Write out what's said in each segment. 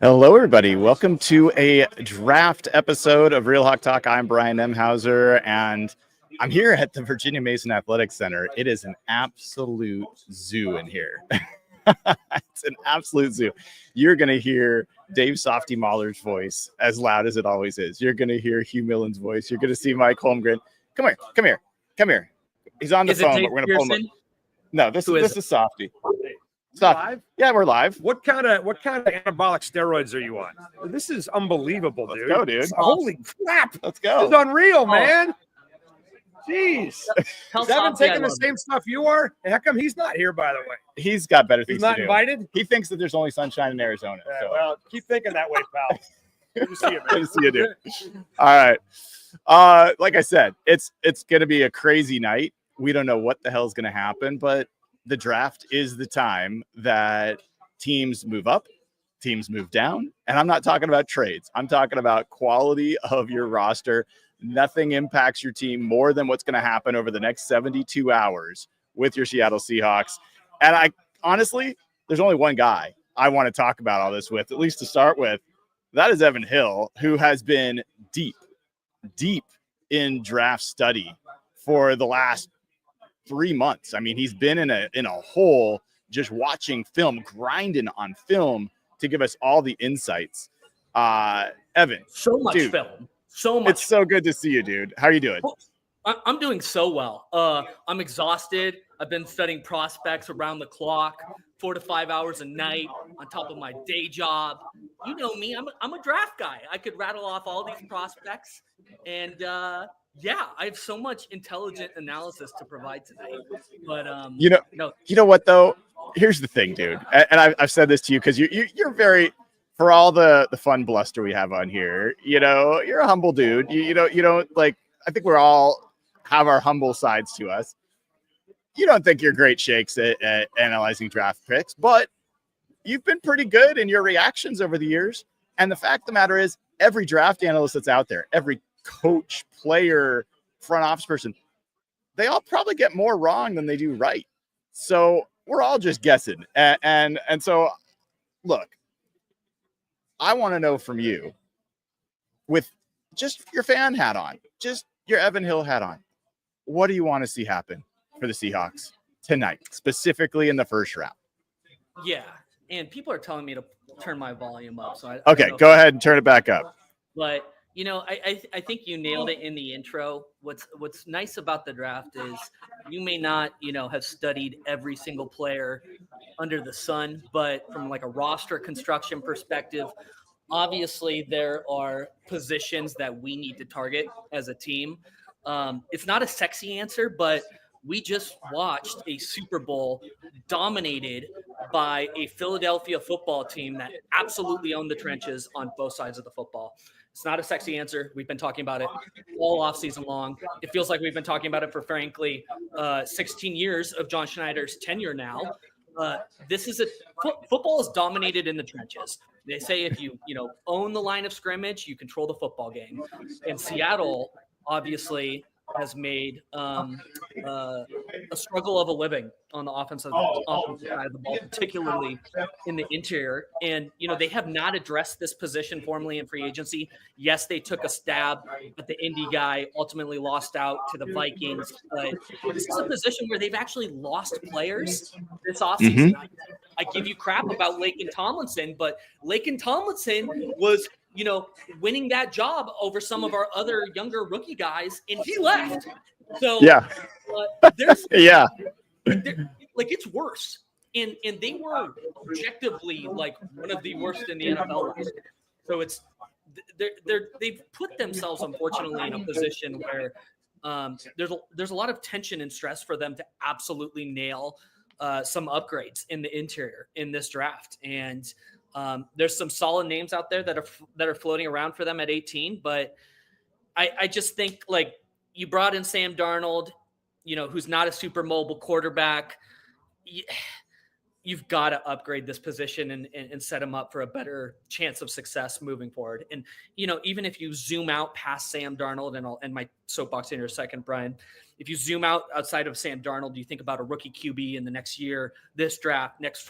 Hello, everybody. Welcome to a draft episode of Real Hawk Talk. I'm Brian Emhauser, and I'm here at the Virginia Mason Athletics Center. It is an absolute zoo in here. It's an absolute zoo. You're going to hear Dave Softy Mahler's voice as loud as it always is. You're going to hear Hugh Millen's voice. You're going to see Mike Holmgren. Come here. He's on the phone, but we're going to pull him up. No, this is Softy. Live? Yeah, we're live. What kind of anabolic steroids are you on? This is unbelievable, dude. Let's go, dude. Holy crap. Let's go. This is unreal, man. Jeez. Tell Devin Softy taking the same stuff you are? How come he's not here, by the way? He's got better things He's not to do. invited? He thinks that there's only sunshine in Arizona. So. Well, keep thinking that way, pal. Good to see you, man. Good to see you, dude. All right. Like I said, it's going to be a crazy night. We don't know what the hell is going to happen, but the draft is the time that teams move up, teams move down. And I'm not talking about trades. I'm talking about quality of your roster. Nothing impacts your team more than what's going to happen over the next 72 hours with your Seattle Seahawks. And I honestly, there's only one guy I want to talk about all this with, at least to start with. That is Evan Hill, who has been deep in draft study for the last 3 months. I mean, he's been in a hole just watching film, grinding on film to give us all the insights. Evan, so much dude, film. So much. It's so good to see you, dude. How are you doing? I'm doing so well. I'm exhausted. I've been studying prospects around the clock, 4 to 5 hours a night on top of my day job. You know me. I'm a draft guy. I could rattle off all these prospects. And yeah, I have so much intelligent analysis to provide tonight. But you know what though? Here's the thing, dude. And I've said this to you because you're very, for all the fun bluster we have on here. You know, you're a humble dude. You don't like. I think we're all have our humble sides to us. You don't think you're great shakes at analyzing draft picks, but you've been pretty good in your reactions over the years. And the fact of the matter is, every draft analyst that's out there, every coach, player, front office person, they all probably get more wrong than they do right. So we're all just guessing. And so, look, I want to know from you, with just your fan hat on, just your Evan Hill hat on, what do you want to see happen for the Seahawks tonight, specifically in the first round? Yeah, and people are telling me to turn my volume up. So okay, go ahead and turn it back up. But I think you nailed it in the intro. What's nice about the draft is you may not, have studied every single player under the sun, but from like a roster construction perspective, obviously there are positions that we need to target as a team. It's not a sexy answer, but we just watched a Super Bowl dominated by a Philadelphia football team that absolutely owned the trenches on both sides of the football. It's not a sexy answer. We've been talking about it all offseason long. It feels like we've been talking about it for, frankly, 16 years of John Schneider's tenure now. Football is dominated in the trenches. They say if you own the line of scrimmage, you control the football game. And Seattle obviously has made a struggle of a living on the offensive side of the ball, particularly in the interior. And, they have not addressed this position formally in free agency. Yes, they took a stab at the Indy guy, ultimately lost out to the Vikings. But this is a position where they've actually lost players this offseason. Mm-hmm. I give you crap about Laken Tomlinson, but Laken Tomlinson was – winning that job over some of our other younger rookie guys, and he left. So yeah, there's yeah, it's worse, and they were objectively like one of the worst in the NFL last year. So they've put themselves unfortunately in a position where there's a lot of tension and stress for them to absolutely nail some upgrades in the interior in this draft. And there's some solid names out there that are floating around for them at 18, but I just think like you brought in Sam Darnold. who's not a super mobile quarterback. You've got to upgrade this position and set him up for a better chance of success moving forward. And, even if you zoom out past Sam Darnold, and I'll end my soapbox in a second, Brian, if you zoom out outside of Sam Darnold, you think about a rookie QB in the next year, this draft, next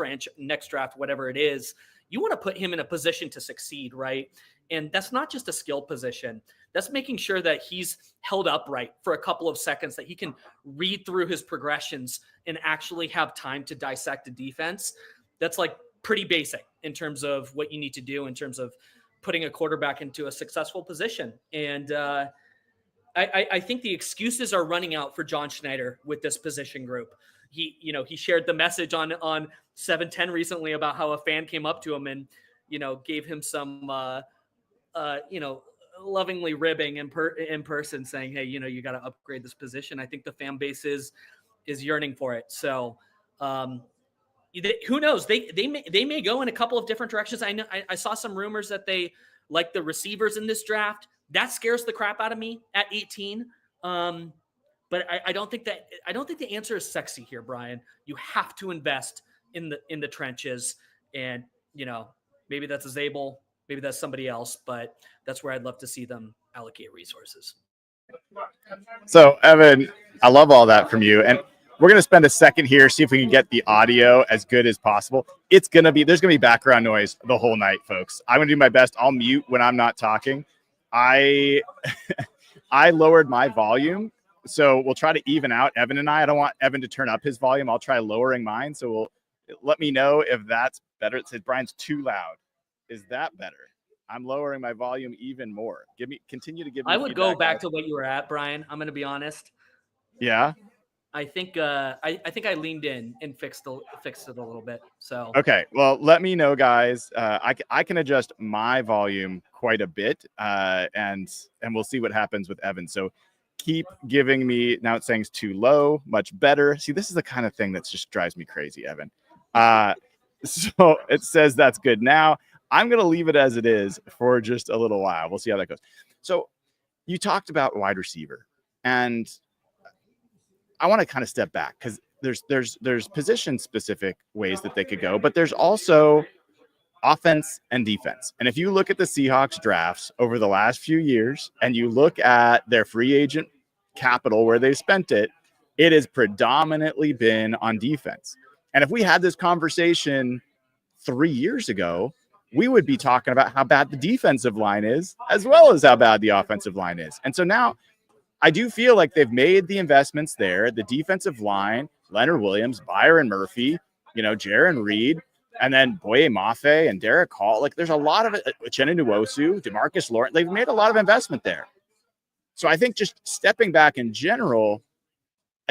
draft, whatever it is, you want to put him in a position to succeed, right? And that's not just a skill position. That's making sure that he's held upright for a couple of seconds, that he can read through his progressions and actually have time to dissect a defense. That's like pretty basic in terms of what you need to do in terms of putting a quarterback into a successful position. And I think the excuses are running out for John Schneider with this position group. He shared the message on 710 recently about how a fan came up to him and, gave him some, lovingly ribbing in person, saying, hey, you got to upgrade this position. I think the fan base is yearning for it. So who knows? They may go in a couple of different directions. I saw some rumors that they like the receivers in this draft. That scares the crap out of me at 18. But I don't think the answer is sexy here, Brian. You have to invest in the trenches, and maybe that's a Zabel, maybe that's somebody else, but that's where I'd love to see them allocate resources. So, Evan, I love all that from you. And we're going to spend a second here, see if we can get the audio as good as possible. There's going to be background noise the whole night, folks. I'm going to do my best. I'll mute when I'm not talking. I lowered my volume, so we'll try to even out Evan and I. I don't want Evan to turn up his volume. I'll try lowering mine. So let me know if that's better. It says Brian's too loud. Is that better? I'm lowering my volume even more. Continue to give me. I would go back to what you were at, Brian. I'm going to be honest. Yeah. I think I leaned in and fixed it a little bit. So okay, well, let me know, guys. I can adjust my volume quite a bit, and we'll see what happens with Evan. So keep giving me. Now it's saying it's too low. Much better. See, this is the kind of thing that just drives me crazy, Evan. So it says that's good now. I'm going to leave it as it is for just a little while. We'll see how that goes. So you talked about wide receiver, and I want to kind of step back because there's position specific ways that they could go, but there's also offense and defense. And if you look at the Seahawks drafts over the last few years and you look at their free agent capital where they spent it, it has predominantly been on defense. And if we had this conversation 3 years ago, we would be talking about how bad the defensive line is as well as how bad the offensive line is. And so now I do feel like they've made the investments there. The defensive line, Leonard Williams, Byron Murphy, Jaron Reed, and then Boye Mafe and Derek Hall. Like there's a lot of it. Uchenna Nwosu, DeMarcus Lawrence. They've made a lot of investment there. So I think just stepping back in general,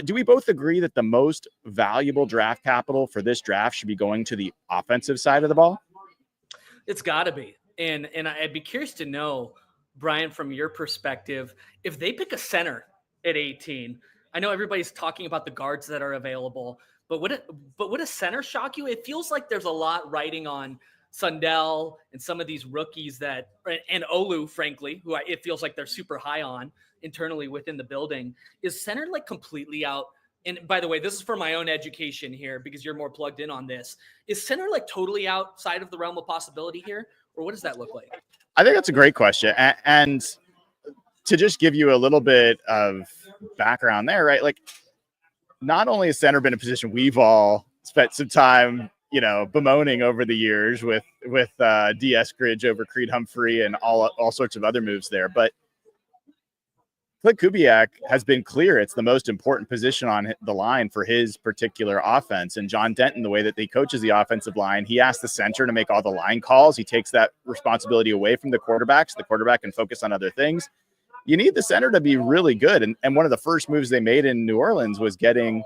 do we both agree that the most valuable draft capital for this draft should be going to the offensive side of the ball? It's got to be. And I'd be curious to know, Brian, from your perspective, if they pick a center at 18, I know everybody's talking about the guards that are available, but would a center shock you? It feels like there's a lot riding on Sundell and some of these rookies and Olu, frankly, who it feels like they're super high on internally within the building. Is center like completely out? And by the way, this is for my own education here because you're more plugged in on this. Is center like totally outside of the realm of possibility here? Or what does that look like? I think that's a great question. And to just give you a little bit of background there, right? Like not only has center been a position we've all spent some time, bemoaning over the years with D. Eskridge over Creed Humphrey and all sorts of other moves there, but Clint Kubiak has been clear it's the most important position on the line for his particular offense. And John Denton, the way that he coaches the offensive line, he asks the center to make all the line calls. He takes that responsibility away from the quarterback so the quarterback can focus on other things. You need the center to be really good. And one of the first moves they made in New Orleans was getting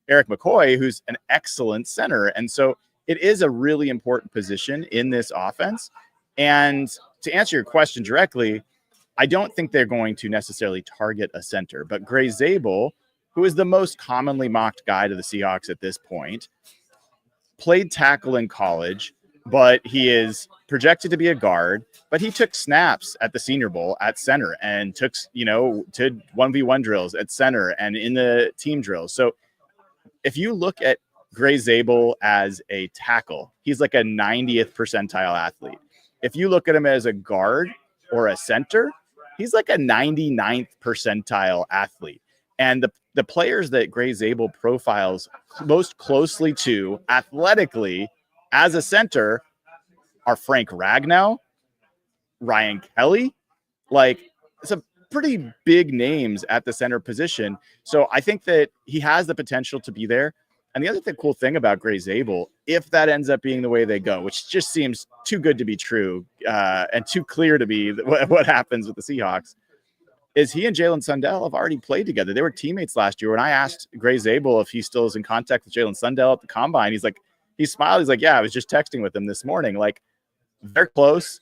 Eric McCoy, who's an excellent center. And so it is a really important position in this offense. And to answer your question directly, I don't think they're going to necessarily target a center, but Gray Zabel, who is the most commonly mocked guy to the Seahawks at this point, played tackle in college, but he is projected to be a guard. But he took snaps at the Senior Bowl at center and took, to 1v1 drills at center and in the team drills. So if you look at Gray Zabel as a tackle, he's like a 90th percentile athlete. If you look at him as a guard or a center, he's like a 99th percentile athlete. And the players that Gray Zabel profiles most closely to athletically as a center are Frank Ragnow, Ryan Kelly. Like, some pretty big names at the center position. So I think that he has the potential to be there. And the other cool thing about Gray Zabel, if that ends up being the way they go, which just seems too good to be true and too clear to be what happens with the Seahawks, is he and Jalen Sundell have already played together. They were teammates last year. When I asked Gray Zabel if he still is in contact with Jalen Sundell at the combine, he smiled. He's like, yeah, I was just texting with him this morning. Like, they're close.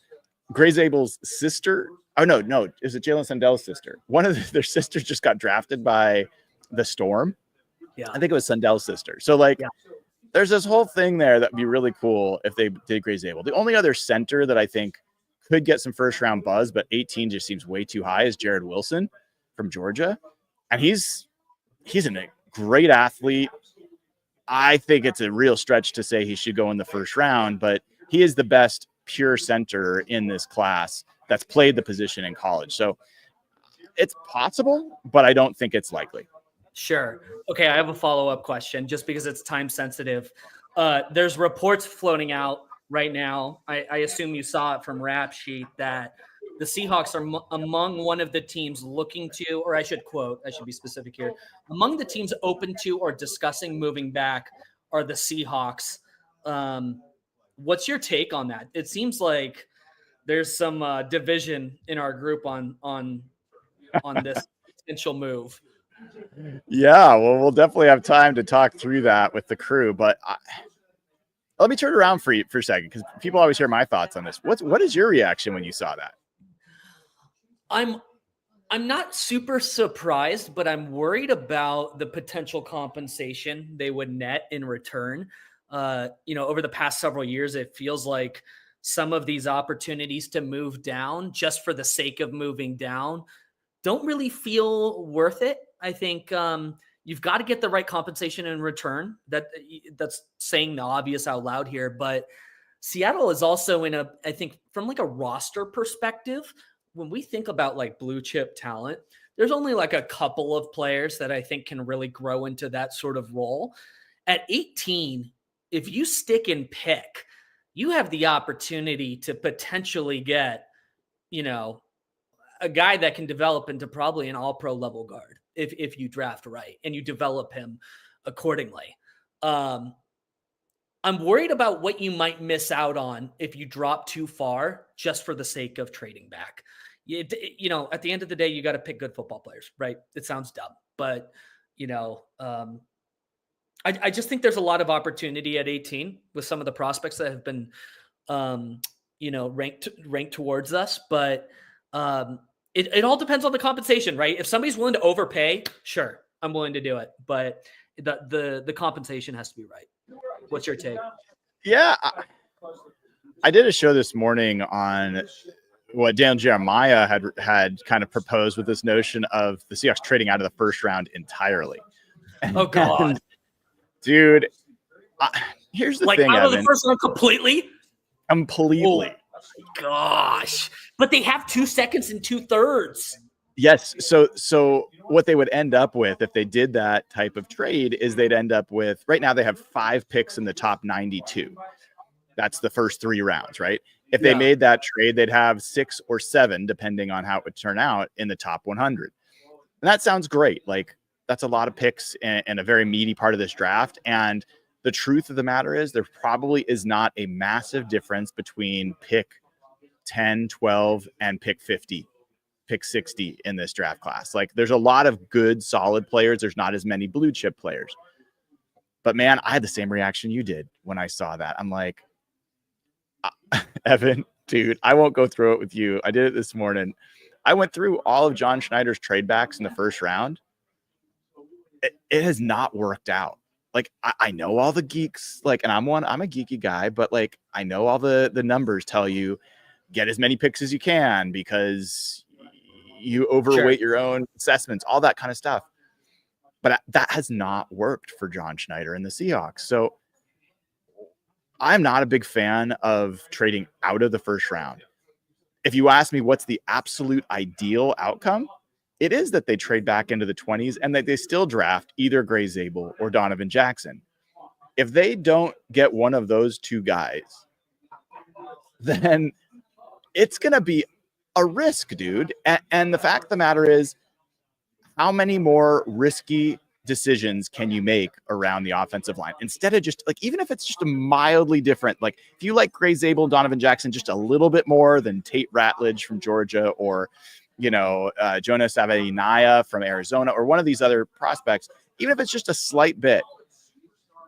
Gray Zabel's sister, no, is it Jalen Sundell's sister? One of their sisters just got drafted by the Storm. Yeah, I think it was Sundell's sister. So there's this whole thing there that'd be really cool if they did Gray Zabel. The only other center that I think could get some first round buzz, but 18 just seems way too high, is Jared Wilson from Georgia. And he's a great athlete. I think it's a real stretch to say he should go in the first round, but he is the best pure center in this class that's played the position in college. So it's possible, but I don't think it's likely. Sure. Okay, I have a follow-up question just because it's time sensitive. There's reports floating out right now. I assume you saw it from Rap Sheet that the Seahawks are among one of the teams looking to, or I should be specific here, among the teams open to or discussing moving back are the Seahawks. What's your take on that? It seems like there's some division in our group on this potential move. Yeah, well, we'll definitely have time to talk through that with the crew, but let me turn around for a second, because people always hear my thoughts on this. What is your reaction when you saw that? I'm not super surprised, but I'm worried about the potential compensation they would net in return. Over the past several years, it feels like some of these opportunities to move down just for the sake of moving down don't really feel worth it. I think you've got to get the right compensation in return. That's saying the obvious out loud here, but Seattle is also I think from like a roster perspective, when we think about like blue chip talent, there's only like a couple of players that I think can really grow into that sort of role. At 18, if you stick and pick, you have the opportunity to potentially get, a guy that can develop into probably an all-pro level guard if you draft right and you develop him accordingly. I'm worried about what you might miss out on if you drop too far just for the sake of trading back. At the end of the day, you got to pick good football players, right? It sounds dumb, but I just think there's a lot of opportunity at 18 with some of the prospects that have been, ranked towards us. But it all depends on the compensation, right? If somebody's willing to overpay, sure, I'm willing to do it. But the compensation has to be right. What's your take? Yeah, I did a show this morning on what Dan Jeremiah had kind of proposed with this notion of the Seahawks trading out of the first round entirely. Oh God, dude! Here's the thing, out of Evan. the first round completely. Oh, gosh, but they have 2 seconds and 2/3. Yes. So what they would end up with if they did that type of trade is they'd end up with, right now they have 5 picks in the top 92. That's the first 3 rounds, right? If they made that trade, they'd have 6 or 7, depending on how it would turn out, in the top 100. And that sounds great. Like, that's a lot of picks and a very meaty part of this draft. And the truth of the matter is there probably is not a massive difference between pick 10, 12, and pick 50, pick 60 in this draft class. Like, there's a lot of good, solid players. There's not as many blue chip players. But man, I had the same reaction you did when I saw that. I'm like, Evan, dude, I won't go through it with you. I did it this morning. I went through all of John Schneider's trade backs in the first round. It has not worked out. Like, I know all the geeks, like, and I'm a geeky guy, but like, I know all the numbers tell you get as many picks as you can because you overweight your own assessments, all that kind of stuff. But that has not worked for John Schneider and the Seahawks. So I'm not a big fan of trading out of the first round. If you ask me what's the absolute ideal outcome, it is that they trade back into the 20s and that they still draft either Gray Zabel or Donovan Jackson. If they don't get one of those two guys, then it's going to be a risk, dude. And the fact of the matter is, how many more risky decisions can you make around the offensive line instead of just like, even if it's just a mildly different, like if you like Gray Zabel and Donovan Jackson just a little bit more than Tate Ratledge from Georgia, or Jonas Savaiinaia from Arizona, or one of these other prospects, even if it's just a slight bit,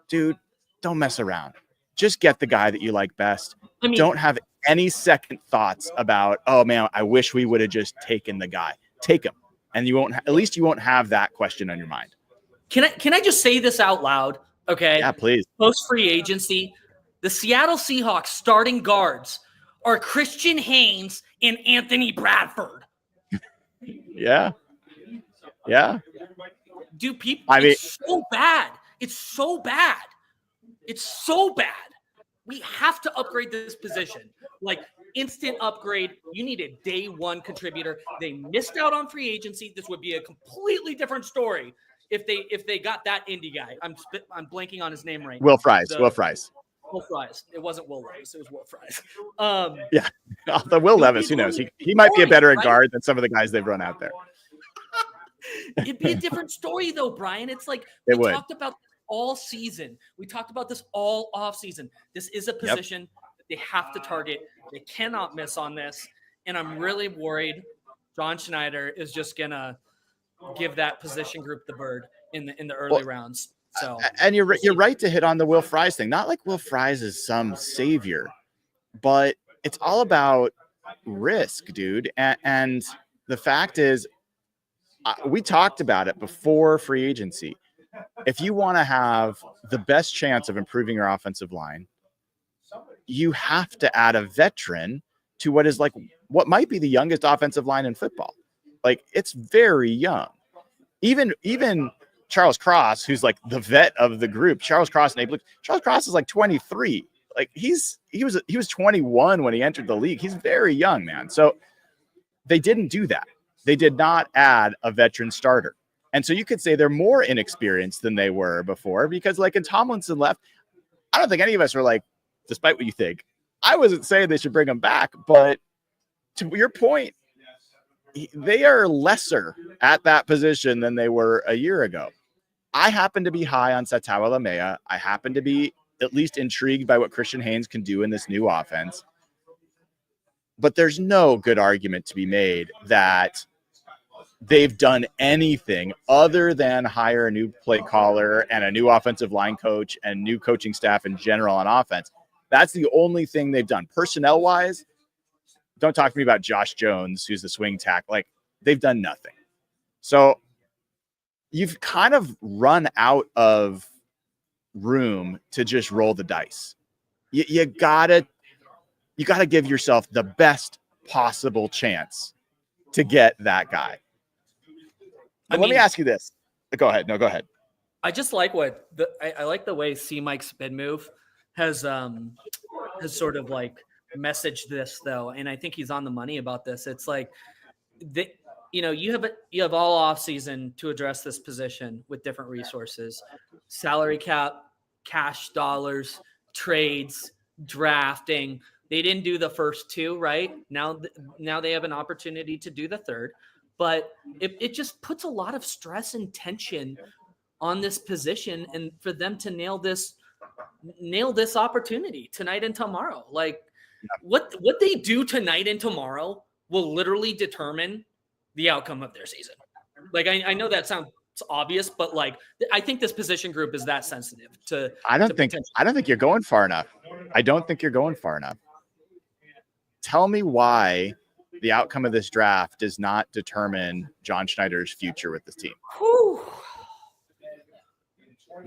dude, don't mess around. Just get the guy that you like best. I mean, don't have any second thoughts about, oh man, I wish we would have just taken the guy. Take him, and you won't. At least you won't have that question on your mind. Can I just say this out loud? Okay. Yeah, please. Post free agency, the Seattle Seahawks starting guards are Christian Haynes and Anthony Bradford. Yeah. Yeah. Do people? It's so bad. It's so bad. It's so bad. We have to upgrade this position. Like, instant upgrade. You need a day one contributor. They missed out on free agency. This would be a completely different story if they got that indie guy. I'm blanking on his name right now. Will Fries. Will Fries. It wasn't Will Levis. It was Will Fries. Yeah. The Will Levis, who knows? He might be a better guard than some of the guys they've run out there. It'd be a different story, though, Brian. It's like we talked about all season. We talked about this all off season. This is a position that they have to target. They cannot miss on this. And I'm really worried John Schneider is just going to give that position group the bird in the early rounds. So, and you're right to hit on the Will Fries thing. Not like Will Fries is some savior, but it's all about risk, dude. And the fact is, we talked about it before free agency. If you want to have the best chance of improving your offensive line, you have to add a veteran to what might be the youngest offensive line in football. Like, it's very young. Even Charles Cross, who's like the vet of the group, Charles Cross is like 23. Like, he was 21 when he entered the league. He's very young, man. So they didn't do that. They did not add a veteran starter. And so you could say they're more inexperienced than they were before, because like, when Tomlinson left, I don't think any of us were like, despite what you think, I wasn't saying they should bring him back, but to your point, they are lesser at that position than they were a year ago. I happen to be high on Satawa Lamea. I happen to be at least intrigued by what Christian Haynes can do in this new offense. But there's no good argument to be made that they've done anything other than hire a new play caller and a new offensive line coach and new coaching staff in general on offense. That's the only thing they've done. Personnel-wise, don't talk to me about Josh Jones, who's the swing tack. Like, they've done nothing. So you've kind of run out of room to just roll the dice. You gotta give yourself the best possible chance to get that guy. Let me ask you this. Go ahead. No, go ahead. I just like I like the way C-Mike's spin move has sort of like messaged this, though, and I think he's on the money about this. It's like you have all off season to address this position with different resources, salary cap, cash dollars, trades, drafting. They didn't do the first two, right? Now they have an opportunity to do the third, but it just puts a lot of stress and tension on this position, and for them to nail this opportunity tonight and tomorrow. Like, what they do tonight and tomorrow will literally determine the outcome of their season. Like, I know that sounds obvious, but like, I think this position group is that sensitive to. I don't think you're going far enough. I don't think you're going far enough. Tell me why the outcome of this draft does not determine John Schneider's future with this team. Whew.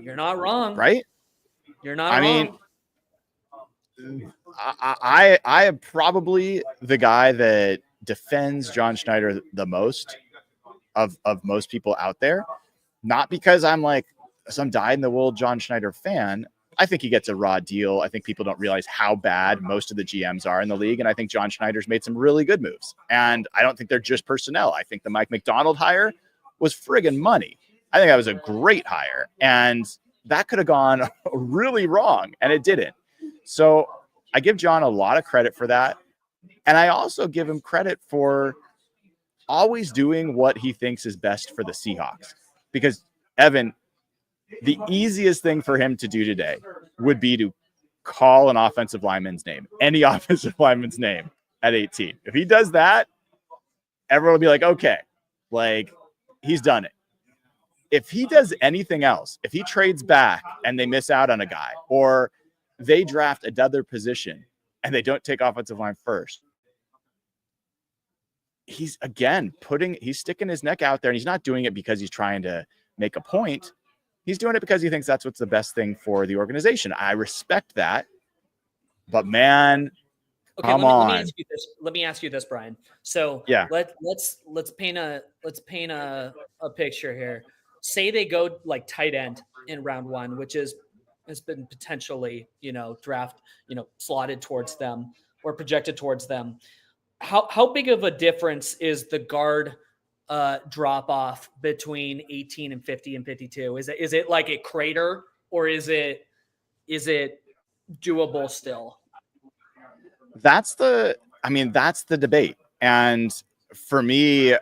You're not wrong, right? You're not wrong. Mean, I am probably the guy that defends John Schneider the most of most people out there. Not because I'm like some dyed-in-the-wool John Schneider fan. I think he gets a raw deal. I think people don't realize how bad most of the GMs are in the league. And I think John Schneider's made some really good moves. And I don't think they're just personnel. I think the Mike McDonald hire was friggin' money. I think that was a great hire. And that could have gone really wrong. And it didn't. So I give John a lot of credit for that. And I also give him credit for always doing what he thinks is best for the Seahawks. Because, Evan, the easiest thing for him to do today would be to call an offensive lineman's name, any offensive lineman's name at 18. If he does that, everyone will be like, okay, like he's done it. If he does anything else, if he trades back and they miss out on a guy, or they draft another position and they don't take offensive line first, he's sticking his neck out there, and he's not doing it because he's trying to make a point. He's doing it because he thinks that's what's the best thing for the organization. I respect that, but man, okay, let me ask you this, Brian. So yeah, let's paint a picture here. Say they go like tight end in round 1, which has been potentially, draft, slotted towards them or projected towards them. How big of a difference is the guard drop off between 18 and 50 and 52? Is it like a crater, or is it doable still? That's the debate. And for me,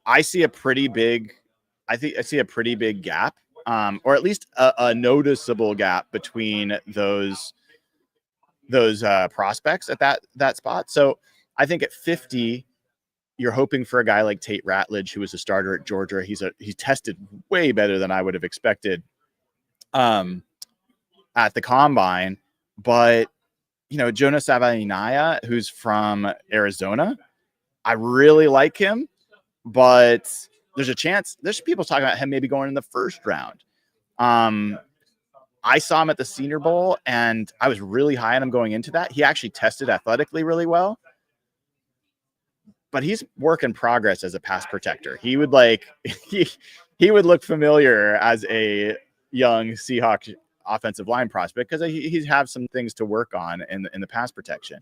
I see a pretty big gap, or at least a noticeable gap between those prospects at that spot. So I think at 50, you're hoping for a guy like Tate Ratledge, who was a starter at Georgia. He tested way better than I would have expected at the combine. But, Jonas Savaiinaea, who's from Arizona, I really like him, but there's people talking about him maybe going in the first round. I saw him at the Senior Bowl, and I was really high on him going into that. He actually tested athletically really well. But he's work in progress as a pass protector. He would he would look familiar as a young Seahawks offensive line prospect because he's have some things to work on in the pass protection.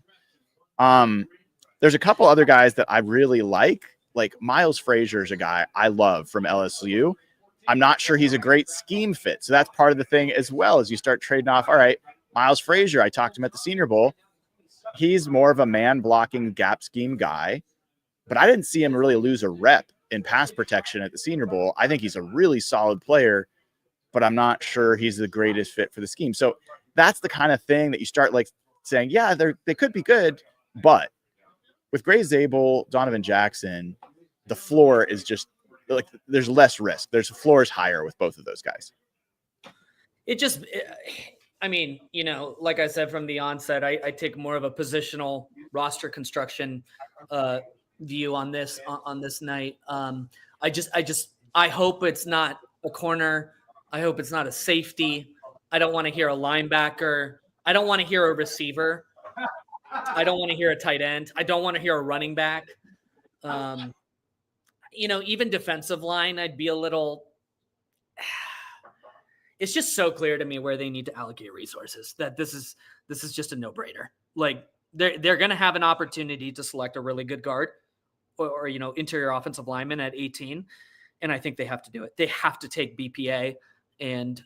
There's a couple other guys that I really like Miles Frazier is a guy I love from LSU. I'm not sure he's a great scheme fit. So that's part of the thing as well, as you start trading off. All right, Miles Frazier, I talked to him at the Senior Bowl. He's more of a man blocking gap scheme guy. But I didn't see him really lose a rep in pass protection at the Senior Bowl. I think he's a really solid player, but I'm not sure he's the greatest fit for the scheme. So that's the kind of thing that you start saying, yeah, they could be good, but with Gray Zabel, Donovan Jackson, the floor is just there's less risk. The floor is higher with both of those guys. Like I said from the onset, I take more of a positional roster construction view on this night. I hope it's not a corner. I hope it's not a safety. I don't want to hear a linebacker. I don't want to hear a receiver. I don't want to hear a tight end. I don't want to hear a running back. Even defensive line, I'd be a little. It's just so clear to me where they need to allocate resources that this is just a no-brainer. They're going to have an opportunity to select a really good guard or interior offensive lineman at 18. And I think they have to do it. They have to take BPA and,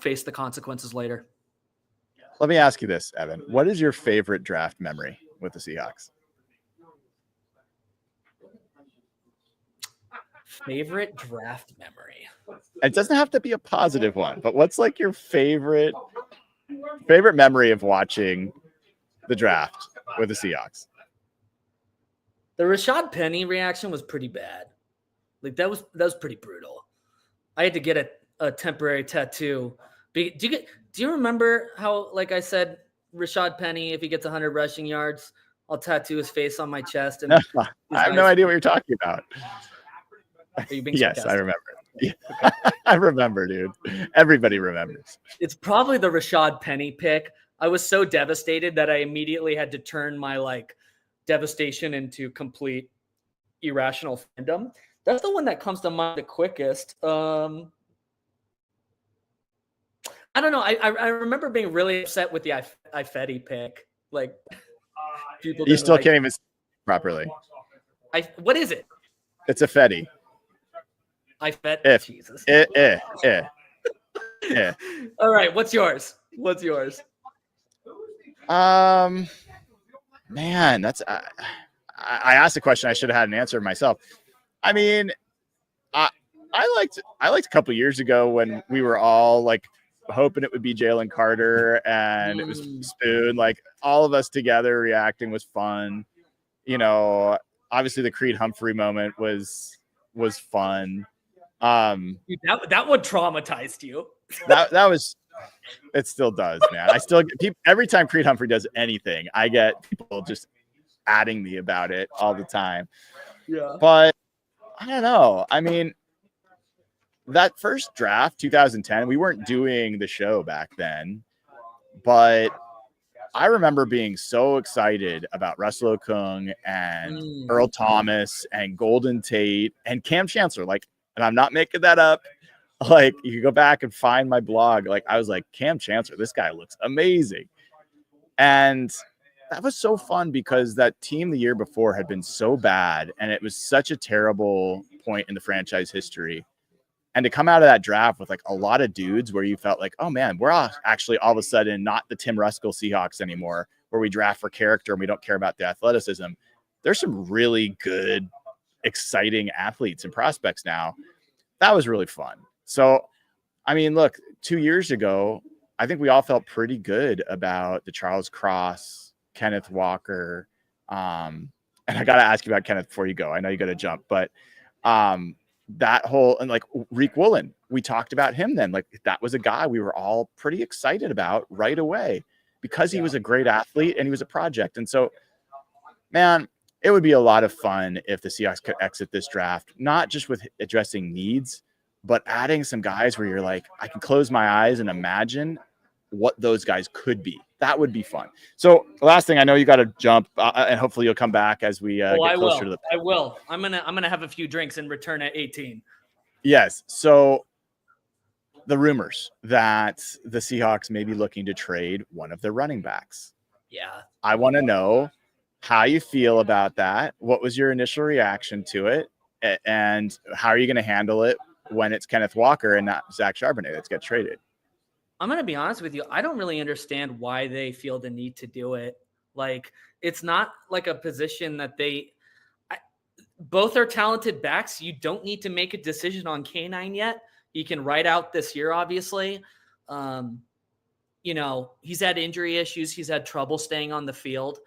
face the consequences later. Let me ask you this, Evan. What is your favorite draft memory with the Seahawks? Favorite draft memory? It doesn't have to be a positive one, but what's your favorite memory of watching the draft with the Seahawks? The Rashad Penny reaction was pretty bad. That was pretty brutal. I had to get a temporary tattoo. Do you remember how, I said, Rashad Penny, if he gets 100 rushing yards, I'll tattoo his face on my chest? And I have no idea what you're talking about. Are you being yes, sarcastic? I remember. Yeah. I remember, dude. Everybody remembers. It's probably the Rashad Penny pick I was so devastated that I immediately had to turn my like devastation into complete irrational fandom. That's the one that comes to mind the quickest. I don't know. I remember being really upset with the Ifedi pick. Like people You didn't still like can't even properly. what is it? It's a Fetty. Ifed. Jesus. Yeah. All right. What's yours? What's yours? Man, that's I asked a question I should have had an answer myself. I mean, I liked a couple years ago when we were all like hoping it would be Jalen Carter and it was Spoon. Like all of us together reacting was fun. You know, obviously the Creed Humphrey moment was fun. Dude, that one traumatized you. That was. It still does, man. I still get people every time Creed Humphrey does anything. I get people just adding me about it all the time. Yeah. But I don't know. I mean, that first draft, 2010, we weren't doing the show back then, but I remember being so excited about Russell Okung and Earl Thomas and Golden Tate and Cam Chancellor. Like, and I'm not making that up. Like, you can go back and find my blog. Like, I was like, Cam Chancellor, this guy looks amazing. And that was so fun because that team the year before had been so bad and it was such a terrible point in the franchise history. And to come out of that draft with like a lot of dudes where you felt like, oh man, we're actually all of a sudden not the Tim Ruskell Seahawks anymore, where we draft for character and we don't care about the athleticism. There's some really good, exciting athletes and prospects now. That was really fun. So, I mean, look, 2 years ago, I think we all felt pretty good about the Charles Cross, Kenneth Walker. And I got to ask you about Kenneth before you go. I know you got to jump, but that whole, and like Reek Woolen, we talked about him then. Like that was a guy we were all pretty excited about right away because he was a great athlete and he was a project. And so, man, it would be a lot of fun if the Seahawks could exit this draft, not just with addressing needs, but adding some guys where you're like, I can close my eyes and imagine what those guys could be. That would be fun. So last thing, I know you got to jump and hopefully you'll come back as we get closer to the. I will. I'm gonna have a few drinks and return at 18. Yes. So the rumors that the Seahawks may be looking to trade one of their running backs. Yeah. I want to know how you feel about that. What was your initial reaction to it? And how are you going to handle it when it's Kenneth Walker and not Zach Charbonnet that's got traded? I'm going to be honest with you. I don't really understand why they feel the need to do it. Like, it's not like a position that both are talented backs. You don't need to make a decision on K9 yet. He can ride out this year, obviously. You know, he's had injury issues. He's had trouble staying on the field.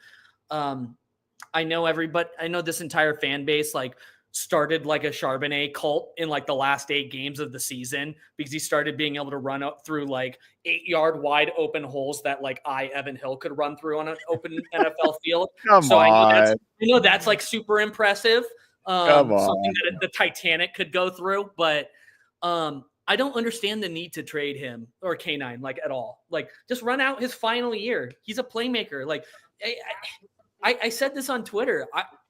I know this entire fan base, like, started like a Charbonnet cult in like the last 8 games of the season because he started being able to run up through like 8-yard wide open holes that like Evan Hill could run through on an open NFL field. Come on. I know that's like super impressive. Come on. Something that the Titanic could go through, but I don't understand the need to trade him or K9 like at all. Like, just run out his final year. He's a playmaker. Like, I said this on Twitter.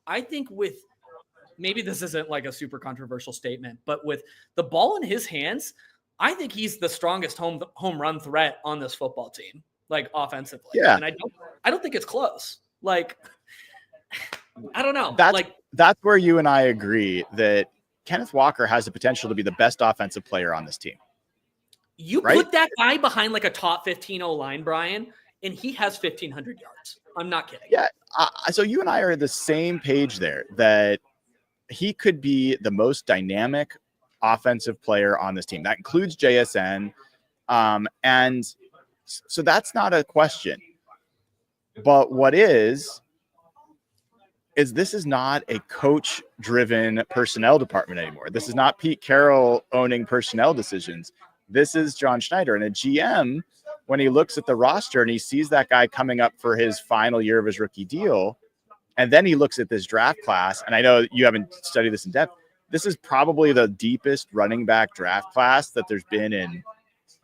I think with, maybe this isn't like a super controversial statement, but with the ball in his hands, I think he's the strongest home run threat on this football team, like offensively. Yeah. And I don't think it's close. Like, I don't know. That's where you and I agree that Kenneth Walker has the potential to be the best offensive player on this team. You put that guy behind like a top 15 O-line, Brian, and he has 1,500 yards. I'm not kidding. Yeah. So you and I are the same page there, that he could be the most dynamic offensive player on this team. That includes JSN. And so that's not a question. But what is this is not a coach-driven personnel department anymore. This is not Pete Carroll owning personnel decisions. This is John Schneider. And a GM, when he looks at the roster and he sees that guy coming up for his final year of his rookie deal, and then he looks at this draft class, and I know you haven't studied this in depth. This is probably the deepest running back draft class that there's been in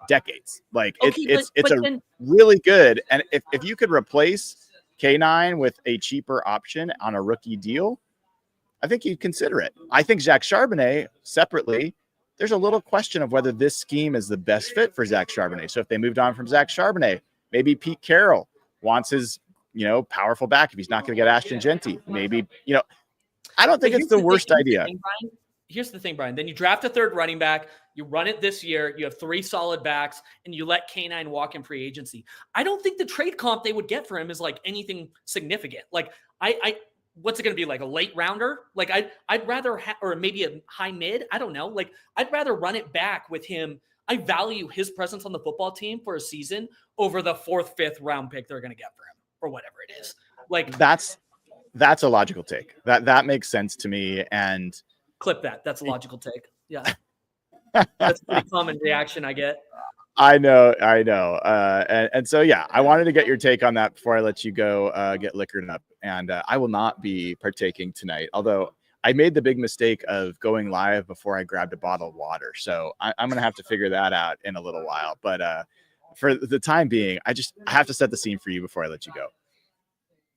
decades. Like Okay, it's but a then really good. And if you could replace K9 with a cheaper option on a rookie deal, I think you'd consider it. I think Zach Charbonnet separately, there's a little question of whether this scheme is the best fit for Zach Charbonnet. So if they moved on from Zach Charbonnet, maybe Pete Carroll wants his, powerful back if he's not going to get Ashton Genty. Maybe, I don't think it's the worst idea. Here's the thing, Brian. Then you draft a third running back, you run it this year, you have 3 solid backs, and you let K9 walk in free agency. I don't think the trade comp they would get for him is like anything significant. Like what's it going to be, like a late rounder? Like I'd rather or maybe a high mid. I don't know. Like I'd rather run it back with him. I value his presence on the football team for a season over the 4th, 5th round pick they're going to get for him or whatever it is. Like that's a logical take. That makes sense to me. And clip that. That's a logical take. Yeah. That's a pretty common reaction I get. I know. And so, yeah, I wanted to get your take on that before I let you go get liquored up. And I will not be partaking tonight, although I made the big mistake of going live before I grabbed a bottle of water. So I'm going to have to figure that out in a little while. But for the time being, I have to set the scene for you before I let you go.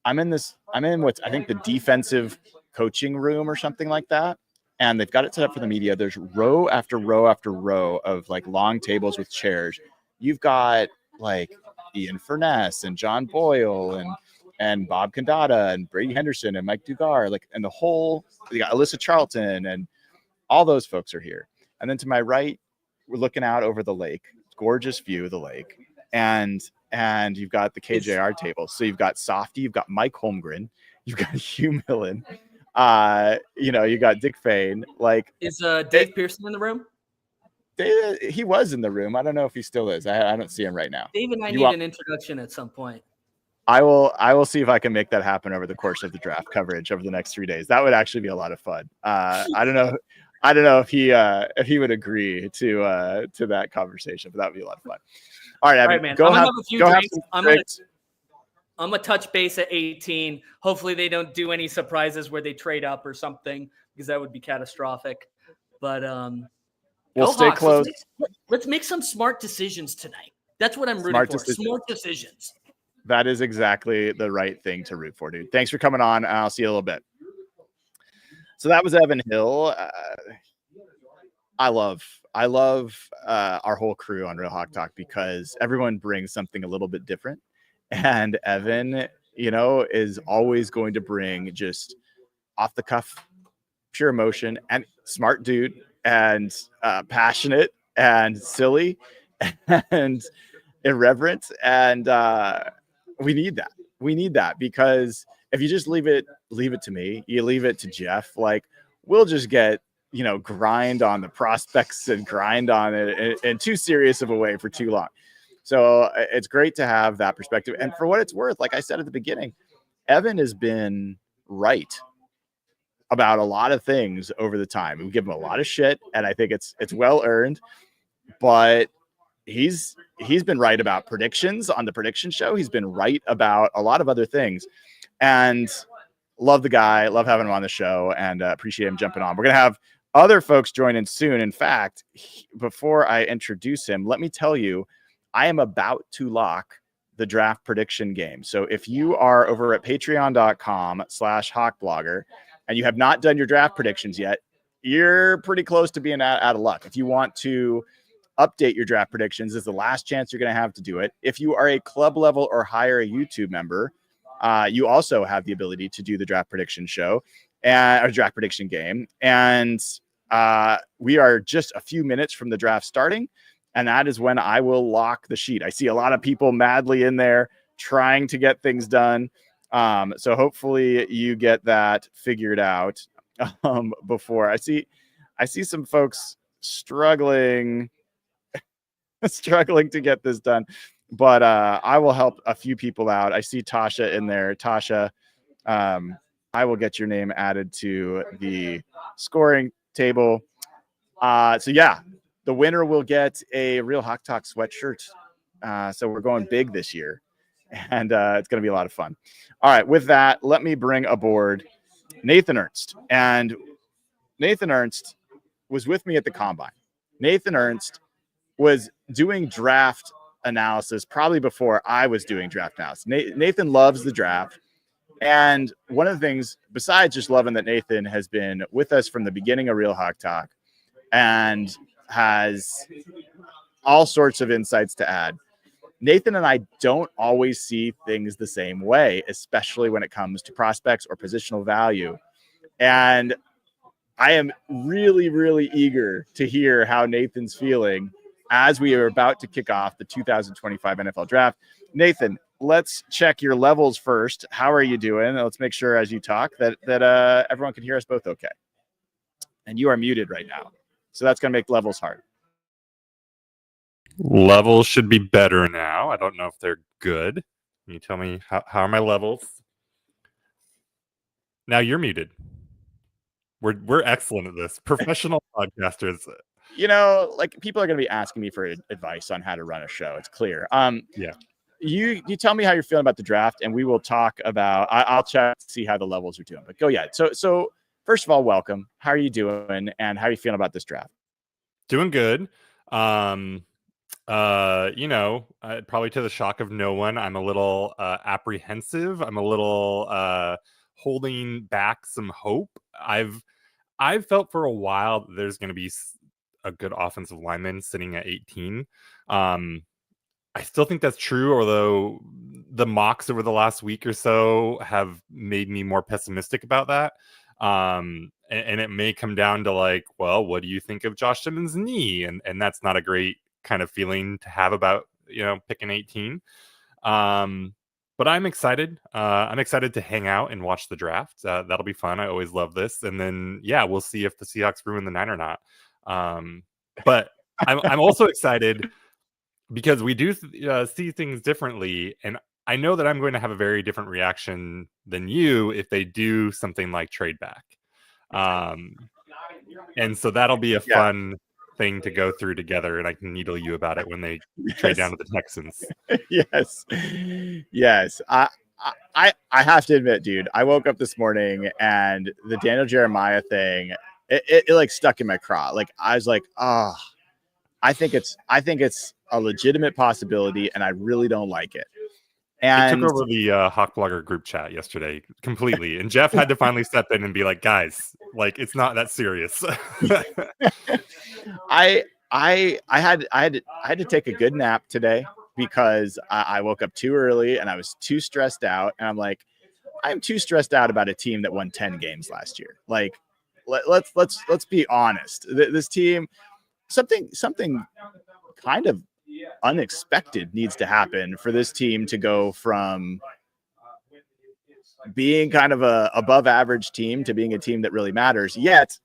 I'm in what's, I think, the defensive coaching room or something like that. And they've got it set up for the media. There's row after row after row of like long tables with chairs. You've got like Ian Furness and John Boyle and Bob Condata and Brady Henderson and Mike Dugar, and you got Alyssa Charlton and all those folks are here. And then to my right, we're looking out over the lake, gorgeous view of the lake. And you've got the KJR table. So you've got Softy, you've got Mike Holmgren, you've got Hugh Millen. You got Dick Fane. Is Dave Pearson in the room? He was in the room. I don't know if he still is. I don't see him right now. Dave and I need an introduction at some point. I will see if I can make that happen over the course of the draft coverage over the next 3 days. That would actually be a lot of fun. I don't know if he would agree to that conversation, but that would be a lot of fun. All right, Abby, man. I'm gonna have a few drinks. I'm gonna touch base at 18. Hopefully they don't do any surprises where they trade up or something, because that would be catastrophic. But we'll stay Hawks. close. Let's make some smart decisions tonight. That's what I'm rooting for. Smart decisions. That is exactly the right thing to root for, dude. Thanks for coming on. I'll see you a little bit. So that was Evan Hill. I love our whole crew on Real Hawk Talk because everyone brings something a little bit different. And Evan, is always going to bring just off the cuff, pure emotion, and smart dude, and passionate and silly and irreverent. And we need that. We need that because if you just leave it to me, you leave it to Jeff, we'll just get, grind on the prospects and grind on it in too serious of a way for too long. So it's great to have that perspective. And for what it's worth, like I said at the beginning, Evan has been right about a lot of things over the time. We give him a lot of shit, and I think it's well earned. But he's been right about predictions on the prediction show. He's been right about a lot of other things. And love the guy, love having him on the show, and appreciate him jumping on. We're going to have other folks join in soon. In fact, before I introduce him, let me tell you, I am about to lock the draft prediction game. So if you are over at patreon.com/hawkblogger and you have not done your draft predictions yet, you're pretty close to being out of luck. If you want to update your draft predictions, this is the last chance you're going to have to do it. If you are a club level or higher YouTube member, you also have the ability to do the draft prediction show and our draft prediction game. And we are just a few minutes from the draft starting. And that is when I will lock the sheet. I see a lot of people madly in there trying to get things done. So hopefully you get that figured out before. I see some folks struggling to get this done. But I will help a few people out. I see Tasha in there. Tasha, I will get your name added to the scoring table. So yeah. The winner will get a Real Hawk Talk sweatshirt. So we're going big this year, and it's going to be a lot of fun. All right, with that, let me bring aboard Nathan Ernst. And Nathan Ernst was with me at the Combine. Nathan Ernst was doing draft analysis probably before I was doing draft analysis. Nathan loves the draft. And one of the things, besides just loving that Nathan has been with us from the beginning of Real Hawk Talk and has all sorts of insights to add, Nathan and I don't always see things the same way, especially when it comes to prospects or positional value. And I am really, really eager to hear how Nathan's feeling as we are about to kick off the 2025 NFL Draft. Nathan, let's check your levels first. How are you doing? Let's make sure as you talk that everyone can hear us both okay. And you are muted right now, so that's going to make levels hard. Levels should be better now. I don't know if they're good. Can you tell me how are my levels? Now you're muted. We're excellent at this. Professional podcasters. You know, like people are going to be asking me for advice on how to run a show. It's clear. Yeah. You tell me how you're feeling about the draft, and we will talk about. I'll check to see how the levels are doing. But go yeah. So first of all, welcome. How are you doing, and how are you feeling about this draft? Doing good. You know, probably to the shock of no one, I'm a little apprehensive. I'm a little holding back some hope. I've felt for a while that there's going to be a good offensive lineman sitting at 18. I still think that's true, although the mocks over the last week or so have made me more pessimistic about that. And it may come down to like, well, what do you think of Josh Simmons' knee? And that's not a great kind of feeling to have about, you know, picking 18. But I'm excited. I'm excited to hang out and watch the draft. That'll be fun. I always love this. And then, yeah, we'll see if the Seahawks ruin the night or not. But I'm also excited because we do see things differently. And I know that I'm going to have a very different reaction than you if they do something like trade back. And so that'll be a fun thing to go through together, and I can needle you about it when they trade down to the Texans. Yes. I have to admit, dude, I woke up this morning and the Daniel Jeremiah thing, it like stuck in my craw. Like I was like, oh, I think it's a legitimate possibility, and I really don't like it. And it took over the Hawk Blogger group chat yesterday completely, and Jeff had to finally step in and be like, guys, like it's not that serious. I had to take a good nap today because I woke up too early and I was too stressed out. And I'm like, I'm too stressed out about a team that won 10 games last year. Like, let's be honest. This team, something kind of unexpected needs to happen for this team to go from being kind of a above average team to being a team that really matters. Yet,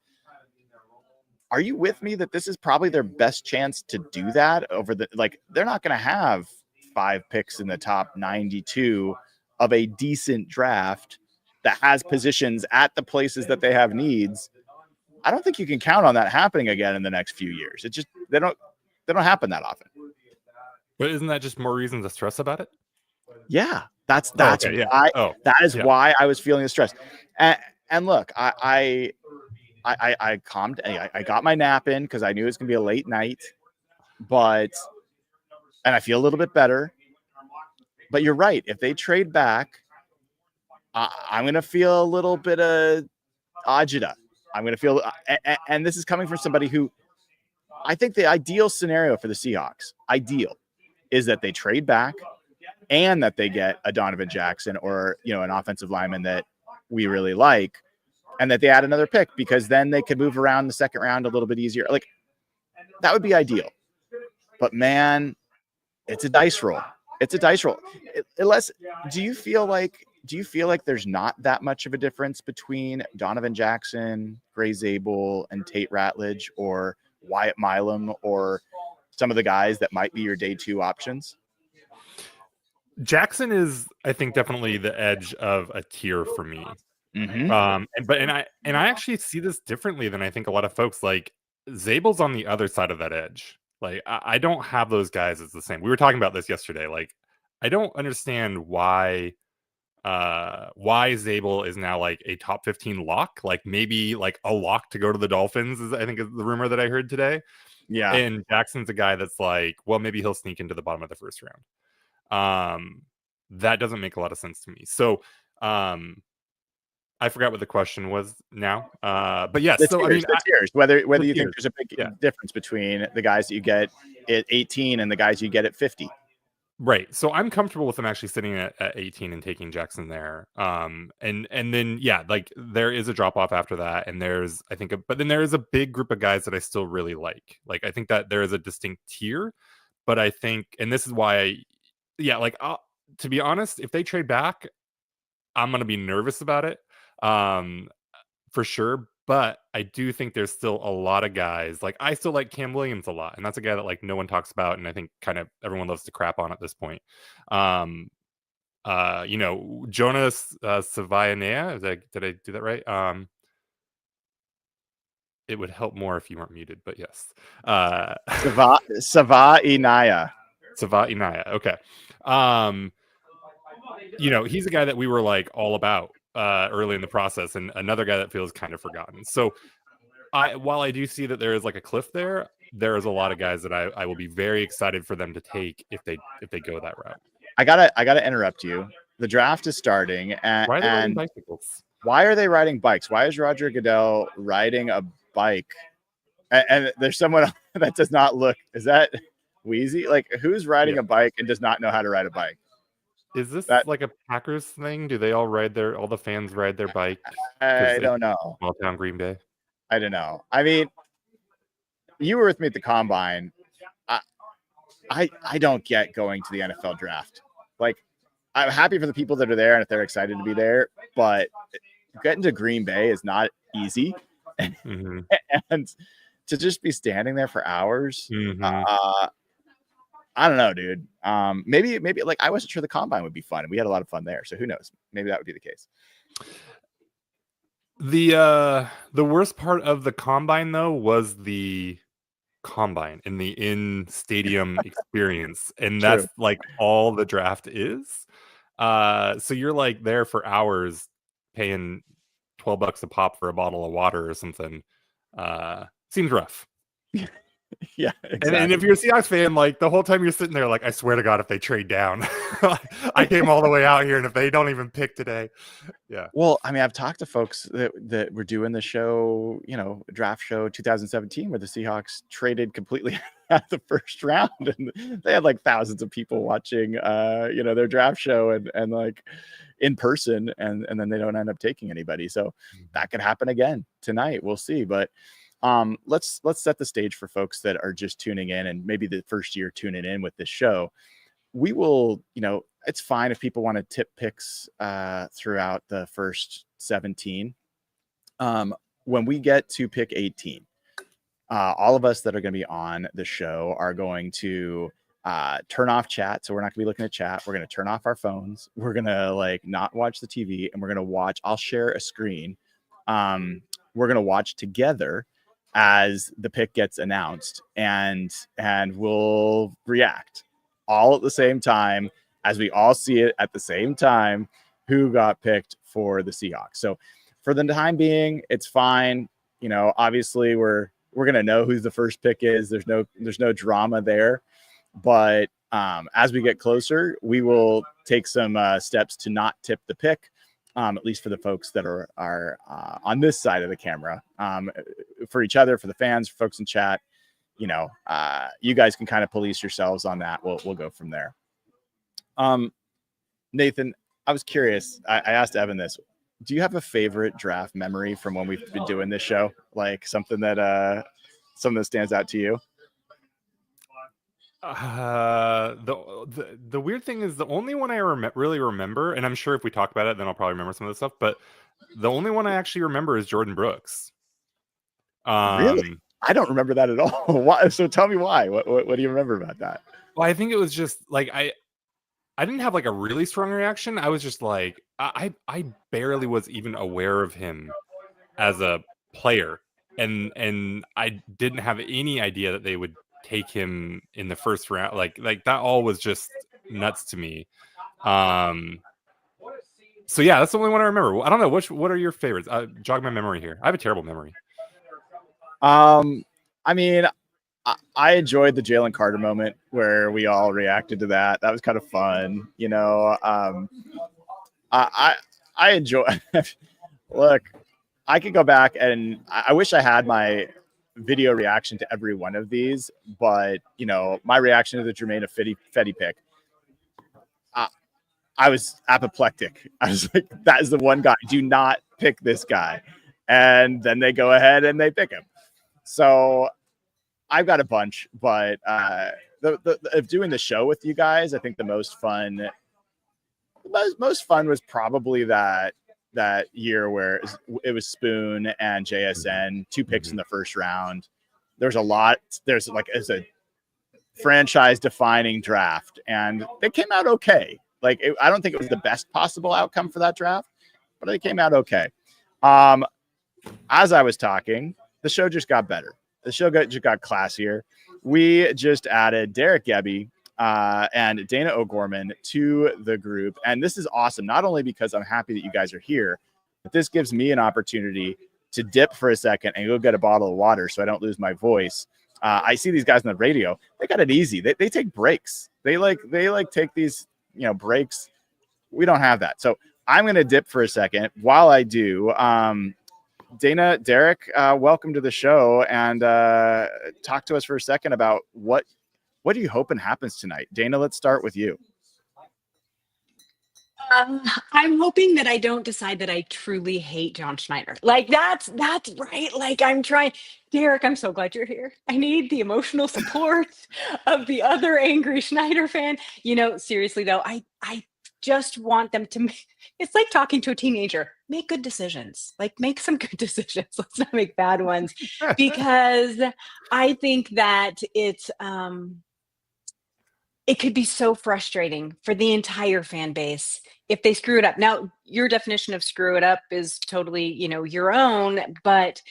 are you with me that this is probably their best chance to do that over the, like, they're not going to have 5 picks in the top 92 of a decent draft that has positions at the places that they have needs. I don't think you can count on that happening again in the next few years. It just, they don't happen that often. But isn't that just more reason to stress about it? Yeah, that's okay, why. Yeah. That is why I was feeling the stress. And look, I calmed. I got my nap in because I knew it was gonna be a late night, and I feel a little bit better. But you're right. If they trade back, I'm gonna feel a little bit of agita. I'm gonna feel, and this is coming from somebody who I think the ideal scenario for the Seahawks, is that they trade back and that they get a Donovan Jackson or, you know, an offensive lineman that we really like, and that they add another pick because then they could move around the second round a little bit easier. Like that would be ideal. But man, it's a dice roll. Unless, do you feel like there's not that much of a difference between Donovan Jackson, Gray Zabel, and Tate Ratledge, or Wyatt Milam, or some of the guys that might be your day 2 options? Jackson is, I think, definitely the edge of a tier for me. Mm-hmm. I actually see this differently than I think a lot of folks. Like Zabel's on the other side of that edge. Like I don't have those guys as the same. We were talking about this yesterday. Like I don't understand why why Zabel is now like a top 15 lock, like maybe like a lock to go to the Dolphins is I think is the rumor that I heard today. Yeah. And Jackson's a guy that's like, well, maybe he'll sneak into the bottom of the first round. That doesn't make a lot of sense to me. So I forgot what the question was now. But yes, The so tiers, I mean, the tiers, whether the you think tiers, there's a big yeah. difference between the guys that you get at 18 and the guys you get at 50. Right. So I'm comfortable with them actually sitting at 18 and taking Jackson there. And then yeah, like there is a drop off after that, and there's I think, but then there is a big group of guys that I still really like. Like I think that there is a distinct tier, but I think, and this is why, yeah, like to be honest, if they trade back, I'm gonna be nervous about it, for sure. But I do think there's still a lot of guys. Like I still like Cam Williams a lot, and that's a guy that like no one talks about, and I think kind of everyone loves to crap on at this point. You know, Jonas Savayanea. Did I do that right? It would help more if you weren't muted, but yes. Sava Inaya. Okay. You know, he's a guy that we were like all about early in the process, and another guy that feels kind of forgotten. So while I do see that there is like a cliff there, there is a lot of guys that I will be very excited for them to take if they go that route. I gotta interrupt you. The draft is starting, and Why are they riding bicycles? Why are they riding bikes? Why is Roger Goodell riding a bike? And there's someone that does not look. Is that Wheezy? Like who's riding a bike and does not know how to ride a bike? Is this like a Packers thing? Do they all all the fans ride their bike? I don't know. Small town Green Bay. I don't know. I mean, you were with me at the combine. I don't get going to the NFL draft. Like, I'm happy for the people that are there and if they're excited to be there, but getting to Green Bay is not easy. Mm-hmm. And to just be standing there for hours, mm-hmm. I don't know, dude. Maybe like I wasn't sure the combine would be fun, and we had a lot of fun there. So who knows? Maybe that would be the case. The worst part of the combine though was the combine and the in-stadium experience, and that's like all the draft is. So you're like there for hours paying $12 a pop for a bottle of water or something. Seems rough. Yeah, exactly. And if you're a Seahawks fan, like the whole time you're sitting there, like, I swear to God, if they trade down, I came all the way out here, and if they don't even pick today, yeah. Well, I mean, I've talked to folks that were doing the show, you know, draft show 2017, where the Seahawks traded completely at the first round, and they had like thousands of people watching, you know, their draft show and like in person, and then they don't end up taking anybody. So that could happen again tonight. We'll see, but. Let's set the stage for folks that are just tuning in and maybe the first year tuning in with this show. We will, you know, it's fine if people want to tip picks throughout the first 17. When we get to pick 18, all of us that are going to be on the show are going to turn off chat. So we're not going to be looking at chat. We're going to turn off our phones. We're going to like not watch the TV, and we're going to watch. I'll share a screen. We're going to watch together as the pick gets announced, and we'll react all at the same time as we all see it at the same time who got picked for the Seahawks. So for the time being, it's fine. You know, obviously we're going to know who the first pick is. There's no drama there, but as we get closer, we will take some steps to not tip the pick. At least for the folks that are on this side of the camera, for each other, for the fans, for folks in chat, you know, you guys can kind of police yourselves on that. We'll go from there. Nathan, I was curious. I asked Evan this. Do you have a favorite draft memory from when we've been doing this show? Like something that stands out to you? The weird thing is the only one I really remember, and I'm sure if we talk about it, then I'll probably remember some of the stuff, but the only one I actually remember is Jordan Brooks. Really? I don't remember that at all. Why? So tell me why. What do you remember about that? Well, I think it was just like I didn't have like a really strong reaction. I was just like I barely was even aware of him as a player, and I didn't have any idea that they would take him in the first round. Like that all was just nuts to me. So yeah, that's the only one I remember. I don't know what are your favorites. Jog my memory here. I have a terrible memory. I mean, I enjoyed the Jalen Carter moment where we all reacted to that. That was kind of fun, you know. I enjoy. Look, I could go back and I wish I had my video reaction to every one of these, but you know, my reaction to the Jermaine Fetty pick, I was apoplectic. I was like, that is the one guy. Do not pick this guy. And then they go ahead and they pick him. So I've got a bunch, but of doing the show with you guys, I think the most fun was probably that year where it was Spoon and JSN, 2 picks in the first round. There's a lot. There's like as a franchise defining draft, and they came out okay. Like I don't think it was the best possible outcome for that draft, but it came out okay. As I was talking, the show just got better. The show just got classier. We just added Derek Gebby and Dana O'Gorman to the group. And this is awesome, not only because I'm happy that you guys are here, but this gives me an opportunity to dip for a second and go get a bottle of water so I don't lose my voice. I see these guys on the radio. They got it easy. They take breaks. They take these, breaks. We don't have that. So I'm going to dip for a second. While I do, Dana, Derek, welcome to the show, and talk to us for a second about what are you hoping happens tonight? Dana, let's start with you. I'm hoping that I don't decide that I truly hate John Schneider. Like that's right. Like I'm trying. Derek, I'm so glad you're here. I need the emotional support of the other angry Schneider fan. Seriously though, I just want them to it's like talking to a teenager. Make good decisions. Like make some good decisions. Let's not make bad ones, because I think that it could be so frustrating for the entire fan base if they screw it up. Now, your definition of screw it up is totally, your own, but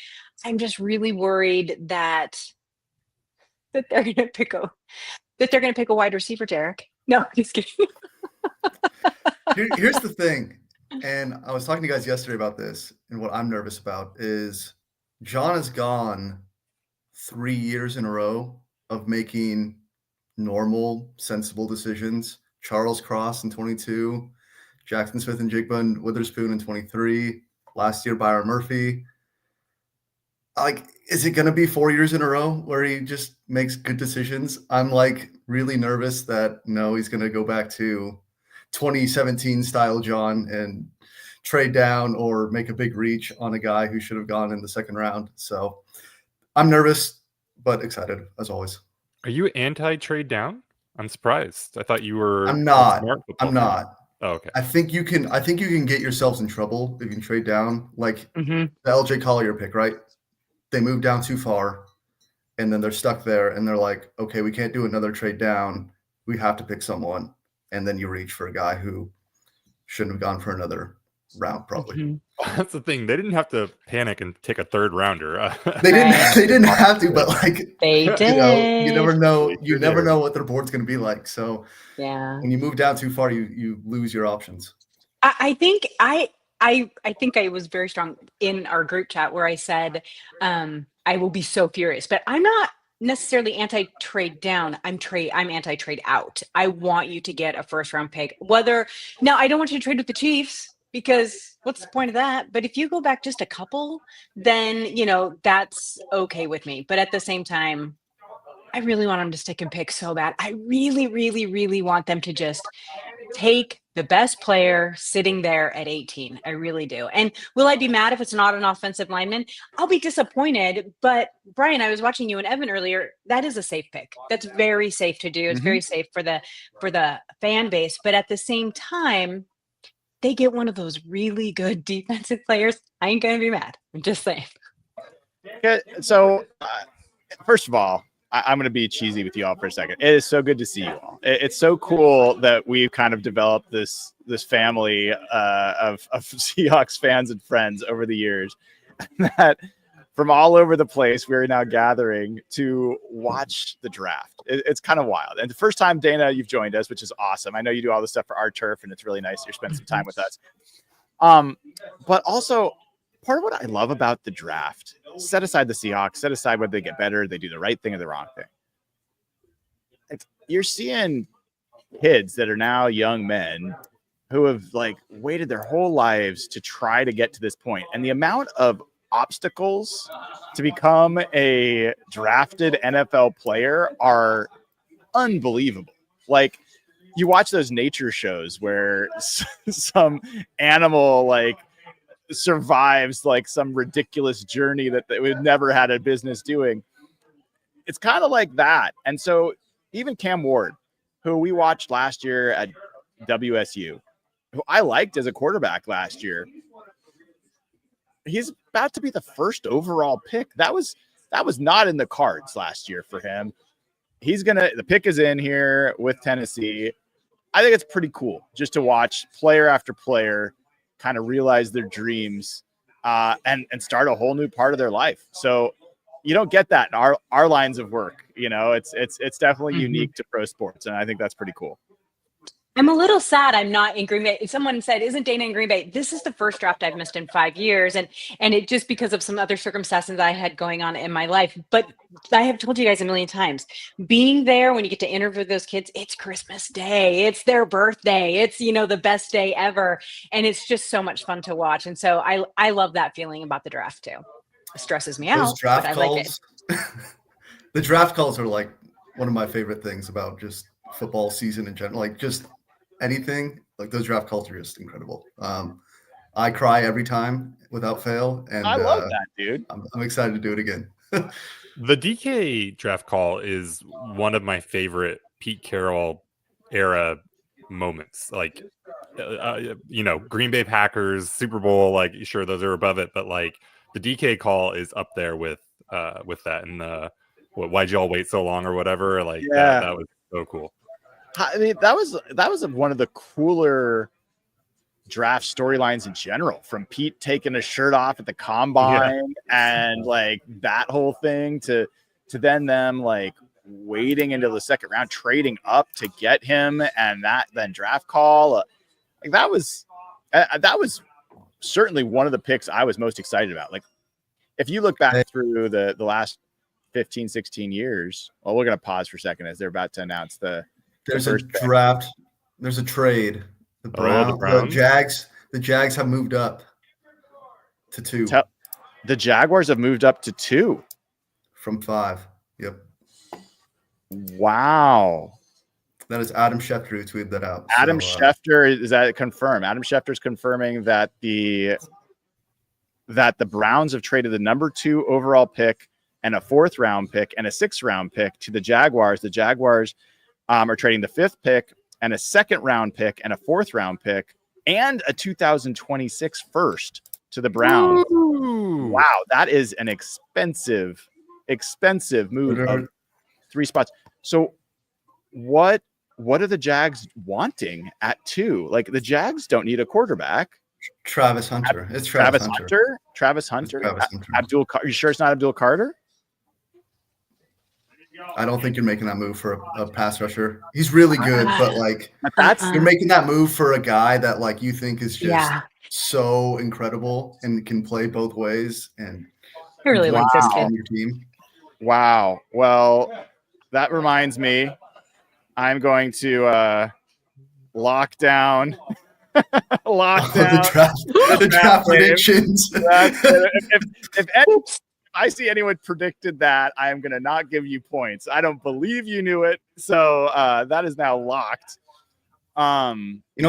I'm just really worried that they're going to pick a wide receiver, Derek. No, just kidding. Here's the thing, and I was talking to you guys yesterday about this, and what I'm nervous about is John has gone 3 years in a row of making normal, sensible decisions. Charles Cross in 22, Jackson Smith and Jigba Witherspoon in 23, last year Byron Murphy. Like, is it going to be 4 years in a row where he just makes good decisions? I'm like really nervous that no, he's going to go back to 2017 style John and trade down or make a big reach on a guy who should have gone in the second round. So I'm nervous, but excited as always. Are you anti-trade down? I'm surprised. I thought you were. I'm not. Oh, okay. I think you can get yourselves in trouble if you can trade down. Like the LJ Collier pick, right? They moved down too far, and then they're stuck there, and they're like, okay, we can't do another trade down. We have to pick someone, and then you reach for a guy who shouldn't have gone for another round, probably. That's the thing. They didn't have to panic and take a third rounder. They didn't have to, but like they did. You never know. You never know what their board's going to be like. So yeah, when you move down too far, you lose your options. I think I was very strong in our group chat where I said I will be so furious, but I'm not necessarily anti-trade down. I'm anti-trade out. I want you to get a first round pick. Now I don't want you to trade with the Chiefs, because what's the point of that? But if you go back just a couple, then, that's okay with me. But at the same time, I really want them to stick and pick so bad. I really, really, really want them to just take the best player sitting there at 18. I really do. And will I be mad if it's not an offensive lineman? I'll be disappointed. But Brian, I was watching you and Evan earlier. That is a safe pick. That's very safe to do. It's very safe for the fan base. But at the same time, they get one of those really good defensive players, I ain't going to be mad. I'm just saying. Okay, so first of all, I'm going to be cheesy with you all for a second. It is so good to see you all. It's so cool that we've kind of developed this family of Seahawks fans and friends over the years that from all over the place, we're now gathering to watch the draft. It's kind of wild. And the first time, Dana, you've joined us, which is awesome. I know you do all this stuff for our turf, and it's really nice you're spending some time with us. But also part of what I love about the draft, set aside the Seahawks, set aside whether they get better, they do the right thing or the wrong thing. You're seeing kids that are now young men who have like waited their whole lives to try to get to this point. And the amount of obstacles to become a drafted NFL player are unbelievable. Like, you watch those nature shows where some animal like survives like some ridiculous journey that they would never had a business doing. It's kind of like that. And so even Cam Ward, who we watched last year at WSU, who I liked as a quarterback last year, he's about to be the first overall pick. That was not in the cards last year for him. The pick is in here with Tennessee. I think it's pretty cool just to watch player after player kind of realize their dreams and start a whole new part of their life. So you don't get that in our lines of work. You know, it's definitely unique to pro sports, and I think that's pretty cool. I'm a little sad I'm not in Green Bay. Someone said, isn't Dana in Green Bay? This is the first draft I've missed in 5 years. And it just because of some other circumstances I had going on in my life. But I have told you guys a million times, being there when you get to interview those kids, it's Christmas Day, it's their birthday, it's, the best day ever. And it's just so much fun to watch. And so I love that feeling about the draft too. It stresses me out, but I like it. The draft calls are like one of my favorite things about just football season in general. Like just anything, like those draft calls are just incredible. I cry every time without fail, and I love that, dude. I'm excited to do it again. The DK draft call is one of my favorite Pete Carroll era moments. Like, Green Bay Packers, Super Bowl, like, sure, those are above it, but like the DK call is up there with that. And why'd y'all wait so long or whatever? Like, that was so cool. I mean, that was one of the cooler draft storylines in general, from Pete taking his shirt off at the combine and like that whole thing to then them like waiting until the second round, trading up to get him, and that then draft call. Like that was certainly one of the picks I was most excited about. Like, if you look back through the last 15, 16 years, well, we're going to pause for a second as they're about to announce there's a draft. There's a trade. The Jags have moved up to 2. The Jaguars have moved up to 2 from 5. Yep. Wow. That is Adam Schefter who tweeted that out. Adam Schefter, is that confirmed? Adam Schefter's confirming that the Browns have traded the number 2 overall pick and a 4th round pick and a 6th round pick to the Jaguars. The Jaguars are trading the 5th pick and a 2nd round pick and a 4th round pick and a 2026 first to the Browns. Ooh. Wow, that is an expensive move of 3 spots. So what are the Jags wanting at 2? Like, the Jags don't need a quarterback. Travis Hunter. It's Travis Hunter. Travis Hunter. Are you sure it's not Abdul Carter? I don't think you're making that move for a pass rusher. He's really good, but like you're making that move for a guy that like you think is just so incredible and can play both ways. And I really like this kid on your team. Wow. Well, that reminds me, I'm going to lock down the draft predictions. If I see anyone predicted that, I am going to not give you points. I don't believe you knew it. So that is now locked. I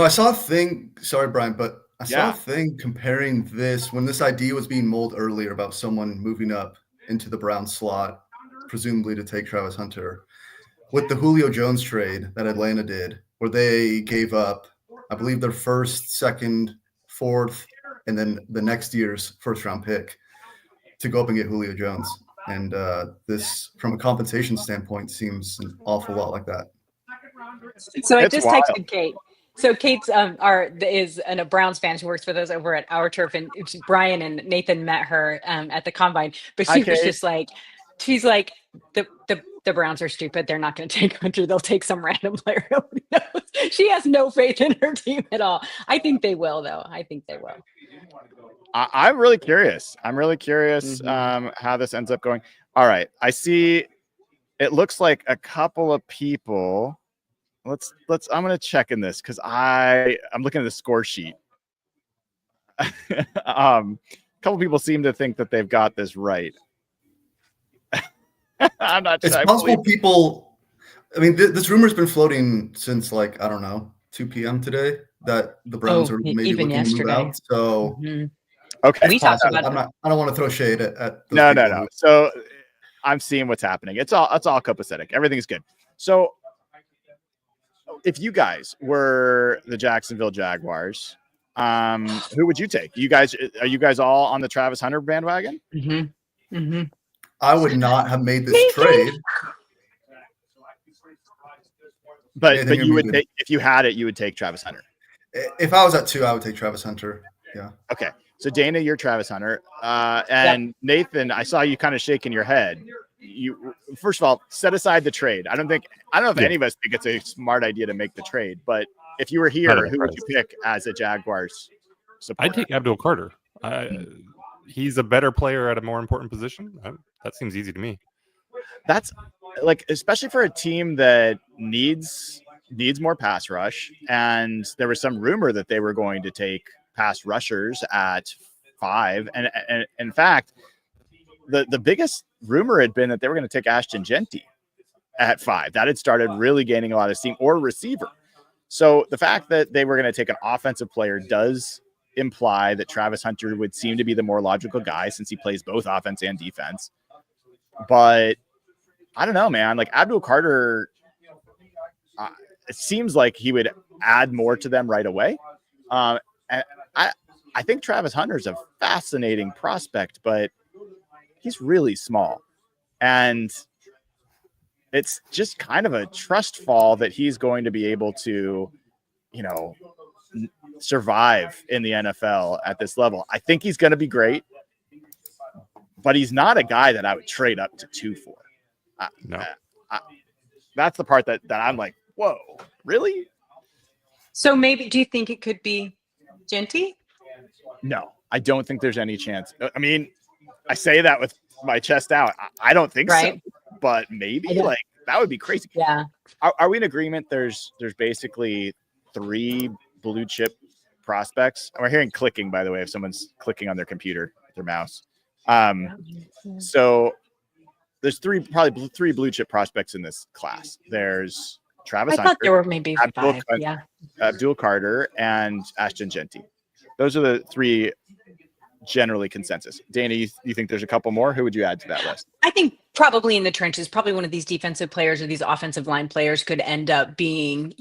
saw a thing. Sorry, Brian, but I saw a thing comparing this when this idea was being mulled earlier about someone moving up into the Brown slot, presumably to take Travis Hunter, with the Julio Jones trade that Atlanta did, where they gave up, I believe, their 1st, 2nd, 4th, and then the next year's 1st round pick to go up and get Julio Jones. And this, from a compensation standpoint, seems an awful lot like that. So I just texted Kate. So Kate's is a Browns fan. She works with us over at Our Turf, and Brian and Nathan met her at the combine. But she was just like, she's like, the the Browns are stupid. They're not going to take Hunter. They'll take some random player. Nobody knows. She has no faith in her team at all. I think they will, though. I think they will. I'm really curious. How this ends up going. All right. I see. It looks like a couple of people. I'm going to check in this because I'm looking at the score sheet. A couple people seem to think that they've got this right. I'm not sure. It's possible people. I mean, this rumor's been floating since like, I don't know, 2 p.m. today that the Browns are maybe even looking to move out. So okay, we talked about I don't want to throw shade at no. So I'm seeing what's happening. It's all copacetic. Everything's good. So if you guys were the Jacksonville Jaguars, who would you take? Are you guys all on the Travis Hunter bandwagon? I would not have made this trade. But you would take, if you had it, you would take Travis Hunter. If I was at 2, I would take Travis Hunter. Yeah. Okay. So Dana, you're Travis Hunter, and yep. Nathan, I saw you kind of shaking your head. You first of all set aside the trade. I don't know if any of us think it's a smart idea to make the trade, but if you were here, who would you pick as a Jaguars supporter? I'd take Abdul Carter. He's a better player at a more important position. That seems easy to me. That's like, especially for a team that needs more pass rush, and there was some rumor that they were going to take pass rushers at 5, and in fact, the biggest rumor had been that they were going to take Ashton Genty at 5. That had started really gaining a lot of steam, or receiver. So the fact that they were going to take an offensive player does imply that Travis Hunter would seem to be the more logical guy, since he plays both offense and defense. But I don't know, man. Like Abdul Carter, it seems like he would add more to them right away. And I think Travis Hunter is a fascinating prospect, but he's really small. And it's just kind of a trust fall that he's going to be able to, survive in the NFL at this level. I think he's going to be great, but he's not a guy that I would trade up to 2 for. No. That's the part that I'm like, whoa, really? So maybe, do you think it could be Genty? No, I don't think there's any chance. I mean, I say that with my chest out. I don't think so, but maybe like that would be crazy. Yeah. Are we in agreement? There's basically 3 blue chip prospects. We're hearing clicking, by the way, if someone's clicking on their computer, their mouse. So there's probably 3 blue chip prospects in this class. There's Travis Hunter. I thought there were maybe 5. Abdul Carter and Ashton Genty. Those are the 3 generally consensus. Dana, you think there's a couple more? Who would you add to that list? I think probably in the trenches, probably one of these defensive players or these offensive line players could end up being,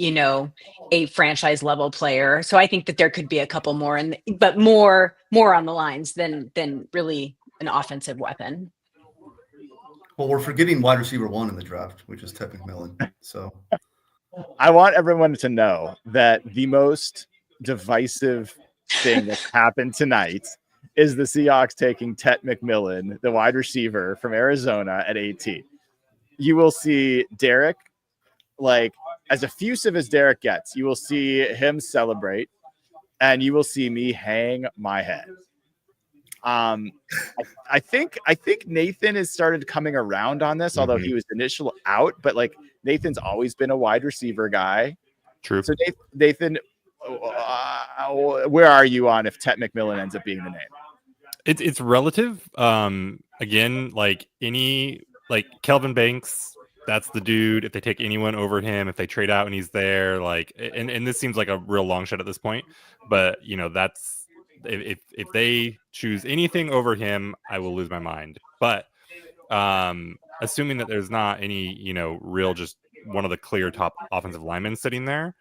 a franchise level player. So I think that there could be a couple more, but more on the lines than really an offensive weapon. Well, we're forgetting wide receiver 1 in the draft, which is Ted McMillan. So I want everyone to know that the most divisive thing that happened tonight is the Seahawks taking Ted McMillan, the wide receiver from Arizona, at 18. You will see Derek, like, as effusive as Derek gets, you will see him celebrate, and you will see me hang my head. I think Nathan has started coming around on this, although he was initially out, but like Nathan's always been a wide receiver guy. True. So Nathan, where are you on if Ted McMillan ends up being the name? It's relative. Again, like Kelvin Banks, that's the dude. If they take anyone over him, if they trade out and he's there, and this seems like a real long shot at this point, but that's if they choose anything over him, I will lose my mind. But assuming that there's not any, real, just one of the clear top offensive linemen sitting there,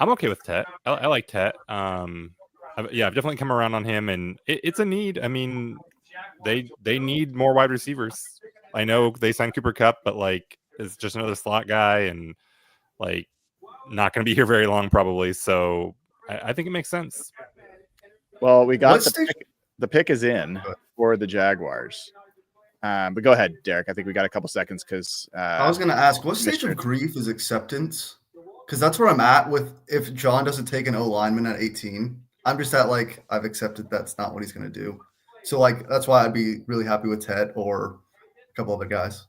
I'm okay with Tet. I like Tet. I've definitely come around on him, and it's a need. I mean, they need more wide receivers. I know they signed Cooper Kupp, but it's just another slot guy, and not going to be here very long probably. So I think it makes sense. Well, we got the pick is in for the Jaguars. But go ahead, Derek. I think we got a couple seconds because I was going to ask, what stage of grief is acceptance? Because that's where I'm at with if John doesn't take an O lineman at 18. I'm just at like, I've accepted that's not what he's going to do. So like, that's why I'd be really happy with Ted or a couple other guys.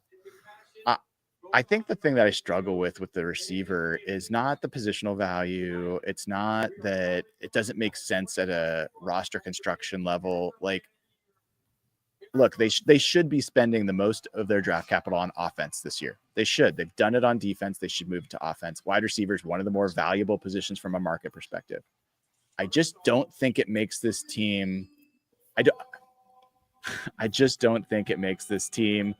I think the thing that I struggle with the receiver is not the positional value. It's not that it doesn't make sense at a roster construction level. Like, look, they should be spending the most of their draft capital on offense this year. They should. They've done it on defense. They should move to offense. Wide receiver is one of the more valuable positions from a market perspective. I just don't think it makes this team. I just don't think it makes this team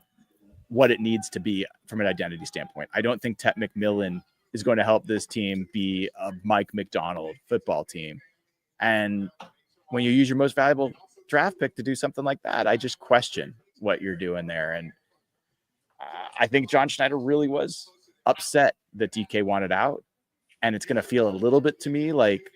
what it needs to be from an identity standpoint. I don't think Ted McMillan is going to help this team be a Mike McDonald football team. And when you use your most valuable draft pick to do something like that, I just question what you're doing there. And I think John Schneider really was upset that DK wanted out. And it's going to feel a little bit to me like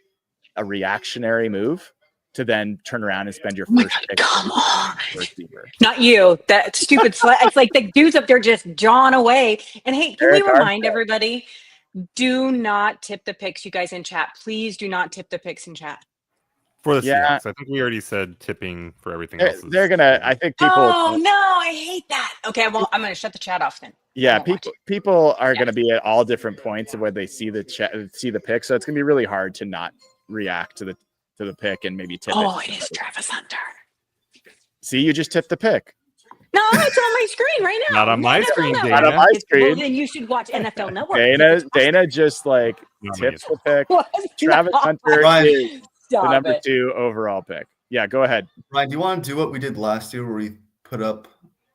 a reactionary move to then turn around and spend your first pick. Come on. Receiver. Not you. That stupid it's like the dudes up there just jawing away. And hey, can we remind everybody, do not tip the picks, you guys in chat. Please do not tip the picks in chat. For the Seahawks, I think we already said tipping for everything else. They're gonna. I think people. Oh no, I hate that. Okay, well, I'm gonna shut the chat off then. Yeah, people are gonna be at all different points of where they see the pick, so it's gonna be really hard to not react to the pick and maybe tip it. Oh, it is Travis Hunter. See, you just tipped the pick. No, it's on my screen right now. Not on my screen, Dana. Not on my screen. Well, then you should watch NFL Network. Dana just like tips the pick. Travis Hunter is the number 2 overall pick. Yeah, go ahead. Ryan, do you want to do what we did last year where we put up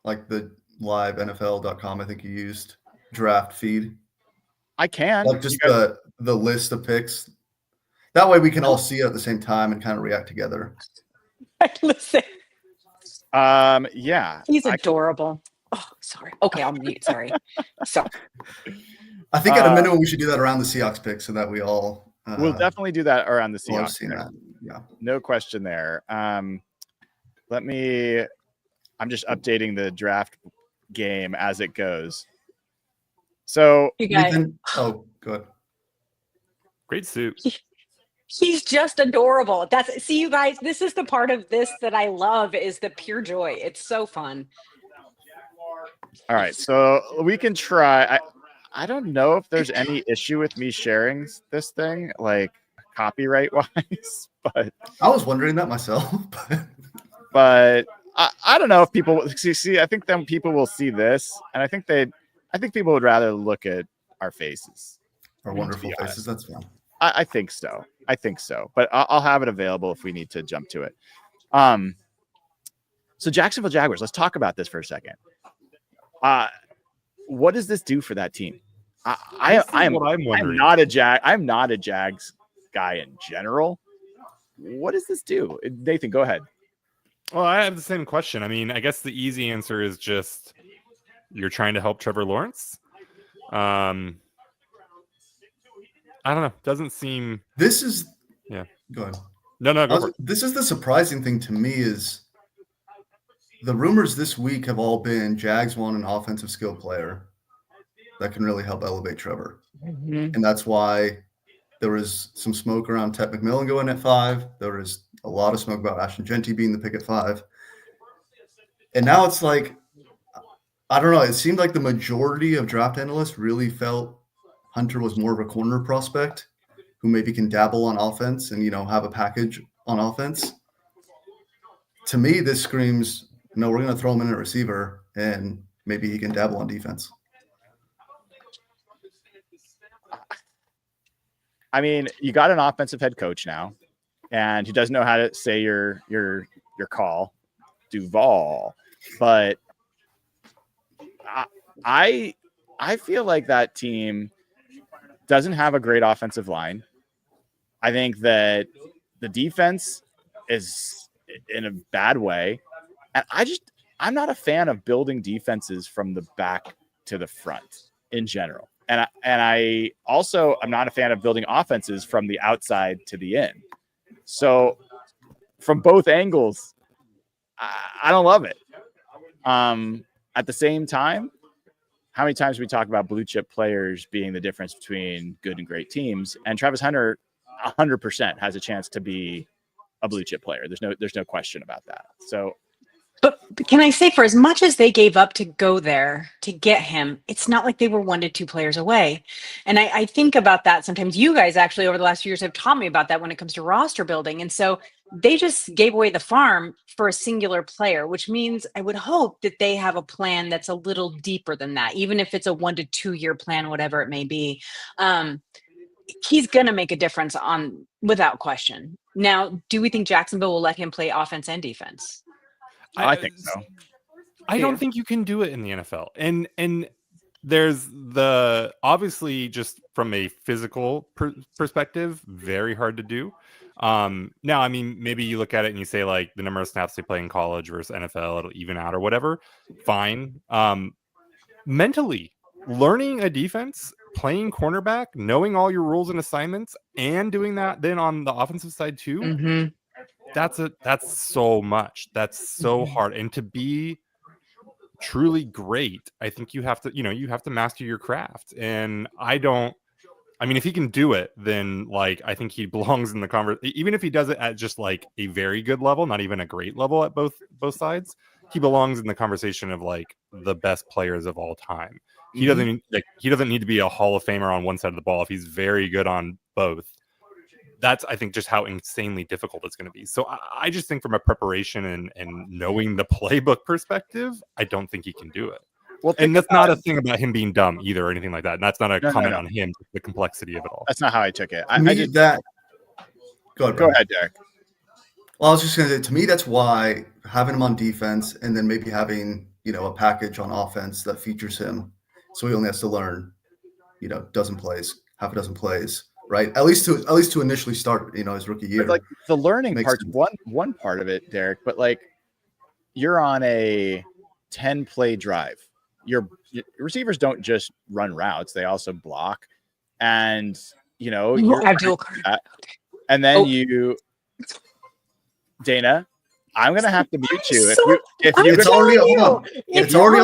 like the live NFL.com, I think you used, draft feed? I can. Like just the list of picks. That way we can all see it at the same time and kind of react together. Listen. Yeah. He's adorable. Oh, sorry. Okay, I'll mute. Sorry. So I think at a minimum we should do that around the Seahawks pick so that we all we'll definitely do that around the Seahawks. I've seen that. Yeah. No question there. I'm just updating the draft game as it goes. So you guys, oh, good. Great suit. He's just adorable. See, you guys, this is the part of this that I love is the pure joy. It's so fun. All right, so we can try. I don't know if there's any issue with me sharing this thing, like copyright wise, but I was wondering that myself. But I don't know if people see. I think then people will see this, and I think people would rather look at our faces, our wonderful faces. That's fine. I think so. But I'll have it available if we need to jump to it. So Jacksonville Jaguars. Let's talk about this for a second. What does this do for that team? I'm not a Jags guy in general. What does this do? Nathan, go ahead. Well, I have the same question. I mean, I guess the easy answer is just you're trying to help Trevor Lawrence. I don't know. Doesn't seem. This is. Yeah. Go ahead. No, go for it. This is the surprising thing to me is the rumors this week have all been Jags want an offensive skill player that can really help elevate Trevor. Mm-hmm. And that's why there was some smoke around Ted McMillan going at 5. There was a lot of smoke about Ashton Genty being the pick at 5. And now it's like, I don't know. It seemed like the majority of draft analysts really felt Hunter was more of a corner prospect who maybe can dabble on offense and, have a package on offense. To me, this screams, no, we're going to throw him in a receiver and maybe he can dabble on defense. I mean, you got an offensive head coach now, and he doesn't know how to say your call, Duval. But I feel like that team doesn't have a great offensive line. I think that the defense is in a bad way. And I'm not a fan of building defenses from the back to the front in general. And I also am not a fan of building offenses from the outside to the in. So from both angles, I don't love it. At the same time, how many times we talk about blue chip players being the difference between good and great teams, and Travis Hunter 100% has a chance to be a blue chip player. There's no question about that. So, But can I say, for as much as they gave up to go there to get him, it's not like they were 1 to 2 players away. And I think about that sometimes. You guys actually over the last few years have taught me about that when it comes to roster building. And so they just gave away the farm for a singular player, which means I would hope that they have a plan that's a little deeper than that, even if it's a 1 to 2 year plan, whatever it may be. He's going to make a difference without question. Now, do we think Jacksonville will let him play offense and defense? I think so. I don't think you can do it in the NFL. And there's obviously just from a physical perspective, very hard to do. Now, I mean, maybe you look at it and you say like the number of snaps they play in college versus NFL, it'll even out or whatever. Fine. Mentally, learning a defense, playing cornerback, knowing all your rules and assignments, and doing that then on the offensive side too. Mm-hmm. That's so much. That's so hard. And to be truly great, I think you have to master your craft. And if he can do it, then like I think he belongs in the conversation. Even if he does it at just like a very good level, not even a great level at both sides, he belongs in the conversation of like the best players of all time. He doesn't need to be a Hall of Famer on one side of the ball if he's very good on both. That's, I think, just how insanely difficult it's going to be. So I just think from a preparation and knowing the playbook perspective, I don't think he can do it. Well, and that's not a thing about him being dumb either or anything like that. And that's not a comment on him, the complexity of it all. That's not how I took it. Go ahead, Derek. Well, I was just going to say, to me, that's why having him on defense and then maybe having, a package on offense that features him. So he only has to learn, half a dozen plays. Right, at least to initially start, his rookie year. But like the learning part's one part of it, Derek. But like, you're on a 10-play drive. Your receivers don't just run routes; they also block, and Abdul. And then Dana, I'm gonna have to mute you it's already on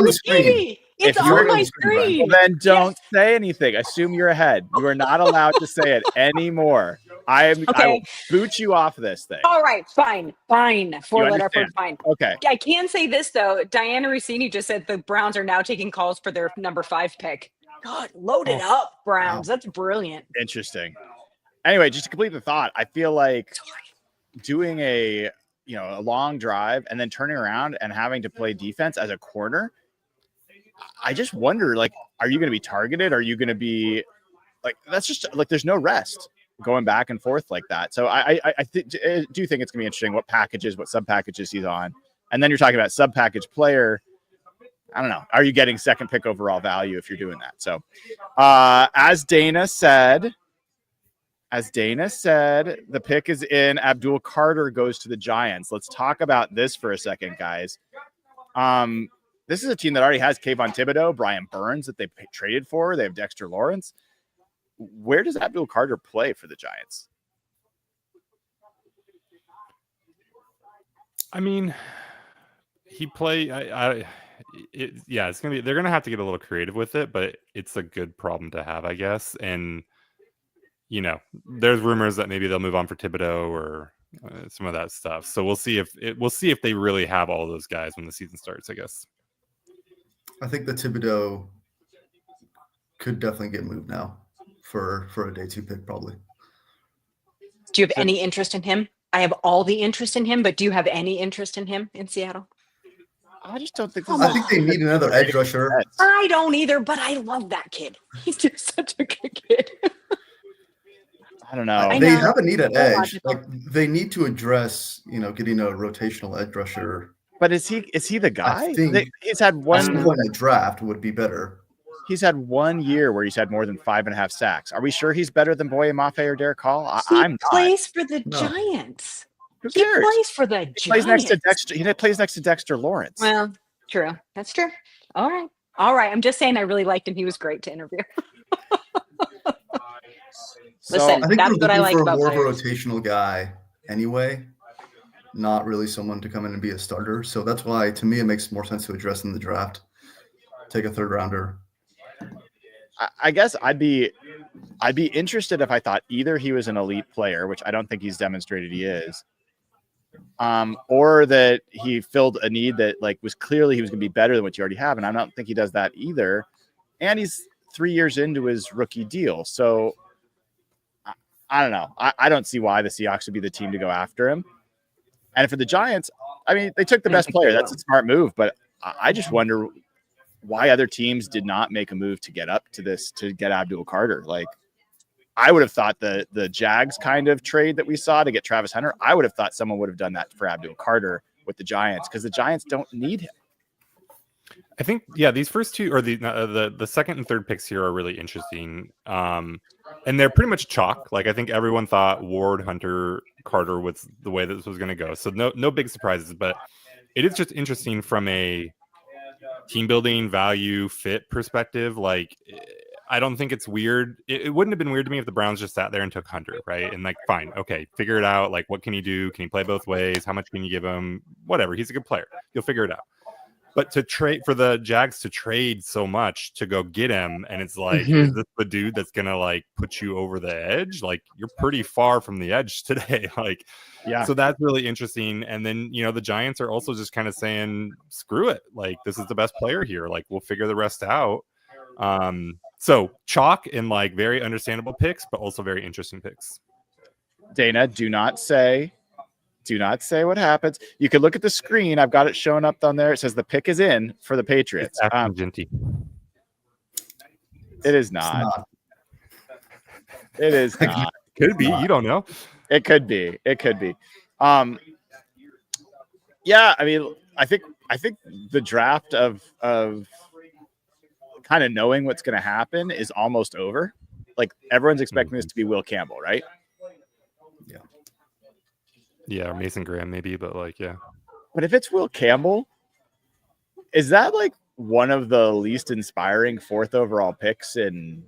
the screen. It's on my screen. Well, then don't say anything. Assume you're ahead. You are not allowed to say it anymore. I will boot you off this thing. All right, fine. Four-letter word, fine. Okay. I can say this though. Diana Rossini just said the Browns are now taking calls for their number 5 pick. God, load it up, Browns. Wow. That's brilliant. Interesting. Anyway, just to complete the thought, I feel like doing a long drive and then turning around and having to play defense as a corner. I just wonder, like, are you going to be targeted? Are you going to be like, that's just like, there's no rest going back and forth like that. So I do think it's gonna be interesting what sub packages he's on. And then you're talking about sub package player. I don't know. Are you getting second pick overall value if you're doing that? So as Dana said, the pick is in. Abdul Carter goes to the Giants. Let's talk about this for a second, guys. This is a team that already has Kayvon Thibodeau, Brian Burns that they traded for. They have Dexter Lawrence. Where does Abdul Carter play for the Giants? I mean, he play. It's gonna be. They're gonna have to get a little creative with it, but it's a good problem to have, I guess. And there's rumors that maybe they'll move on for Thibodeau or some of that stuff. So we'll see if they really have all those guys when the season starts, I guess. I think the Thibodeau could definitely get moved now for a day 2 pick, probably. Do you have any interest in him? I have all the interest in him, but do you have any interest in him in Seattle? I just don't think. I think they need another edge rusher. I don't either, but I love that kid. He's just such a good kid. I don't know. They have a need at edge. Like they need to address, getting a rotational edge rusher. But is he the guy? I think he's had one. At some point in the draft would be better. He's had 1 year where he's had more than 5.5 sacks. Are we sure he's better than Boye Mafe or Derek Hall? He plays for the Giants. Who cares? He plays for the Giants. He plays next to Dexter Lawrence. Well, true. That's true. All right. I'm just saying I really liked him. He was great to interview. Listen, I think that's what I like about more players. of a rotational guy anyway. not really someone to come in and be a starter. So that's why, to me, it makes more sense to address in the draft. Take a third rounder. I guess I'd be interested if I thought either he was an elite player, which I don't think he's demonstrated he is, or that he filled a need that like was clearly he was going to be better than what you already have, and I don't think he does that either. And he's 3 years into his rookie deal, so I don't know. I don't see why the Seahawks would be the team to go after him. And for the Giants, I mean, they took the best player. That's a smart move, but I just wonder why other teams did not make a move to get up to this, to get Abdul Carter. Like, I would have thought the Jags kind of trade that we saw to get Travis Hunter, I would have thought someone would have done that for Abdul Carter with the Giants, because the Giants don't need him. I think, yeah, these first two, or the second and third picks here are really interesting. And they're pretty much chalk. Like, I think everyone thought Ward, Hunter, Carter was the way that this was going to go. So no big surprises, but it is just interesting from a team building, value, fit perspective. Like, I don't think it's weird. It wouldn't have been weird to me if the Browns just sat there and took Hunter, right? And like, fine, okay, figure it out. Like, what can he do? Can he play both ways? How much can you give him? Whatever. He's a good player. You'll figure it out. But to trade for the Jags to trade so much to go get him, and it's like, is this the dude that's gonna like put you over the edge? Like, you're pretty far from the edge today. Like, Yeah. So that's really interesting. And then, you know, the Giants are also just kind of saying, screw it. Like, this is the best player here. Like, we'll figure the rest out. So chalk and like very understandable picks, but also very interesting picks. Dana, do not say what happens. You can look at the screen. I've got it showing up down there. It says the pick is in for the Patriots. Genty. It is not. It is not. Could be. You don't know. It could be. It could be. Yeah, I mean, I think the draft of kind of knowing what's going to happen is almost over. Like, everyone's expecting this to be Will Campbell, right? Yeah, or Mason Graham maybe, but like, yeah. But if it's Will Campbell, is that like one of the least inspiring 4th overall picks in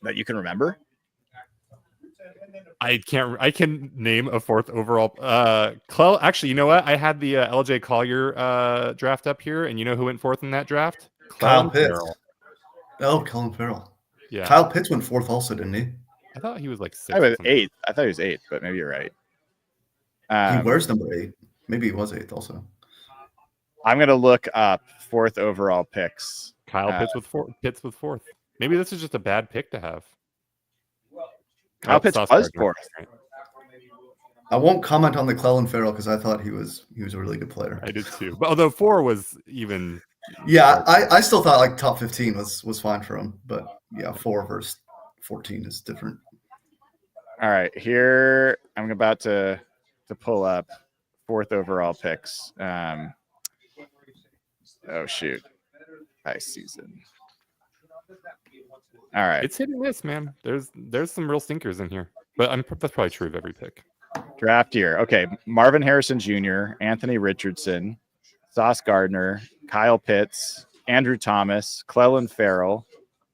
that you can remember? I can name a 4th overall. Actually, you know what? I had the LJ Collier draft up here, and you know who went 4th in that draft? Kyle Pitts. Oh, Colin Farrell. Yeah. Kyle Pitts went 4th also, didn't he? I thought he was like 6th. I was 8th. I thought he was 8th, but maybe you're right. He wears number 8. Maybe he was 8th also. I'm gonna look up 4th overall picks. Kyle Pitts with 4th. Maybe this is just a bad pick to have. Kyle Pitts was 4th. I won't comment on the Clelin Farrell because I thought he was a really good player. I did too. But although 4 was even. Yeah, I still thought like top 15 was fine for him. But yeah, 4 versus 14 is different. All right, here I'm about to pull up 4th overall picks. Oh shoot, high season. All right, It's hit and miss, man. There's some real stinkers in here, but that's probably true of every pick. Draft year. Okay, Marvin Harrison Jr., Anthony Richardson, Sauce Gardner, Kyle Pitts, Andrew Thomas, Clelin Farrell,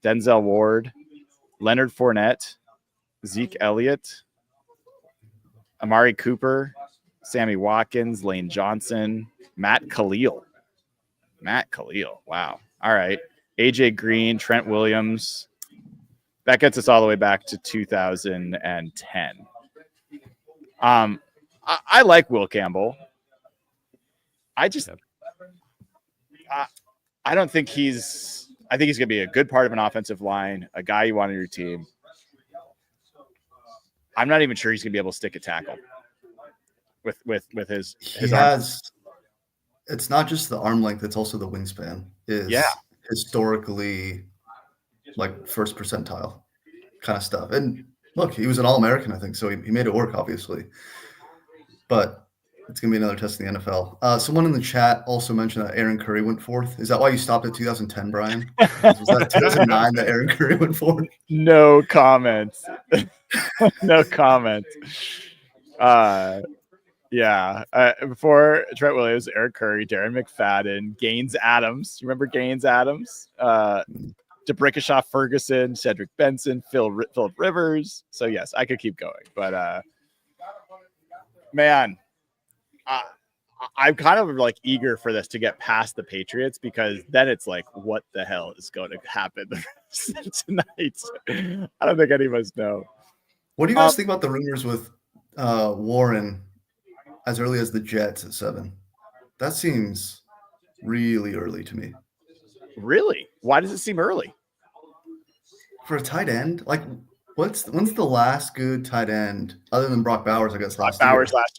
Denzel Ward, Leonard Fournette, Zeke Elliott, Amari Cooper, Sammy Watkins, Lane Johnson, Matt Khalil. Wow. All right. AJ Green, Trent Williams. That gets us all the way back to 2010. I like Will Campbell. I don't think I think he's going to be a good part of an offensive line, a guy you want on your team. I'm not even sure he's going to be able to stick a tackle with his has. It's not just the arm length; it's also the wingspan. Is historically like first percentile kind of stuff. And look, he was an All-American, I think, so he made it work, obviously. But it's going to be another test in the NFL. Someone in the chat also mentioned that Aaron Curry went 4th. Is that why you stopped at 2010, Brian? Was that 2009 that Aaron Curry went 4th? No comment. No comment. Yeah. Before Trent Williams, Eric Curry, Darren McFadden, Gaines Adams. You remember Gaines Adams? DeBrickashaw Ferguson, Cedric Benson, Philip Rivers. So yes, I could keep going, but man, I'm kind of like eager for this to get past the Patriots, because then it's like, what the hell is going to happen tonight? I don't think any of us know. What do you guys think about the rumors with Warren as early as the Jets at 7? That seems really early to me. Really? Why does it seem early? For a tight end? Like, when's the last good tight end other than Brock Bowers, I guess, last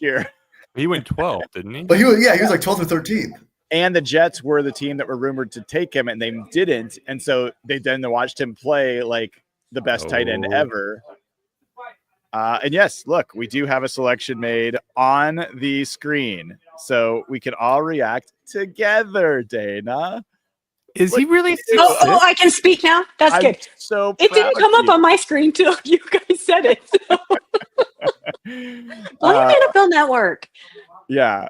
year. He went 12, didn't he? But he was like 12th or 13th. And the Jets were the team that were rumored to take him, and they didn't. And so they then watched him play like the best tight end ever. And yes, look, we do have a selection made on the screen, so we can all react together, Dana. Is he really? Oh, I can speak now. That's I'm good. So It didn't come up on my screen till you guys said it. So. Blame NFL Network. Yeah.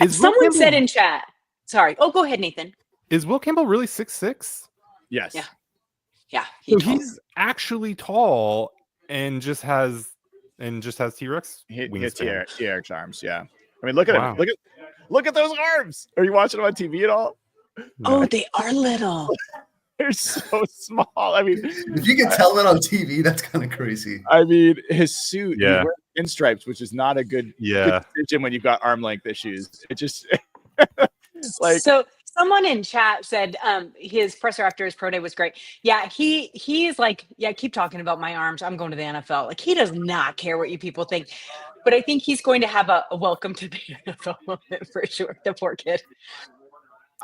Someone said in chat. Sorry. Oh, go ahead, Nathan. Is Will Campbell really 6'6"? Yes. Yeah. So he's actually tall and just has T-Rex. He has T-Rex arms. Yeah. I mean, look at him. Look at those arms. Are you watching him on TV at all? Oh, they are little. They're so small. I mean, if you can tell that on TV, that's kind of crazy. I mean, his suit, he's wearing pinstripes, which is not a good decision when you've got arm length issues. It just like so. Someone in chat said his presser after his pro day was great. Yeah, he is like, keep talking about my arms. I'm going to the NFL. Like, he does not care what you people think. But I think he's going to have a welcome to the NFL moment for sure. The poor kid.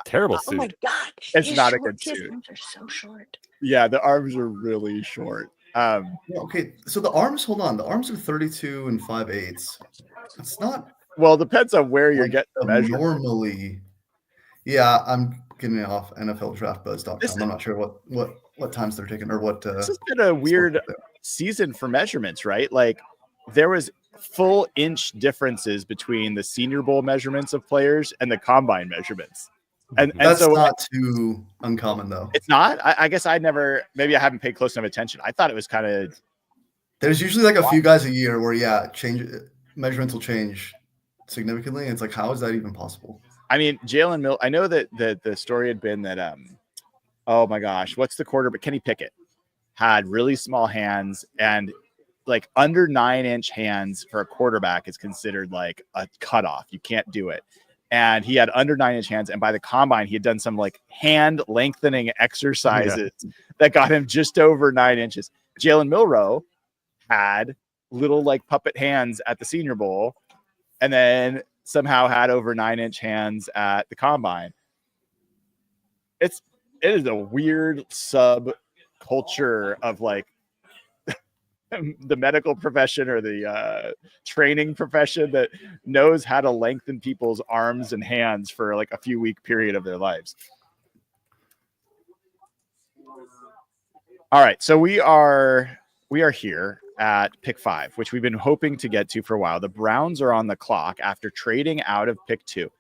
Terrible suit. Oh my God. It's not a good suit. His arms are so short. Yeah, the arms are really short. Okay, so the arms, hold on. The arms are 32 and 5/8. It's not. Well, it depends on where you're getting the measure. Normally. Yeah, I'm getting it off NFLDraftBuzz.com. I'm not sure what times they're taking or what. This has been a weird season for measurements, right? Like, there was full inch differences between the Senior Bowl measurements of players and the combine measurements. And that's so not too uncommon, though. It's not. I guess maybe I haven't paid close enough attention. I thought it was kind of. There's usually like a few guys a year where measurements will change significantly. And it's like, how is that even possible? I mean, Jalen Mills, I know that the story had been that, oh my gosh, what's the quarterback? Kenny Pickett had really small hands, and like under 9-inch hands for a quarterback is considered like a cutoff. You can't do it. And he had under 9-inch hands. And by the combine, he had done some like hand lengthening exercises that got him just over 9 inches. Jalen Milroe had little like puppet hands at the Senior Bowl, and then somehow had over 9-inch hands at the combine. It is a weird subculture of like the medical profession or the training profession that knows how to lengthen people's arms and hands for like a few week period of their lives. All right, so we are here at pick 5, which we've been hoping to get to for a while. The Browns are on the clock after trading out of pick 2.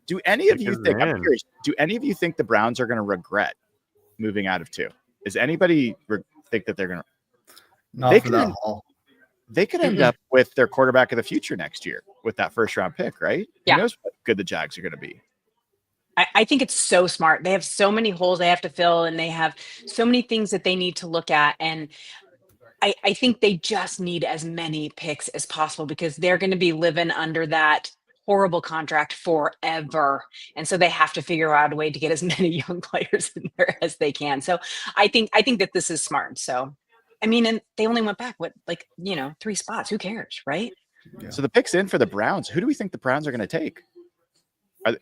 Do any of you think? I'm curious. Do any of you think the Browns are going to regret moving out of 2? Does anybody think that they're going to? They could end up with their quarterback of the future next year with that first round pick, right? Yeah. Who knows what good the Jags are going to be? I think it's so smart. They have so many holes they have to fill, and they have so many things that they need to look at. And I think they just need as many picks as possible, because they're going to be living under that horrible contract forever. And so they have to figure out a way to get as many young players in there as they can. So I think that this is smart. So, I mean, and they only went back 3 spots. Who cares, right? Yeah. So the pick's in for the Browns. Who do we think the Browns are going to take? Are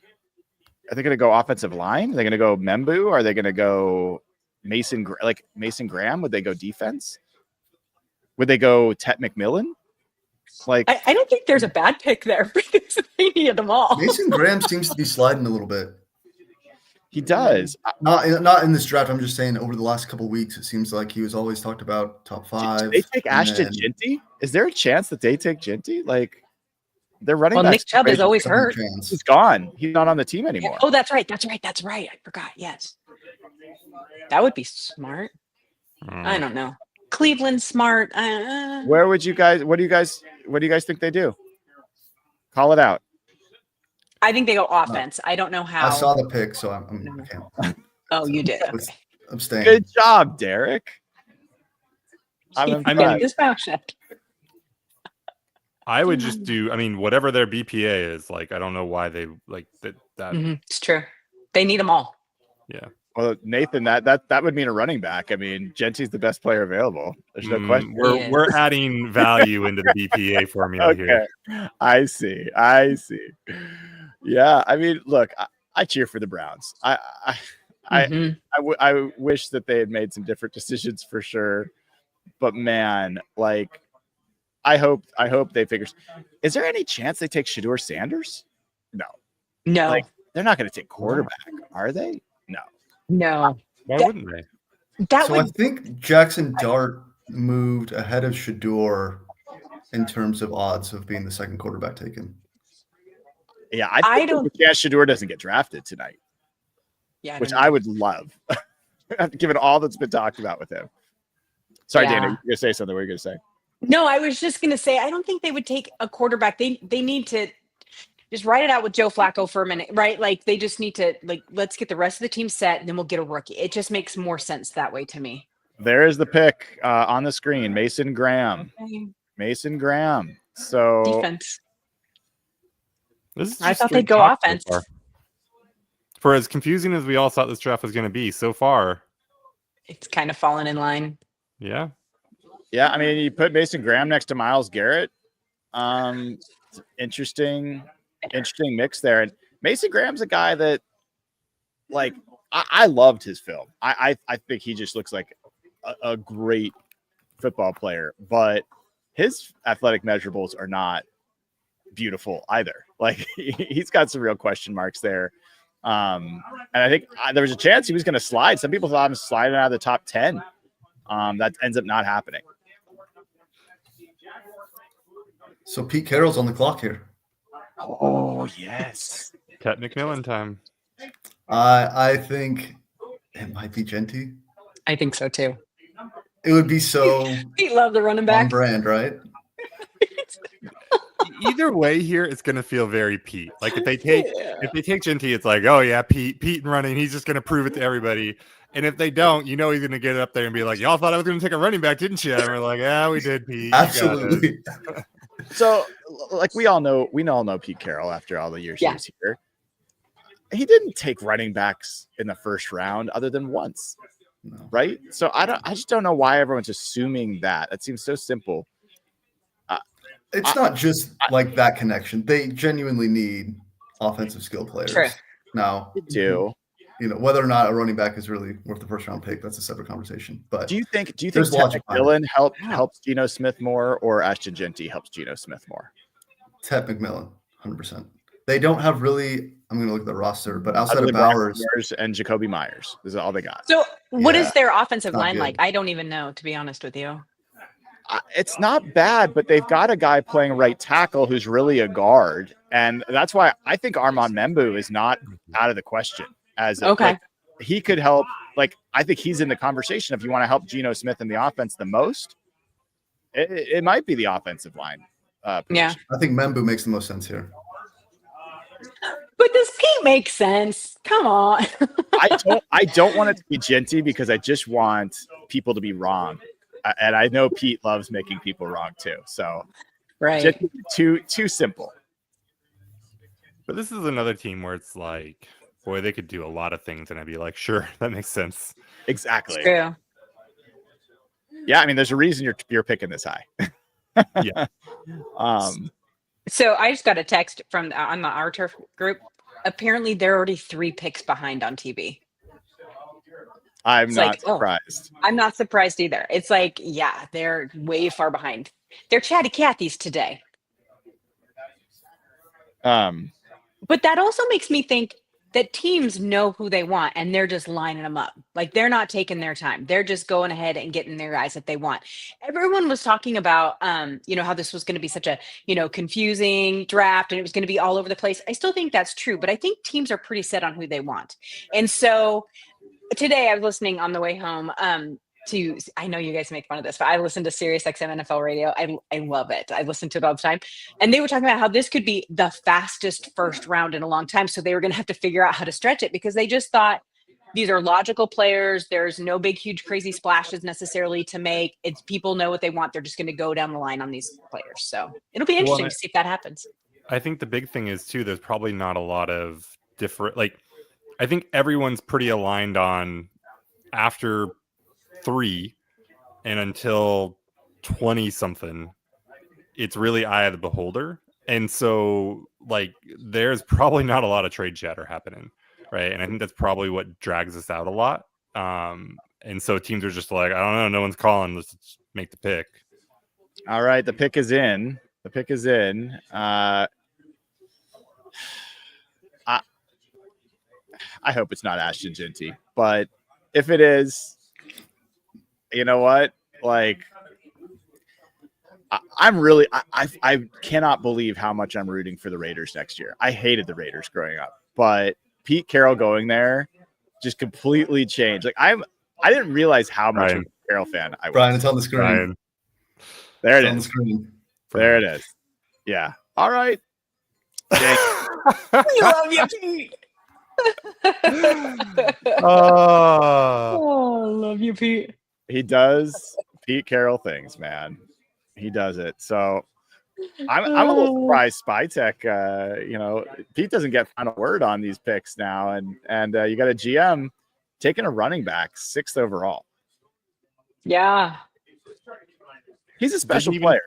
they going to go offensive line? Are they going to go Membu? Are they going to go Mason Graham? Would they go defense? Would they go Tet McMillan? Like, I don't think there's a bad pick there, because they needed them all. Mason Graham seems to be sliding a little bit. He does. Not in this draft. I'm just saying over the last couple of weeks, it seems like he was always talked about top 5. Did they take Ashton Ginty? Is there a chance that they take Ginty? Like, they're running. Well, Nick Chubb is always hurt. He's gone. He's not on the team anymore. Yeah. Oh, that's right. I forgot. Yes. That would be smart. I don't know. Cleveland smart. Where would you guys? What do you guys think they do? Call it out. I think they go offense. I don't know how. I saw the pick, so I can't. Oh, you did. Okay. I'm staying. Good job, Derek. I'm Keep impressed. getting his mouth shut. I would just do. I mean, whatever their BPA is, like, I don't know why they like that. It's true. They need them all. Yeah. Well, Nathan, that would mean a running back. I mean, Genty's the best player available. There's no question. We're adding value into the BPA formula here. I see. Yeah, I mean, look, I cheer for the Browns. I wish that they had made some different decisions for sure, but man, like, I hope they figure. Is there any chance they take Shedeur Sanders? No. Like, they're not going to take quarterback, are they? No. Why wouldn't they? I think Jackson Dart moved ahead of Shedeur in terms of odds of being the second quarterback taken. Yeah, I don't. Yeah, Shedeur doesn't get drafted tonight. Yeah, which I would love, given all that's been talked about with him. Sorry, Dana, you're gonna say something. What are you gonna say? No, I was just gonna say I don't think they would take a quarterback. They need to just write it out with Joe Flacco for a minute, right? Like they just need to let's get the rest of the team set, and then we'll get a rookie. It just makes more sense that way to me. There is the pick on the screen, Mason Graham. Mason Graham. So defense. I thought they'd go offense. So for as confusing as we all thought this draft was going to be, so far, it's kind of fallen in line. Yeah. Yeah, I mean, you put Mason Graham next to Myles Garrett. Interesting mix there. And Mason Graham's a guy that, like, I loved his film. I think he just looks like a great football player, but his athletic measurables are not beautiful either. Like, he's got some real question marks there. And I think there was a chance he was going to slide. Some people thought him sliding out of the top 10. That ends up not happening. So Pete Carroll's on the clock here. Oh, yes. Tet McMillan time. I think it might be Genty. I think so too. It would be so Pete loved the running back. on brand, right? Either way here, it's going to feel very Pete. Like if they take Genty, it's like, oh yeah, Pete and running. He's just going to prove it to everybody. And if they don't, he's going to get up there and be like, y'all thought I was going to take a running back, didn't you? And we're like, yeah, we did, Pete. Absolutely. So, like, we all know Pete Carroll after all the years he was here. He didn't take running backs in the first round other than once, right? So I just don't know why everyone's assuming that. It seems so simple. It's not just like that connection. They genuinely need offensive skill players. True. Now, They do. Whether or not a running back is really worth the first round pick, that's a separate conversation. But do you think Ted McMillan helps Geno Smith more, or Ashton Genty helps Geno Smith more? Ted McMillan, 100%. They don't have really. I'm going to look at the roster, but outside of Bowers and Jacoby Myers, this is all they got. So, what is their offensive line good. like? I don't even know, to be honest with you. It's not bad, but they've got a guy playing right tackle who's really a guard, and that's why I think Armand Membu is not out of the question. He could help. Like, I think he's in the conversation. If you want to help Geno Smith in the offense the most, it might be the offensive line. Yeah, I think Membu makes the most sense here. But does Pete make sense? Come on. I don't want it to be Genty because I just want people to be wrong. And I know Pete loves making people wrong too. So right. Too simple. But this is another team where it's like, boy, they could do a lot of things. And I'd be like, sure, that makes sense. Exactly. It's true. Yeah. I mean, there's a reason you're picking this high. Yeah. So I just got a text on the Our Turf group. Apparently they're already 3 picks behind on TV. I'm not surprised. I'm not surprised either. It's like, yeah, they're way far behind. They're chatty Cathy's today. But that also makes me think that teams know who they want and they're just lining them up. Like they're not taking their time. They're just going ahead and getting their guys that they want. Everyone was talking about, how this was going to be such a, confusing draft and it was going to be all over the place. I still think that's true, but I think teams are pretty set on who they want. And so today I was listening on the way home to, I know you guys make fun of this, but I listen to Sirius XM NFL radio. I love it. I listen to it all the time. And they were talking about how this could be the fastest first round in a long time. So they were going to have to figure out how to stretch it because they just thought these are logical players. There's no big, huge, crazy splashes necessarily to make. It's people know what they want. They're just going to go down the line on these players. So it'll be interesting to see if that happens. I think the big thing is too, there's probably not a lot of different, like, I think everyone's pretty aligned on after 3 and until 20 something, it's really eye of the beholder. And so like, there's probably not a lot of trade chatter happening. Right. And I think that's probably what drags us out a lot. And so teams are just like, I don't know, no one's calling. Let's make the pick. All right. The pick is in. The pick is in. I hope it's not Ashton Ginty, but if it is, you know what? Like, I cannot believe how much I'm rooting for the Raiders next year. I hated the Raiders growing up, but Pete Carroll going there just completely changed. Like I didn't realize how much of a Carroll fan I was. Brian, it's on the screen. Brian. There it It's on the is. screen. There it is. Yeah. All right. We love you, Pete. Oh, Love you, Pete. He does Pete Carroll things, man. He does it. So I'm a little surprised Spytech, Pete doesn't get final word on these picks now. And you got a GM taking a running back 6th overall. Yeah. He's a special player.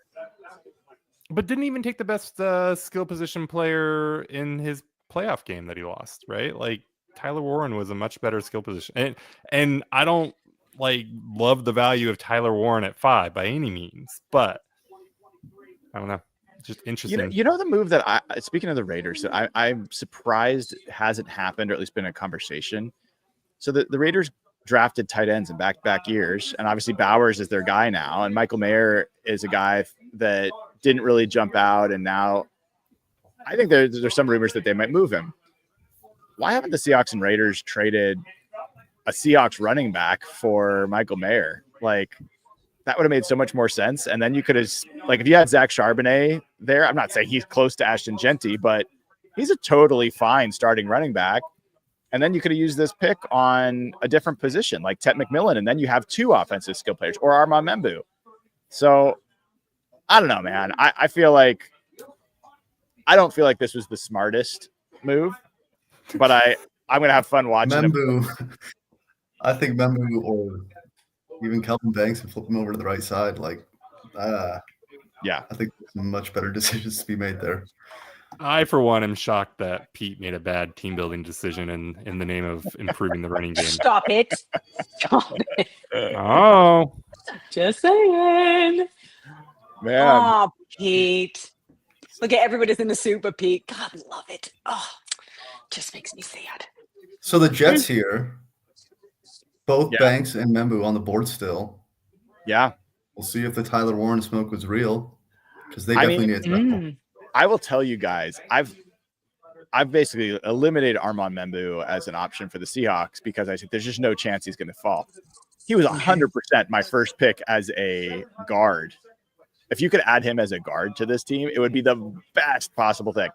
But didn't even take the best skill position player in his playoff game that he lost, right? Like Tyler Warren was a much better skill position. And I don't love the value of Tyler Warren at 5 by any means, but I don't know. It's just interesting. You know the move that speaking of the Raiders, that I'm surprised hasn't happened, or at least been a conversation. So the Raiders drafted tight ends in back-to-back years, and obviously Bowers is their guy now, and Michael Mayer is a guy that didn't really jump out, and now I think there's some rumors that they might move him. Why haven't the Seahawks and Raiders traded a Seahawks running back for Michael Mayer? Like, that would have made so much more sense. And then you could have, if you had Zach Charbonnet there, I'm not saying he's close to Ashton Ginty, but he's a totally fine starting running back. And then you could have used this pick on a different position, like Tet McMillan, and then you have 2 offensive skill players, or Armand Membu. So I don't know, man. I don't feel like this was the smartest move, but I'm going to have fun watching Membu. I think Membu or even Kelvin Banks and flip him over to the right side. Yeah. I think there's much better decisions to be made there. I, for one, am shocked that Pete made a bad team building decision in the name of improving the running game. Stop it. Stop it. Oh. Just saying. Man. Oh, Pete. Look at everybody's in the suit, but Pete. God, love it. Oh, just makes me sad. So the Jets here, both Yeah. Banks and Membu on the board still. Yeah. We'll see if the Tyler Warren smoke was real, because they definitely need it. I will tell you guys, I've basically eliminated Armand Membu as an option for the Seahawks because I think there's just no chance he's going to fall. He was 100% my first pick as a guard. If you could add him as a guard to this team, it would be the best possible thing.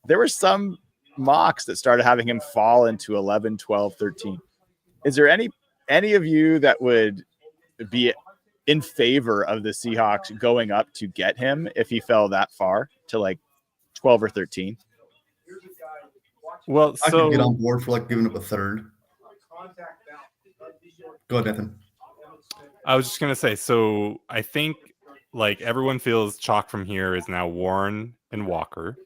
There were some mocks that started having him fall into 11, 12, 13. Is there any of you that would be in favor of the Seahawks going up to get him if he fell that far to 12 or 13? Well, I could get on board for giving up a third. Go ahead, Nathan. I was just going to say, so I think everyone feels chalk from here is now Warren and Walker.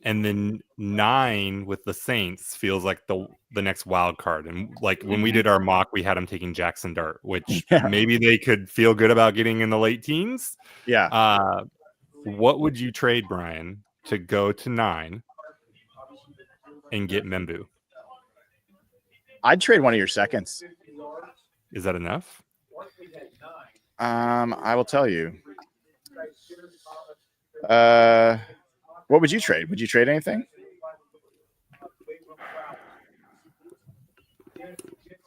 And then 9 with the Saints feels like the next wild card. And when we did our mock, we had him taking Jackson Dart, which maybe they could feel good about getting in the late teens. Yeah. What would you trade, Brian, to go to 9 and get Membu? I'd trade one of your seconds. Is that enough? I will tell you. What would you trade? Would you trade anything?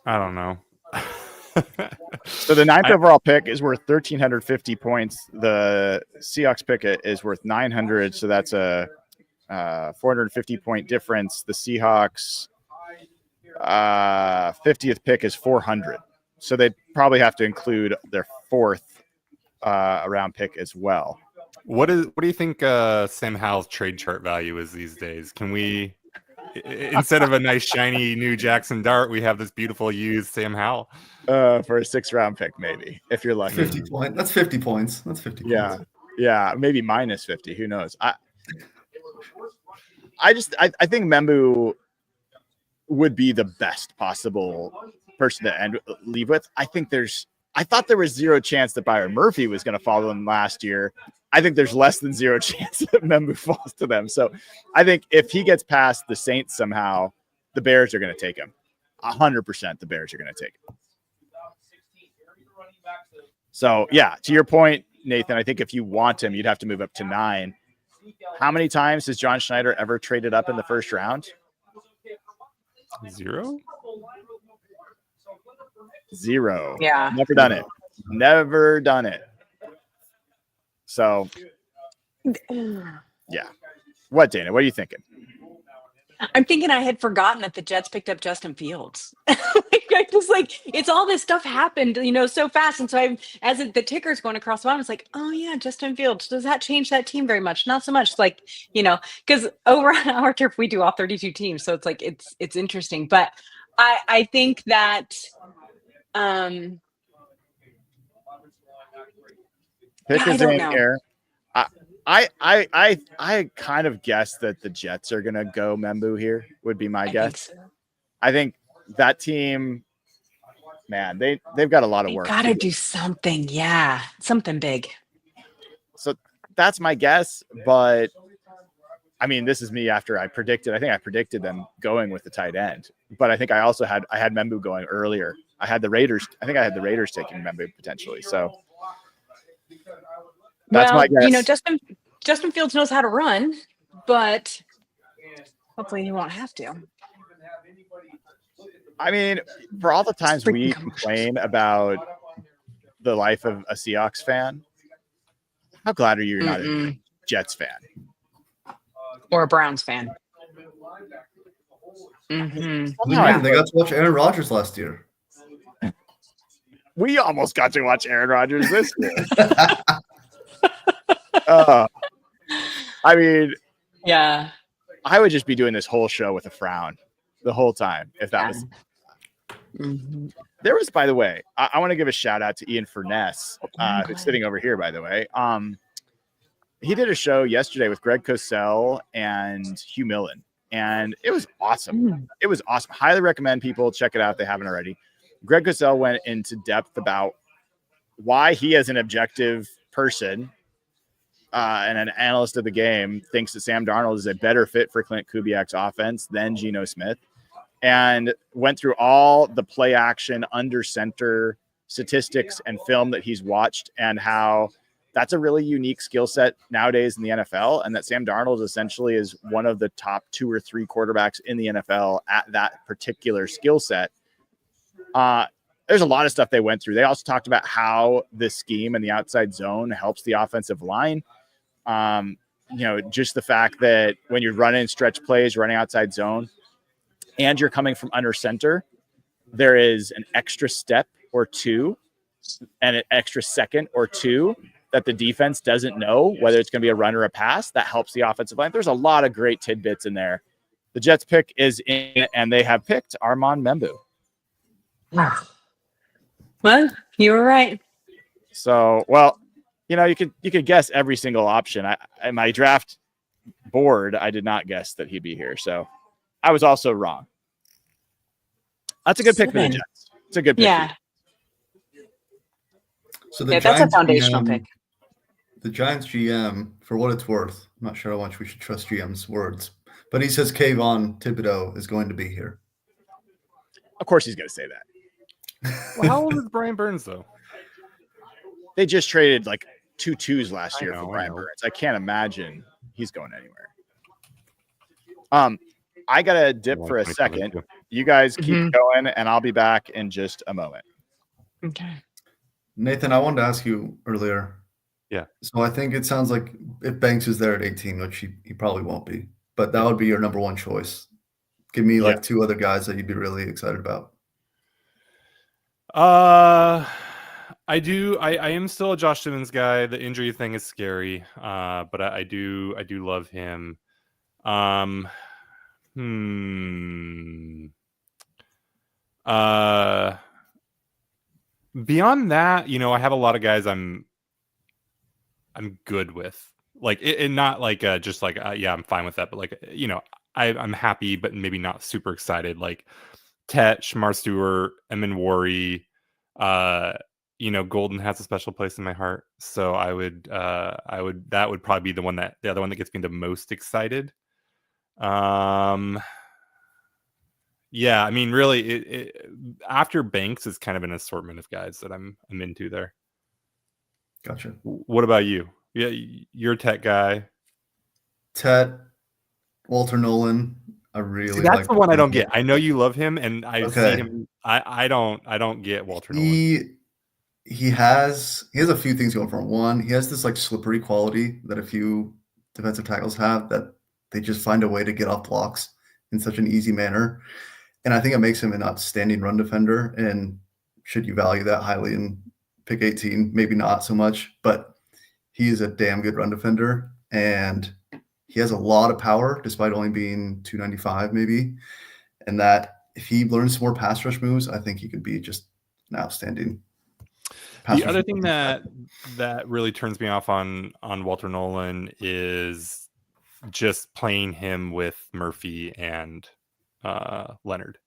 I don't know. So the ninth overall pick is worth 1,350 points. The Seahawks pick is worth 900. So that's a 450 point difference. The Seahawks 50th pick is 400. So they'd probably have to include their fourth round pick as well. What do you think Sam Howell's trade chart value is these days? Can we, instead of a nice shiny new Jackson Dart, we have this beautiful used Sam Howell for a 6th round pick, maybe, if you're lucky. 50 points. That's 50 points. That's 50 Yeah. points. Yeah, maybe minus 50. Who knows? I think Membu would be the best possible person to leave with. I thought there was zero chance that Byron Murphy was going to follow them last year. I think there's less than zero chance that Membu falls to them. So I think if he gets past the Saints somehow, the Bears are going to take him. 100% the Bears are going to take him. So, yeah, to your point, Nathan, I think if you want him, you'd have to move up to 9. How many times has John Schneider ever traded up in the first round? 0? 0. Yeah. Never done it. Never done it. So, yeah. What, Dana? What are you thinking? I'm thinking I had forgotten that the Jets picked up Justin Fields. I just it's all this stuff happened, so fast. And so the ticker's going across the bottom, it's like, oh yeah, Justin Fields. Does that change that team very much? Not so much. Because over on our turf, we do all 32 teams. So it's interesting. But I think that Pick I is don't in know. here. I kind of guess that the Jets are gonna go Membu here, would be my I guess. think so. I think that team, man, they've got a lot of They work. gotta do something. Yeah. Something big. So that's my guess. But I mean, this is me after I predicted them going with the tight end. But I think I also had Membu going earlier. I had the Raiders taking Membu potentially. So that's my guess. Justin Fields knows how to run, but hopefully he won't have to. I mean, for all the times we complain about the life of a Seahawks fan, how glad are you you're not a Jets fan? Or a Browns fan. Mm-hmm. Man, they got to watch Aaron Rodgers last year. We almost got to watch Aaron Rodgers this year. I mean, yeah, I would just be doing this whole show with a frown the whole time if that was. Mm-hmm. There was, by the way, I want to give a shout out to Ian Furness, who's sitting over here, by the way. He did a show yesterday with Greg Cosell and Hugh Millen, and it was awesome. It was awesome. Highly recommend people check it out if they haven't already. Greg Cosell went into depth about why he, as an objective person and an analyst of the game, thinks that Sam Darnold is a better fit for Clint Kubiak's offense than Geno Smith, and went through all the play action under center statistics and film that he's watched, and how that's a really unique skill set nowadays in the NFL, and that Sam Darnold essentially is one of the top 2 or 3 quarterbacks in the NFL at that particular skill set. There's a lot of stuff they went through. They also talked about how the scheme and the outside zone helps the offensive line. Just the fact that when you're running stretch plays, running outside zone, and you're coming from under center, there is an extra step or 2 and an extra second or 2 that the defense doesn't know, whether it's going to be a run or a pass, that helps the offensive line. There's a lot of great tidbits in there. The Jets pick is in, and they have picked Armand Membu. Well, you were right. So, well, you could guess every single option. I my draft board, I did not guess that he'd be here. So I was also wrong. That's a good pick for the Jets. It's a good pick. Yeah. So That's a foundational pick. The Giants GM, for what it's worth, I'm not sure how much we should trust GM's words, but he says Kayvon Thibodeau is going to be here. Of course he's going to say that. Well, how old is Brian Burns, though? They just traded like 2 2s last year for Brian I know. Burns. I can't imagine he's going anywhere. I gotta dip for a second. You guys keep going, and I'll be back in just a moment. Okay. Nathan, I wanted to ask you earlier. Yeah. So I think it sounds like if Banks is there at 18, which he probably won't be, but that would be your number one choice. Give me like two other guys that you'd be really excited about. I do. I am still a Josh Simmons guy. The injury thing is scary, but I do love him. Beyond that, you know, I have a lot of guys I'm good with, like, and not like just like yeah, I'm fine with that, but like, you know, I'm happy, but maybe not super excited. Like Tet, Shamar Stewart, Emin Wari, you know, Golden has a special place in my heart. So I would that would probably be the other one that gets me the most excited. Yeah, I mean, really, after Banks is kind of an assortment of guys that I'm into there. Gotcha. What about you? Yeah, you're a Tet guy. Tet, Walter Nolan. I really That's like the one I don't get. I know you love him, and I see Okay. him. I don't get Walter Nolan. He has a few things going for him. One, he has this like slippery quality that a few defensive tackles have, that they just find a way to get off blocks in such an easy manner. And I think it makes him an outstanding run defender. And should you value that highly in pick 18? Maybe not so much, but he is a damn good run defender. And he has a lot of power despite only being 295 maybe. And that if he learns more pass rush moves, I think he could be just an outstanding pass The rush other thing defender. that really turns me off on Walter Nolan is just playing him with Murphy and Leonard.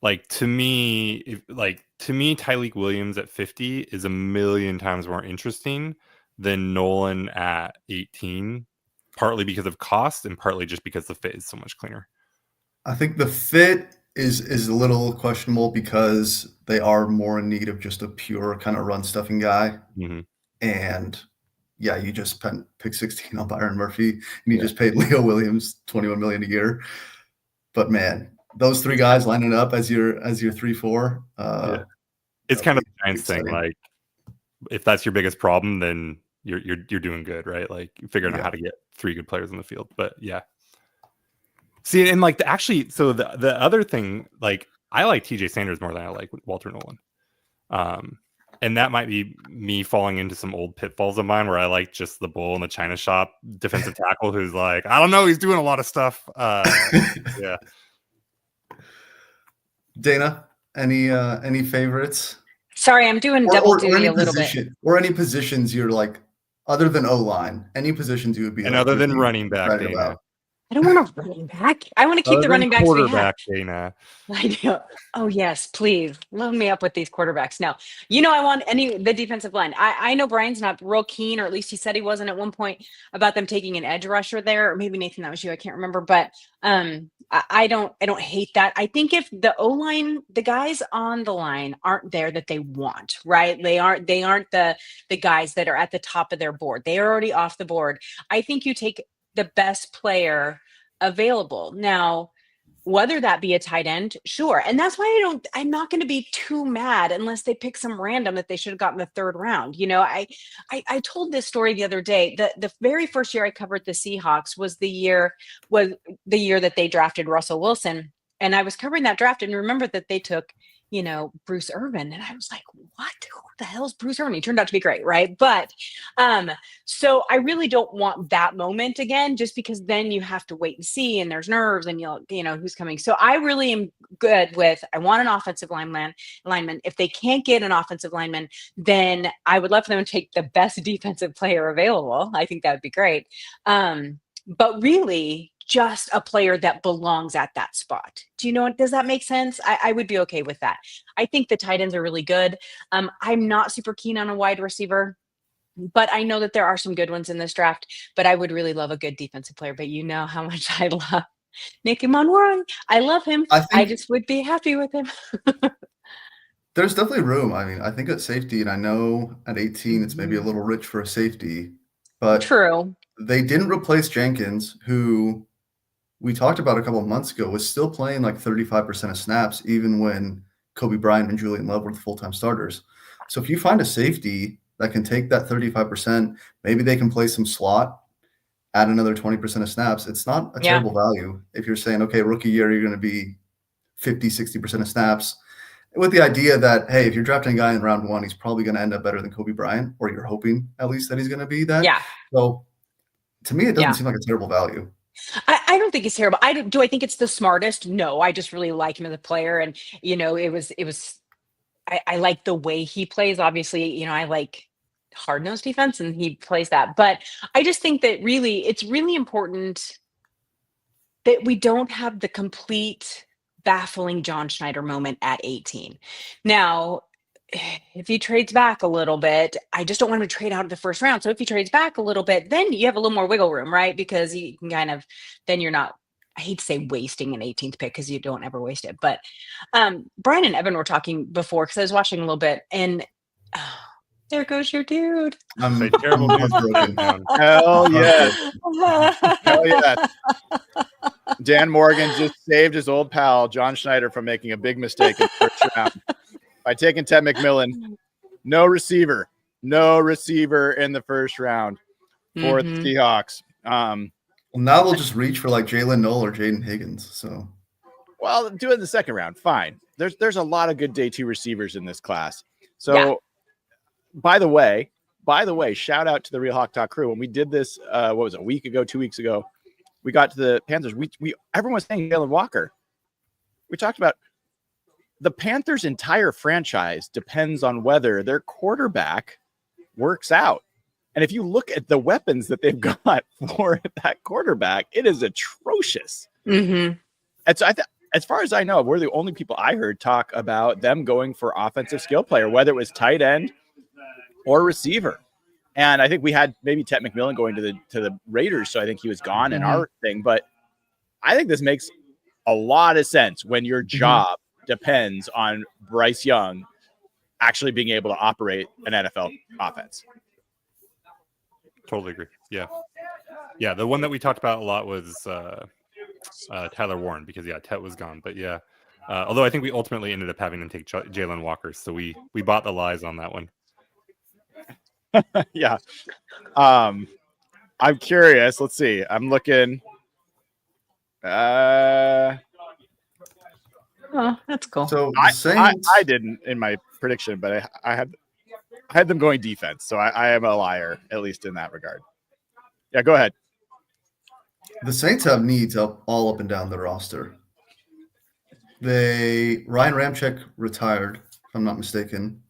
Like, to me, Tyleik Williams at 50 is a million times more interesting than Nolan at 18, partly because of cost and partly just because the fit is so much cleaner. I think the fit is a little questionable because they are more in need of just a pure kind of run stuffing guy. Mm-hmm. And yeah, you just spent pick 16 on Byron Murphy, and you just paid Leo Williams $21 million a year. But man, those three guys lining up as your 3-4. It's kind of the Giants thing. Like, if that's your biggest problem, then you're doing good, right? Like, figuring out how to get three good players on the field. But yeah. See, and like so the other thing, like, I like TJ Sanders more than I like Walter Nolan. And that might be me falling into some old pitfalls of mine where I like just the bull in the china shop defensive tackle who's like, I don't know, he's doing a lot of stuff. Yeah. Dana, any favorites? Sorry, I'm doing double duty a little bit. Or any positions you're like, other than O-line, any positions you would be and like, other than running back, Dana. About? I don't want a running back. I want to keep the running backs we have. Dana. I do. Oh yes, please load me up with these quarterbacks. No, you know, I want the defensive line. I know Brian's not real keen, or at least he said he wasn't at one point, about them taking an edge rusher there, or maybe Nathan, that was you. I can't remember, but I don't hate that. I think if the O-line, the guys on the line aren't there that they want, right? They aren't the guys that are at the top of their board. They are already off the board. I think you take the best player available. Now, whether that be a tight end, sure. And that's why I'm not going to be too mad unless they pick some random that they should have gotten the third round. You know, I told this story the other day. The very first year I covered the Seahawks was the year that they drafted Russell Wilson. And I was covering that draft and remember that they took, you know, Bruce Irvin. And I was like, what? Who the hell's Bruce Irvin? He turned out to be great, right? But so I really don't want that moment again, just because then you have to wait and see, and there's nerves, and you know who's coming. So I really am good with, I want an offensive lineman. If they can't get an offensive lineman, then I would love for them to take the best defensive player available. I think that would be great. But really, just a player that belongs at that spot. Do you know, does that make sense? I would be okay with that. I think the tight ends are really good. I'm not super keen on a wide receiver, but I know that there are some good ones in this draft, but I would really love a good defensive player. But you know how much I love Nicky Monroe. I love him. I just would be happy with him. There's definitely room. I mean, I think at safety, and I know at 18, it's maybe a little rich for a safety, but true. They didn't replace Jenkins, who we talked about a couple of months ago was still playing like 35% of snaps, even when Kobe Bryant and Julian Love were the full-time starters. So if you find a safety that can take that 35%, maybe they can play some slot, add another 20% of snaps. It's not a terrible value. If you're saying, okay, rookie year, you're going to be 50, 60% of snaps, with the idea that, hey, if you're drafting a guy in round 1, he's probably going to end up better than Kobe Bryant, or you're hoping at least that he's going to be that. Yeah. So to me, it doesn't seem like a terrible value. I don't think it's terrible. Do I think it's the smartest? No, I just really like him as a player. And, I like the way he plays. Obviously, I like hard-nosed defense and he plays that. But I just think that it's really important that we don't have the complete baffling John Schneider moment at 18. Now, if he trades back a little bit, I just don't want him to trade out of the first round. So if he trades back a little bit, then you have a little more wiggle room, right? Because you can then you're not, I hate to say wasting an 18th pick because you don't ever waste it. But Brian and Evan were talking before because I was watching a little bit and there goes your dude. I'm terrible news. Hell yeah. Hell yeah. Dan Morgan just saved his old pal, John Schneider, from making a big mistake in the first round by taking Ted McMillan. No receiver in the first round for the Seahawks. Well, now they'll just reach for like Jalen Noel or Jaden Higgins. So, well, do it in the second round. Fine. There's a lot of good day 2 receivers in this class. So, by the way, shout out to the Real Hawk Talk crew. When we did this, what was it, a week ago, 2 weeks ago, we got to the Panthers. Everyone was saying Jalen Walker. We talked about the Panthers' entire franchise depends on whether their quarterback works out. And if you look at the weapons that they've got for that quarterback, it is atrocious. Mm-hmm. And so as far as I know, we're the only people I heard talk about them going for offensive skill player, whether it was tight end or receiver. And I think we had maybe Ted McMillan going to the Raiders, so I think he was gone in our thing. But I think this makes a lot of sense when your job depends on Bryce Young actually being able to operate an NFL offense. Totally agree. Yeah. The one that we talked about a lot was Tyler Warren because Tet was gone. But although I think we ultimately ended up having them take Jalen Walker, so we bought the lies on that one. Yeah. I'm curious. Let's see. I'm looking. Oh, that's cool. So I didn't in my prediction, but I had them going defense. So I am a liar, at least in that regard. Yeah, go ahead. The Saints have needs all up and down the roster. Ryan Ramczyk retired, if I'm not mistaken.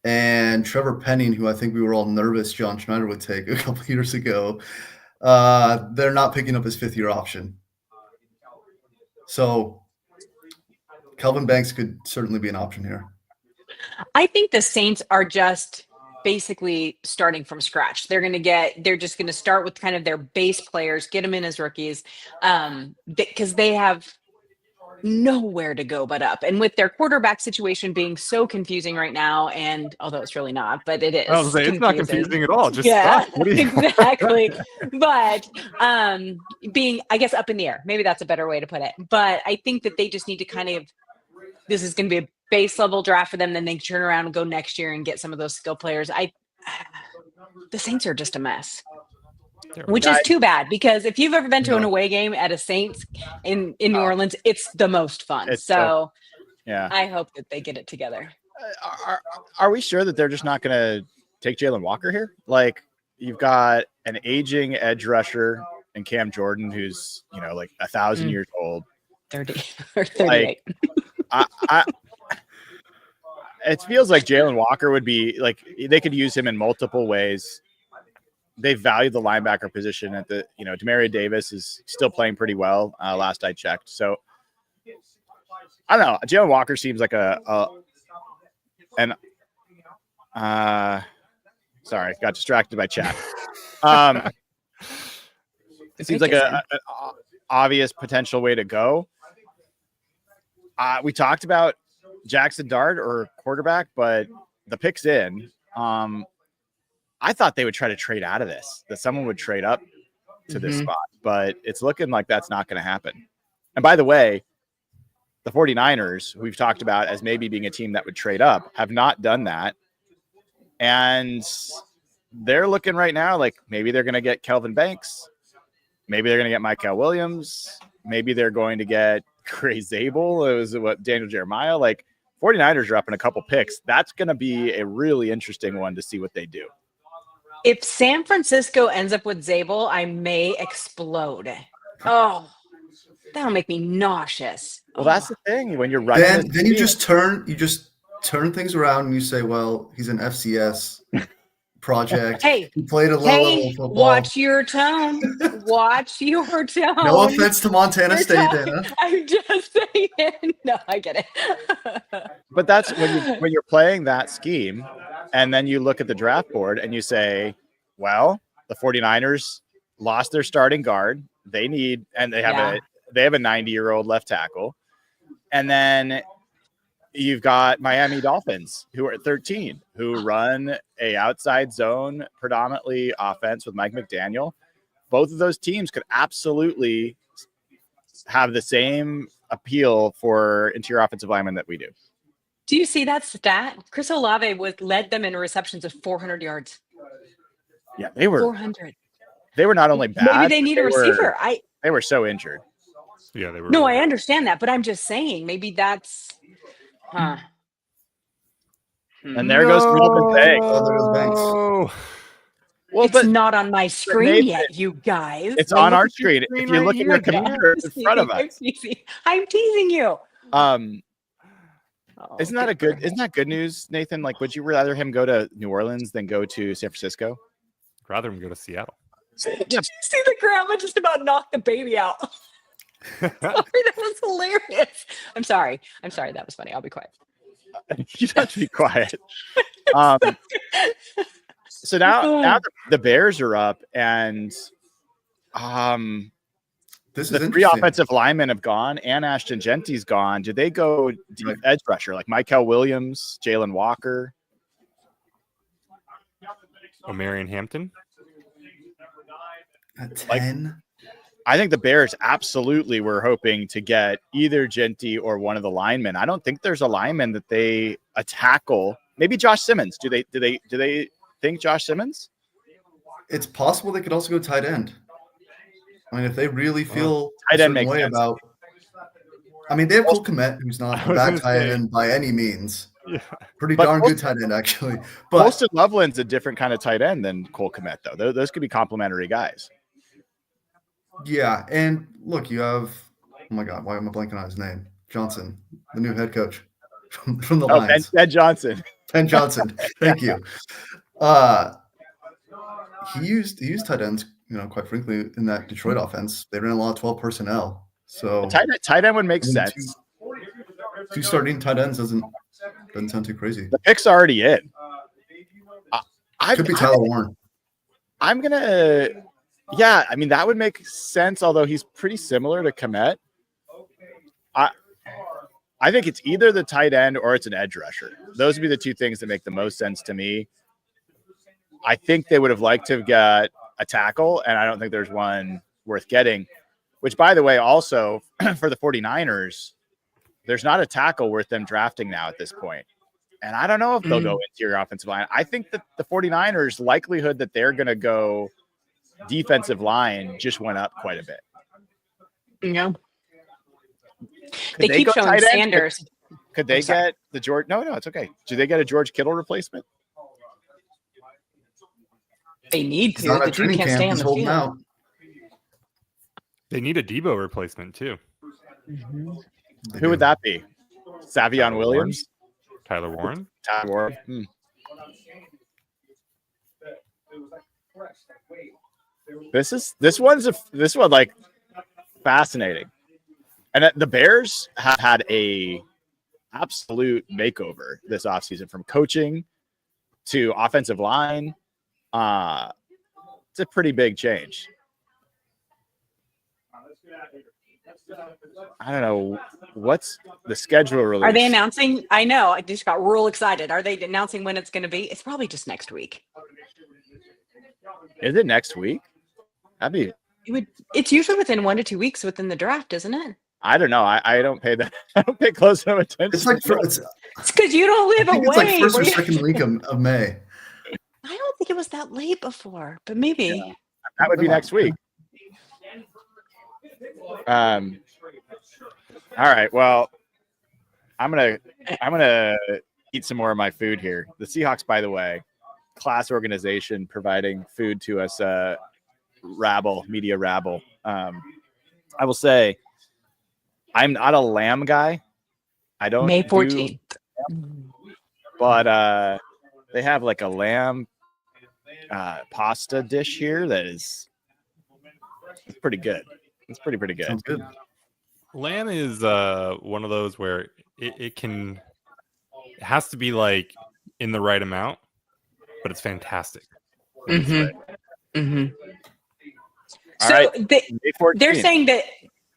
And Trevor Penning, who I think we were all nervous John Schneider would take a couple of years ago, they're not picking up his 5th-year option. So Kelvin Banks could certainly be an option here. I think the Saints are just basically starting from scratch. They're just going to start with kind of their base players, get them in as rookies, because they have nowhere to go but up. And with their quarterback situation being so confusing right now, and although it's really not, but it is. I was saying, it's not confusing at all. Just exactly. But being, I guess, up in the air. Maybe that's a better way to put it. But I think that they just need to kind of, this is going to be a base level draft for them. Then they can turn around and go next year and get some of those skill players. The Saints are just a mess. Which is too bad, because if you've ever been to an away game at a Saints in New Orleans, it's the most fun. So I hope that they get it together. Are we sure that they're just not going to take Jalen Walker here? Like, you've got an aging edge rusher and Cam Jordan, who's, like 1,000 years old. 30 or 38. Like, it feels like Jalen Walker would be like, they could use him in multiple ways. They value the linebacker position at the, Demario Davis is still playing pretty well. Last I checked. So I don't know. Jalen Walker seems like sorry, got distracted by chat. It seems like an obvious potential way to go. We talked about Jackson Dart or quarterback, but the pick's in. I thought they would try to trade out of this, that someone would trade up to this spot, but it's looking like that's not going to happen. And by the way, the 49ers, who we've talked about as maybe being a team that would trade up, have not done that. And they're looking right now like maybe they're going to get Kelvin Banks. Maybe they're going to get Michael Williams. Maybe they're going to get Gray Zabel. It was what Daniel Jeremiah. Like 49ers are up in a couple picks. That's going to be a really interesting one to see what they do. If San Francisco ends up with Zabel, I may explode. Oh, that'll make me nauseous. Well, that's the thing. When you're running, then you just turn things around and you say, well, he's an FCS project. Hey, he played a low level football. Watch your tone. Watch your tone. No offense to Montana State, Dana. I'm just saying. No, I get it. But that's when you're playing that scheme, and then you look at the draft board and you say, well, the 49ers lost their starting guard. They have a 90-year-old left tackle. And then you've got Miami Dolphins, who are at 13, who run a outside zone, predominantly offense with Mike McDaniel. Both of those teams could absolutely have the same appeal for interior offensive linemen that we do. Do you see that stat? Chris Olave led them in receptions of 400 yards. Yeah, they were 400. They were not only bad. Maybe they need a receiver. They were so injured. Yeah, they were. No, I understand that, but I'm just saying maybe that's. And there goes Kelvin Banks. Oh, there goes Banks. Well, it's not on my screen yet, you guys. It's on our screen. If you look at your computer, it's in front of us. I'm teasing you. Isn't that good news, Nathan? Like, would you rather him go to New Orleans than go to San Francisco? I'd rather him go to Seattle. Did you see the grandma just about knock the baby out? Sorry, that was hilarious. I'm sorry. That was funny. I'll be quiet. You have to be quiet. So now the Bears are up, and this is the three offensive linemen have gone, and Ashton Genty's gone. Do they go deep edge rusher like Michael Williams, Jalen Walker, O'Marion Hampton? At 10? I think the Bears absolutely were hoping to get either Genty or one of the linemen. I don't think there's a lineman that they tackle. Maybe Josh Simmons. Do they think Josh Simmons? It's possible they could also go tight end. I mean, if they really feel tight end makes way sense. About. I mean, they have Cole Kmet, who's not a bad tight end by any means. Yeah. Pretty darn good tight end, actually. But Colston Loveland's a different kind of tight end than Cole Kmet, though. Those could be complementary guys. Yeah, and look, you have oh my God, why am I blanking on his name? Johnson, the new head coach from the Lions. Ben Johnson. Ben Johnson. Thank you. He used tight ends, quite frankly, in that Detroit offense. They ran a lot of 12 personnel. So tight end would make sense. Two starting tight ends doesn't sound too crazy. The pick's already in. Could be Tyler Warren. I'm gonna. Yeah, I mean, that would make sense, although he's pretty similar to Kmet. I think it's either the tight end or it's an edge rusher. Those would be the two things that make the most sense to me. I think they would have liked to have got a tackle, and I don't think there's one worth getting, which, by the way, also for the 49ers, there's not a tackle worth them drafting now at this point. And I don't know if they'll go interior offensive line. I think that the 49ers likelihood that they're going to go defensive line just went up quite a bit. Yeah. They keep showing Sanders. Could they get the George? No, it's okay. Do they get a George Kittle replacement? They need to. The dude can't stay on the field. Out. They need a Debo replacement too. Mm-hmm. Who would that be? Savion Williams? Tyler Warren? Tyler Warren. This one like fascinating. And the Bears have had a absolute makeover this offseason, from coaching to offensive line. It's a pretty big change. I don't know what's the schedule release. Are they announcing? I know. I just got real excited. Are they announcing when it's going to be? It's probably just next week. Is it next week? That'd be. It's usually within 1 to 2 weeks within the draft, isn't it? I don't know. I don't pay that. I don't pay close enough attention. It's like It's because you don't live I think away. it's like first or where you- second week of May. I don't think it was that late before, but maybe. That would be next week. All right. Well, I'm gonna eat some more of my food here. The Seahawks, by the way, class organization providing food to us. Media rabble. I will say, I'm not a lamb guy. I don't. May 14th. But they have like a lamb pasta dish here that is pretty good. It's pretty good. Sounds good. Lamb is one of those where it has to be like in the right amount, but it's fantastic. Mm-hmm. All So right. they're saying that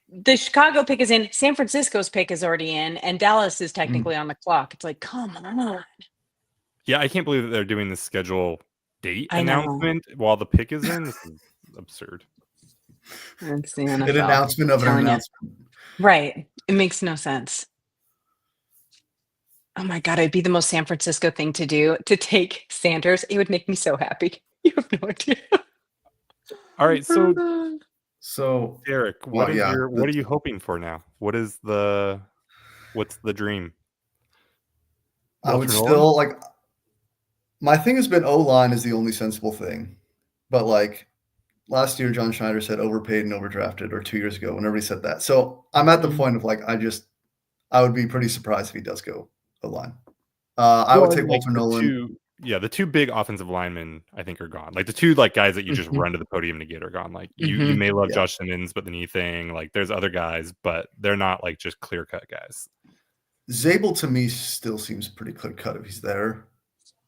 the Chicago pick is in, San Francisco's pick is already in, and Dallas is technically on the clock. It's like, come on. Yeah, I can't believe that they're doing this schedule date I know. announcement while the pick is in. This is absurd. It's the NFL. An announcement of an Telling you. announcement. Right. It makes no sense. Oh my God, it'd be the most San Francisco thing to do, to take Sanders. It would make me so happy. You have no idea. All right, so Derek, what Well, yeah, what are you hoping for now? What's the dream? I would Walter still like. My thing has been O-line is the only sensible thing, but like last year, John Schneider said overpaid and overdrafted, or 2 years ago, whenever he said that. So I'm at the point of like, I would be pretty surprised if he does go O-line. I would take Walter Nolan. The two big offensive linemen I think are gone. Like the two like guys that you just run to the podium to get are gone. Like you may love Josh Simmons, but the knee thing, like there's other guys, but they're not like just clear cut guys. Zabel to me still seems pretty clear cut if he's there.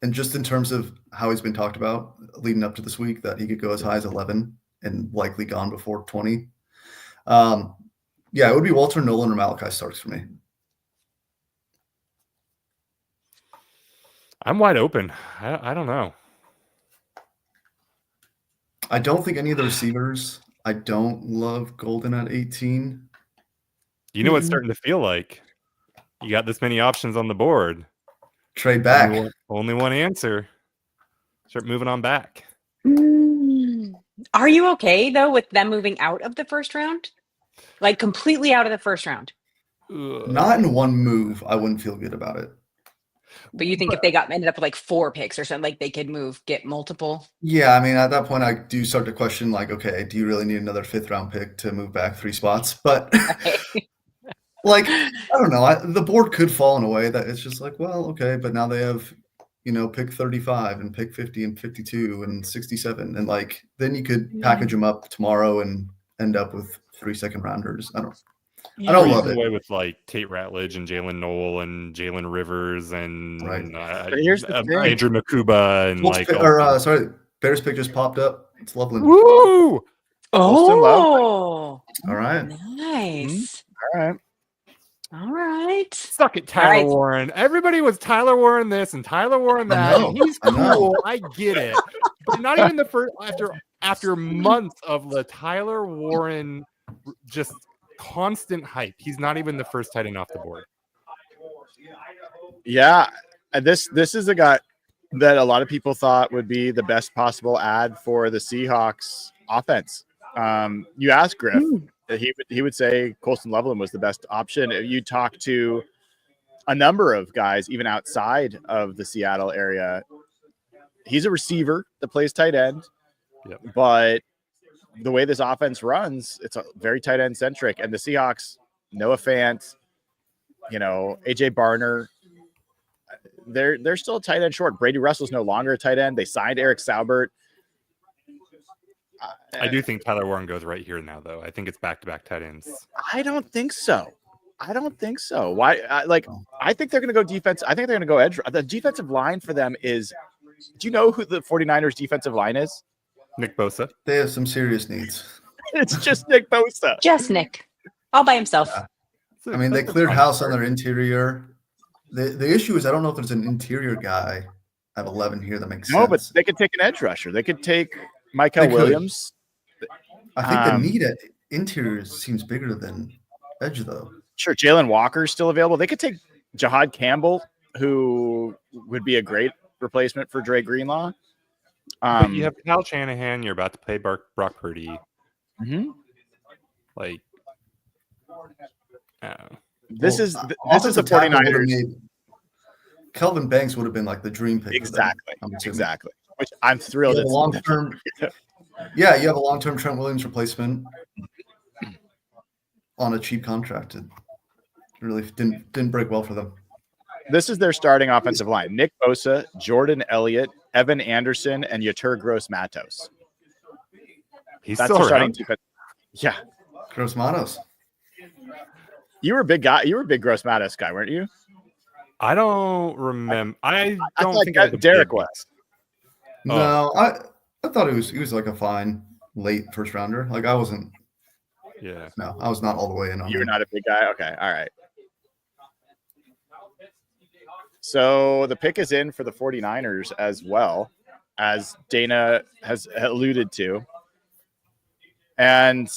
And just in terms of how he's been talked about leading up to this week, that he could go as high as 11 and likely gone before 20. It would be Walter Nolan or Malachi Starks for me. I'm wide open. I don't know. I don't think any of the receivers. I don't love Golden at 18. You know what it's starting to feel like? You got this many options on the board. Trade back. Only one answer. Start moving on back. Are you okay, though, with them moving out of the first round? Like completely out of the first round? Not in one move. I wouldn't feel good about it. But you think if they ended up with like 4 picks or something, like they could get multiple? Yeah, I mean, at that point, I do start to question, like, okay, do you really need another 5th round pick to move back 3 spots? But like, I don't know. The board could fall in a way that it's just like, well, okay, but now they have, pick 35 and pick 50 and 52 and 67, and like then you could package them up tomorrow and end up with 3 second rounders. I don't love it. Away with like Tate Ratledge and Jalen Noel and Jalen Rivers and here's the thing. Andrew Makuba and Bears pick just popped up. It's lovely. Woo! Oh, all right, nice. All right. Suck it, Tyler Warren. Everybody was Tyler Warren this and Tyler Warren that. He's cool. I get it. But not even the first after months of the Tyler Warren just constant hype. He's not even the first tight end off the board. Yeah. This is a guy that a lot of people thought would be the best possible ad for the Seahawks offense. You asked Griff. He would say Colston Loveland was the best option. You talk to a number of guys, even outside of the Seattle area. He's a receiver that plays tight end, but the way this offense runs, it's a very tight end centric. And the Seahawks, Noah Fant, AJ Barner, they're still a tight end short. Brady Russell's no longer a tight end. They signed Eric Saubert. I do think Tyler Warren goes right here now, though. I think it's back-to-back tight ends. I don't think so. Why? I think they're going to go defense. I think they're going to go edge. The defensive line for them is – do you know who the 49ers defensive line is? Nick Bosa. They have some serious needs. It's just Nick Bosa. Just Nick. All by himself. Yeah. I mean, they cleared house on their interior. The issue is I don't know if there's an interior guy at 11 here that makes sense. No, but they could take an edge rusher. They could take Michael Williams. I think the need at interior seems bigger than edge though. Sure, Jalen Walker's still available. They could take Jahad Campbell, who would be a great replacement for Dre Greenlaw. But you have Kyle Shanahan. You're about to play Brock Purdy. Mm-hmm. Like, this is the 49ers. Kelvin Banks would have been like the dream pick. Exactly. Exactly. Which I'm thrilled. You you have a long-term Trent Williams replacement on a cheap contract. It really didn't break well for them. This is their starting offensive line: Nick Bosa, Jordan Elliott, Evan Anderson, and Yetur Gross-Matos. He's That's still starting around. defense. Yeah. Gross-Matos. You were a big guy. You were a big Gross-Matos guy, weren't you? I don't remember. I don't think Derek was. No, I thought he was like a fine late first rounder. Like I wasn't. Yeah. No, I was not all the way in on You were him. not a big guy? Okay. All right. So the pick is in for the 49ers as well, as Dana has alluded to. And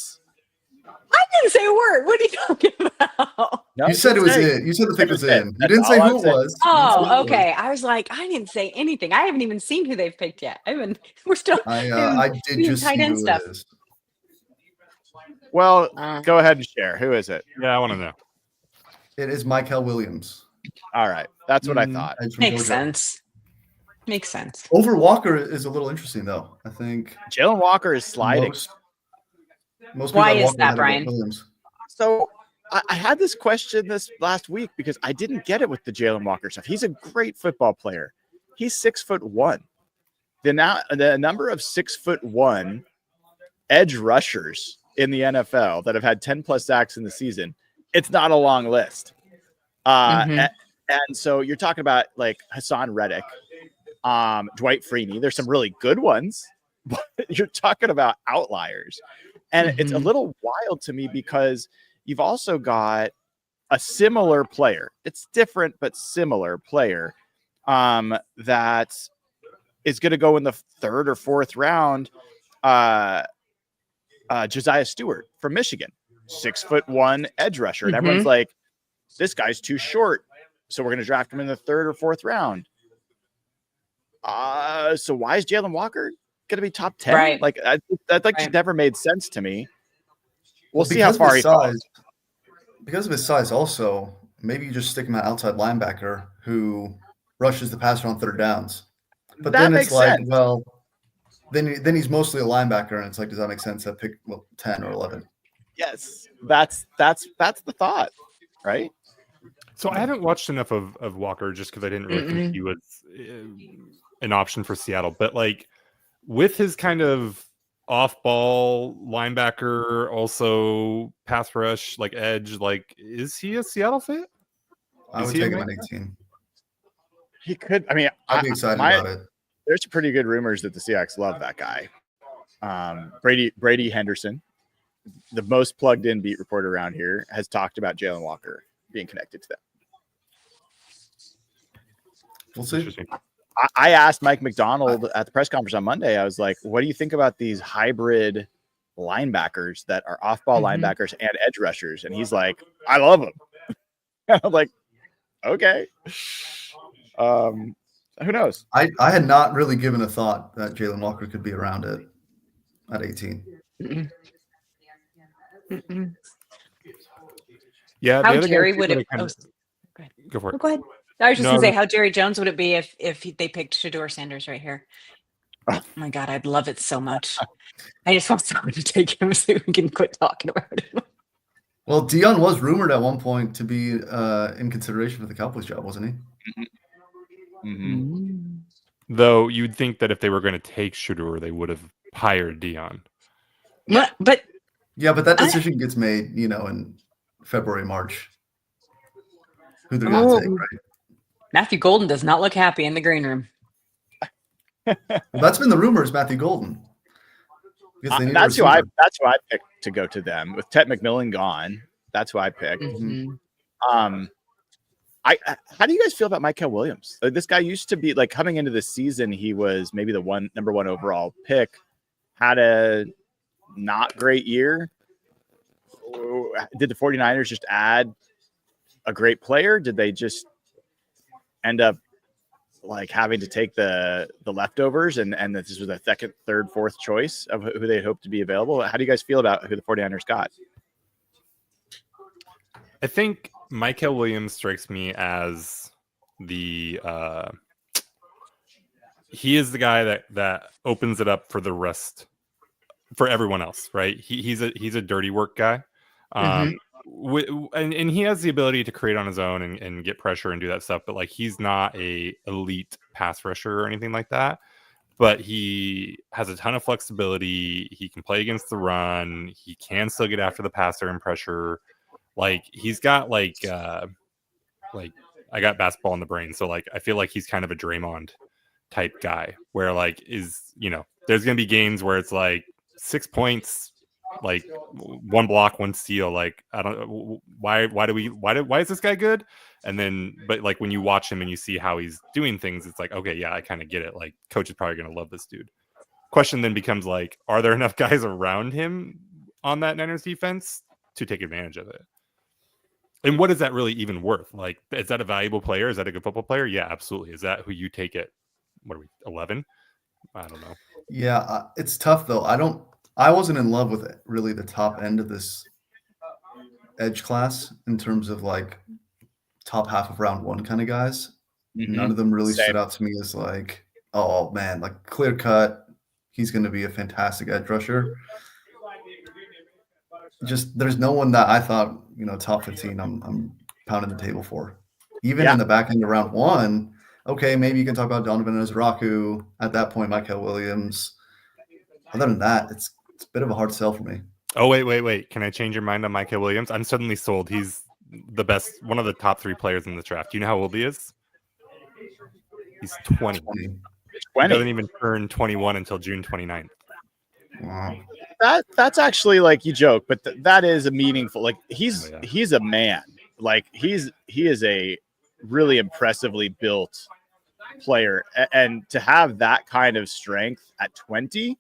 I didn't say a word. What are you talking about? no, You said it was in. You said the pick was in. You didn't say who it was. Oh, okay. I was like, I didn't say anything. I haven't even seen who they've picked yet. We're still. I did just see tight end who stuff. it is. Well, go ahead and share. Who is it? Yeah, I want to know. It is Michael Williams. All right. That's what I thought. Edge from Makes Georgia. sense. Makes sense. Over Walker is a little interesting though. I think Jalen Walker is sliding. Most people Why have is Walker that, ahead of Brian? Williams. So I had this question this last week because I didn't get it with the Jalen Walker stuff. He's a great football player. He's 6'1". The number of 6'1" edge rushers in the NFL that have had 10 plus sacks in the season, it's not a long list. And so you're talking about like Hassan Reddick, Dwight Freeney. There's some really good ones, but you're talking about outliers. And it's a little wild to me because you've also got a similar player. It's different, but similar player that is going to go in the third or fourth round. Josiah Stewart from Michigan, 6'1" edge rusher. And everyone's like, this guy's too short, so we're going to draft him in the third or fourth round. So why is Jalen Walker going to be top 10? Right. Like that never made sense to me. We'll see how because of far his he falls. Because of his size, also, maybe you just stick him at outside linebacker who rushes the passer on third downs. But That then makes it's like, sense. well, then he's mostly a linebacker, and it's like, does that make sense at pick 10 or 11? Yes, that's the thought, right? So I haven't watched enough of Walker just because I didn't really think he was an option for Seattle. But like with his kind of off-ball linebacker, also pass rush, like edge, like is he a Seattle fit? I would take him at 18. He could. I mean, I'd be excited about it. There's pretty good rumors that the Seahawks love that guy. Brady Henderson, the most plugged-in beat reporter around here, has talked about Jalen Walker being connected to them. We'll see. I asked Mike McDonald at the press conference on Monday, I was like, what do you think about these hybrid linebackers that are off-ball linebackers and edge rushers? And he's like, I love them. I'm like, okay. Who knows? I had not really given a thought that Jalen Walker could be around it at 18. Yeah. How Jerry would have. Go for it. Go ahead. I was just going to say, how Jerry Jones would it be if they picked Shedeur Sanders right here? Oh my God, I'd love it so much. I just want someone to take him so we can quit talking about him. Well, Dion was rumored at one point to be in consideration for the Cowboys job, wasn't he? Though you'd think that if they were going to take Shedeur, they would have hired Dion. But yeah, but that decision gets made, in February, March. Who they're going to take, right? Matthew Golden does not look happy in the green room. Well, that's been the rumors, Matthew Golden. That's who I picked to go to them with Ted McMillan gone. That's who I picked. How do you guys feel about Michael Williams? This guy used to be like coming into the season, he was maybe the number one overall pick, had a not great year. did the 49ers just add a great player? Did they just end up like having to take the leftovers and this was a second, third, fourth choice of who they hoped to be available? How do you guys feel about who the 49ers got? I think Michael Williams strikes me as the he is the guy that opens it up for the rest, for everyone else, right? He's a dirty work guy. And he has the ability to create on his own and get pressure and do that stuff, but like he's not a elite pass rusher or anything like that. But he has a ton of flexibility. He can play against the run. He can still get after the passer and pressure. Like he's got like I got basketball in the brain, so like I feel like he's kind of a Draymond type guy, where like there's gonna be games where it's like 6 points, like 1 block, 1 steal. Like I don't why is this guy good? And then but like when you watch him and you see how he's doing things, it's like, okay, yeah, I kind of get it. Like coach is probably gonna love this dude. Question then becomes like, are there enough guys around him on that Niners defense to take advantage of it? And what is that really even worth? Like, is that a valuable player? Is that a good football player? Yeah, absolutely. Is that who you take at, what are we, 11? I don't know. Yeah, it's tough though. I wasn't in love with it, really the top end of this edge class in terms of like top half of round 1 kind of guys. None of them really stood out to me as like, oh man, like clear cut. He's going to be a fantastic edge rusher. Just there's no one that I thought, top 15 I'm pounding the table for. Even in the back end of round 1, okay, maybe you can talk about Donovan Ezraku. At that point, Michael Williams. Other than that, it's a bit of a hard sell for me. Oh, wait. Can I change your mind on Michael Williams? I'm suddenly sold. He's the best, one of the top 3 players in the draft. Do you know how old he is? He's 20. He doesn't even turn 21 until June 29th. Wow. That's actually like you joke, but that is a meaningful. Like he's a man. Like he is a really impressively built player, and to have that kind of strength at 20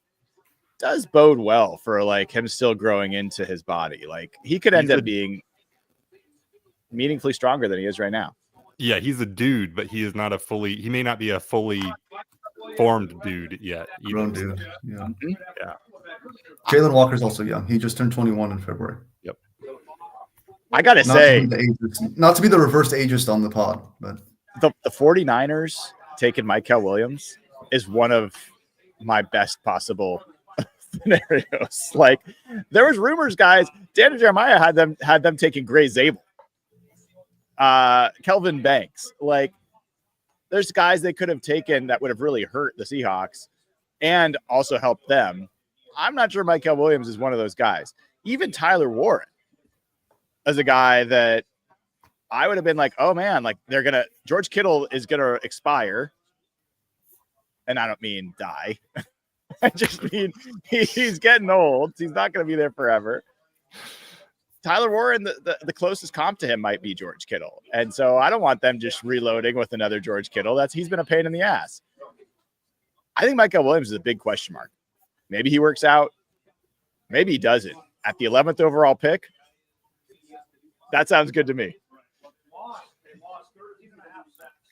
does bode well for like him still growing into his body. Like he could end up being meaningfully stronger than he is right now. Yeah, he's a dude, but he is not he may not be a fully formed dude yet. Grown dude. Yeah. Yeah. Jalen Walker's also young. He just turned 21 in February. Yep. I gotta say, not to be the reverse ageist on the pod, but the 49ers taking Michael Williams is one of my best possible scenarios. Like there was rumors, guys. Dan and Jeremiah had them taking Gray Zabel, Kelvin Banks. Like there's guys they could have taken that would have really hurt the Seahawks and also helped them. I'm not sure Michael Williams is one of those guys. Even Tyler Warren as a guy that I would have been like, oh man, like George Kittle is going to expire. And I don't mean die. I just mean he's getting old. He's not going to be there forever. Tyler Warren, the closest comp to him might be George Kittle. And so I don't want them just reloading with another George Kittle. He's been a pain in the ass. I think Michael Williams is a big question mark. Maybe he works out. Maybe he doesn't. At the 11th overall pick, that sounds good to me.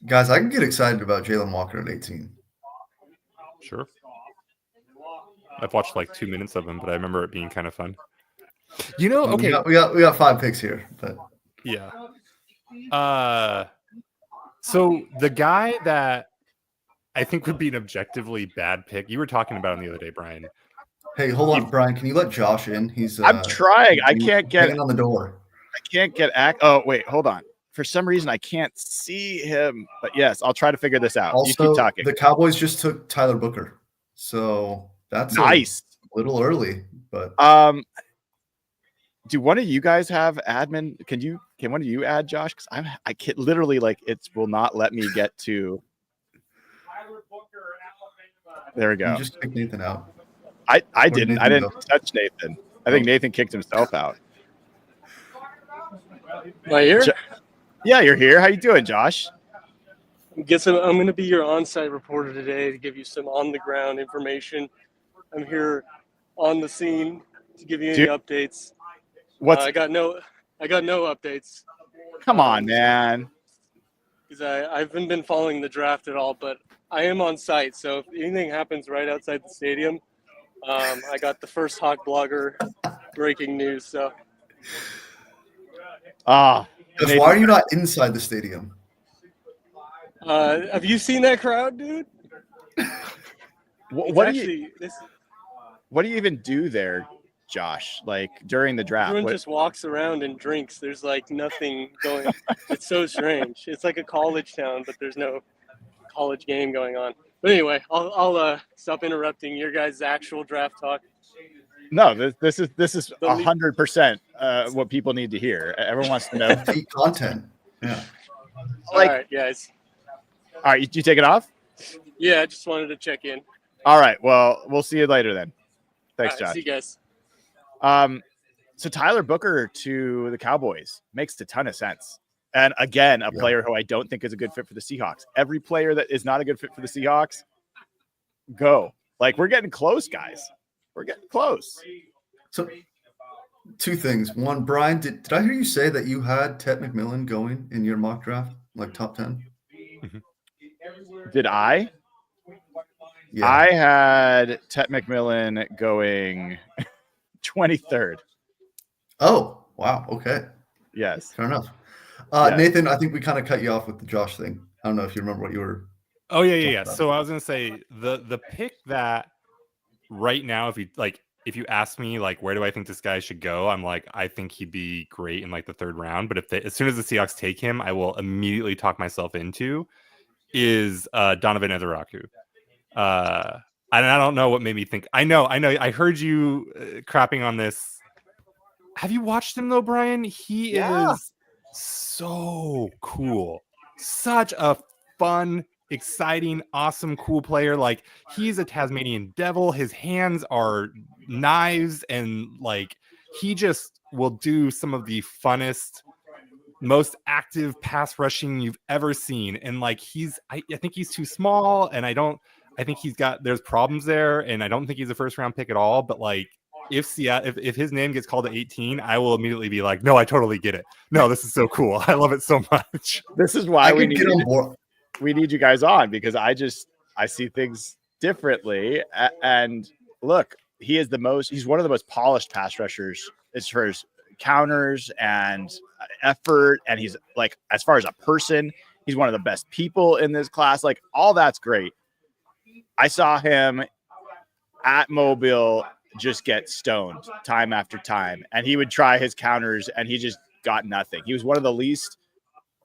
Guys, I can get excited about Jalen Walker at 18. Sure. I've watched like 2 minutes of him, but I remember it being kind of fun. Okay. We got 5 picks here, but yeah. So the guy that I think would be an objectively bad pick, you were talking about him the other day, Brian. Hey, hold on, Brian. Can you let Josh in? I'm trying. I can't get on the door. I can't get Oh, wait, hold on. For some reason, I can't see him. But yes, I'll try to figure this out. Also, you keep talking. The Cowboys just took Tyler Booker, so that's nice. A little early, but do one of you guys have admin? Can one of you add Josh? Because I can't literally it will not let me get to. There we go. You just kicked Nathan out. I didn't touch Nathan. I think Nathan kicked himself out. Am I here? Yeah, you're here. How you doing, Josh? I'm going to be your on-site reporter today to give you some on-the-ground information. I'm here on the scene to give you any updates. What's I got no updates. come on, man? Because I haven't been following the draft at all, but I am on site. So if anything happens right outside the stadium, I got the first Hawk blogger breaking news. So Ah, Jeff, why are you not inside the stadium? have you seen that crowd, dude? what do you Actually, this what do you even do there, Josh? Like during the draft? everyone What, just walks around and drinks. There's like nothing going. It's so strange. It's like a college town, but there's no college game going on. But anyway, I'll stop interrupting your guys' actual draft talk. no, this is 100% what people need to hear. Everyone wants to know. Peak content. Yeah. Like, all right, guys. all right, you take it off. Yeah, I just wanted to check in. All right, well, we'll see you later then. Thanks, All right, Josh. see you guys. So Tyler Booker to the Cowboys makes a ton of sense. And again, a player who I don't think is a good fit for the Seahawks. Every player that is not a good fit for the Seahawks, go. Like, we're getting close, guys. We're getting close. So, two things. One, Brian, did I hear you say that you had Ted McMillan going in your mock draft, like top 10? Did I? Yeah. I had Ted McMillan going 23rd. Oh, wow. Okay. Yes. Fair enough. Yeah. Nathan, I think we kind of cut you off with the Josh thing. I don't know if you remember what you were. Oh yeah. So I was gonna say the pick that right now, if you ask me like where do I think this guy should go, I'm like I think he'd be great in like the 3rd round. But as soon as the Seahawks take him, I will immediately talk myself into is Donovan Ezeraku. And I don't know what made me think. I know. I heard you crapping on this. Have you watched him though, Brian? He is so cool. Such a fun, exciting, awesome, cool player. Like he's a Tasmanian devil. His hands are knives, and like he just will do some of the funnest, most active pass rushing you've ever seen. And like I think he's too small, and I think there's problems there, and I don't think he's a 1st round pick at all. But like if his name gets called at 18, I will immediately be like, no, I totally get it. No, this is so cool. I love it so much. This is why we need you guys on, because I see things differently. And look, he's one of the most polished pass rushers as far as counters and effort. And he's like, as far as a person, he's one of the best people in this class. Like all that's great. I saw him at Mobile just get stoned time after time, and he would try his counters and he just got nothing. He was one of the least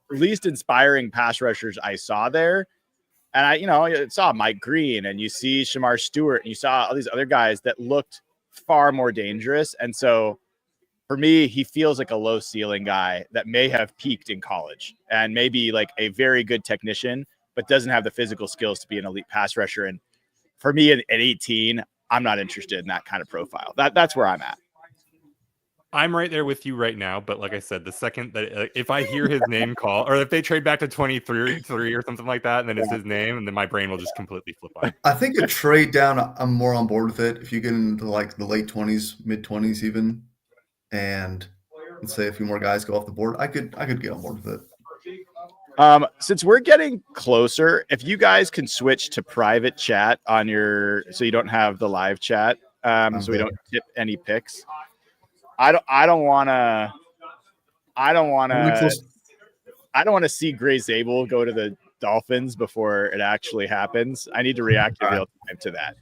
inspiring pass rushers I saw there. And I saw Mike Green, and you see Shamar Stewart, and you saw all these other guys that looked far more dangerous. And so for me, he feels like a low ceiling guy that may have peaked in college and maybe like a very good technician, but doesn't have the physical skills to be an elite pass rusher. And for me at 18, I'm not interested in that kind of profile. That's where I'm at. I'm right there with you right now, but like I said, the second that if I hear his name call, or if they trade back to 23 or something like that, and then it's his name, and then my brain will just completely flip on. I think a trade down, I'm more on board with it. If you get into like the late 20s, mid 20s even, and let's say a few more guys go off the board, I could get on board with it. Since we're getting closer, if you guys can switch to private chat on so you don't have the live chat, so we don't tip any picks. I don't want to see Gray Zabel go to the Dolphins before it actually happens. I need to react in real time to that.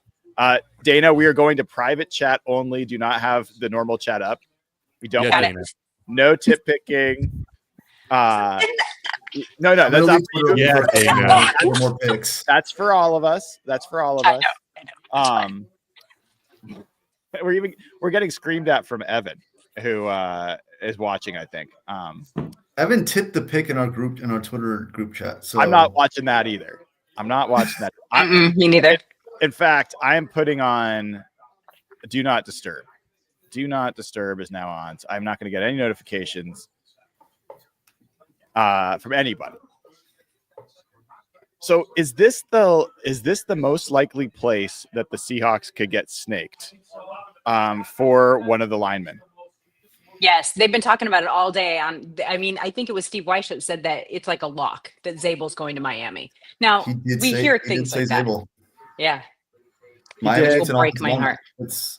Dana, we are going to private chat only. Do not have the normal chat up. We don't want no tip picking. No, that's not for you. Yeah, more picks. That's for all of us. I know. We're getting screamed at from Evan, who is watching, I think. Evan tipped the pick in our Twitter group chat. So I'm not watching that either. Me neither. In fact, I am putting on do not disturb. Do not disturb is now on. So I'm not going to get any notifications from anybody. So is this the most likely place that the Seahawks could get snaked for one of the linemen? Yes, they've been talking about it all day. I mean, I think it was Steve Weiss that said that it's like a lock that Zabel's going to Miami. Now we hear things like that. Zabel. Yeah, Miami which needs will an break offensive my lineman. heart.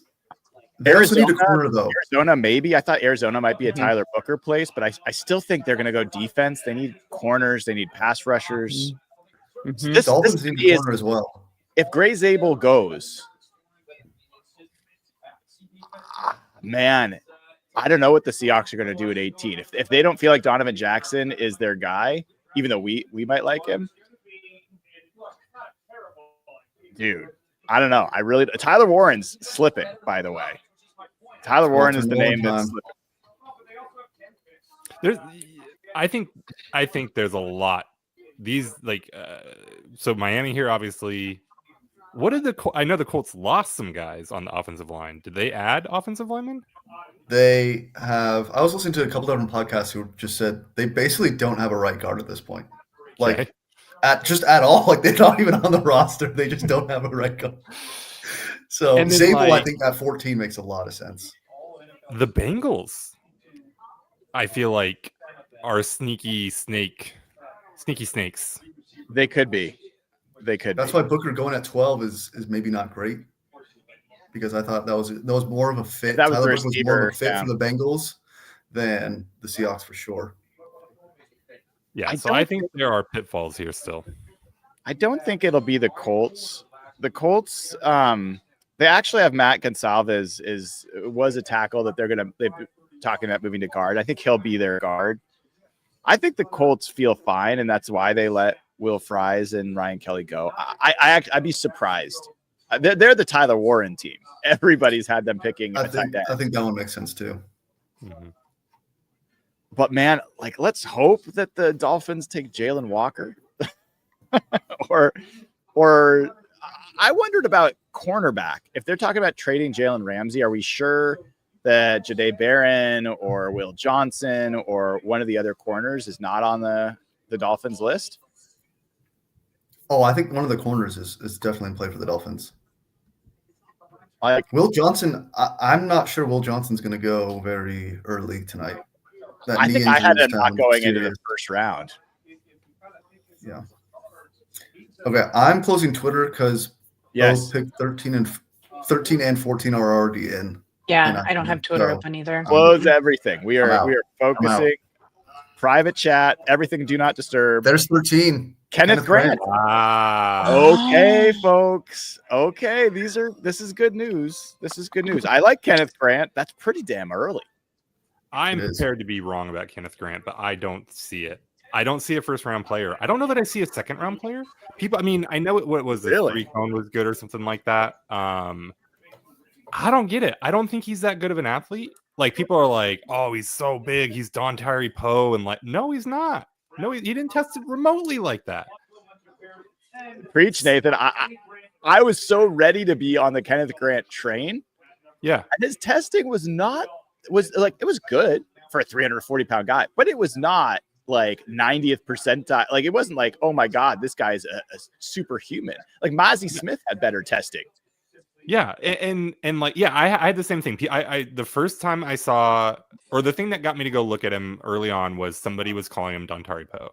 They also need a corner, though. Arizona, maybe. I thought Arizona might be a Mhm. Tyler Booker place, but I still think they're going to go defense. They need corners. They need pass rushers. Mhm. This Dolphins to need me a is, corner as well. if Gray Zabel goes, man, I don't know what the Seahawks are going to do at 18. If they don't feel like Donovan Jackson is their guy, even though we might like him, dude, I don't know. Tyler Warren's slipping, by the way. Tyler Warren is the name that's slipping. I think there's a lot. These so Miami here, obviously. What did I know the Colts lost some guys on the offensive line. Did they add offensive linemen? They have. I was listening to a couple different podcasts who just said they basically don't have a right guard at this point. Like at all. Like they're not even on the roster. They just don't have a right guard. So Zabel, I think at 14 makes a lot of sense. The Bengals, I feel like, are sneaky snakes. They could be. That's why Booker going at 12 is maybe not great, because I thought that was more of a fit. That was Tyler Booker was more of a fit for the Bengals than the Seahawks for sure. Yeah, I think there are pitfalls here still. I don't think it'll be the Colts. The Colts, they actually have Matt Gonsalves was a tackle that they're talking about moving to guard. I think he'll be their guard. I think the Colts feel fine, and that's why they let Will Fries and Ryan Kelly go. I'd be surprised. They're the Tyler Warren team. Everybody's had them picking. I think that one makes sense too. Mm-hmm. But man, let's hope that the Dolphins take Jalen Walker, or I wondered about cornerback. If they're talking about trading Jalen Ramsey, are we sure that Jahdae Barron or Will Johnson or one of the other corners is not on the Dolphins list? Oh, I think one of the corners is definitely in play for the Dolphins. Like Will Johnson, I'm not sure Will Johnson's going to go very early tonight. I think I had him not going into the first round. Yeah. Okay, I'm closing Twitter because both pick 13 and 14 are already in. Yeah, I don't have Twitter open either. Close everything. We are focusing. Private chat, everything do not disturb. There's 13. Kenneth Grant. Wow. Okay, folks. Okay, this is good news. This is good news. I like Kenneth Grant. That's pretty damn early. I'm prepared to be wrong about Kenneth Grant, but I don't see it. I don't see a first round player. I don't know that I see a second round player. I mean, I know what was the Really? 3-cone was good or something like that. I don't get it. I don't think he's that good of an athlete. Like, people are like, oh, he's so big. He's Don Tyree Poe. And no, he's not. No, he didn't test it remotely like that. Preach, Nathan. I was so ready to be on the Kenneth Grant train. Yeah. And his testing it was good for a 340-pound guy, but it was not like 90th percentile. Like, it wasn't like, oh my God, this guy's a superhuman. Like, Mozzie Smith had better testing. Yeah, and I had the same thing. I the first time I saw, or the thing that got me to go look at him early on, was somebody was calling him Don Tyree Poe,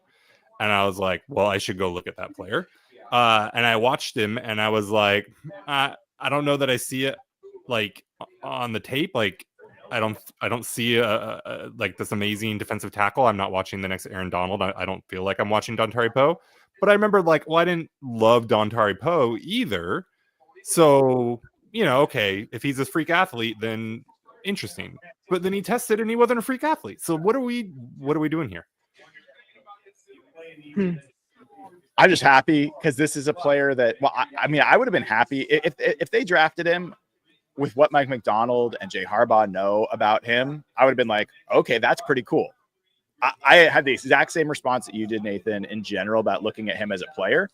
and I was like, well, I should go look at that player. And I watched him, and I was like, I don't know that I see it like on the tape. Like, I don't see like this amazing defensive tackle. I'm not watching the next Aaron Donald. I don't feel like I'm watching Don Tyree Poe. But I remember I didn't love Don Tyree Poe either. So, okay, if he's a freak athlete, then interesting. But then he tested and he wasn't a freak athlete. So what are we doing here? I'm just happy because this is a player that, I would have been happy if they drafted him with what Mike McDonald and Jay Harbaugh know about him. I would have been like, okay, that's pretty cool. I had the exact same response that you did, Nathan, in general about looking at him as a player.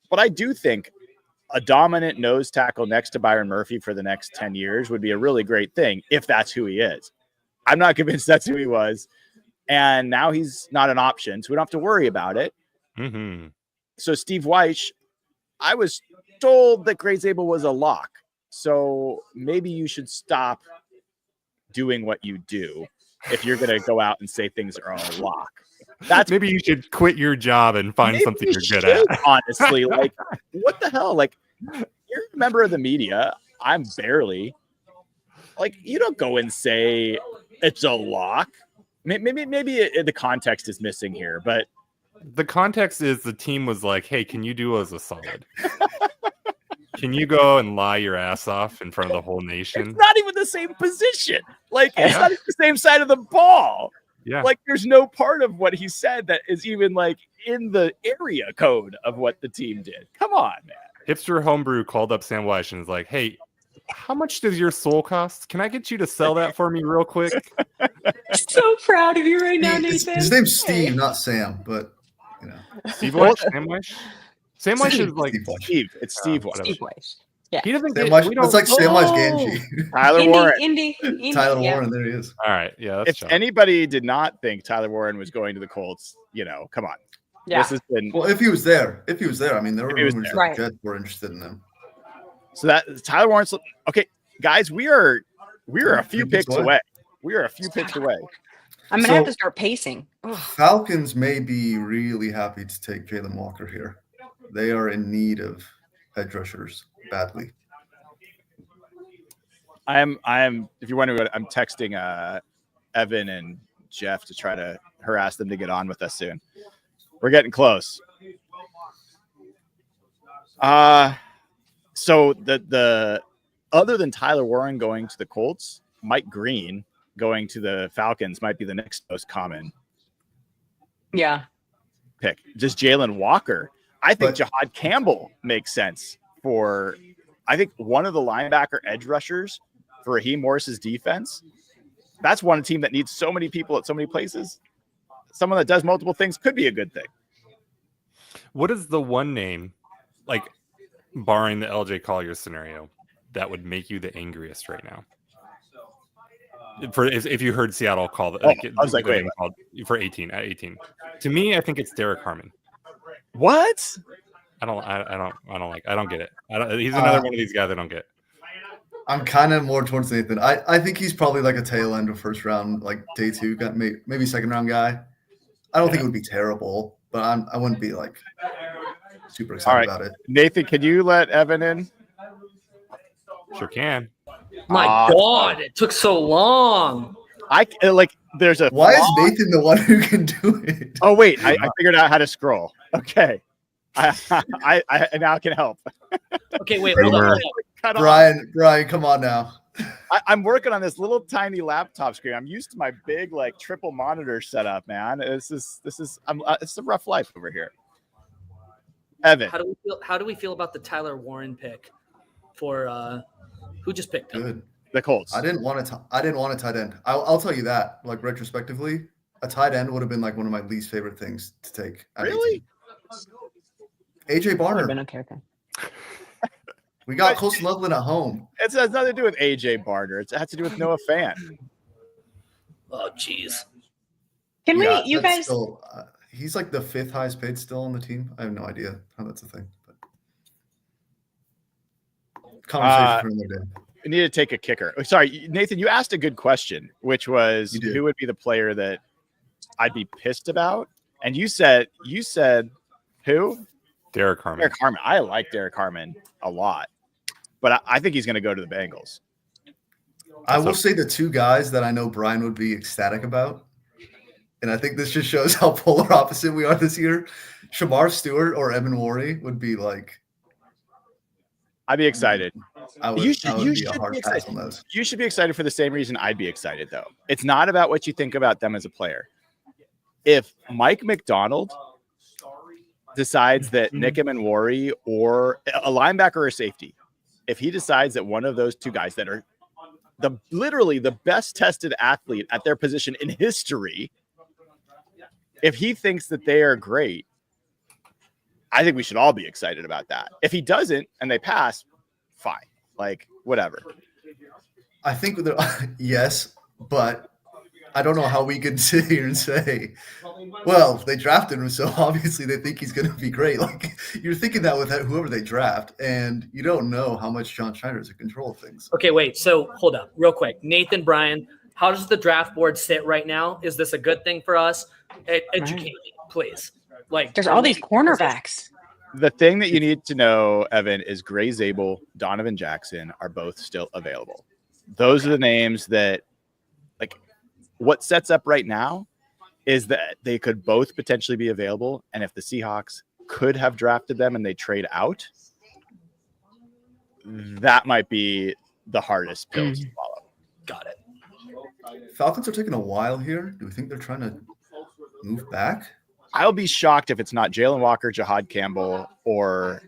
But I do think a dominant nose tackle next to Byron Murphy for the next 10 years would be a really great thing if that's who he is. I'm not convinced that's who he was. And now he's not an option, so we don't have to worry about it. Mm-hmm. So Steve Weiss, I was told that Gray Zabel was a lock. So maybe you should stop doing what you do if you're going to go out and say things are a lock. That's maybe you should quit your job and find maybe something you you're good should, at. honestly, like, what the hell? Like, you're a member of the media. I'm barely. Like, you don't go and say it's a lock. Maybe the context is missing here, but the context is the team was like, hey, can you do us a solid? Can you go and lie your ass off in front of the whole nation? It's not even the same position. Like, it's not even the same side of the ball. Yeah. Like, there's no part of what he said that is even like in the area code of what the team did. Come on, man. Hipster Homebrew called up Sam Weish and was like, hey, how much does your soul cost? Can I get you to sell that for me real quick? So proud of you right now, Nathan. His name's Steve, not Sam, but you know. Steve Weish? Sam Weish? Sam Weish is like Steve. It's Steve. Steve Weish. Yeah. He doesn't Sam get. Weish, We don't, it's like Sam Weish Ganji. Tyler Warren. Indy, Tyler yeah. Warren, there he is. all right. Yeah. That's If anybody did not think Tyler Warren was going to the Colts, come on. Yeah. This has been Well, if he was there, I mean, there were If he was rumors there. that the Jets were interested in him. so that Tyler Warren's okay, guys. We are a few Picks picks away. away. We are a few picks away. I'm gonna have to start pacing. Ugh. Falcons may be really happy to take Jalen Walker here. They are in need of edge rushers badly. I am. If you're wondering, I'm texting Evan and Jeff to try to harass them to get on with us soon. We're getting close. So the other than Tyler Warren going to the Colts, Mike Green going to the Falcons might be the next most common Yeah. pick. Just Jalen Walker. I think But- Jahad Campbell makes sense for. I think one of the linebacker edge rushers for Raheem Morris's defense. That's one team that needs so many people at so many places. Someone that does multiple things could be a good thing. What is the one name, like, barring the LJ Collier scenario, that would make you the angriest right now? If you heard Seattle call it, I was like, wait. For 18 at 18. To me, I think it's Derek Harmon. What? I don't get it. He's another one of these guys I don't get. I'm kind of more towards Nathan. I think he's probably like a tail end of first round, like day two, maybe second round guy. I don't think it would be terrible, but I wouldn't be like super excited about it. Nathan, can you let Evan in? Sure can. My God, it took so long. There's a Why is flaw- Nathan the one who can do it? Oh wait, I figured out how to scroll. Okay. I now can help. Okay, wait, hold on. Boomer. Cut off. Brian, come on now. I'm working on this little tiny laptop screen. I'm used to my big triple monitor setup, man. It's a rough life over here. Evan, How do we feel about the Tyler Warren pick for who just picked him? Good. the Colts. I didn't want a tight end. I'll tell you that. Like retrospectively, a tight end would have been like one of my least favorite things to take. At Really? 18. AJ Barner. Okay. We got Colson Loveland at home. It has nothing to do with AJ Barner. It has to do with Noah Fant. Oh, jeez. Can Yeah, you that's guys? Still, he's like the 5th highest paid still on the team. I have no idea how that's a thing. But conversation for another day. We need to take a kicker. Oh, sorry, Nathan, you asked a good question, which was You did. who would be the player that I'd be pissed about? And you said who? Derek Harmon. Derek Harmon. I like Derek Harmon a lot, but I think he's going to go to the Bengals. I will say the two guys that I know Brian would be ecstatic about, and I think this just shows how polar opposite we are this year. Shamar Stewart or Evan Worry would be like. I'd be excited. I would, You I would should be a hard be pass excited. on those. You should be excited for the same reason I'd be excited, though. It's not about what you think about them as a player. If Mike McDonald decides that Nickem and Worry or a linebacker or safety, if he decides that one of those two guys that are literally the best tested athlete at their position in history, if he thinks that they are great, I think we should all be excited about that. If he doesn't and they pass, fine. Like, whatever. I think yes, but I don't know how we can sit here and say, well, they drafted him, so obviously they think he's going to be great. Like, you're thinking that with whoever they draft, and you don't know how much John Schneider is in control of things. Okay, wait. So hold up, real quick. Nathan, Brian, How does the draft board sit right now? Is this a good thing for us? Educate me, please. Like, There's all these cornerbacks. The thing that you need to know, Evan, is Gray Zabel, Donovan Jackson are both still available. Those are the names that, like, what sets up right now is that they could both potentially be available. And if the Seahawks could have drafted them and they trade out, that might be the hardest pill to swallow. Got it. Falcons are taking a while here. Do we think they're trying to move back? I'll be shocked if it's not Jalen Walker, Jahad Campbell, or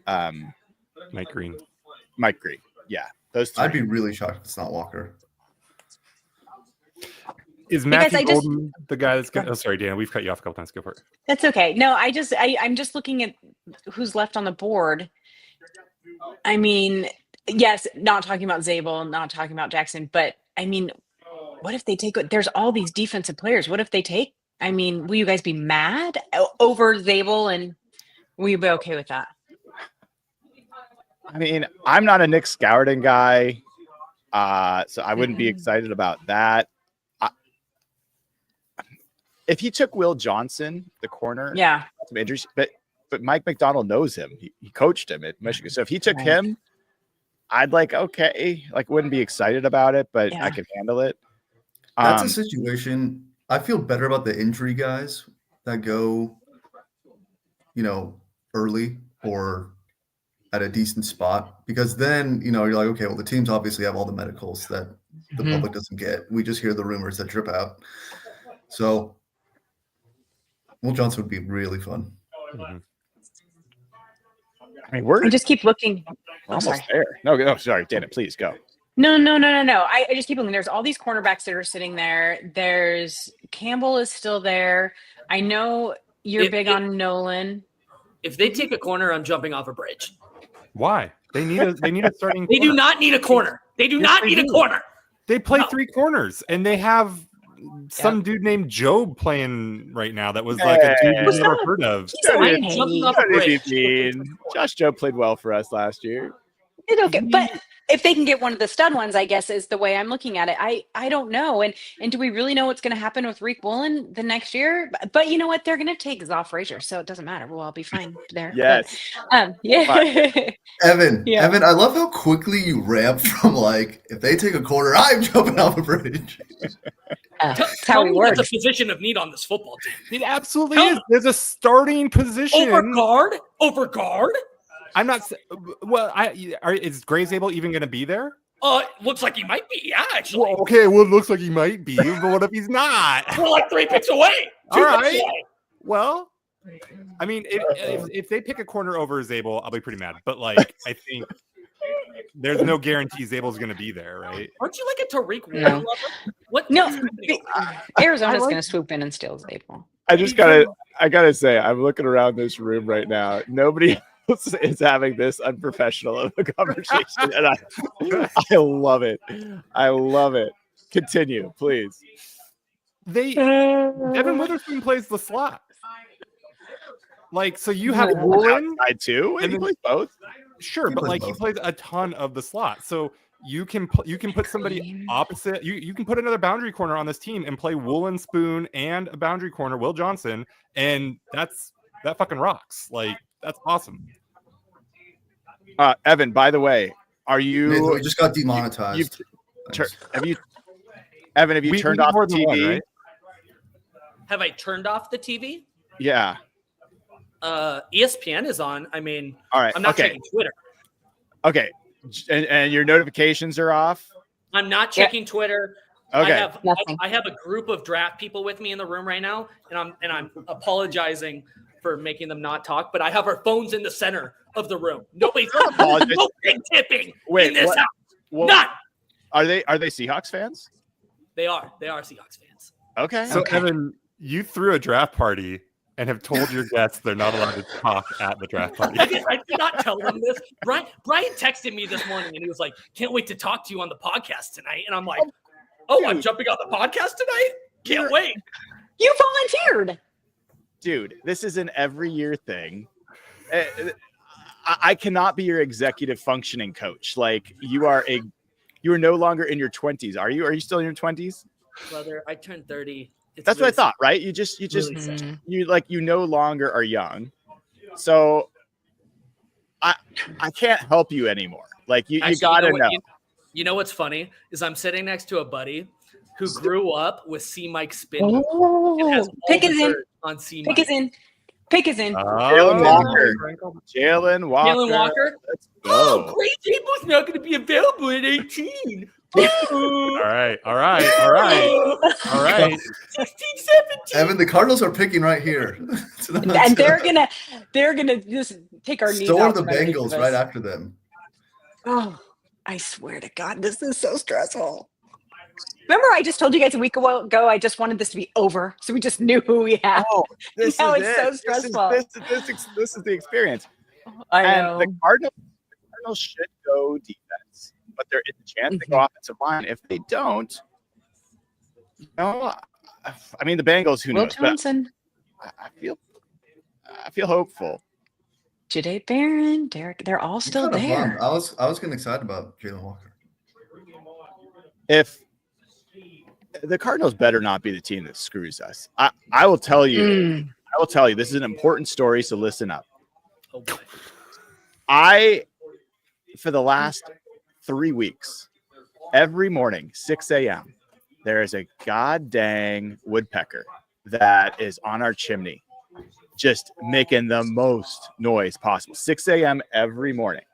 Mike Green. Mike Green. Yeah, those three. I'd be really shocked if it's not Walker. Is Matthew Golden the guy that's going? Oh, sorry, Dan. We've cut you off a couple times. Go for it. That's okay. No, I'm just looking at who's left on the board. I mean, yes, not talking about Zabel, not talking about Jackson, but I mean, what if they take? There's all these defensive players. What if they take? I mean, will you guys be mad over Zabel, and will you be okay with that? I mean, I'm not a Nick Scouting guy, so I wouldn't be excited about that. If he took Will Johnson, the corner, Yeah. some injuries, but Mike McDonald knows him. He coached him at Michigan. So if he took him, I'd wouldn't be excited about it, but I could handle it. That's a situation. I feel better about the injury guys that go, early or at a decent spot, because then, you're like, okay, well, the teams obviously have all the medicals that the public doesn't get. We just hear the rumors that drip out. So Will Johnson would be really fun. I mean, I just keep looking. almost there. No, sorry, Dana, please go. No. I just keep looking. There's all these cornerbacks that are sitting there. There's Campbell is still there. I know you're big on Nolan. If they take a corner, I'm jumping off a bridge. Why? They need a starting. They do not need a corner. They do not need a corner. They play three corners, and they have some dude named Job playing right now. That was like a dude you never heard of. I'm jumping off a bridge. Josh Job played well for us last year. It's okay, but if they can get one of the stud ones, I guess is the way I'm looking at it. I don't know, and do we really know what's going to happen with Reek Woolen the next year? But you know what? They're going to take Zoff Frazier, so it doesn't matter. We'll all be fine there. Yes. But, yeah. Evan, I love how quickly you ramp from if they take a corner, I'm jumping off a bridge. That's how we work. That's a position of need on this football team. It absolutely is. There's a starting position over guard. I'm not. Well, is Gray Zabel even going to be there? Looks like he might be. Yeah, actually. Well, okay. Well, it looks like he might be, but what if he's not? We're like 3 picks away. All right. Well, I mean, if they pick a corner over Zabel, I'll be pretty mad. But I think there's no guarantee Zabel's going to be there, right? Aren't you like a Tariq Woolen lover? No, Arizona's going to swoop in and steal Zabel. I gotta say, I'm looking around this room right now. Nobody else is having this unprofessional of a conversation, and I love it. I love it. Continue, please. Evan Witherspoon plays the slot. So you have Woolen outside too, and he plays both. Sure, but he plays a ton of the slot. So you can put somebody opposite. You can put another boundary corner on this team and play Woolen, Spoon, and a boundary corner, Will Johnson, and that fucking rocks. That's awesome. Evan, by the way, are you? We just got demonetized. Have you turned off the TV? One, right? Have I turned off the TV? Yeah. ESPN is on. I mean, all right. I'm not checking Twitter. Okay, and your notifications are off. I'm not checking Twitter. Okay. I have a group of draft people with me in the room right now, and I'm apologizing for making them not talk. But I have our phones in the center of the room. Nobody's no pin tipping in this house. Well, none. Are they Seahawks fans? They are Seahawks fans. Okay. So Evan, you threw a draft party and have told your guests they're not allowed to talk at the draft party. I did not tell them this. Brian texted me this morning and he was like, "Can't wait to talk to you on the podcast tonight." And I'm like, "Oh, I'm jumping on the podcast tonight? Can't wait." You volunteered. Dude, this is an every year thing. I cannot be your executive functioning coach. You are no longer in your 20s. Are you? Are you still in your 20s? brother. I turned 30. That's what I really thought, right? You just really sad. you no longer are young. So I can't help you anymore. Like you Actually, gotta know. You know what's funny is I'm sitting next to a buddy who grew up with C Mike spin move and has all Pick the is in. dirt on C Pick Mike. is in. Pick is in. Jalen Walker. Jalen Walker. Jalen Walker. Let's Oh, go. Gray Table's not going to be available at 18. All right. 16, 17. Evan, the Cardinals are picking right here. And they're gonna just take our knees So are off the of every Bengals of right us. after them. Oh, I swear to God, this is so stressful. Remember, I just told you guys a week ago I just wanted this to be over, so we just knew who we had. Oh, this Now is it's it. so This is- stressful. This is the experience. I And know. the Cardinals should go defense, but there is a chance they go offensive line. If they don't, I mean the Bengals. Who Will knows? But Johnson, I feel hopeful. Jade Barron, Derek, they're all still Kinda there. bummed. I was getting excited about Jalen Walker. If the Cardinals better not be the team that screws us. I will tell you. I will tell you. This is an important story, so listen up. Oh boy. For the last 3 weeks, every morning, 6 a.m., there is a god dang woodpecker that is on our chimney, just making the most noise possible. 6 a.m. every morning.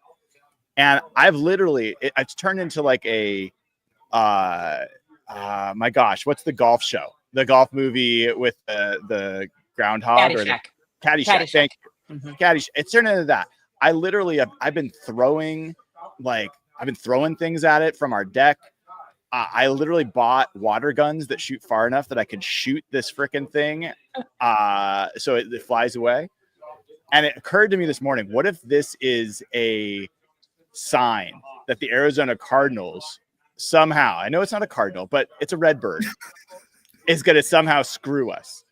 And it's turned into like a, my gosh, what's the golf show? The golf movie with the groundhog or the Caddyshack. Thank you. Caddyshack. It's turned into that. I've been throwing things at it from our deck. I literally bought water guns that shoot far enough that I could shoot this freaking thing so it flies away. And it occurred to me this morning, what if this is a sign that the Arizona Cardinals somehow, I know it's not a Cardinal, but it's a Redbird, is going to somehow screw us.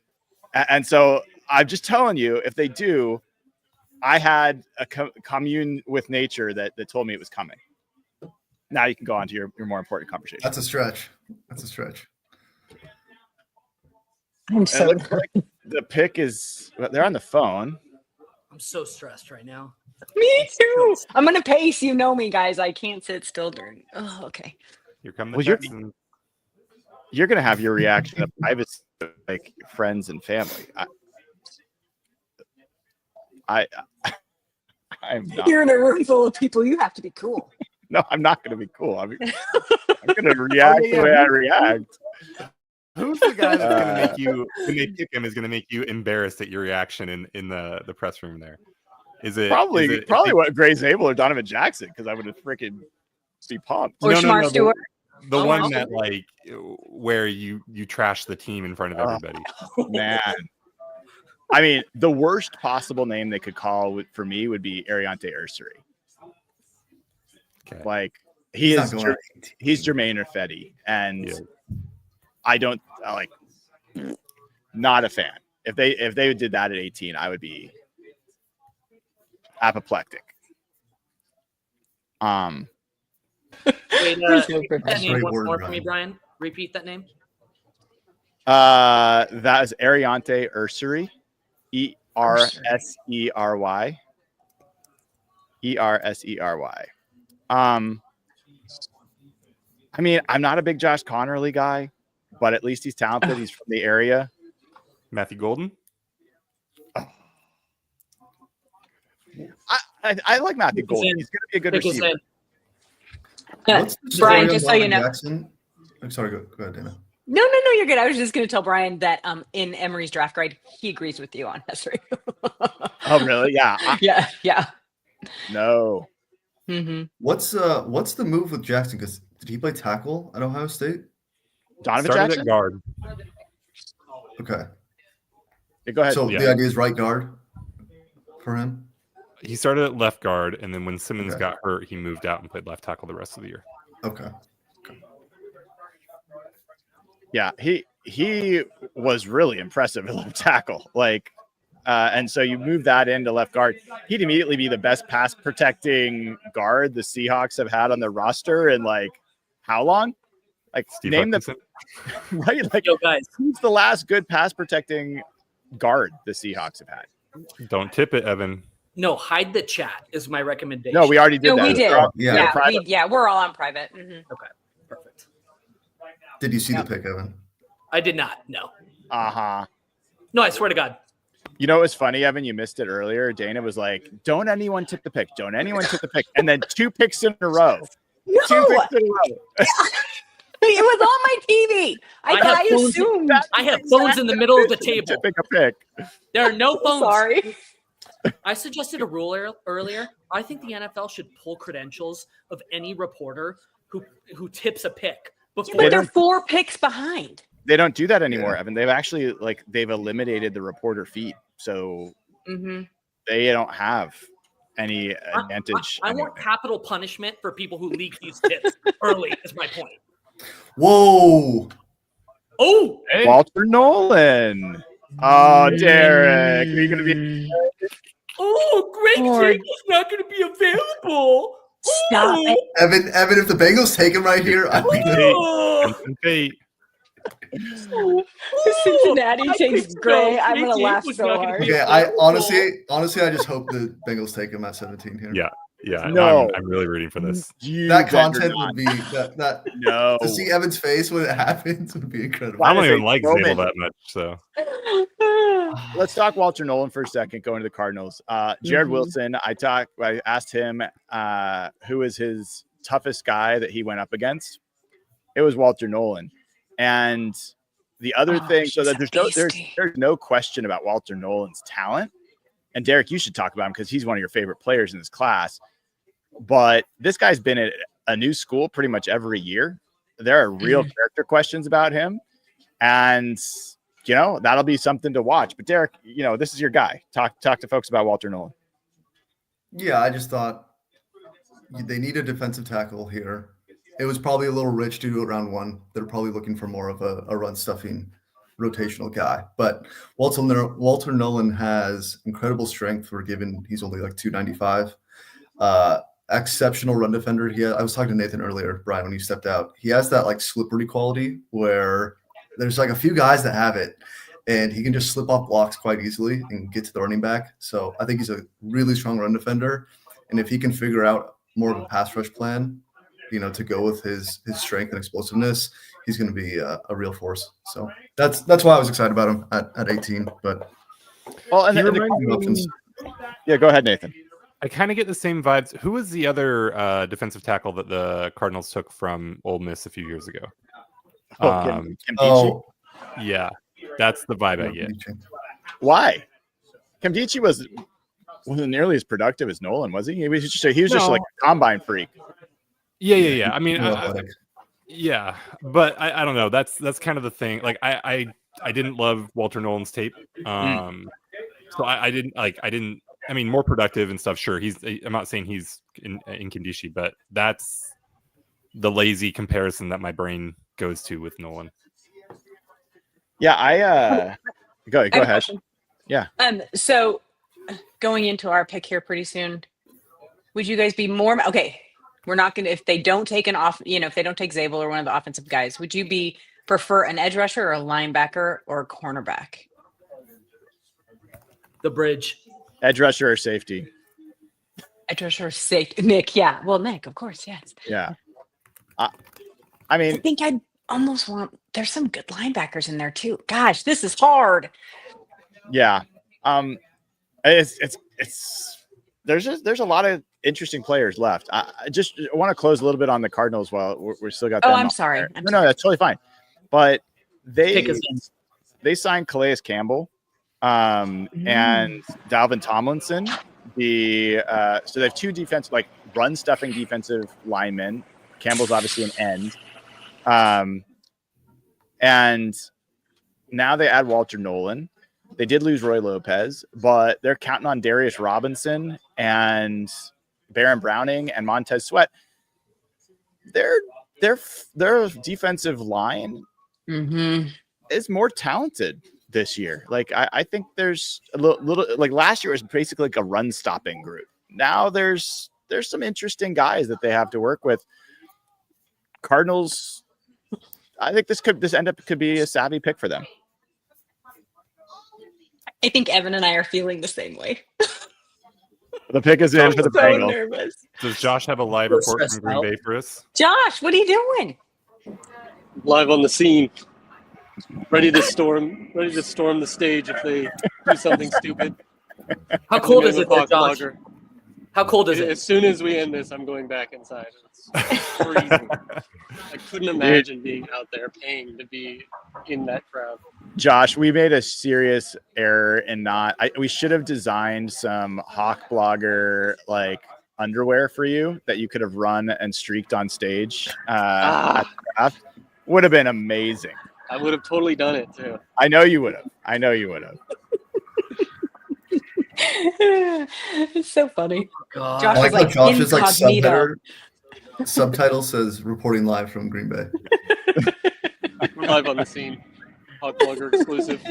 And so I'm just telling you, if they do, I had a commune with nature that told me it was coming. Now you can go on to your more important conversation. That's a stretch. I'm so The pick is, they're on the phone. I'm so stressed right now. me too. I'm gonna pace. You know me, guys. I can't sit still during. Oh, okay. Here come the Well, you're- Texans. You're going to have your reaction of privacy, like friends and family. I'm not. You're in a room full of people. You have to be cool. No, I'm not going to be cool. I'm going to react the way I react. Who's the guy that's going to make you, when they pick him, is going to make you embarrassed at your reaction in the press room there? Is it Probably what Gray Zabel or Donovan Jackson, because I would have freaking be pumped. Or Shamar Stewart. The Oh, one wow. that like where you trash the team in front of everybody. Man. I mean, the worst possible name they could call for me would be Ariante Ursary. Okay. Like He's not going he's Jermaine Irfetti, and Yeah. I don't not a fan. If they did that at 18, I would be apoplectic. Wait, That's repeat that That's a name great once word, more for me, Brian. Brian. Repeat that name. That is Ariante Ursary. Ersery. Ersery. I mean, I'm not a big Josh Connerly guy, but at least he's talented. He's from the area. Matthew Golden. I like Matthew Golden. in. He's going to be a good Pick his receiver. head. Yeah. What's the Brian, story on just so you Donovan know. Jackson? I'm sorry, go ahead, Dana. No, you're good. I was just going to tell Brian that in Emery's draft grade, he agrees with you on Esri. Oh, really? Yeah. Yeah. No. Mm-hmm. What's the move with Jackson? Because did he play tackle at Ohio State? Donovan Started Jackson? at guard. Okay. Yeah, go ahead. So Yeah. the idea is right guard for him? He started at left guard, and then when Simmons Okay. got hurt, he moved out and played left tackle the rest of the year. Okay. Yeah, he was really impressive at left tackle. Like, and so you move that into left guard. He'd immediately be the best pass protecting guard the Seahawks have had on their roster in like how long? Like Steve name Hutchinson? right? Like, Yo, guys. who's the last good pass protecting guard the Seahawks have had? Don't tip it, Evan. No, hide the chat is my recommendation. No, we already did No, that. we did. Yeah. We're all on private. Mhm. Okay, perfect. Did you see the pick, Evan? I did not. No. Uh-huh. No, I swear to God. You know what's funny, Evan? You missed it earlier. Dana was like, don't anyone tip the pick. Don't anyone tip the pick. And then 2 picks in a row. No, 2 picks in a row. it was on my TV. I assumed. I have phones in the middle of the table. Tipping a pick. There are no phones. Sorry. I suggested a rule earlier. I think the NFL should pull credentials of any reporter who tips a pick before. But they're 4 picks behind. They don't do that anymore, Evan. They've actually they've eliminated the reporter feed. So they don't have any advantage. I want capital punishment for people who leak these tips early, is my point. Whoa. Oh, hey. Walter Nolan. Oh, Derek. Are you going to be. Greg Jacobs not going to be available. Stop it. Evan, if the Bengals take him right here, I think Cincinnati takes Gray. I'm going to laugh so hard. okay, I honestly, I just hope the Bengals take him at 17 here. Yeah. No. I'm really rooting for this. That content would be that no. To see Evan's face when it happens would be incredible. I don't even like Zabel that much. So let's talk Walter Nolan for a second. Going to the Cardinals. Jared Wilson. I asked him who is his toughest guy that he went up against. It was Walter Nolan. And the other thing, so that there's no question about Walter Nolan's talent. And Derek, you should talk about him because he's one of your favorite players in this class. But this guy's been at a new school pretty much every year. There are real character questions about him. And, that'll be something to watch. But Derek, this is your guy. Talk to folks about Walter Nolan. Yeah, I just thought they need a defensive tackle here. It was probably a little rich to do it round 1. They're probably looking for more of a run stuffing rotational guy. But Walter Nolan has incredible strength for given he's only like 295. Exceptional run defender. I was talking to Nathan earlier, Brian, when you stepped out. He has that like slippery quality where there's like a few guys that have it and he can just slip off blocks quite easily and get to the running back. So I think he's a really strong run defender. And if he can figure out more of a pass rush plan, to go with his strength and explosiveness, he's going to be a real force. So that's why I was excited about him at 18. But yeah, go ahead, Nathan. I kind of get the same vibes. Who was the other defensive tackle that the Cardinals took from Ole Miss a few years ago? Yeah, that's the vibe I get. Why? Kamdichi wasn't nearly as productive as Nolan, was he? He was just like a combine freak. Yeah. I mean, but I don't know. That's kind of the thing. Like I didn't love Walter Nolan's tape. So I didn't. I mean, more productive and stuff. Sure, I'm not saying he's in Kandishi, but that's the lazy comparison that my brain goes to with Nolan. Yeah, go ahead. Yeah. So going into our pick here pretty soon, would you guys be more okay? We're not going to, if they don't take if they don't take Zabel or one of the offensive guys, would you prefer an edge rusher or a linebacker or a cornerback? The bridge. Edge rusher or safety? Edge rusher or safety. Nick, yeah. Well, Nick, of course, yes. Yeah. I mean, I think I'd almost there's some good linebackers in there too. Gosh, this is hard. Yeah. It's there's a lot of interesting players left. I want to close a little bit on the Cardinals while we're still got them. I'm sorry. No, that's totally fine. But they signed Calais Campbell and Dalvin Tomlinson. So they have 2 defensive, like run stuffing defensive linemen. Campbell's obviously an end. And now they add Walter Nolan. They did lose Roy Lopez, but they're counting on Darius Robinson and Baron Browning and Montez Sweat. Their defensive line is more talented this year. Like I think there's a little like last year was basically like a run stopping group. Now there's some interesting guys that they have to work with. Cardinals I think this could be a savvy pick for them. I think Evan and I are feeling the same way. The pick is in for the so Bengals. nervous. Does Josh have a live So report from stressed Green out. Bay for us? Josh, what are you doing? Live on the scene, ready to storm the stage if they do something stupid. How cold is I'm a it there, Hawk Josh? blogger. How cold is it? As soon as we end this, I'm going back inside. It's freezing. I couldn't imagine being out there paying to be in that crowd. Josh, we made a serious error in we should have designed some Hawk blogger like underwear for you that you could have run and streaked on stage at the draft. Would have been amazing. I would have totally done it too. I know you would have. It's so funny. God. Josh I was like how like Josh's like incognito. subtitle says reporting live from Green Bay. We're live on the scene. Hawk blogger exclusive.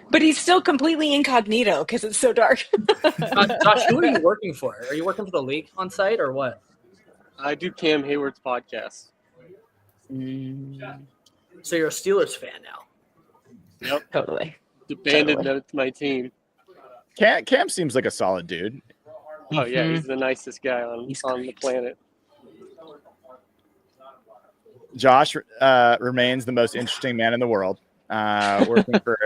But he's still completely incognito because it's so dark. Josh, who are you working for? Are you working for the league on site or what? I do Cam Hayward's podcast. So you're a Steelers fan now. Yep. Totally. Abandoned my team. Cam seems like a solid dude. Oh yeah, he's the nicest guy on He's the great. planet. Josh remains the most interesting man in the world, working for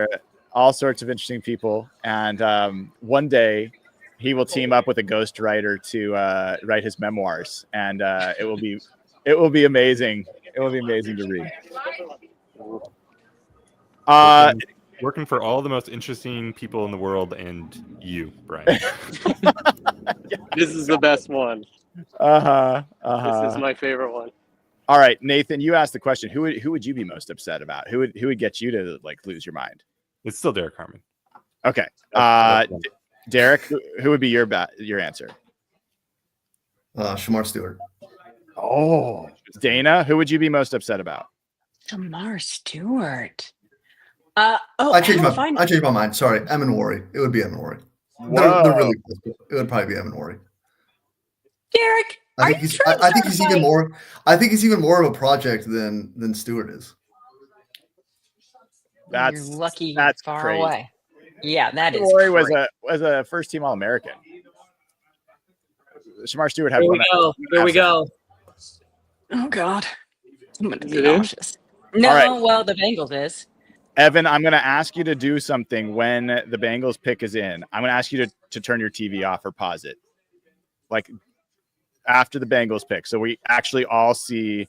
all sorts of interesting people. And one day he will team up with a ghostwriter to write his memoirs, and it will be amazing. It will be amazing to read. Working for all the most interesting people in the world and you, Brian. This is the best one. This is my favorite one. All right, Nathan, you asked the question. Who would you be most upset about? Who would get you to like lose your mind? It's still Derek Harmon. Okay, Derek, who would be your answer? Shamar Stewart. Oh, Dana, who would you be most upset about? Shamar Stewart. I changed my mind. Sorry, Emin Wari. It would be Emin Wari. They're really close. It would probably be Emin Wari. Derek, I think he's even more. I think he's even more of a project than Stewart is. You're lucky. That's far crazy. away. Yeah, that is. Wari crazy. was a first team All-American. Shamar Stewart had Here one. Here we go. Oh God, I'm gonna be Is it in? nauseous. No, All right. well, the Bengals is. Evan, I'm going to ask you to do something when the Bengals pick is in. I'm going to ask you to turn your TV off or pause it, like after the Bengals pick, so we actually all see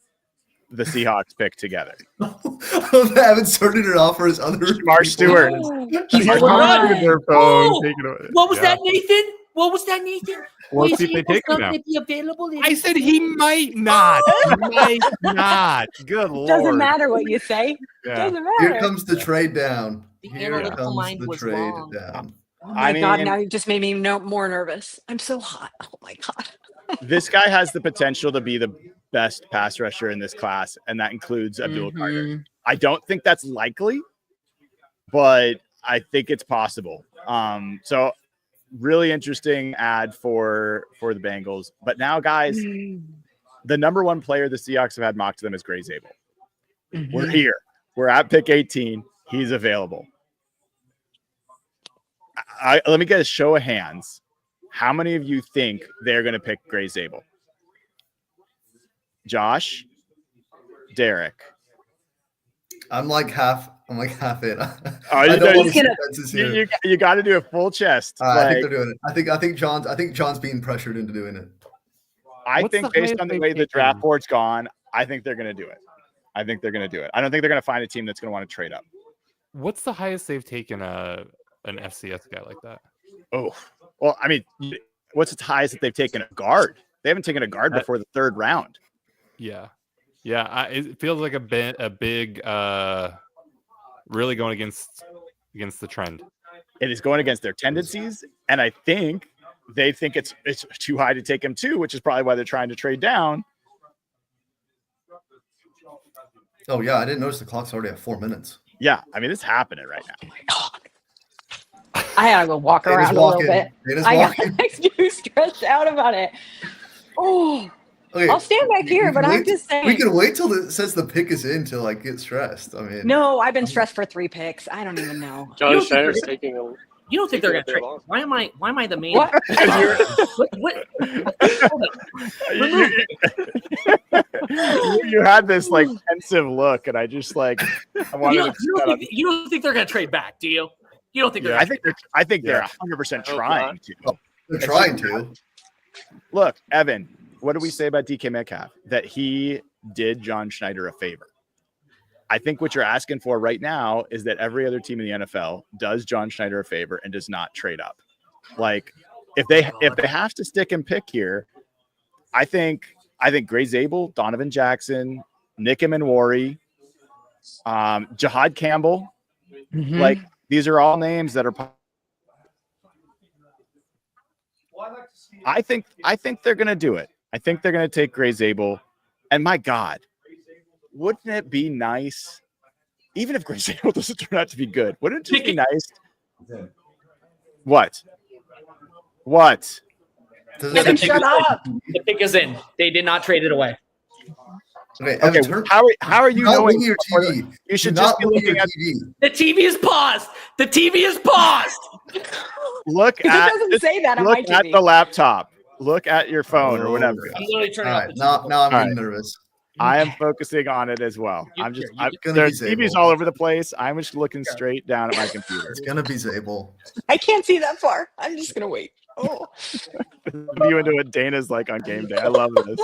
the Seahawks pick together. I haven't started it off for his other. Shamar Stewart. Come Shamar on. their phone. Oh, Take it away. What was that, Nathan? What was that, Nathan? Well, Was see if he they take him now. going to be available? I said he might not. He might not. Good Lord. Doesn't matter what you say. Yeah. Doesn't Here matter. comes the trade down. The Here analytical comes mind the was trade wrong. down. Oh my I God! mean- Now you just made me more nervous. I'm so hot. Oh my God. This guy has the potential to be the best pass rusher in this class, and that includes Abdul Carter. I don't think that's likely, but I think it's possible. So really interesting ad for the Bengals. But now, guys, the number one player the Seahawks have had mocked to them is Gray Zabel. We're here. We're at pick 18. He's available. Let me get a show of hands. How many of you think they're going to pick Gray Zabel? Josh, Derek. I'm like half in. you I know, don't want he's to gonna- fences here. You got to do a full chest. I think they're doing it. I think John's being pressured into doing it. I What's think the based highest on the they've way the taken? draft board's gone, I think they're going to do it. I don't think they're going to find a team that's going to want to trade up. What's the highest they've taken an FCS guy like that? Oh, well, I mean, what's the highest that they've taken a guard? They haven't taken a guard before the third round. Yeah. It feels like a big, really going against the trend. It is going against their tendencies, and I think they think it's too high to take him too, which is probably why they're trying to trade down. Oh yeah, I didn't notice the clock's already at 4 minutes. Yeah, I mean, it's happening right now. Oh my God. I gotta go walk Dana's around a little walking. bit. Dana's I walking. got too stressed out about it. Oh, Okay, I'll stand back we here, but can I'm wait- just saying. We can wait till it says the pick is in to like get stressed. I mean, No, I've been stressed for 3 picks. I don't even know. John Schneider's taking a. You don't think they're Taking gonna a bit trade? long. Why am I the main? What? What? Hold on. You had this like pensive look, and I just like I wanted to. You don't think they're gonna trade back, do you? You don't think they're? I think they're Yeah. 100% Hope trying to. they're trying to. Look, Evan, what did we say about DK Metcalf? That he did John Schneider a favor. I think what you're asking for right now is that every other team in the NFL does John Schneider a favor and does not trade up. Like if they have to stick and pick here, I think Gray Zabel, Donovan Jackson, Nick Emenwari, Jahad Campbell, Mhm. like these are all names that are. I think they're gonna do it. I think they're gonna take Gray Zabel, and my God, wouldn't it be nice, even if Gray Zabel doesn't turn out to be good? Wouldn't it just be nice? What? Does Yeah, it they say- Shut up. The pick is in. They did not trade it away. Okay, Okay, Evan, how are you not knowing? looking at your TV. You should Do just not be look at looking your at. TV. The TV is paused. The TV is paused. Look Because at. it doesn't say that on my Look at TV. the laptop. Look at your phone or whatever. Oh, I'm literally turning All off right, the now TV. I'm All getting right. nervous. I am focusing on it as well. You- I'm just. you're gonna There's be TVs Zabel. all over the place. I'm just looking straight down at my computer. It's gonna be Zabel. I can't see that far. I'm just gonna wait. Oh. You into what Dana's like on game day. I love this.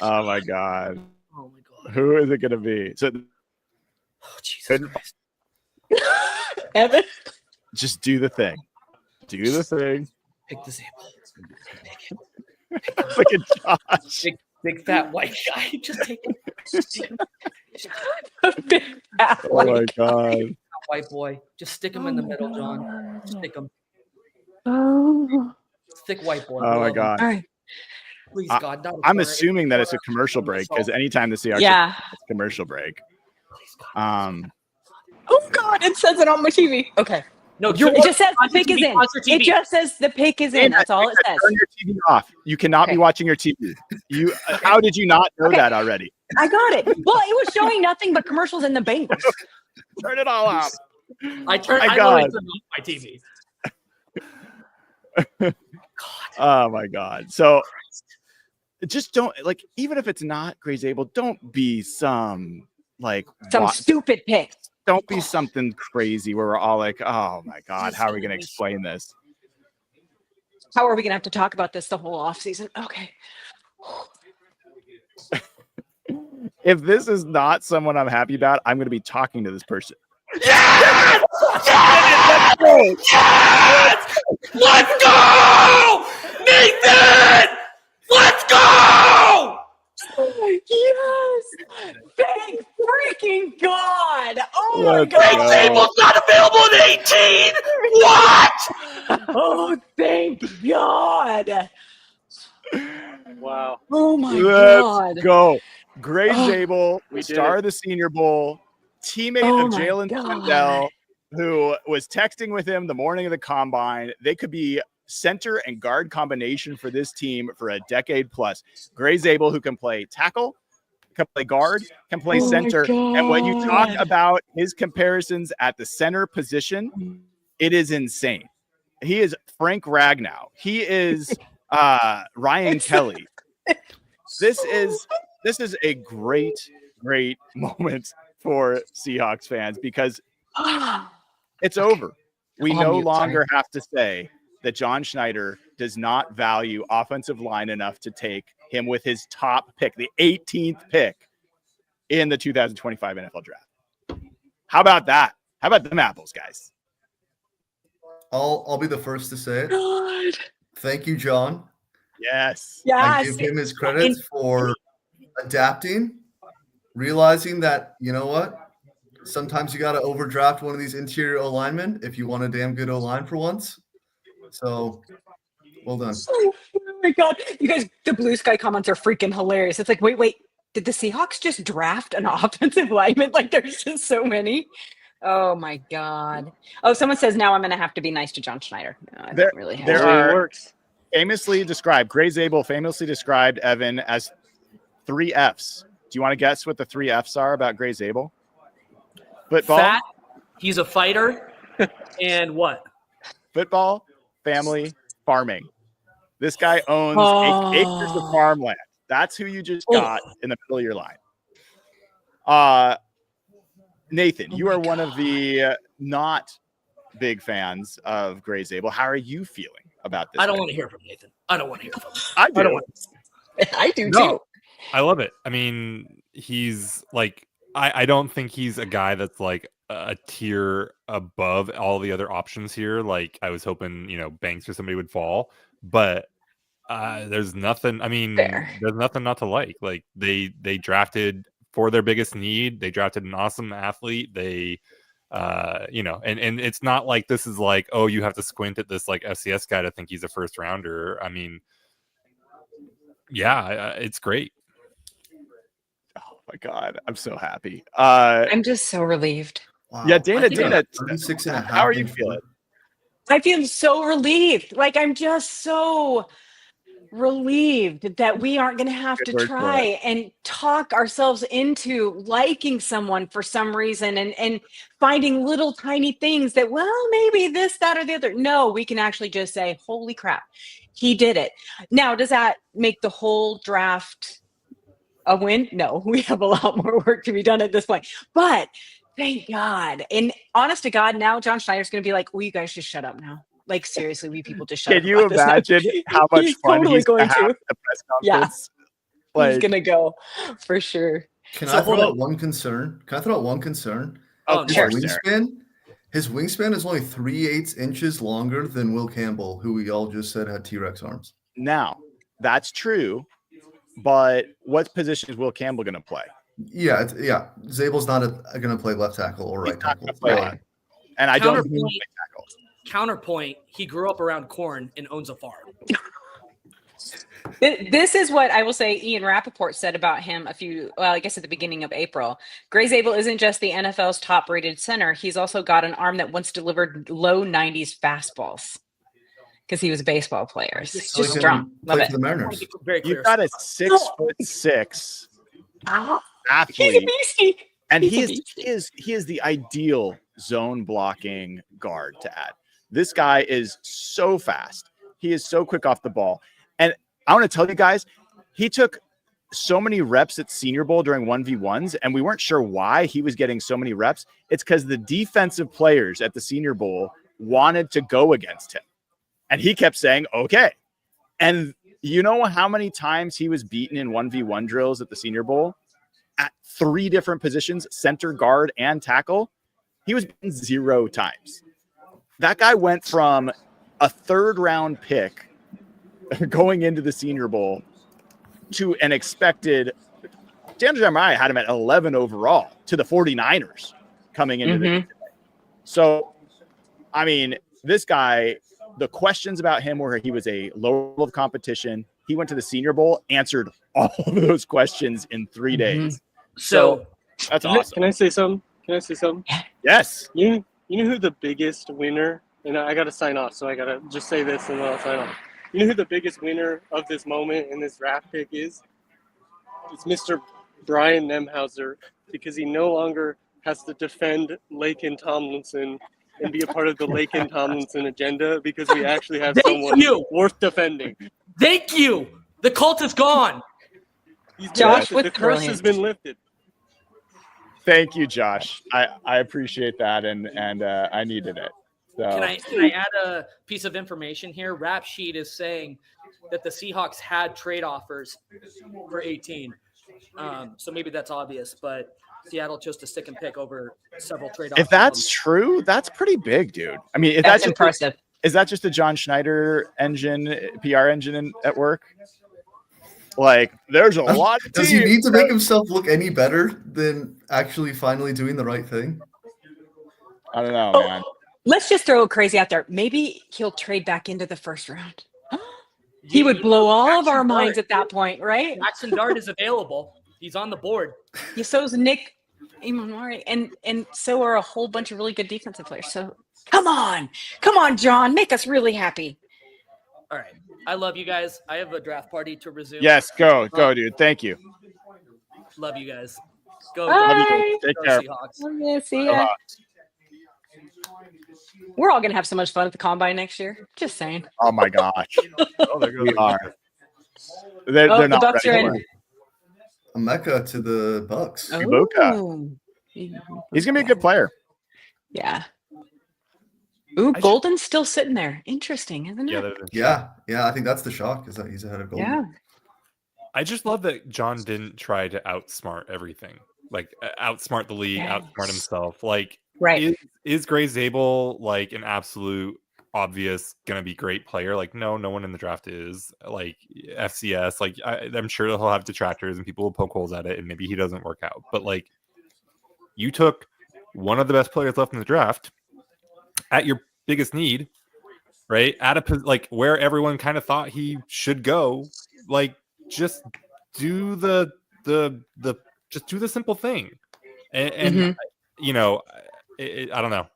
Oh my God. Oh my god. Who is it going to be? So Oh Jesus Couldn't- Christ. Evan. just do the thing. Do the thing. Pick the Zabel. Pick him. Look at Josh. Big fat white guy. Just take him. Big fat Oh my white God. White boy. Just stick him in the middle, John. Stick him. Oh. Stick white boy. Oh my Love him. God. All right. Please I- God. Not a I'm corner. assuming that it's a commercial break because anytime the Seahawks Yeah. it's a commercial break. Please, God. Oh God, it says it on my TV. Okay. No, It just says the pick is in. It just says the pick is in. Dana, That's all it Dana, says. Turn your TV off. You cannot be Okay. watching your TV. You. How did you not know Okay. that already? I got it. Well, it was showing nothing but commercials in the Bengals. Turn it all off. I turned. My I God. literally turned off my TV. Oh my God. So just don't like, even if it's not Gray Zabel, don't be some like Some stupid pick. don't be something crazy where we're all like, oh my God, how are we gonna explain this? How are we gonna have to talk about this the whole offseason? Okay. If this is not someone I'm happy about, I'm gonna be talking to this person. Yes! Let's go! Nathan! Let's go! Yes! Thank freaking God! Oh my Let's Greg go. God! Zabel's not available at 18! What? Oh, thank God! Wow. Oh my Let's God! go. Gray Oh. Zabel, We did star it. of the Senior Bowl, teammate Oh of my Jalen God. Sandell, who was texting with him the morning of the combine. They could be center and guard combination for this team for a decade plus. Gray Zabel, who can play tackle, can play guard, can play Oh my center. And when you talk God. about his comparisons at the center position, it is insane. He is Frank Ragnow. He is Ryan Kelly. This is a great moment for Seahawks fans because it's over. We On no mute, longer have to say that John Schneider does not value offensive line enough to take him with his top pick, the 18th pick in the 2025 NFL draft. How about that? How about them apples, guys? I'll be the first to say it. God. Thank you, John. Yes. I Yes. give him his credits for adapting, realizing that, you know what? Sometimes you got to overdraft one of these interior O-linemen if you want a damn good O-line for once. So, well done. Oh my God. You guys, the blue sky comments are freaking hilarious. It's like, wait. Did the Seahawks just draft an offensive lineman? Like, there's just so many. Oh my God. Oh, someone says now I'm going to have to be nice to John Schneider. No, I don't really have there The to. way it are- works. famously described, Gray Zabel famously described Evan as 3 Fs. Do you want to guess what the 3 Fs are about Gray Zabel? Football, Fat. He's a fighter. And what? football, family, farming. This guy owns acres of farmland. That's who you just got in the middle of your line. Nathan, you are one of the not big fans of Gray Zabel. How are you feeling about this? I don't want to hear from Nathan. I don't want to hear from him. I do. I do No. too. I love it. I mean, he's like, I don't think he's a guy that's like a tier above all the other options here. Like I was hoping, Banks or somebody would fall, but there's nothing. I mean, there's nothing not to like. Like they drafted for their biggest need. They drafted an awesome athlete. They, and it's not like this is like, oh, you have to squint at this like FCS guy to think he's a first rounder. I mean, yeah, it's great. Oh my God, I'm so happy. I'm just so relieved. Wow. Yeah, Dana, 36 and a half. how are you feeling? I feel so relieved. Like I'm just so relieved that we aren't going to have Good to word for try and talk ourselves into liking someone for some reason and finding little tiny things that, well, maybe this, that, or the other. No, we can actually just say, holy crap, he did it. Now, does that make the whole draft a win? No, we have a lot more work to be done at this point. But thank God. And honest to God, now John Schneider's going to be like, well, you guys just shut up now. Like, seriously, we people just shut up. Can you about this now. imagine how much He's fun totally he's going to have to. at the press Yeah. conference? Like, He's going to go for sure. Can So I throw hold out one concern? Oh, His sure. wingspan is only 3/8 inches longer than Will Campbell, who we all just said had T-Rex arms. Now, that's true, but what position is Will Campbell going to play? Yeah, Zabel's not going to play left tackle or right He's not tackle. gonna play Really. line. And I don't think he'll Counterpoint. play tackle. Counterpoint, he grew up around corn and owns a farm. This is what I will say Ian Rappaport said about him at the beginning of April. Gray Zabel isn't just the NFL's top-rated center. He's also got an arm that once delivered low 90s fastballs because he was a baseball player. It's Like just him strong. Love play it. for the Mariners. Very clear. You've got a 6'6" He's a athlete, beastie. and He's a he beastie. is the ideal zone blocking guard to add. This guy is so fast. He is so quick off the ball. And I want to tell you guys, he took so many reps at Senior Bowl during 1v1s, and we weren't sure why he was getting so many reps. It's because the defensive players at the Senior Bowl wanted to go against him. And he kept saying, okay. And you know how many times he was beaten in 1v1 drills at the Senior Bowl? At 3 different positions, center, guard, and tackle. He was beaten 0 times. That guy went from a 3rd-round pick going into the Senior Bowl to an expected – Dan Jeremiah had him at 11 overall to the 49ers coming into the – So, I mean, this guy – the questions about him where he was a low level of competition, he went to the Senior Bowl, answered all of those questions in 3 days. So That's awesome. Can I say something? Yes. You know who the biggest winner, and I got to sign off, so I got to just say this and then I'll sign off. You know who the biggest winner of this moment in this draft pick is? It's Mr. Brian Nemhauser, because he no longer has to defend Laken Tomlinson and be a part of the Laken Tomlinson agenda, because we actually have someone worth defending. Thank you. The cult is gone. Josh, The curse has been lifted. Thank you, Josh. I appreciate that, and I needed it. So Can I add a piece of information here? Rap Sheet is saying that the Seahawks had trade offers for 18. So maybe that's obvious, but Seattle chose to stick and pick over several trade offers. if that's true, that's pretty big, dude. I mean, if That's that's impressive. is that just a John Schneider PR engine at work? Like, there's a lot of Does he teams need to make himself look any better than actually finally doing the right thing? I don't know, Oh, man. let's just throw crazy out there. Maybe he'll trade back into the first round. He would blow all of our minds at that point, right? Jackson Dart is available. He's on the board. Yeah, so is Nick Imanari, and so are a whole bunch of really good defensive players. So come on, John, make us really happy. All right. I love you guys. I have a draft party to resume. Yes, go, dude. Thank you. Love you guys. Go. Love you. Bye. Take Go care. Seahawks. Oh, yeah, see Go ya. Hawks. We're all gonna have so much fun at the combine next year. Just saying. Oh my gosh, Oh, there goes we the- are. They're the not Bucks are ready. in. A mecca to the Bucks. Ibuka. Oh. He's gonna be a good player. Yeah. Ooh, Golden's still sitting there. Interesting, isn't it? Yeah, that is Yeah. I think that's the shock is that he's ahead of Golden. Yeah. I just love that John didn't try to outsmart everything, like outsmart the league, outsmart Yes. himself. Like, Right. is Gray Zabel like an absolute obvious gonna be great player? Like, no one in the draft is. Like FCS, like I'm sure he'll have detractors and people will poke holes at it, and maybe he doesn't work out. But like, you took one of the best players left in the draft at your biggest need, right? At a like where everyone kind of thought he should go. Like, just do the just do the simple thing, and Mhm. you know, I don't know.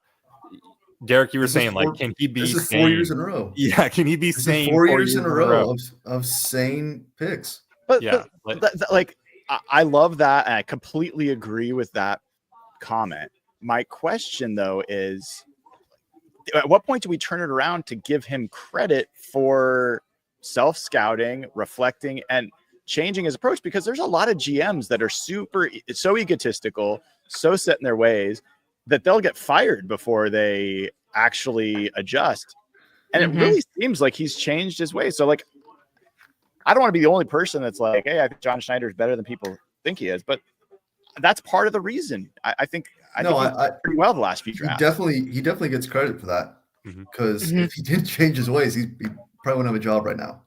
Derek, you were This is saying, four- like, can he be This is sane? 4 years in a row. Yeah, can he be This sane? is 4 years in a row of sane picks. But, Yeah, but like I love that, and I completely agree with that comment. My question though is, at what point do we turn it around to give him credit for self-scouting, reflecting, and changing his approach? Because there's a lot of GMs that are so egotistical, so set in their ways that they'll get fired before they actually adjust. And Mhm. it really seems like he's changed his ways. So like, I don't want to be the only person that's like, hey, I think John Schneider is better than people think he is, but that's part of the reason. I think he's done pretty well the last few He drafts. definitely gets credit for that, Mhm. because Mhm. if he didn't change his ways, he probably wouldn't have a job right now.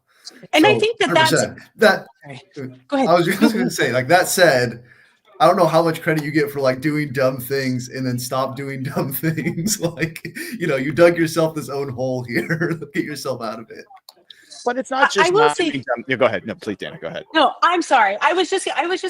And I So, think that 100%. Sorry. Go Go ahead. I was just going to say, like, that said, I don't know how much credit you get for like doing dumb things and then stop doing dumb things. Like, you dug yourself this own hole here. Get yourself out of it. But it's not I just will not say- being dumb. Yeah, go ahead. No, please, Dana, go ahead. No, I'm sorry. I was just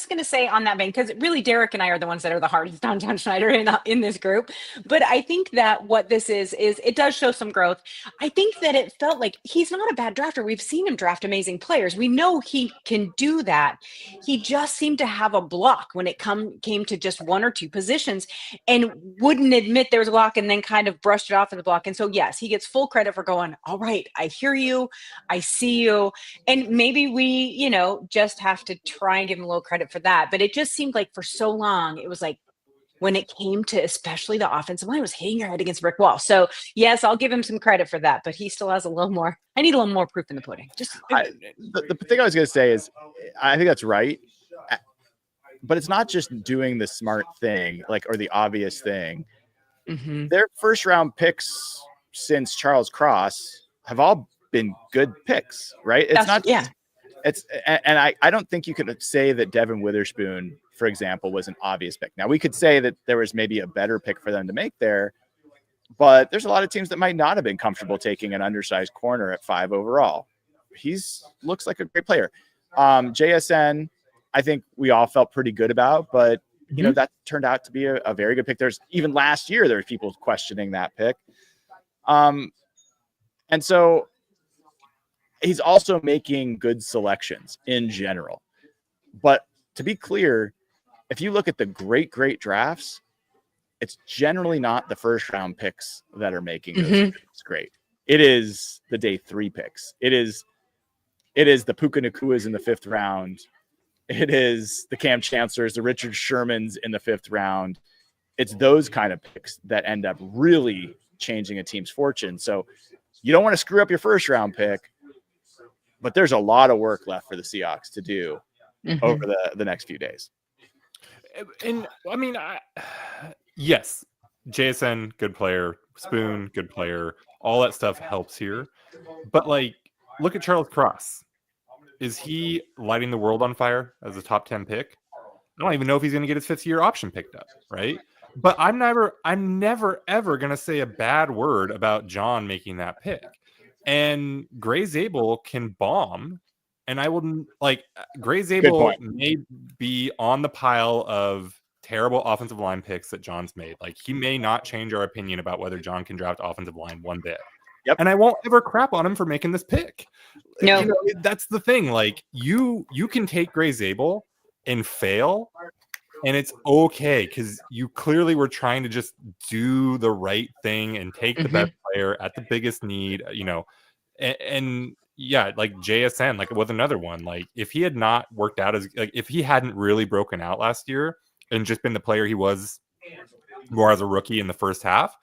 going to say on that vein, because really Derek and I are the ones that are the hardest on John Schneider in this group. But I think that what this is it does show some growth. I think that it felt like he's not a bad drafter. We've seen him draft amazing players. We know he can do that. He just seemed to have a block when it came to just one or two positions, and wouldn't admit there was a block, and then kind of brushed it off as a block. And so yes, he gets full credit for going, all right, I hear you, I see you. And maybe we, just have to try and give him a little credit for that. But it just seemed like for so long, it was like when it came to especially the offensive line, it was hitting your head against a brick wall. So yes, I'll give him some credit for that, but he still has a little more. I need a little more proof in the pudding. The thing I was going to say is, I think that's right. But it's not just doing the smart thing, or the obvious thing. Mhm. Their first round picks since Charles Cross have all been good picks, right? It's That's- not yeah. And I don't think you could say that Devin Witherspoon, for example, was an obvious pick. Now we could say that there was maybe a better pick for them to make there, but there's a lot of teams that might not have been comfortable taking an undersized corner at 5 overall. Looks like a great player. JSN, I think we all felt pretty good about, but that turned out to be a very good pick. There's even last year, there were people questioning that pick. And so he's also making good selections in general. But to be clear, if you look at the great drafts, it's generally not the first round picks that are making those picks great. It is the day 3 picks. It is the Puka Nakuas in the 5th round. It is the Cam Chancellors, the Richard Shermans in the 5th round. It's those kind of picks that end up really changing a team's fortune. So you don't want to screw up your first round pick, but there's a lot of work left for the Seahawks to do over the next few days. And I mean, yes, JSN, good player. Spoon, good player. All that stuff helps here. But look at Charles Cross. Is he lighting the world on fire as a top 10 pick? I don't even know if he's going to get his 5th-year option picked up, right? But I'm never ever going to say a bad word about John making that pick. And Gray Zabel can bomb, and I wouldn't Gray Zabel may be on the pile of terrible offensive line picks that John's made. He may not change our opinion about whether John can draft offensive line one bit. Yep. And I won't ever crap on him for making this pick. No. You know, that's the thing. Like you can take Gray Zabel and fail, and it's okay because you clearly were trying to just do the right thing and take the best player at the biggest need, you know. And yeah, like JSN, like with another one, like if he had not worked out as like if he hadn't really broken out last year and just been the player he was more as a rookie in the first half,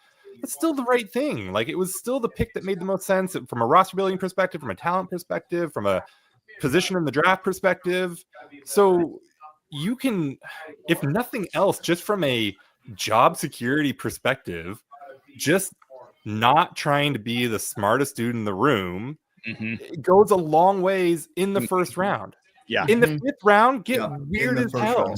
it's still the right thing. Like it was still the pick that made the most sense from a roster building perspective, from a talent perspective, from a position in the draft perspective. So you can, if nothing else, just from a job security perspective, just not trying to be the smartest dude in the room, it goes a long ways in the first round. Yeah. In the fifth round, get weird as hell.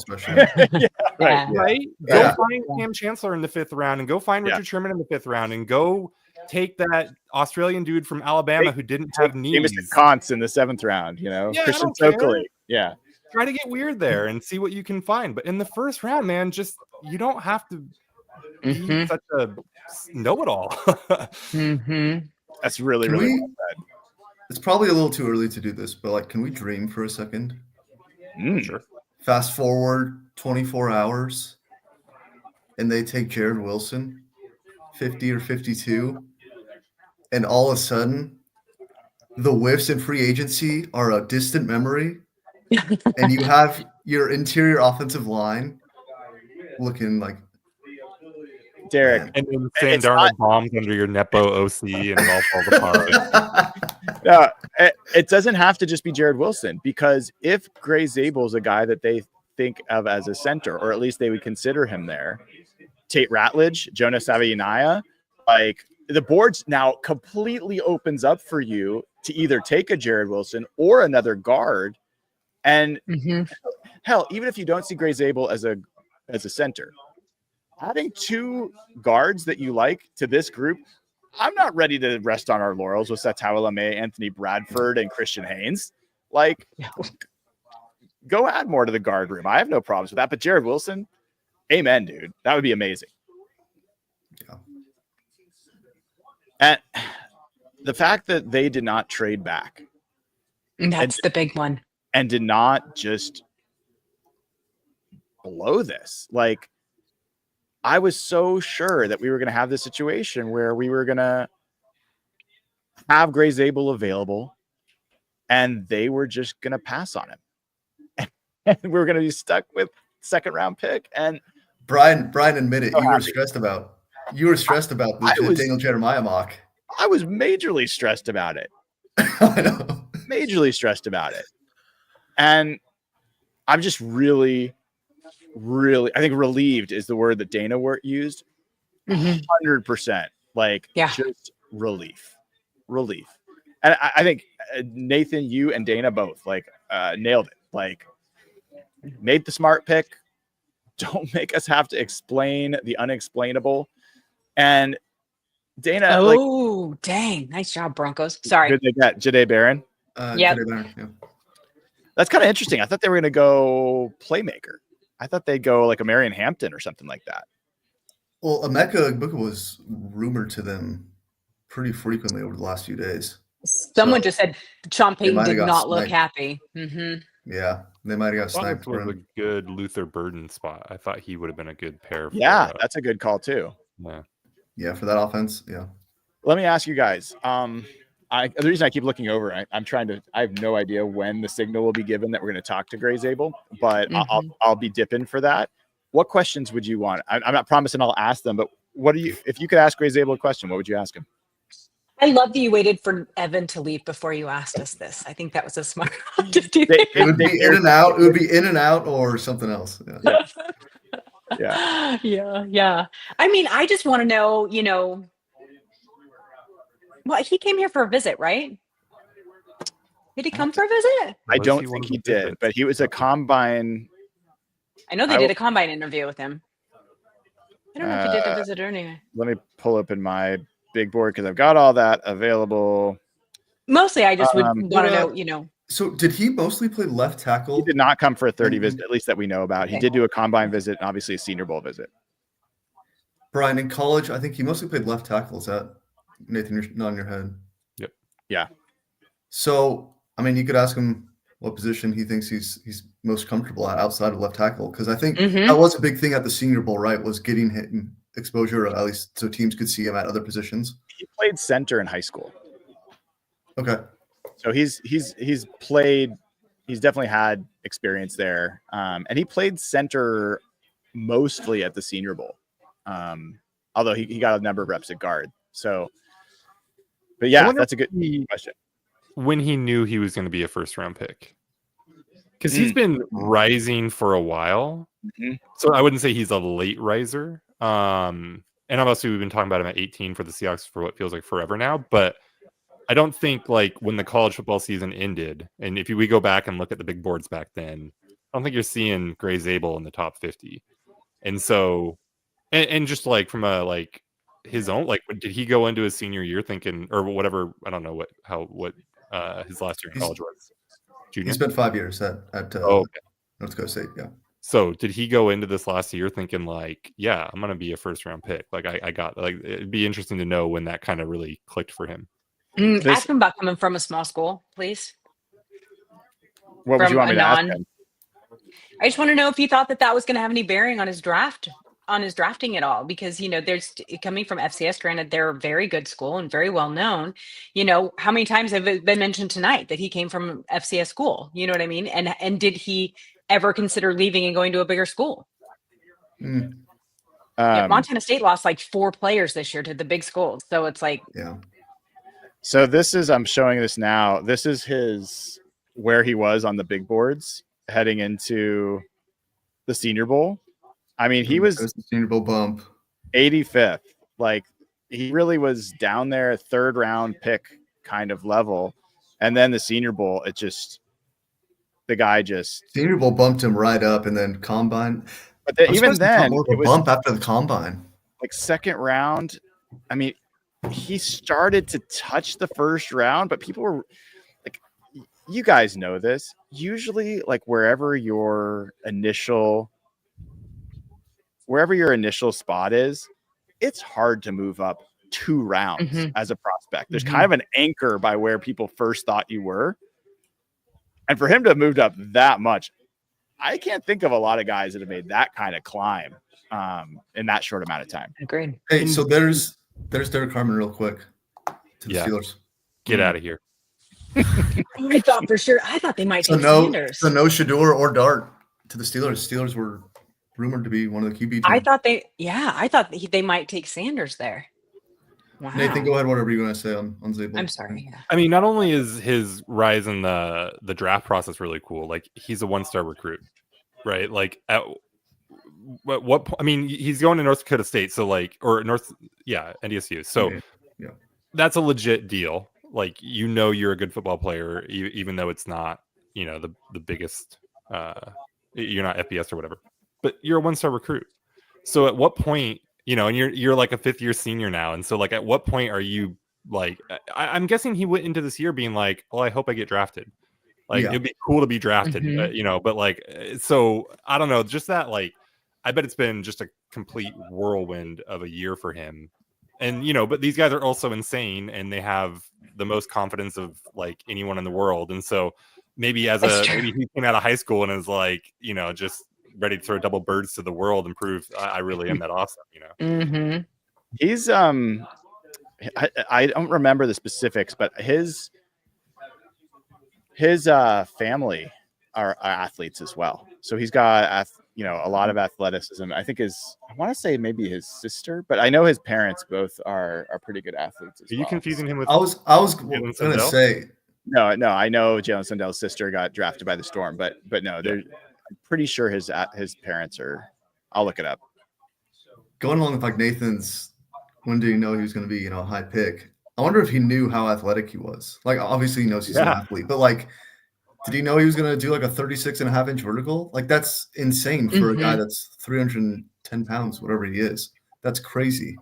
Right? Go find Cam Chancellor in the fifth round and go find Richard Sherman in the fifth round and go take that Australian dude from Alabama who didn't have knees. Jameson Conts in the seventh round, you know, Christian Stokely. Yeah. Try to get weird there and see what you can find. But in the first round, man, just you don't have to be such a know-it-all. That's really, really well said. It's probably a little too early to do this, but like, can we dream for a second? Sure. Fast forward 24 hours, and they take Jared Wilson, 50 or 52, and all of a sudden, the whiffs in free agency are a distant memory, and you have your interior offensive line looking like Derek. And then Sam Darnold bombs under your Nepo OC and it all falls apart. No, it doesn't have to just be Jared Wilson, because if Gray Zabel is a guy that they think of as a center, or at least they would consider him there, Tate Ratledge, Jonas Savaiinaia, like the boards now completely opens up for you to either take a Jared Wilson or another guard. And hell, even if you don't see Gray Zabel as a center, adding two guards that you like to this group, I'm not ready to rest on our laurels with Satawa Lame, Anthony Bradford, and Christian Haynes. Like, go add more to the guard room. I have no problems with that. But Jared Wilson, amen, dude. That would be amazing. Yeah. And the fact that they did not trade back. That's the big one. And did not just blow this. Like, I was so sure that we were going to have this situation where we were going to have Gray Zabel available and they were just going to pass on him. And we were going to be stuck with second round pick. And Brian, admit it. You were stressed about the Daniel Jeremiah mock. I was majorly stressed about it. I know. Majorly stressed about it. And I'm just really, I think relieved is the word that Dana used. 100%. Like, just relief. And I think Nathan, you and Dana both nailed it. Like, made the smart pick. Don't make us have to explain the unexplainable. And Dana, dang, nice job, Broncos. Sorry. Did they get Jahdae Barron? Yeah. That's kind of interesting. I thought they were going to go playmaker. I thought they'd go like a Marion Hampton or something like that. Well, Emeka Egbuka was rumored to them pretty frequently over the last few days. Someone just said Sean Payton did not look happy. Yeah, they might have got sniped. Was a good Luther Burden spot. I thought he would have been a good pair. For, that's a good call too. Yeah, for that offense. Yeah. Let me ask you guys. The reason I keep looking over, I have no idea when the signal will be given that we're going to talk to Gray Zabel, but I'll be dipping for that. What questions would you want? I'm not promising I'll ask them, but if you could ask Gray Zabel a question, what would you ask him? I love that you waited for Evan to leave before you asked us this. I think that was a smart. It would be in and out. It would be in and out or something else. Yeah. I mean, I just want to know, well, he came here for a visit, right? Did he come for a visit? I don't think he did, but he was a combine. I know they did a combine interview with him. I don't know if he did a visit or anything. Let me pull up in my big board because I've got all that available. Mostly, I just would want to know, So did he mostly play left tackle? He did not come for a 30 visit, at least that we know about. He did do a combine visit and obviously a Senior Bowl visit. Brian, in college, I think he mostly played left tackle. Is that Nathan, you're nodding your head. Yep. Yeah. So, I mean, you could ask him what position he thinks he's most comfortable at outside of left tackle, because I think that was a big thing at the Senior Bowl, right? Was getting him exposure, at least so teams could see him at other positions. He played center in high school. Okay. So he's definitely had experience there. And he played center mostly at the Senior Bowl. Although he got a number of reps at guard. So, but yeah, that's a good question. When he knew he was going to be a first round pick, because he's been rising for a while. So I wouldn't say he's a late riser. And obviously we've been talking about him at 18 for the Seahawks for what feels like forever now, but I don't think like when the college football season ended, and if we go back and look at the big boards back then, I don't think you're seeing Gray Zabel in the top 50. And so, and just like from a like his own, like did he go into his senior year thinking, or whatever, I don't know what his last year in college was? Junior? He spent 5 years at North Dakota State. Yeah. So did he go into this last year thinking like, yeah, I'm going to be a first round pick? Like I got, like, it'd be interesting to know when that kind of really clicked for him. Ask him about coming from a small school, please. What would you want me to ask him? I just want to know if he thought that was going to have any bearing on his drafting at all, because, you know, there's coming from FCS, granted, they're a very good school and very well known. You know, how many times have it been mentioned tonight that he came from FCS school? You know what I mean? And did he ever consider leaving and going to a bigger school? Montana State lost like 4 players this year to the big schools. So it's like, yeah. So I'm showing this now. This is where he was on the big boards heading into the Senior Bowl. I mean, he was the Senior Bowl bump, 85th. Like he really was down there, 3rd round pick kind of level. And then the Senior Bowl, the guy Senior Bowl bumped him right up, and then combine. But even then, more of a bump after the combine, like 2nd round. I mean, he started to touch the 1st round, but people were like, you guys know this. Usually, like wherever your initial spot is, it's hard to move up 2 rounds as a prospect. There's kind of an anchor by where people first thought you were. And for him to have moved up that much, I can't think of a lot of guys that have made that kind of climb in that short amount of time. Agreed. Hey, so there's Derek Harmon real quick to the Steelers. Get out of here. I thought they might take Sanders. So no Shador or Dart to the Steelers. Steelers were rumored to be one of the QB teams. I thought they might take Sanders there. Wow. Nathan, go ahead. Whatever you want to say on Zabel. I'm sorry. Yeah. I mean, not only is his rise in the draft process really cool, like he's a 1-star recruit, right? Like at what point? I mean, he's going to North Dakota State, so like, or NDSU. So yeah, that's a legit deal. Like, you know, you're a good football player, even though it's not, you know, the biggest. You're not FBS or whatever, but you're a 1-star recruit. So at what point? You know, and you're like a 5th year senior now. And so like, at what point are you like, I'm guessing he went into this year being like, well, I hope I get drafted. Like it'd be cool to be drafted, you know, but like, so I don't know, just that, like, I bet it's been just a complete whirlwind of a year for him. And, you know, but these guys are also insane and they have the most confidence of like anyone in the world. And so maybe maybe he came out of high school and is like, you know, just ready to throw double birds to the world and prove I really am that awesome, you know. He's I don't remember the specifics, but his family are athletes as well. So he's got a lot of athleticism. I think I want to say maybe his sister, but I know his parents both are pretty good athletes as well. Are you confusing him with? I was going to say no. I know Jalen Sundell's sister got drafted by the Storm, but no, I'm pretty sure his parents are. I'll look it up. Going along with like Nathan's, when did he know he was going to be, a high pick? I wonder if he knew how athletic he was. Like, obviously he knows he's an athlete, but like, did he know he was going to do like a 36.5-inch vertical? Like, that's insane for a guy that's 310 pounds, whatever he is. That's crazy.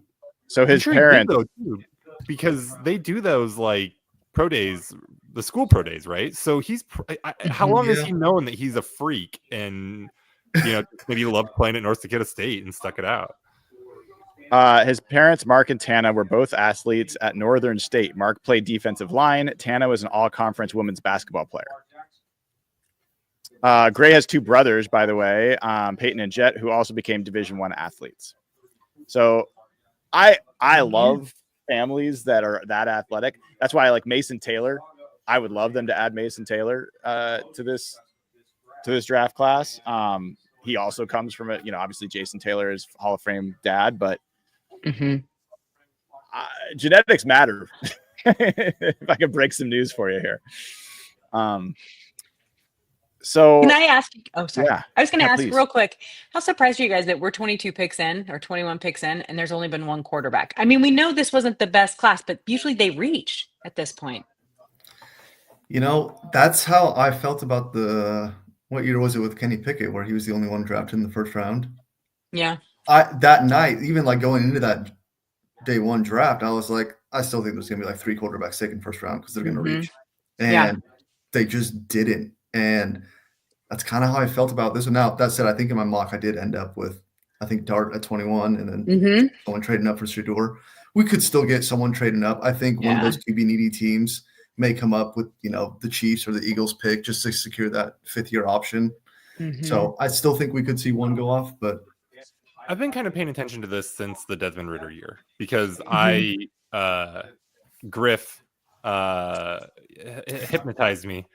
So his parents, though, too, because they do those like pro days, the school pro days, right? So he's how long has he known that he's a freak and maybe he loved playing at North Dakota State and stuck it out? His parents, Mark and Tana, were both athletes at Northern State. Mark played defensive line. Tana was an all-conference women's basketball player. Gray has 2 brothers, by the way, Peyton and Jet, who also became Division I athletes. So I love families that are that athletic. That's why I like Mason Taylor. I would love them to add Mason Taylor to this draft class. He also comes from it. Obviously Jason Taylor is Hall of Fame dad, but genetics matter. If I could break some news for you here. So can I ask? Oh, sorry. Yeah, I was going to ask please. real quick. How surprised are you guys that we're 22 picks in or 21 picks in, and there's only been 1 quarterback? I mean, we know this wasn't the best class, but usually they reach at this point. That's how I felt about what year was it with Kenny Pickett, where he was the only one drafted in the first round? Yeah. That night, even like going into that day 1 draft, I was like, I still think there's going to be like 3 quarterbacks taken first round because they're going to reach. And they just didn't. And that's kind of how I felt about this one. Now, that said, I think in my mock, I did end up with, I think, Dart at 21 and then someone trading up for Shador. We could still get someone trading up. I think one of those QB needy teams may come up with, the Chiefs or the Eagles pick just to secure that 5th-year option. So I still think we could see one go off, but I've been kind of paying attention to this since the Desmond Ridder year because Griff hypnotized me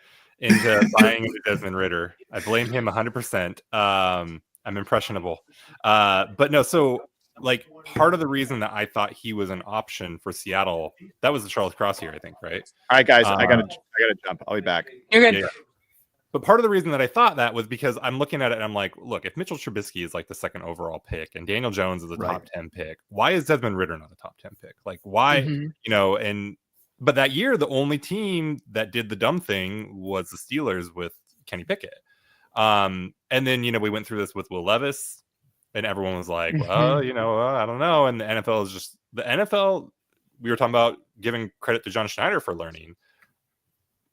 into buying into Desmond Ridder. I blame him 100%. I'm impressionable. But no, so like part of the reason that I thought he was an option for Seattle, that was the Charles Cross year, I think, right? All right, guys, I gotta jump. I'll be back. You're good. Yeah. But part of the reason that I thought that was because I'm looking at it and I'm like, look, if Mitchell Trubisky is like the 2nd overall pick and Daniel Jones is the top 10 pick, why is Desmond Ridder not a top 10 pick? Like why, but that year, the only team that did the dumb thing was the Steelers with Kenny Pickett. And then, we went through this with Will Levis and everyone was like, well, I don't know. And the NFL is just the NFL. We were talking about giving credit to John Schneider for learning.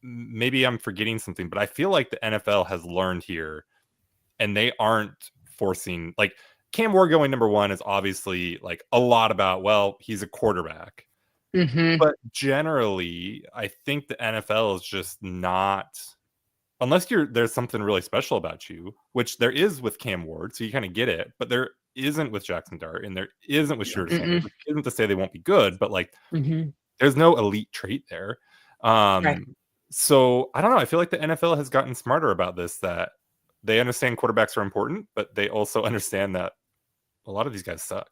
Maybe I'm forgetting something, but I feel like the NFL has learned here and they aren't forcing, like Cam Ward going number 1 is obviously like a lot about, well, he's a quarterback. But generally, I think the NFL is just not, unless there's something really special about you, which there is with Cam Ward, so you kind of get it, but there isn't with Jackson Dart, and there isn't with Shooter Sanders, which isn't to say they won't be good, but like there's no elite trait there. So I don't know. I feel like the NFL has gotten smarter about this, that they understand quarterbacks are important, but they also understand that a lot of these guys suck.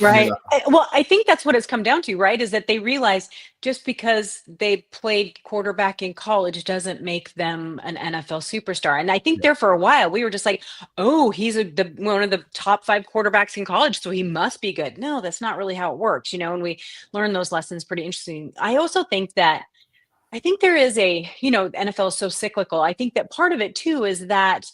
Right. Well, I think that's what it's come down to, right? Is that they realize just because they played quarterback in college doesn't make them an NFL superstar. And I think there for a while, we were just like, oh, he's one of the top 5 quarterbacks in college, so he must be good. No, that's not really how it works, and we learned those lessons pretty interesting. I also think that there is the NFL is so cyclical. I think that part of it too is that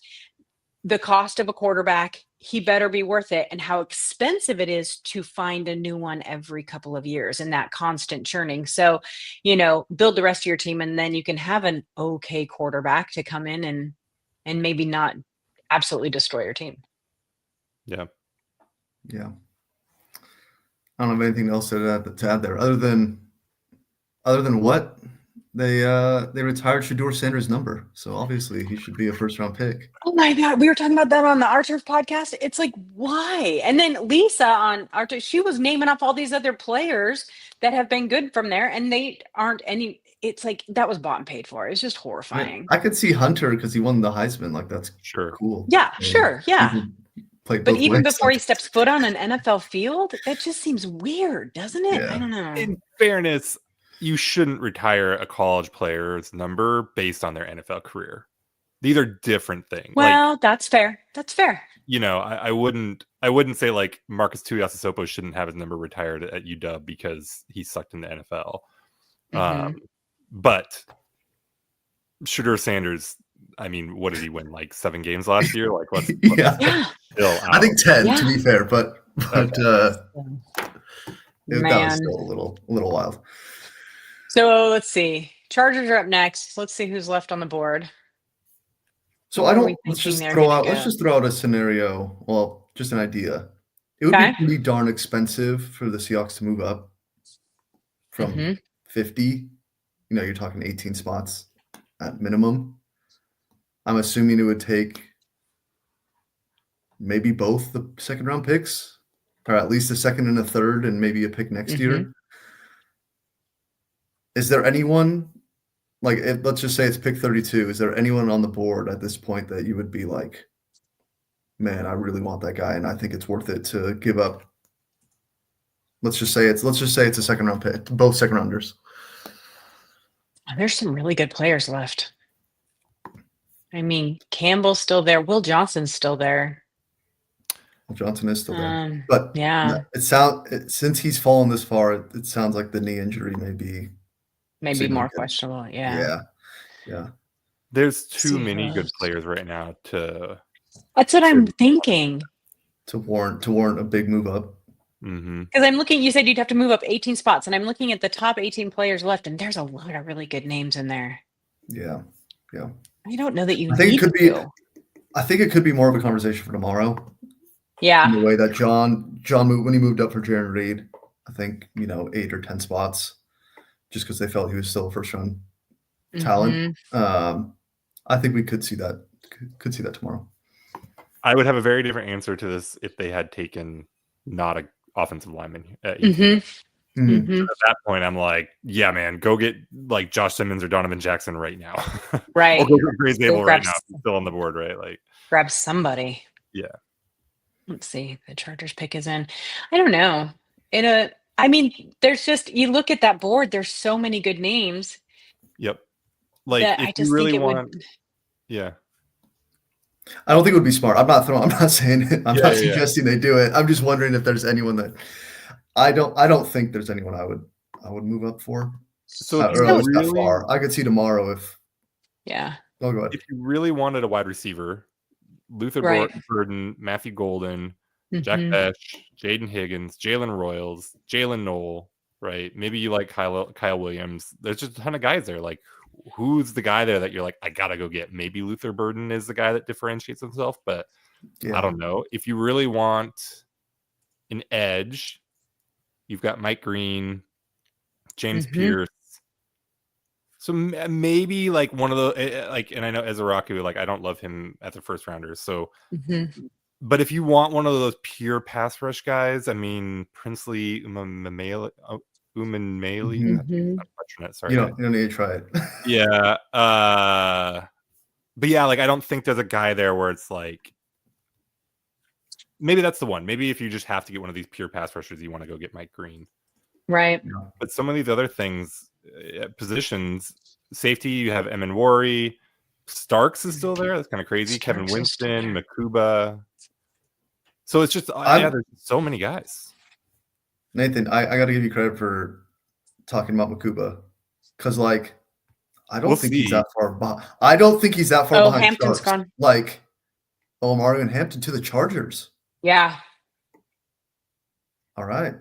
the cost of a quarterback, he better be worth it, and how expensive it is to find a new one every couple of years and that constant churning. So, build the rest of your team and then you can have an okay quarterback to come in and maybe not absolutely destroy your team. Yeah. I don't have anything else to add there other than what? They retired Shador Sanders' number, so obviously he should be a first-round pick. Oh my God, we were talking about that on the Archer podcast. It's like, why? And then Lisa on Archer, she was naming off all these other players that have been good from there, and they aren't any. It's like that was bought and paid for. It's just horrifying. I could see Hunter because he won the Heisman. Like that's cool. Yeah, sure, yeah. But even before he steps foot on an NFL field, that just seems weird, doesn't it? I don't know. In fairness, you shouldn't retire a college player's number based on their NFL career. These are different things. Well, that's fair. That's fair. I wouldn't say like Marcus Tuiasosopo shouldn't have his number retired at UW because he sucked in the NFL. But Shedeur Sanders, I mean, what did he win? Like 7 games last year? Like let's I think 10 to be fair, but that was still a little wild. So let's see. Chargers are up next. Let's see who's left on the board. So let's just throw out a scenario. Well, just an idea. It would be Okay. pretty darn expensive for the Seahawks to move up from Mhm. 50. You're talking 18 spots at minimum. I'm assuming it would take maybe both the second round picks, or at least a second and a third, and maybe a pick next year. Is there anyone, like, let's just say it's pick 32, is there anyone on the board at this point that you would be like, man, I really want that guy, and I think it's worth it to give up? Let's just say it's a second round pick, both second rounders. There's some really good players left. I mean, Campbell's still there. Will Johnson's still there. Well, Johnson is still there, Um, but yeah, since he's fallen this far, it sounds like the knee injury may be maybe more significant. questionable. Yeah. Yeah. There's See too who many good else. players right now to. That's what I'm thinking. To warrant a big move up. Because I'm looking, you said you'd have to move up 18 spots, and I'm looking at the top 18 players left, and there's a lot of really good names in there. Yeah. I don't know that you I think need it could to. I think it could be more of a conversation for tomorrow. Yeah. In the way that John moved when he moved up for Jaron Reed, I think 8 or 10 spots, just because they felt he was still a first round talent. I think we could see that tomorrow. I would have a very different answer to this if they had taken not a offensive lineman. At that point, I'm like, yeah, man, go get like Josh Simmons or Donovan Jackson right now. Right. Or go get Grace Abel right grab now. If he's still on the board, right? Like, Grab somebody. yeah. Let's see. The Chargers pick is in. I don't know. I mean, there's just, you look at that board, there's so many good names. Yep. Like, that if I just you really think it want, would. yeah. I don't think it would be smart. I'm not saying it. I'm not suggesting they do it. I'm just wondering if there's anyone that I don't think there's anyone I would move up for. So or at least that far. I could see tomorrow if. Yeah. Oh, go ahead. If you really wanted a wide receiver, Luther Burden, Matthew Golden, Jack Besh, Jaden Higgins, Jalen Royals, Jalen Knoll, right? Maybe you like Kyle Williams. There's just a ton of guys there. Like, who's the guy there that you're like, I gotta go get? Maybe Luther Burden is the guy that differentiates himself, but I don't know. If you really want an edge, you've got Mike Green, James Pierce. So maybe like one of the and I know Ezraku, like I don't love him at the first rounders. So, but if you want one of those pure pass rush guys, I mean Princely Umanmele. I'm butchering it. Sorry, you don't need to try it. Yeah, but yeah, like I don't think there's a guy there where it's like maybe that's the one. Maybe if you just have to get one of these pure pass rushers, you want to go get Mike Green, right? But some of these other things. Positions, safety, you have Emin Wari, Starks is still there. That's kind of crazy. Starks Kevin Winston, Makuba. So it's just there's so many guys. Nathan, I got to give you credit for talking about Makuba because, like, I don't think he's that far behind. I don't think he's that far behind. Hampton's Starks. gone. Like, Mario and Hampton to the Chargers. Yeah. All right.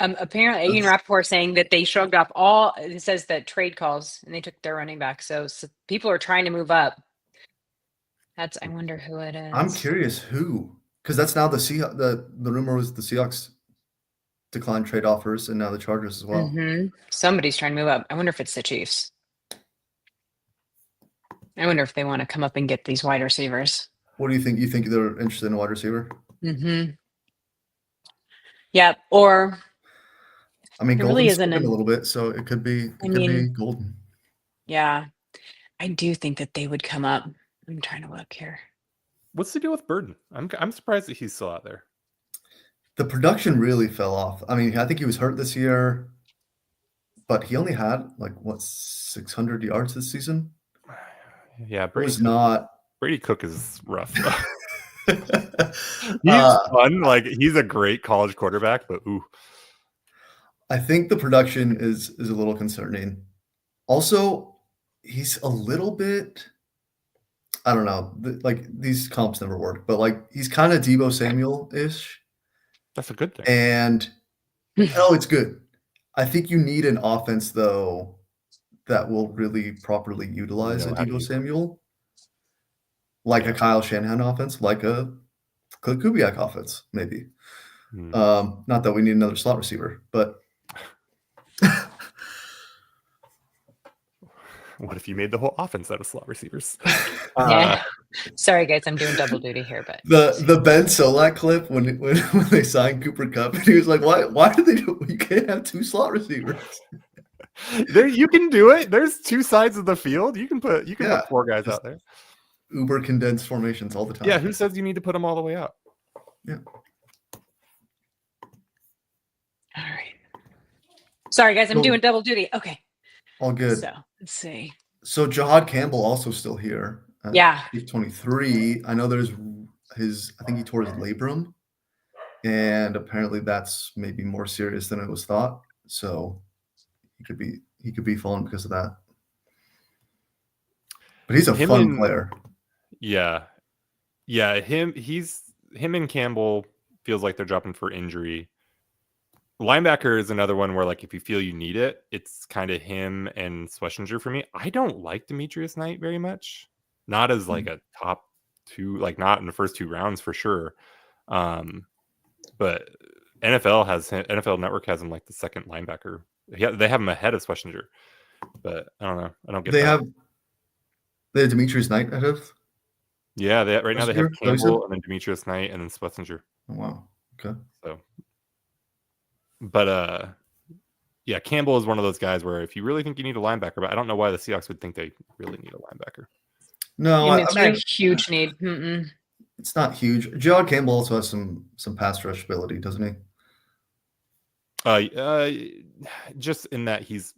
Apparently, Ian Rappaport saying that they shrugged off all. It says that trade calls and they took their running back. So people are trying to move up. I wonder who it is. I'm curious who, because that's now the rumor was the Seahawks declined trade offers and now the Chargers as well. Somebody's trying to move up. I wonder if it's the Chiefs. I wonder if they want to come up and get these wide receivers. What do you think? You think they're interested in a wide receiver? Yeah, or. I mean, Golden's really isn't a little bit, so it could be. It could be Golden. Yeah, I do think that they would come up. I'm trying to look here. What's the deal with Burden? I'm surprised that he's still out there. The production really fell off. I mean, I think he was hurt this year, but he only had 600 yards this season. Yeah, Brady Cook is rough. He's fun. Like he's a great college quarterback, but ooh. I think the production is a little concerning. Also, he's a little bit, I don't know, like these comps never work, but like he's kind of Deebo Samuel-ish. That's a good thing. And it's good. I think you need an offense though that will really properly utilize a Deebo Samuel, like a Kyle Shanahan offense, like a Kubiak offense, maybe. Hmm. Not that we need another slot receiver, but What if you made the whole offense out of slot receivers? Yeah. Sorry, guys, I'm doing double duty here, but the Ben Solak clip when they signed Cooper Kupp, and he was like, "Why do they do? You can't have 2 slot receivers." There, you can do it. There's 2 sides of the field. You can put Yeah, 4 guys just out there. Uber condensed formations all the time. Yeah, who says you need to put them all the way out? Yeah. all right. Sorry, guys, I'm Cool. doing double duty. Okay. All good. So let's see. So Jahad Campbell also still here. Yeah. He's 23. I know there's I think he tore his labrum, and apparently that's maybe more serious than it was thought. So he could be falling because of that. But he's a fun player. Yeah. Him and Campbell feels like they're dropping for injury. Linebacker is another one where, like, if you feel you need it, it's kind of him and Schlesinger for me. I don't like Demetrius Knight very much. Not as like a top 2, like not in the first 2 rounds for sure. But NFL Network has him like the second linebacker. They have him ahead of Schlesinger. But I don't know. I don't get They that. have Demetrius Knight ahead of. Yeah, right now they have Schlesinger? Campbell and then Demetrius Knight and then Schlesinger. Oh, wow. Okay. So, but yeah, Campbell is one of those guys where if you really think you need a linebacker, but I don't know why the Seahawks would think they really need a linebacker. No, It's not a huge need. Mm-mm. It's not huge. Jahad Campbell also has some pass rush ability, doesn't he? Just in that he's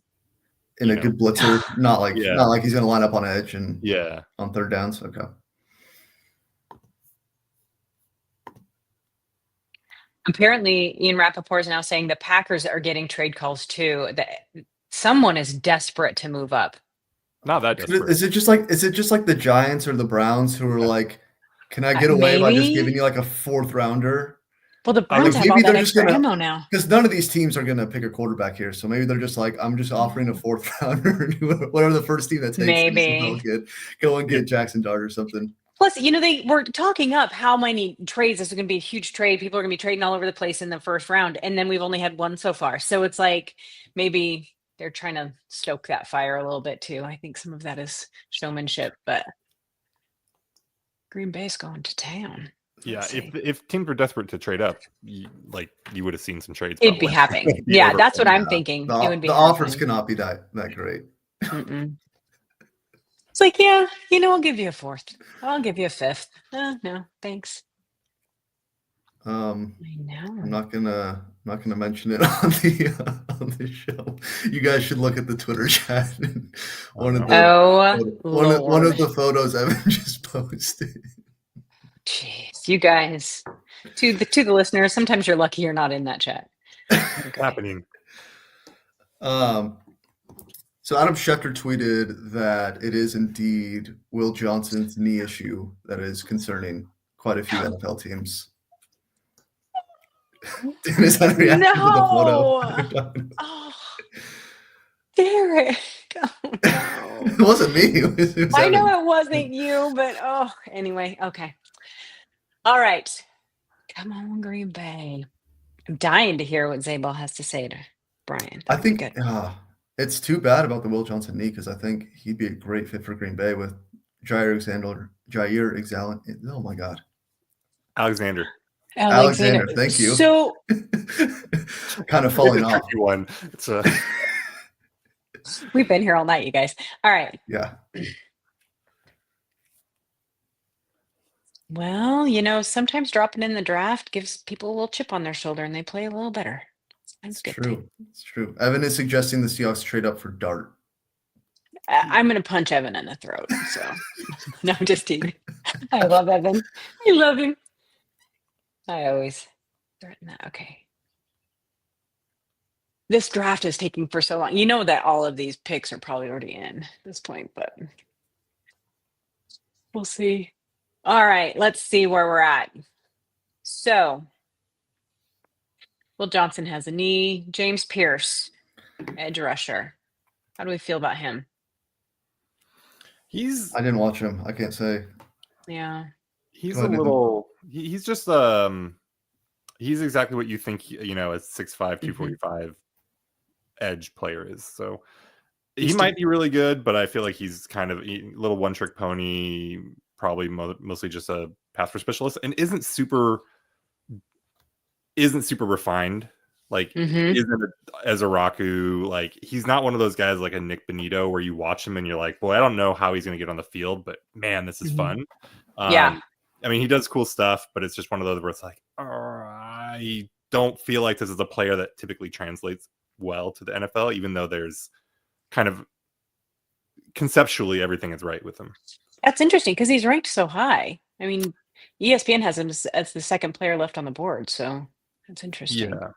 in a good blitzer, not like he's going to line up on edge and on third downs. Okay. Apparently, Ian Rappaport is now saying the Packers are getting trade calls too. That someone is desperate to move up. Not that desperate. Is it just like the Giants or the Browns who are like, can I get away by just giving you like a 4th rounder? Well, the Browns have all that extra ammo now. Because none of these teams are going to pick a quarterback here. So maybe they're just like, I'm just offering a 4th rounder. Whatever the first team that takes. Maybe. Go and get Jackson Dart or something. Plus, they were talking up how many trades. This is going to be a huge trade. People are going to be trading all over the place in the first round. And then we've only had 1 so far. So it's like maybe they're trying to stoke that fire a little bit too. I think some of that is showmanship, but Green Bay's going to town. Yeah, if teams were desperate to trade up, you would have seen some trades. It'd be happening. Yeah, that's what I'm thinking. The, it would be the offers cannot be that great. Mm-mm. It's like, yeah, I'll give you a 4th. I'll give you a 5th. No, thanks. I know. I'm not gonna mention it on the show. You guys should look at the Twitter chat. One of the photos Evan just posted. Jeez, you guys. To the listeners, sometimes you're lucky you're not in that chat. Okay. Happening. So Adam Schefter tweeted that it is indeed Will Johnson's knee issue that is concerning quite a few NFL teams. Dennis had reacted to the photo. Oh, Derek. Oh, no. It wasn't me. It was I Evan. know it wasn't you, but anyway, okay. All right. Come on, Green Bay. I'm dying to hear what Zabel has to say to Brian. I think it's too bad about the Will Johnson knee because I think he'd be a great fit for Green Bay with Jair Alexander. Oh my God. Alexander. Thank you. So kind of falling off. One. We've been here all night, you guys. All right. Yeah. Well, sometimes dropping in the draft gives people a little chip on their shoulder and they play a little better. It's true. It's true. Evan is suggesting the Seahawks trade up for Dart. I'm going to punch Evan in the throat. So, no, I'm just teasing. I love Evan. I love him. I always threaten that. Okay. This draft is taking for so long. You know that all of these picks are probably already in at this point, but we'll see. All right, let's see where we're at. So, Will Johnson has a knee. James Pierce, edge rusher. How do we feel about him? I didn't watch him. I can't say. Yeah. He's a little He's just he's exactly what you think, a 6'5", 245 edge player is. So he might be really good, but I feel like he's kind of a little one-trick pony, probably mostly just a pass pro specialist, and isn't super refined. Like isn't as a Raku. Like he's not one of those guys like a Nick Benito where you watch him and you're like, boy, I don't know how he's going to get on the field, but man, this is fun. Yeah. I mean, he does cool stuff, but it's just one of those where it's like, I don't feel like this is a player that typically translates well to the NFL, even though there's kind of conceptually everything is right with him. That's interesting because he's ranked so high. I mean, ESPN has him as the second player left on the board, so that's interesting. Yeah.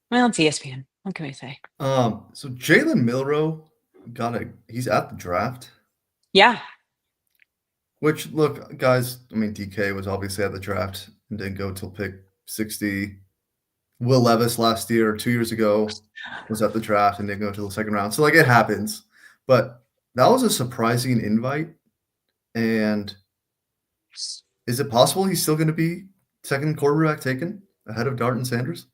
Well, it's ESPN. What can we say? So Jalen Milroe he's at the draft. Yeah. Which, look, guys, I mean, DK was obviously at the draft and didn't go till pick 60. Will Levis last year, 2 years ago, was at the draft and didn't go till the second round. So, like, it happens. But that was a surprising invite. And is it possible he's still going to be second quarterback taken ahead of Dart and Sanders?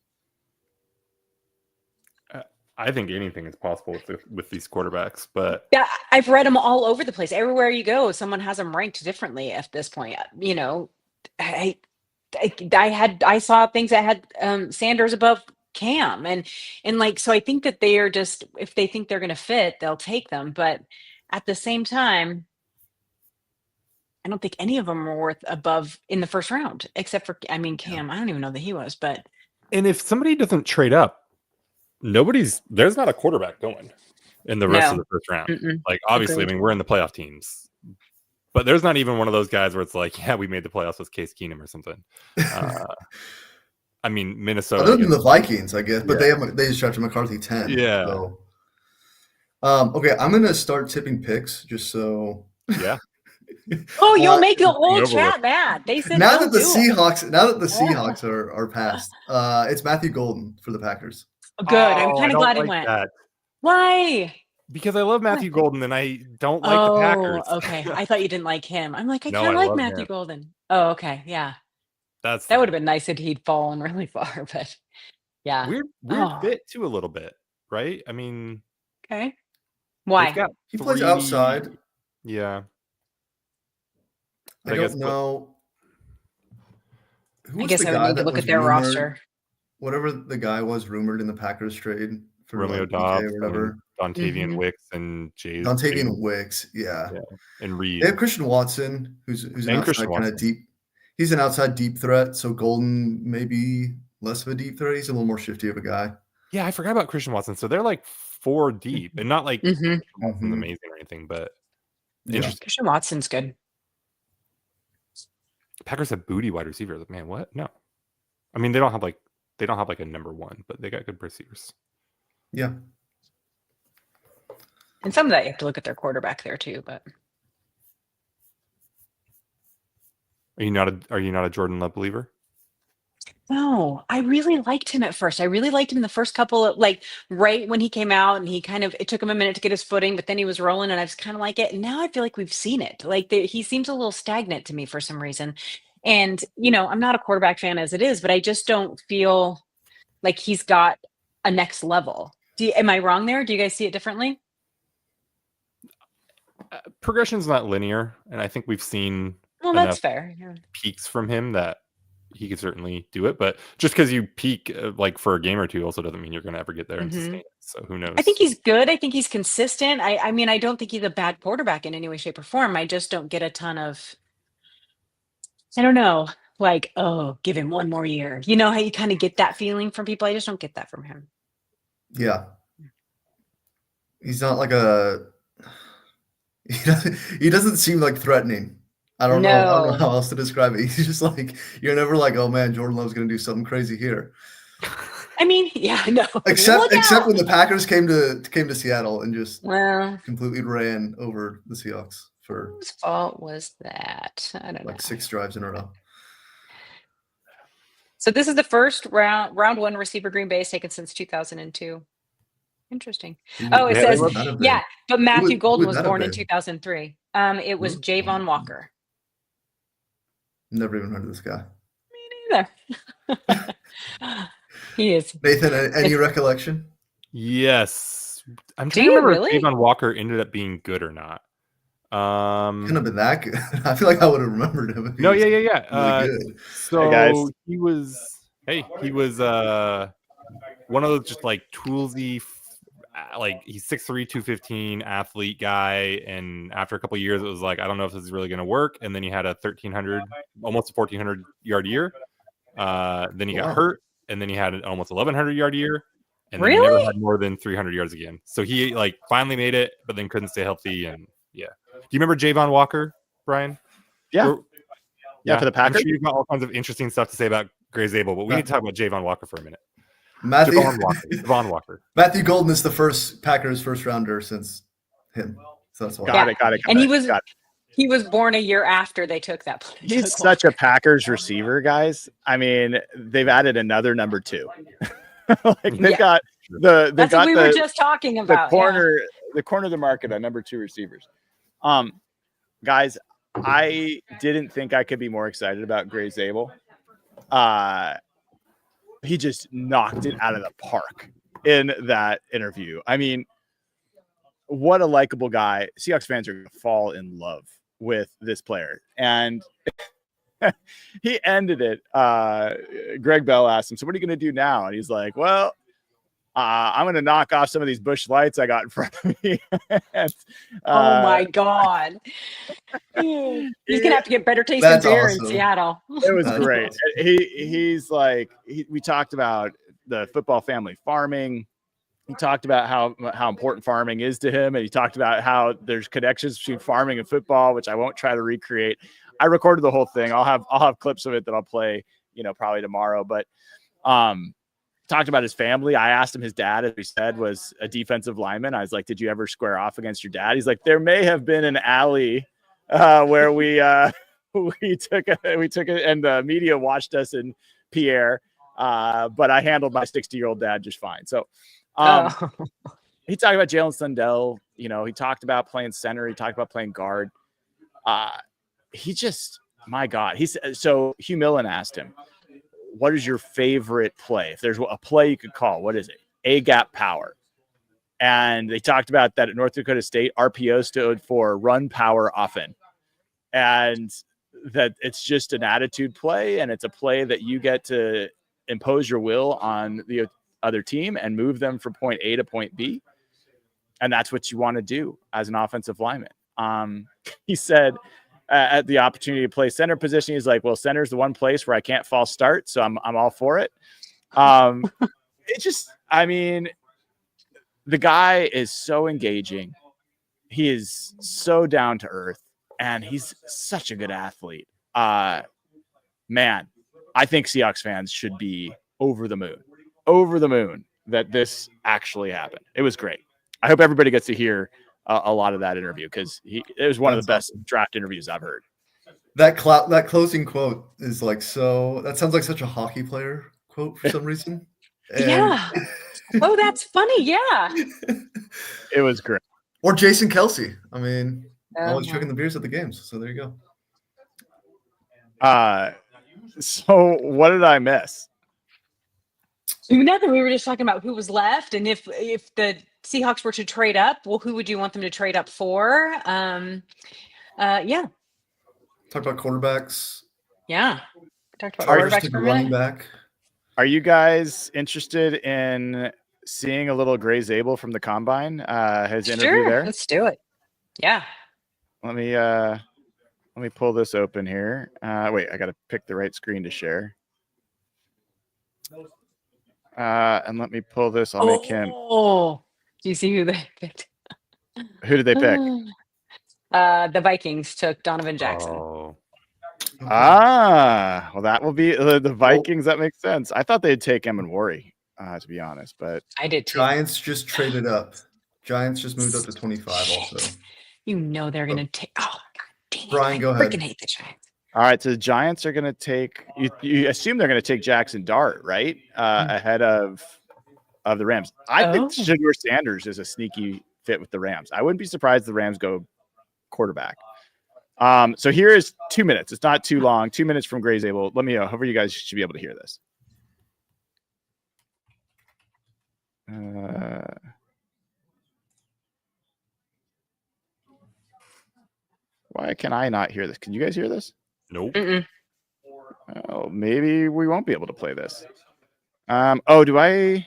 I think anything is possible with these quarterbacks, but yeah, I've read them all over the place. Everywhere you go, someone has them ranked differently at this point. I saw things that had Sanders above Cam, and like, so I think that they are just, if they think they're going to fit, they'll take them. But at the same time, I don't think any of them are worth above in the first round, except for, Cam. I don't even know that he was, but. And if somebody doesn't trade up, there's not a quarterback going in the rest of the first round. Like, obviously, Agreed. I mean, we're in the playoff teams, but there's not even one of those guys where it's like, yeah, we made the playoffs with Case Keenum or something. I mean, Minnesota. Other than the Vikings, I guess, but they just drafted McCarthy 10. Yeah. So. Okay, I'm gonna start tipping picks just so. Yeah. Oh, you'll make the whole chat mad. They said now that the Seahawks are passed, it's Matthew Golden for the Packers. Good. I'm kind of glad he went. That. Why? Because I love Matthew Golden and I don't like the Packers. Okay. I thought you didn't like him. I'm like, I No, kind of I like love Matthew him. Golden. Oh, okay. Yeah. That would have been nice if he'd fallen really far, but yeah. Weird fit too a little bit, right? I mean, okay. Why? He plays outside. Yeah. I don't know. I guess I would need to look at their roster. Whatever the guy was rumored in the Packers trade for Romeo like Dobbs, or whatever. Dontavian Wicks and Jay. Dontavian Wicks, yeah. And Reed. They have Christian Watson, who's an outside kind of deep. He's an outside deep threat, so Golden may be less of a deep threat. He's a little more shifty of a guy. Yeah, I forgot about Christian Watson. So they're like 4 deep, and not like Watson's amazing or anything, but interesting. Christian Watson's good. Packers have booty wide receivers. Man, what? No. I mean, they don't have like a number one, but they got good receivers. Yeah. And some of that you have to look at their quarterback there too, but Are you not a Jordan Love believer? no, I really liked him at first. I really liked him in the first couple of, like, right when he came out, and it took him a minute to get his footing, but then he was rolling and I was kind of like it. And now I feel like we've seen it. Like he seems a little stagnant to me for some reason. And, I'm not a quarterback fan as it is, but I just don't feel like he's got a next level. Am I wrong there? Do you guys see it differently? Progression's not linear, and I think we've seen that's fair. Yeah. peaks from him that he could certainly do it. But just because you peak like for a game or two also doesn't mean you're going to ever get there and sustain it. So who knows? I think he's good. I think he's consistent. I mean, I don't think he's a bad quarterback in any way, shape, or form. I just don't get a ton of, I don't know, like, oh, give him one more year. You know how you kind of get that feeling from people? I just don't get that from him. Yeah. He's not like he doesn't seem like threatening. I don't know how else to describe it. He's just like, you're never like, oh man, Jordan Love's going to do something crazy here. I mean, yeah, no. Except when the Packers came to Seattle and just completely ran over the Seahawks for. Whose fault was that? I don't know. 6 drives in a row. So this is the first round one receiver Green Bay has taken since 2002. Interesting. It says, but Matthew Golden was born in 2003. It was Javon Walker. Never even heard of this guy. Me neither. He is. Nathan, any recollection? Yes. I'm Do trying to you remember really? if Javon Walker ended up being good or not. Couldn't have been that good. I feel like I would have remembered him. If he No, was yeah. really good. So guys. he was one of those just like toolsy, like he's 6'3", 215 athlete guy, and after a couple of years, it was like, I don't know if this is really going to work. And then he had a 1,300, almost a 1,400 yard year. Then he got hurt, and then he had an almost 1,100 yard year, and then he never had more than 300 yards again. So he like finally made it, but then couldn't stay healthy. And yeah, do you remember Javon Walker, Brian? Yeah. Yeah, for the Packers. I'm sure you've got all kinds of interesting stuff to say about Gray Zabel, but we need to talk about Javon Walker for a minute. Javon Walker. Matthew Golden is the first Packers first rounder since him. So that's why. Got it. And he was born a year after they took that play. He's such a Packers receiver, guys. I mean, they've added another number 2. Like they've got That's what we were just talking about. The corner of the market on number 2 receivers. Guys, I didn't think I could be more excited about Gray Zabel. He just knocked it out of the park in that interview. I mean, what a likable guy. Seahawks fans are going to fall in love with this player. And he ended it. Greg Bell asked him, so what are you going to do now? And he's like, well, I'm going to knock off some of these bush lights I got in front of me. And, oh my God. He's going to have to get better tasting beer in Seattle. It was great. He's like, we talked about the football family farming. He talked about how important farming is to him. And he talked about how there's connections between farming and football, which I won't try to recreate. I recorded the whole thing. I'll have clips of it that I'll play, probably tomorrow, but, talked about his family. I asked him, his dad, as we said, was a defensive lineman. I was like, did you ever square off against your dad? He's like, there may have been an alley where we took it and the media watched us in Pierre. But I handled my 60-year-old dad just fine. So he talked about Jalen Sundell. He talked about playing center. He talked about playing guard. He just, my God. So Hugh Millen asked him, what is your favorite play? If there's a play you could call, what is it? A-gap power. And they talked about that at North Dakota State. RPO stood for run, power, often. And that it's just an attitude play, and it's a play that you get to impose your will on the other team and move them from point A to point B. And that's what you want to do as an offensive lineman. He said, at the opportunity to play center position, he's like, well, center's the one place where I can't false start, so I'm all for it. The guy is so engaging. He is so down to earth, and he's such a good athlete. Man, I think Seahawks fans should be over the moon that this actually happened. It was great. I hope everybody gets to hear a lot of that interview, because it was one of the best draft interviews I've heard. That closing quote is like, that sounds like such a hockey player quote for some reason. Yeah. Oh, that's funny. Yeah. It was great. Or Jason Kelsey. I mean, always drinking the beers at the games. So there you go. So what did I miss? Nothing. We were just talking about who was left, and if the Seahawks were to trade up, well, who would you want them to trade up for? Yeah. Talk about quarterbacks. Yeah. Talked about quarterbacks for running back. Are you guys interested in seeing a little Gray Zabel from the combine? His interview there. Let's do it. Yeah. Let me pull this open here. Wait, I got to pick the right screen to share. And let me pull this. I'll make him. Oh, do you see who they picked? Who did they pick? The Vikings took Donovan Jackson. Oh. Well, that will be the Vikings. That makes sense. I thought they'd take Emin Worry, to be honest, but I did too. Giants just traded up. Giants just moved up to 25 also. They're going to take. Oh, God dang it. Brian, go ahead. I freaking hate the Giants. All right, so the Giants are going to take. You assume they're going to take Jackson Dart, right? Ahead of the Rams. I think Shedeur Sanders is a sneaky fit with the Rams. I wouldn't be surprised if the Rams go quarterback. So here is 2 minutes. It's not too long. 2 minutes from Gray's able. Let me know. Hopefully you guys should be able to hear this. Why can I not hear this? Can you guys hear this? Nope. Oh, maybe we won't be able to play this. Oh, do I?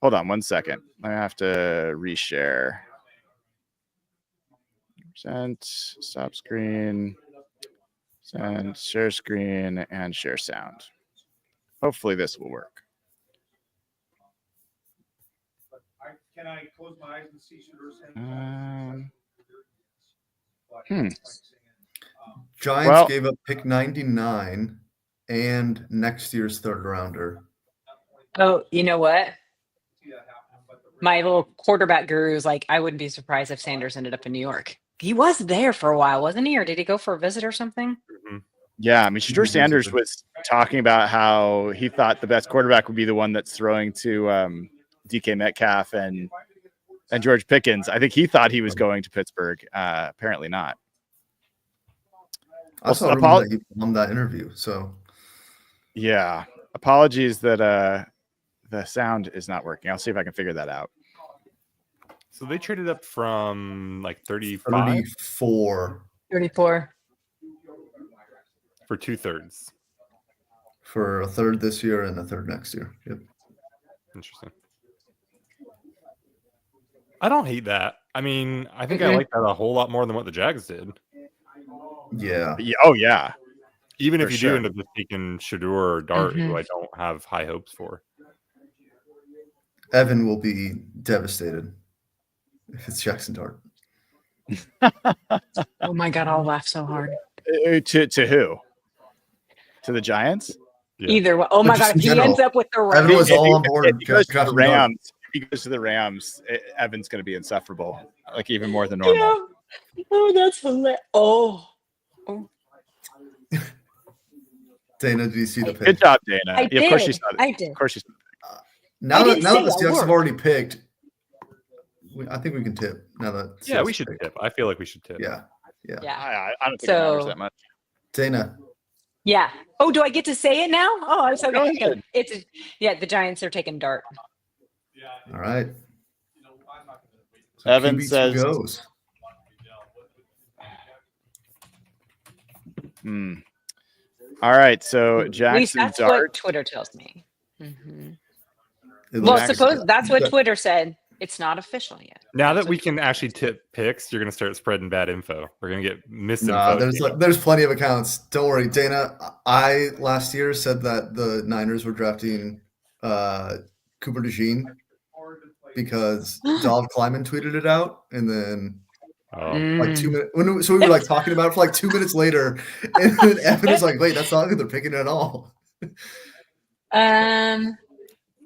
Hold on 1 second. I have to reshare. Send, stop screen, send, share screen, and share sound. Hopefully this will work. Can I close my eyes and see shooters? Giants gave up pick 99 and next year's third rounder. Oh, you know what? My little quarterback guru is like, I wouldn't be surprised if Sanders ended up in New York. He was there for a while, wasn't he? Or did he go for a visit or something? Yeah, I mean, Shedeur Sanders was talking about how he thought the best quarterback would be the one that's throwing to DK Metcalf and George Pickens. I think he thought he was going to Pittsburgh. Apparently not. I saw a rumor that he won that interview. So, yeah, apologies that the sound is not working. I'll see if I can figure that out. So they traded up from like 35? 34. 34. For 2/3. For a third this year and a third next year. Yep. Interesting. I don't hate that. I mean, I think I like that a whole lot more than what the Jags did. Yeah. Oh, yeah. Even if For you sure. do end up just taking Shedeur or Dart, who I don't have high hopes for. Evan will be devastated if it's Jackson Dart. Oh my God, I'll laugh so hard. To who? To the Giants? Yeah. Either way. Oh my Just God, in if he general. ends up with the Evan was Rams. all on board. If he goes to the Drafting Dart. Rams, if he goes to the Rams, Evan's going to be insufferable, like even more than normal. Yeah. Oh, that's hilarious. Oh. Dana, do you see the pick? Good job, Dana. I Yeah, of course she did. saw it. I did. Of course she saw it. Now I that didn't the say a Seahawks have word. already picked, I think we can tip. Now that Yeah, Seahawks we should picked. tip. I feel like we should tip. Yeah. Yeah. I don't think it matters So- that much. Dana, Yeah. Oh, do I get to say it now? Oh, I'm so Go good. ahead. The Giants are taking Dart. all right. So Evan QB2 says- goes. All right, so At least Jackson that's Dart. what Twitter tells me. Mhm. It Well, looks- suppose that's what that- Twitter said. It's not official yet. Now That's that we what- can actually tip picks, you're going to start spreading bad info. We're going to get misinfo. Nah, there's plenty of accounts. Don't worry, Dana. I last year said that the Niners were drafting Cooper DeJean because Dolph Kleiman tweeted it out, and then Oh. like 2 minutes. So we were like talking about it for like 2 minutes later, and then Evan was like, "Wait, that's not who they're picking at all."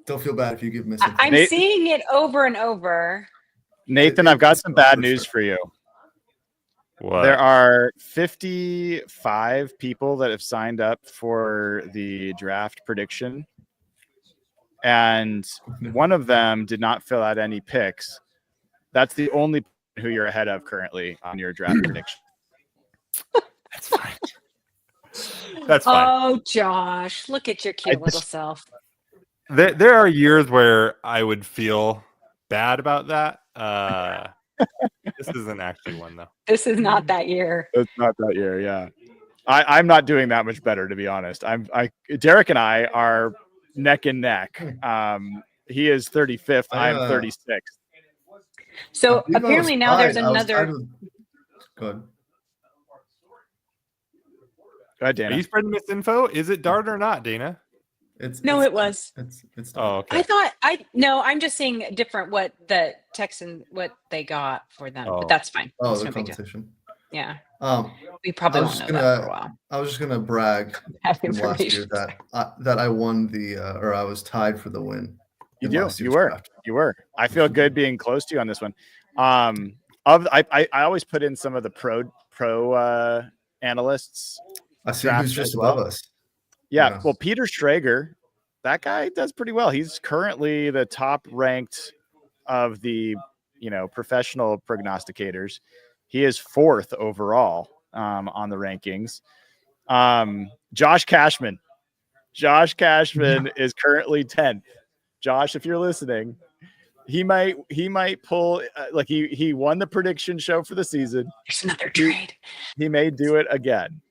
Don't feel bad if you give misinfo. I'm Nate- seeing it over and over. Nathan, I've got some bad news for you. What? There are 55 people that have signed up for the draft prediction, and one of them did not fill out any picks. That's the only person who you're ahead of currently on your draft prediction. That's fine. That's fine. Oh, Josh, look at your cute I little just- self. There are years where I would feel bad about that. This isn't actually one though. This is not that year. It's not that year, yeah. I'm not doing that much better, to be honest. Derek and I are neck and neck. He is 35th. I'm 36th. So I believe I was apparently now there's tied. I was tied another. with- Go ahead. Go ahead, Are Dana. you spreading misinfo? Is it Dart or not, Dana? No, it's it was. It's Oh, okay. I'm just seeing different what the Texans what they got for them, Oh. but that's fine. oh, It's the no big deal. competition. Yeah, Um, we probably I won't was know just that for a while. I was just gonna brag Have from last year information. that I won or I was tied for the win. You in do. last You year's were. draft. You were. I feel good being close to you on this one. I always put in some of the pro analysts. I see draft who's just as well. above us. Yeah. Yeah. Well, Peter Strager, that guy does pretty well. He's currently the top ranked of the professional prognosticators. He is 4th overall. on the rankings. Josh Cashman. Josh Cashman is currently 10th. Josh, if you're listening, he might pull like he won the prediction show for the season. There's another trade. He may do it again.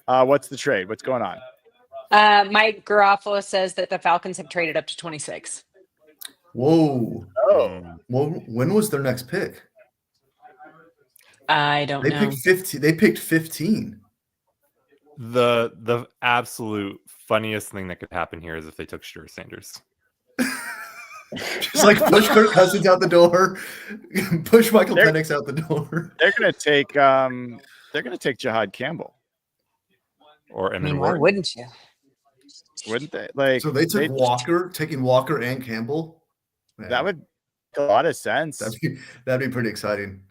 What's the trade? What's going on? Mike Garofalo says that the Falcons have traded up to 26. Whoa. Oh, Well, when was their next pick? I don't They know. picked 15. They picked 15. The absolute funniest thing that could happen here is if they took Stuart Sanders. Just like push Kirk Cousins out the door, push Michael Penix out the door. they're gonna take Jahad Campbell, Or I mean, why wouldn't you? wouldn't they? Like, So they took taking Walker and Campbell. Man, that would make a lot of sense. that'd be pretty exciting.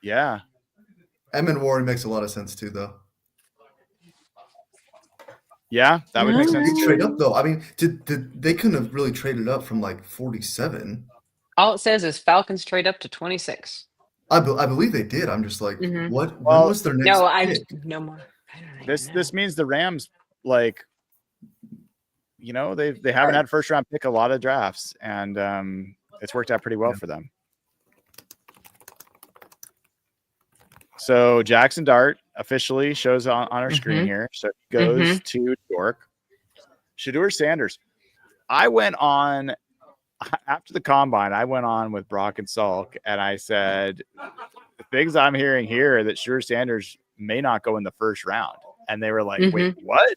Yeah. Emmett Warren makes a lot of sense too, though. Yeah, that would make sense. Big trade up though. I mean, they couldn't have really traded up from like 47. All it says is Falcons trade up to 26. I believe they did. I'm just like, what? Well, when was their next? No, pick? no more. I don't know. This means the Rams, like, they haven't had first round pick a lot of drafts, and it's worked out pretty well for them. So Jackson Dart officially shows on our screen here. So it goes to New York. Shedeur Sanders. I went on after the combine. I went on with Brock and Salk, and I said the things I'm hearing here are that Shedeur Sanders may not go in the first round, and they were like, "Wait, what?"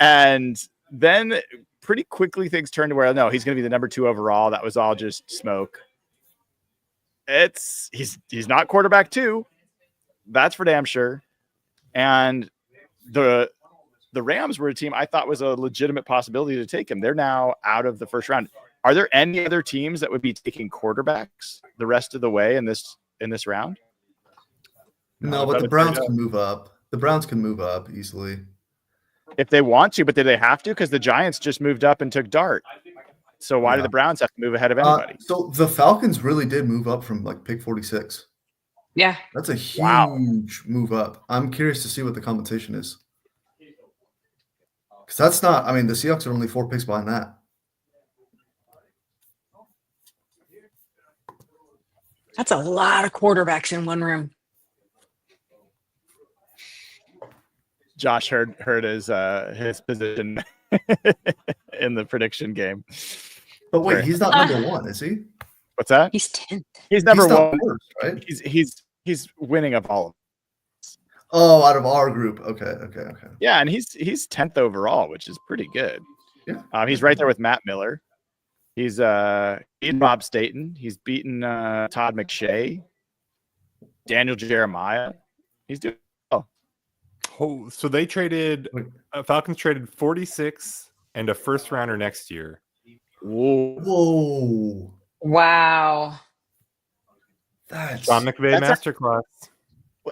And then pretty quickly things turned to where no, he's going to be the number 2 overall. That was all just smoke. He's not quarterback 2. That's for damn sure. And the Rams were a team I thought was a legitimate possibility to take him. They're now out of the first round. Are there any other teams that would be taking quarterbacks the rest of the way in this round? No, but the Browns can move up. The Browns can move up easily if they want to, but do they have to? Because the Giants just moved up and took Dart. So why do the Browns have to move ahead of anybody? So the Falcons really did move up from like pick 46. Yeah. That's a huge move up. I'm curious to see what the competition is. Because that's not, I mean, the Seahawks are only 4 picks behind that. That's a lot of quarterbacks in one room. Josh heard his position in the prediction game. But wait, he's not number 1, is he? What's that? He's 10th. He's number 1, first, right? He's winning of all of them. Oh, out of our group. Okay. Yeah, and he's 10th overall, which is pretty good. Yeah. He's right there with Matt Miller. He's beaten Bob Staten. He's beaten Todd McShay, Daniel Jeremiah. He's doing well. Oh, so they traded Falcons traded 46 and a first rounder next year. Whoa. Wow. That's John McVay masterclass.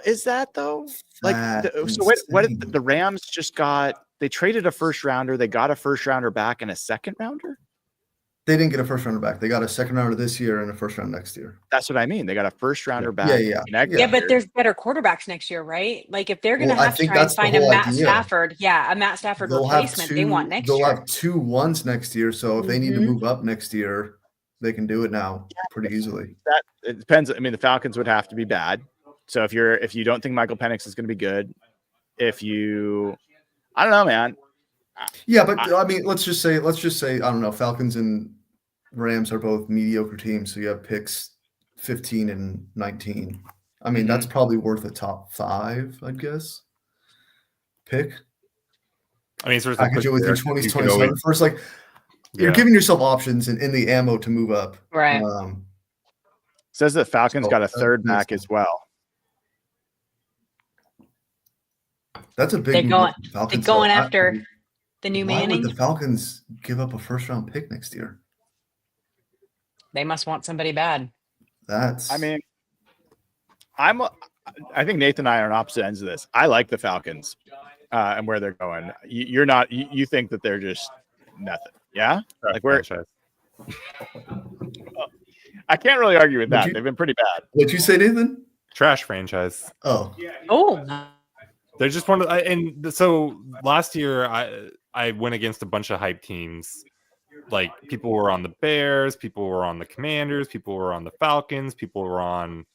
Is that though? Like, so what did the Rams just got? They traded a first rounder. They got a first rounder back and a second rounder. They didn't get a first rounder back. They got a second rounder this year and a first round next year. That's what I mean. They got a first rounder back. Yeah, but there's better quarterbacks next year, right? Like if they're going to have to try and find a Matt Stafford, replacement, they want next year. They'll have 2 ones next year. So if they need to move up next year, they can do it now pretty easily. It depends. I mean, the Falcons would have to be bad. So if you don't think Michael Penix is going to be good, I don't know, man. Yeah, but I mean, let's just say, I don't know, Falcons and Rams are both mediocre teams. So you have picks 15 and 19. I mean, that's probably worth a top 5, I'd guess. Pick. I mean, package it with your 2027 first. Like, you're giving yourself options in the ammo to move up. Right. Says that Falcons got a third back as well. That's a big. They're going after the new Manning. Why would the Falcons give up a first round pick next year? They must want somebody bad. I mean, I think Nathan and I are on opposite ends of this. I like the Falcons and where they're going. You're not. You think that they're just nothing. Yeah. Like we're. I can't really argue with that. They've been pretty bad. What'd you say, Nathan? Trash franchise. Oh, Oh, They're just one of so last year I went against a bunch of hype teams. Like people were on the Bears, people were on the Commanders, people were on the Falcons, people were on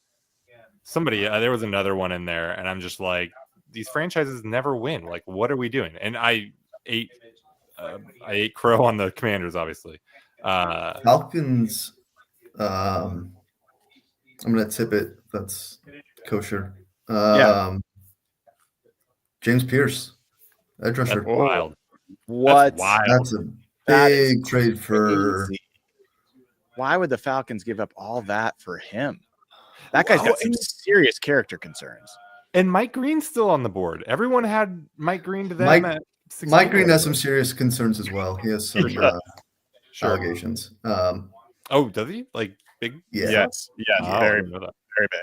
somebody. There was another one in there, and I'm just like, these franchises never win. Like, what are we doing? And I ate crow on the Commanders, obviously. Falcons. I'm gonna tip it. That's kosher. James Pierce, edge rusher. That's wild. What? That's wild. That's a That is big trade for. crazy. Why would the Falcons give up all that for him? That guy's got some serious character concerns. And Mike Green's still on the board. Everyone had Mike Green to them. Mike Green has some serious concerns as well. He has some Sure. allegations. Oh, does he? Like big? Yeah. Yes. Yes. Oh, I very, didn't know that. very big.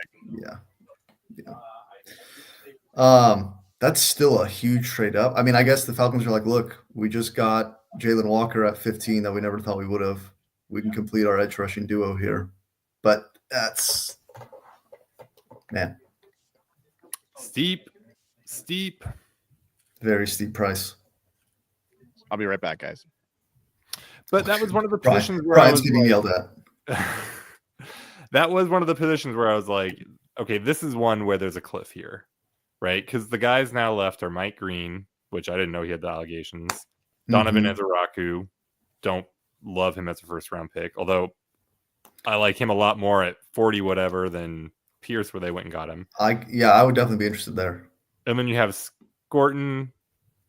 Yeah. That's still a huge trade up. I mean, I guess the Falcons are like, look, we just got Jalen Walker at 15 that we never thought we would have. We can complete our edge rushing duo here. But that's, man, Steep. very steep price. I'll be right back, guys. But that was one of the positions where Brian's I was getting like, yelled at. that was one of the positions where I was like, okay, this is one where there's a cliff here, right? Because the guys now left are Mike Green, which I didn't know he had the allegations. Donovan Ezeraku, don't love him as a first round pick, although I like him a lot more at 40 whatever than Pierce, where they went and got him. I would definitely be interested there. And then you have Scorton,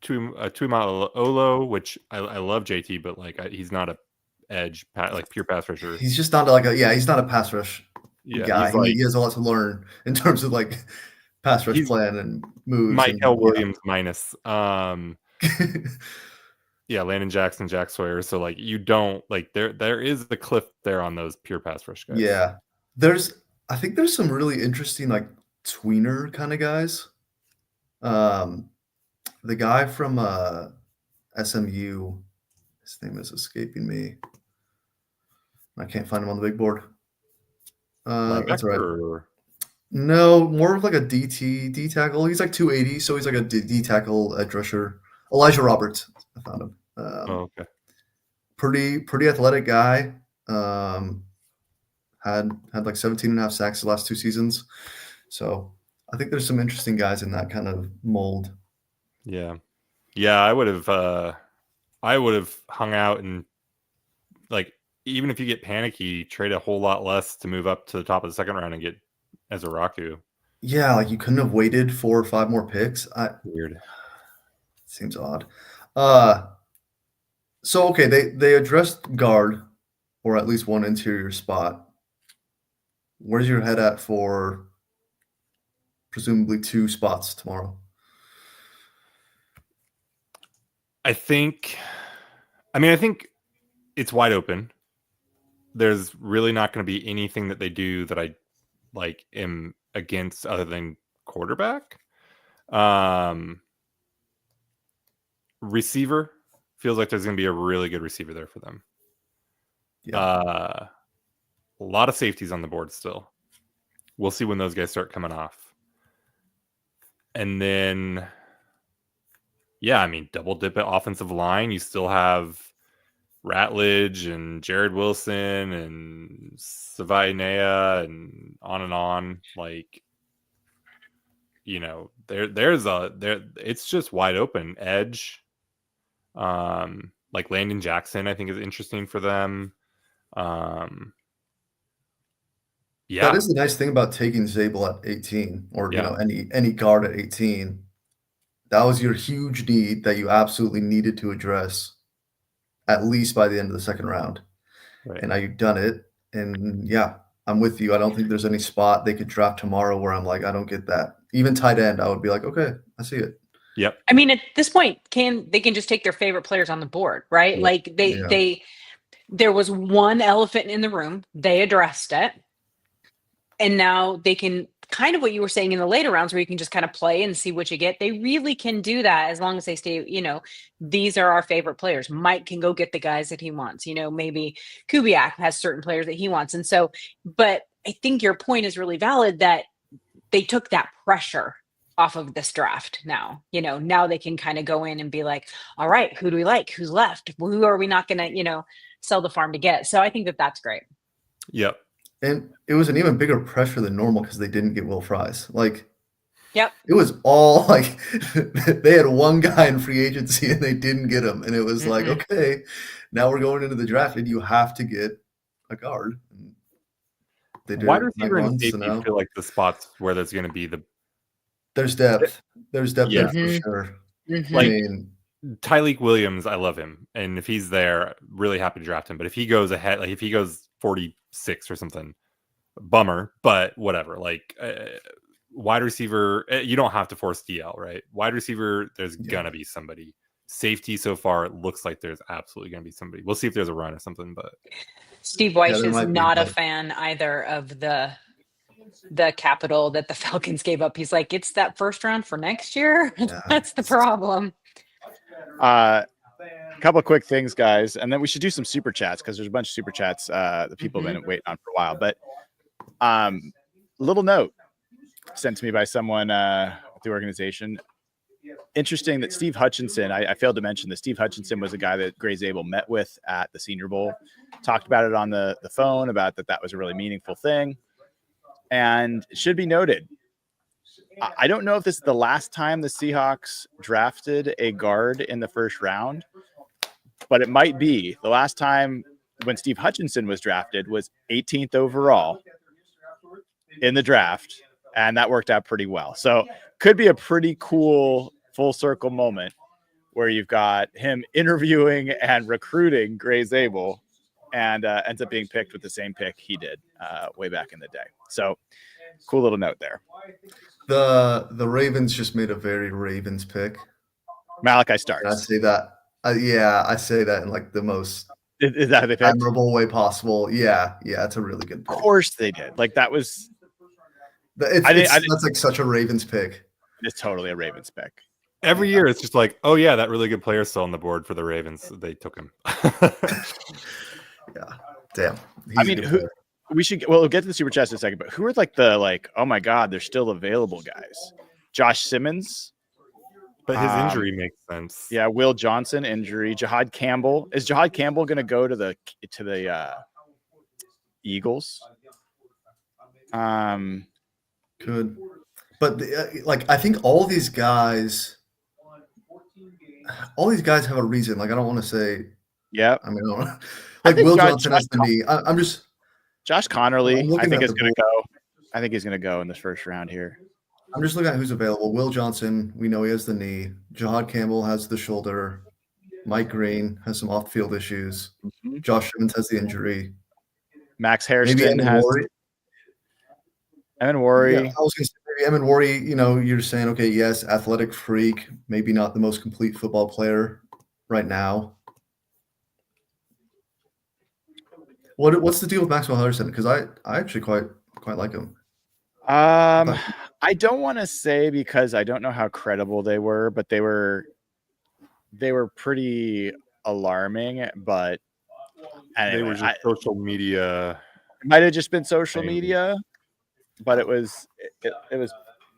Tuima Olo, which I love JT, but like he's not a edge, like pure pass rusher. He's just not like he's not a pass rush guy. He has a lot to learn in terms of like pass rush plan and moves. Michael Williams minus. Yeah, Landon Jackson, Jack Sawyer. So like you don't like there is the cliff there on those pure pass rush guys. Yeah. I think there's some really interesting like tweener kind of guys. The guy from SMU, his name is escaping me. I can't find him on the big board. That's all right. No, more of like a D tackle. He's like 280, so he's like a D tackle edge rusher. Elijah Roberts, I found him. Okay. Pretty athletic guy. Had like 17 and a half sacks the last 2 seasons. So I think there's some interesting guys in that kind of mold. Yeah. I would have hung out and like, even if you get panicky, trade a whole lot less to move up to the top of the second round and get Ezeraku. Yeah, like you couldn't have waited 4 or 5 more picks. Weird. Seems odd. So okay, they addressed guard or at least one interior spot. Where's your head at for presumably 2 spots tomorrow? I think it's wide open. There's really not going to be anything that they do that I like am against other than quarterback. Receiver feels like there's going to be a really good receiver there for them. Yeah. A lot of safeties on the board still. We'll see when those guys start coming off. And then, yeah, I mean, double dip at offensive line. You still have Ratledge and Jared Wilson and Savaiinea and on. Like, you know, it's just wide open edge. Like Landon Jackson, I think is interesting for them. Yeah, that is the nice thing about taking Zabel at 18, or you know, any guard at 18. That was your huge need that you absolutely needed to address, at least by the end of the second round. Right. And now you've done it. And yeah, I'm with you. I don't think there's any spot they could draft tomorrow where I'm like, I don't get that. Even tight end, I would be like, okay, I see it. Yep. I mean, at this point, they can just take their favorite players on the board, right? Yep. Like there was one elephant in the room. They addressed it. And now they can kind of what you were saying in the later rounds where you can just kind of play and see what you get. They really can do that as long as they stay, you know, these are our favorite players. Mike can go get the guys that he wants, you know, maybe Kubiak has certain players that he wants. And so, but I think your point is really valid that they took that pressure off of this draft now. Now they can kind of go in and be like, all right, who do we like? Who's left? Who are we not going to, sell the farm to get? So I think that that's great. Yep. And it was an even bigger pressure than normal because they didn't get Will Fries. Like, Yep. it was all like they had one guy in free agency and they didn't get him. And it was like, okay, now we're going into the draft and you have to get a guard. And they did Wide it receiver and once, so safety now feel like the spots where there's going to be the there's depth. There's depth Yeah. there for sure. Like- I mean, Tyreek Williams. I love him, and if he's there, really happy to draft him. But if he goes ahead, like if he goes 46 or something, bummer. But whatever. Like wide receiver, you don't have to force DL, right? Wide receiver, there's gonna be somebody. Safety so far, it looks like there's absolutely gonna be somebody. We'll see if there's a run or something, but Steve Weiss there is might be, not a but- fan either of the capital that the Falcons gave up. He's like, it's that first round for next year. Yeah. That's the problem. A couple of quick things, guys, and then we should do some super chats because there's a bunch of super chats that people have been waiting on for a while. But little note sent to me by someone at the organization. Interesting that Steve Hutchinson, I failed to mention that Steve Hutchinson was a guy that Gray Zabel met with at the Senior Bowl, talked about it on the phone about that was a really meaningful thing. And it should be noted, I don't know if this is the last time the Seahawks drafted a guard in the first round, but it might be. The last time when Steve Hutchinson was drafted was 18th overall in the draft, and that worked out pretty well. So could be a pretty cool full circle moment where you've got him interviewing and recruiting Gray Zabel and ends up being picked with the same pick he did way back in the day. So cool little note there. The Ravens just made a very Ravens pick. Malachi And I Starks. say that. I say that in like the most Is that who they picked? admirable way possible. Yeah, it's a really good Of pick. course they did. Like that was That's like such a Ravens pick. it's totally a Ravens pick. every year it's just like, oh yeah, that really good player's still on the board for the Ravens. They took him. Yeah, damn. He's I a mean, good who, player. we'll get to the super chats in a second, but who are like oh my god, they're still available guys? Josh Simmons. But his injury makes sense. Yeah, Will Johnson injury. Jahad Campbell. Is Jahad Campbell going to go to the Eagles? Good, but I think all these guys have a reason. Like I don't want to say. Yeah. I mean, I don't, I like think Will Josh- Johnson has the knee. I'm just. Josh Connerly, I'm looking I think at is the going to go. I think he's going to go in this first round here. I'm just looking at who's available. Will Johnson, we know he has the knee. Jahad Campbell has the shoulder. Mike Green has some off-field issues. Josh Simmons has the injury. Max Maybe Hairston Emin has Worry. Emin Worry. Yeah, I was going to say maybe Emin Worry. You're saying, okay, yes, athletic freak, maybe not the most complete football player right now. What's the deal with Maxwell Henderson? Because I actually quite like him. I don't want to say because I don't know how credible they were, but they were pretty alarming. But anyway, They were just social media. it might have just been social Maybe. media, but it was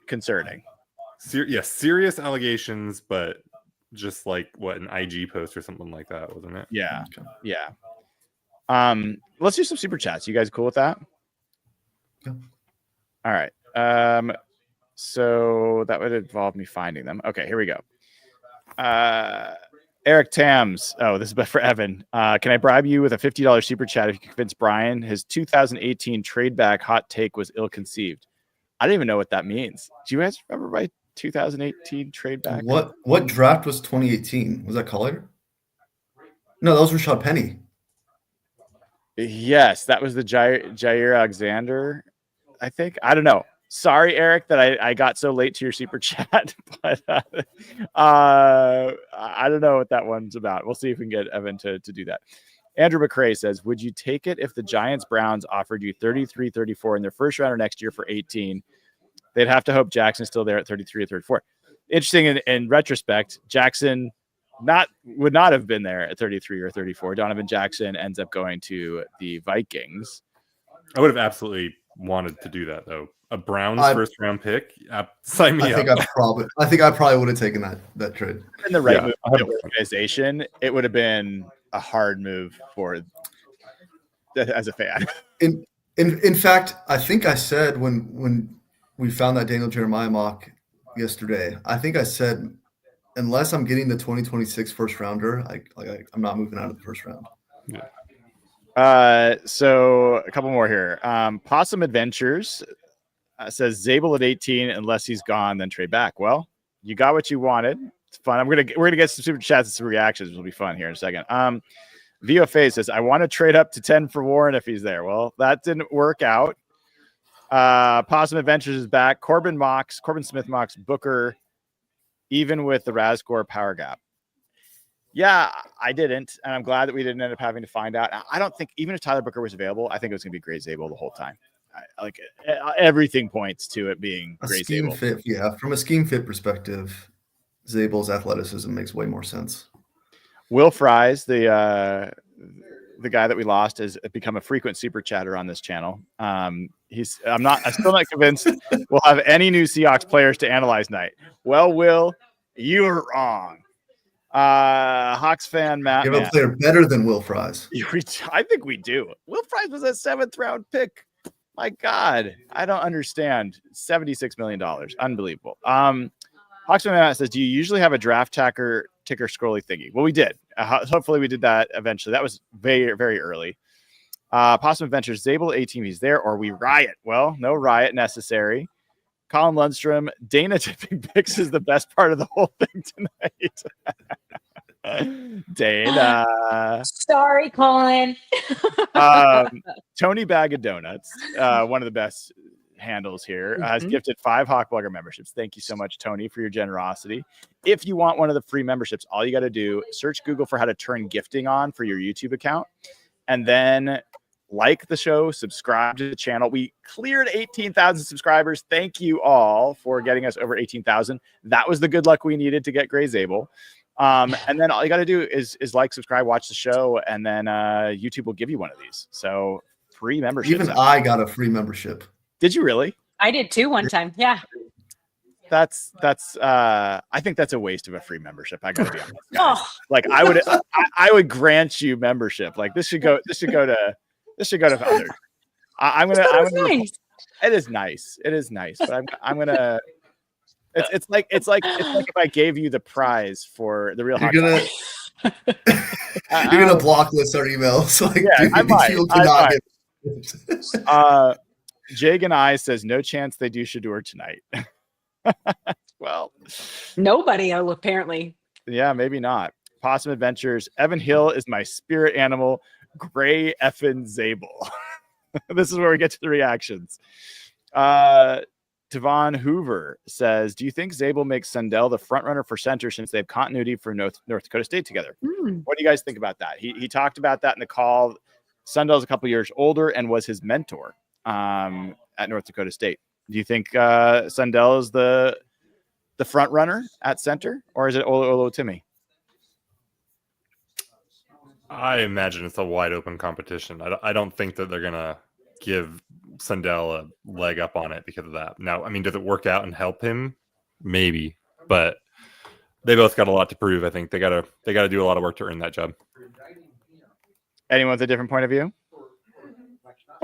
concerning. Serious allegations, but just like what an IG post or something like that, wasn't it? Yeah, Okay. yeah. Let's do some super chats. You guys cool with that? Yeah. All right. So that would involve me finding them. Okay, here we go. Eric Tams. Oh, this is for Evan. Can I bribe you with a $50 super chat if you convince Brian his 2018 trade back hot take was ill-conceived? I don't even know what that means. Do you guys remember my 2018 trade back? What draft was 2018? Was that Collier? No, that was Rashad Penny. Yes, that was the Jair Alexander, I think. I don't know. Sorry, Eric, that I got so late to your super chat, but I don't know what that one's about. We'll see if we can get Evan to do that. Andrew McCrae says, would you take it if the Giants Browns offered you 33-34 in their first round or next year for 18? They'd have to hope Jackson's still there at 33 or 34. Interesting in retrospect, Jackson would not have been there at 33 or 34. Donovan Jackson ends up going to the Vikings. I would have absolutely wanted to do that though. A Browns I- first round pick? Sign me I think up. I probably would have taken that trade. In the right Yeah, move for the organization, it would have been a hard move for as a fan. In fact, I think I said when we found that Daniel Jeremiah mock yesterday, I think I said, unless I'm getting the 2026 first rounder, I'm not moving out of the first round. So a couple more here. Possum Adventures says Zabel at 18, unless he's gone, then trade back. Well, you got what you wanted. It's fun. We're gonna get some super chats and some reactions. It'll be fun here in a second. VOFA says, I want to trade up to 10 for Warren if he's there. Well, that didn't work out. Possum Adventures is back. Corbin Smith mocks Booker, even with the Razgor power gap. Yeah, I didn't, and I'm glad that we didn't end up having to find out. I don't think, even if Tyler Booker was available, I think it was going to be Gray Zabel the whole time. Everything points to it being A Gray scheme Zabel. fit, yeah. From a scheme fit perspective, Zabel's athleticism makes way more sense. Will Fries, the guy that we lost, has become a frequent super chatter on this channel. I'm still not convinced we'll have any new Seahawks players to analyze tonight. Well, Will, you are wrong. Hawks fan Matt. You have a player better than Will Fries. I think we do. Will Fries was a 7th round pick. My God, I don't understand. $76 million, unbelievable. Hawks fan Matt says, do you usually have a draft ticker scrolly thingy? Well, we did. Hopefully we did that eventually. That was very, very early. Possum Adventures, Zabel 18, he's there, or we riot. Well, no riot necessary. Colin Lundstrom, Dana tipping picks is the best part of the whole thing tonight. Dana. Sorry, Colin. Tony Bag of Donuts, one of the best handles here, has gifted 5 Hawkblogger memberships. Thank you so much, Tony, for your generosity. If you want one of the free memberships, all you got to do, search Google for how to turn gifting on for your YouTube account, and then like the show, subscribe to the channel. We cleared 18,000 subscribers. Thank you all for getting us over 18,000. That was the good luck we needed to get Gray Zabel. And then all you got to do is like, subscribe, watch the show, and then YouTube will give you one of these. So free membership. Even I got a free membership. Did you really? I did too one time. Yeah. That's I think that's a waste of a free membership. I gotta be honest. Guys. Oh. Like I would grant you membership. Like this should go to others. I'm gonna Nice. It is nice. It is nice. But I'm gonna it's like if I gave you the prize for the real You're gonna block list our emails. Like, yeah, dude, I might. you cannot get Jake and I says no chance they do Shador tonight. Well, Nobody, apparently. yeah, maybe not. Possum Adventures. Evan Hill is my spirit animal. Gray effing Zabel. This is where we get to the reactions. Devon Hoover says, do you think Zabel makes Sundell the front runner for center since they have continuity for North Dakota State together? What do you guys think about that? He talked about that in the call. Sundell's a couple years older and was his mentor at North Dakota State. Do you think Sundell is the front runner at center, or is it Olo Timmy? I imagine it's a wide open competition. I don't think that they're gonna give Sundell a leg up on it because of that. Now, I mean, does it work out and help him? Maybe, but they both got a lot to prove. I think they gotta do a lot of work to earn that job. Anyone with a different point of view?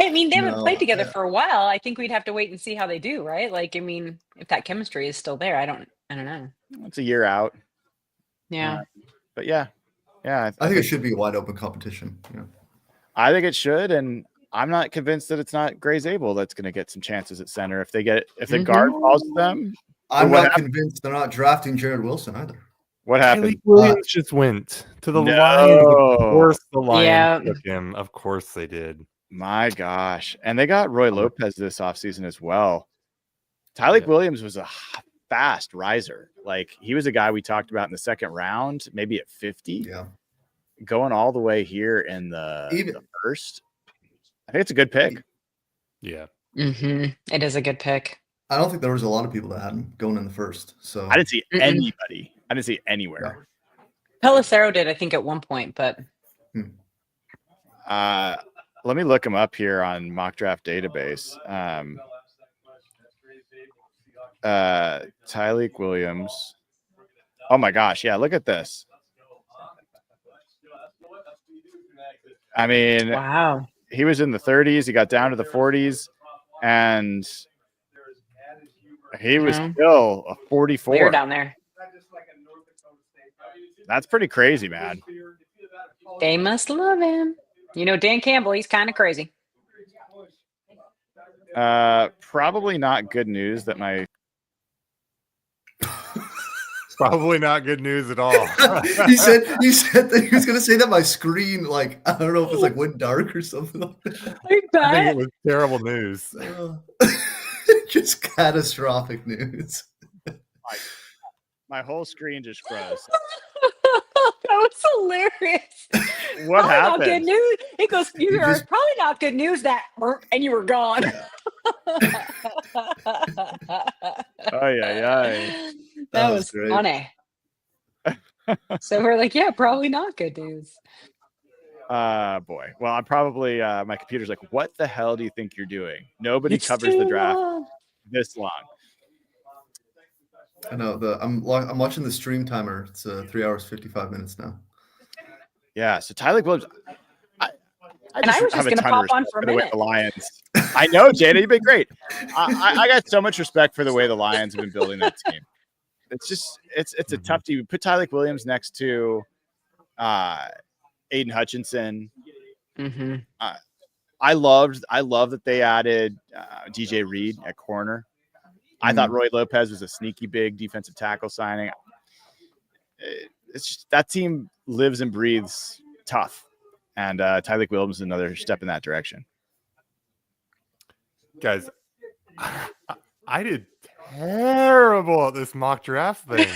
I mean, they haven't played together for a while. I think we'd have to wait and see how they do, right? Like, I mean, if that chemistry is still there, I don't know. It's a year out. Yeah. But yeah. I think it should be a wide open competition. Yeah. I think it should, and I'm not convinced that it's not Gray Zabel that's going to get some chances at center if the guard falls to them. I'm not convinced they're not drafting Jared Wilson either. What happened? Williams just went to the Lions. Of course, the Lions took him. Of course, they did. My gosh, and they got Roy Lopez this offseason as well. Tyleik Williams was a fast riser. Like, he was a guy we talked about in the second round, maybe at 50. Yeah. Going all the way here in the first. I think it's a good pick. Yeah. It is a good pick. I don't think there was a lot of people that had him going in the first. So I didn't see anybody. I didn't see it anywhere. Pelissero did, I think, at one point, but let me look him up here on Mock Draft Database. Tyleek Williams. Oh my gosh, yeah, look at this. I mean, Wow. he was in the 30s, he got down to the 40s, and he was still a 44. Clear down there. That's pretty crazy, man. They must love him. You know, Dan Campbell, he's kind of crazy. Probably not good news that my Probably not good news at all. he said that he was going to say that my screen, like, I don't know if it's like went dark or something like that. I think it was terrible news. Just catastrophic news. My whole screen just froze. That was hilarious. What Probably happened? Not good news. He goes, He you're just- probably not good news that, and you were gone. Ay. That was was great. funny. So we're like, yeah, probably not good news. Boy. Well, I'm probably my computer's like, what the hell do you think you're doing? Nobody It's covers the too draft long. this long. I know I'm watching the stream timer. It's 3 hours 55 minutes now. Yeah. So Tyleek Williams, I And I was have just a going to ton of pop on respect for a for the way minute. the Lions. I know, Jada, you've been great. I got so much respect for the way the Lions have been building that team. It's just it's a tough team. Put Tyleek Williams next to Aiden Hutchinson. Mm-hmm. I love that they added DJ Reed at corner. I thought Roy Lopez was a sneaky big defensive tackle signing. It's just, that team lives and breathes tough, and Tyleek Williams is another step in that direction. Guys, I did terrible at this mock draft thing.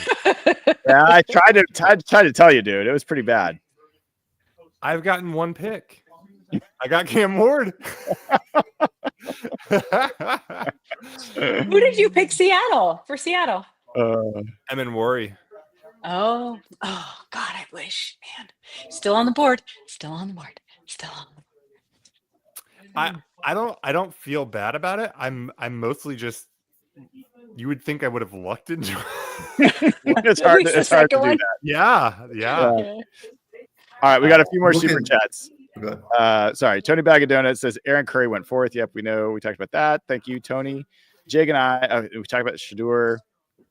Yeah, I tried to tell you, dude. It was pretty bad. I've gotten one pick. I got Cam Ward. Who did you pick Seattle for Seattle? I'm in worry. Oh, God, I wish, man. Still on the board. I don't feel bad about it. I'm mostly just. You would think I would have lucked into it. It's At hard least to, the it's hard to second do one. that. Yeah. All right, we got a few more super Looking- chats. Okay. Sorry, Tony Bag of Donuts says Aaron Curry went fourth. Yep, we know. We talked about that. Thank you, Tony. Jake and I, we talked about Shadur,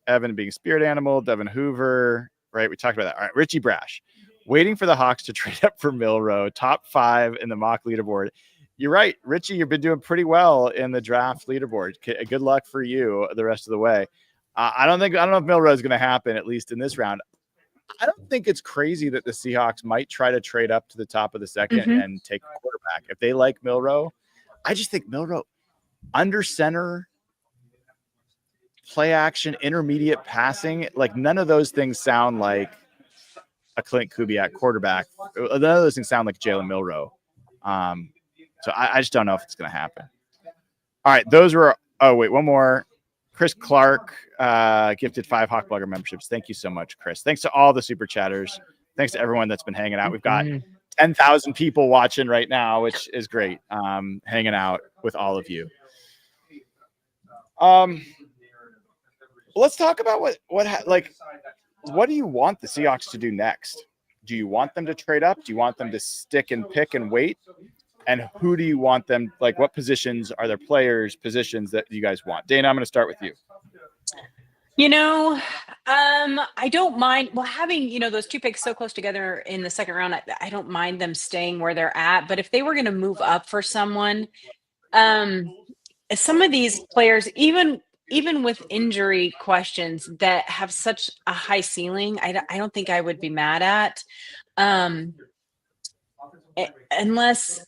Evan being a spirit animal, Devin Hoover, right? We talked about that. All right, Richie Brash, waiting for the Hawks to trade up for Milroe, top 5 in the mock leaderboard. You're right, Richie, you've been doing pretty well in the draft leaderboard. Good luck for you the rest of the way. I don't know if Milroe is going to happen, at least in this round. I don't think it's crazy that the Seahawks might try to trade up to the top of the second and take a quarterback. If they like Milroe, I just think Milroe under center, play action, intermediate passing, like none of those things sound like a Clint Kubiak quarterback. None of those things sound like Jalen Milroe. So I just don't know if it's going to happen. All right, those were. Oh wait, one more. Chris Clark gifted 5 Hawkblogger memberships. Thank you so much, Chris. Thanks to all the super chatters. Thanks to everyone that's been hanging out. We've got 10,000 people watching right now, which is great. Hanging out with all of you. Let's talk about what do you want the Seahawks to do next? Do you want them to trade up? Do you want them to stick and pick and wait? And who do you want them, like what positions are there positions that you guys want? Dana, I'm going to start with you. You know, I don't mind. Well, having, those 2 picks so close together in the second round, I don't mind them staying where they're at. But if they were going to move up for someone, some of these players, even with injury questions that have such a high ceiling, I don't think I would be mad at. Unless,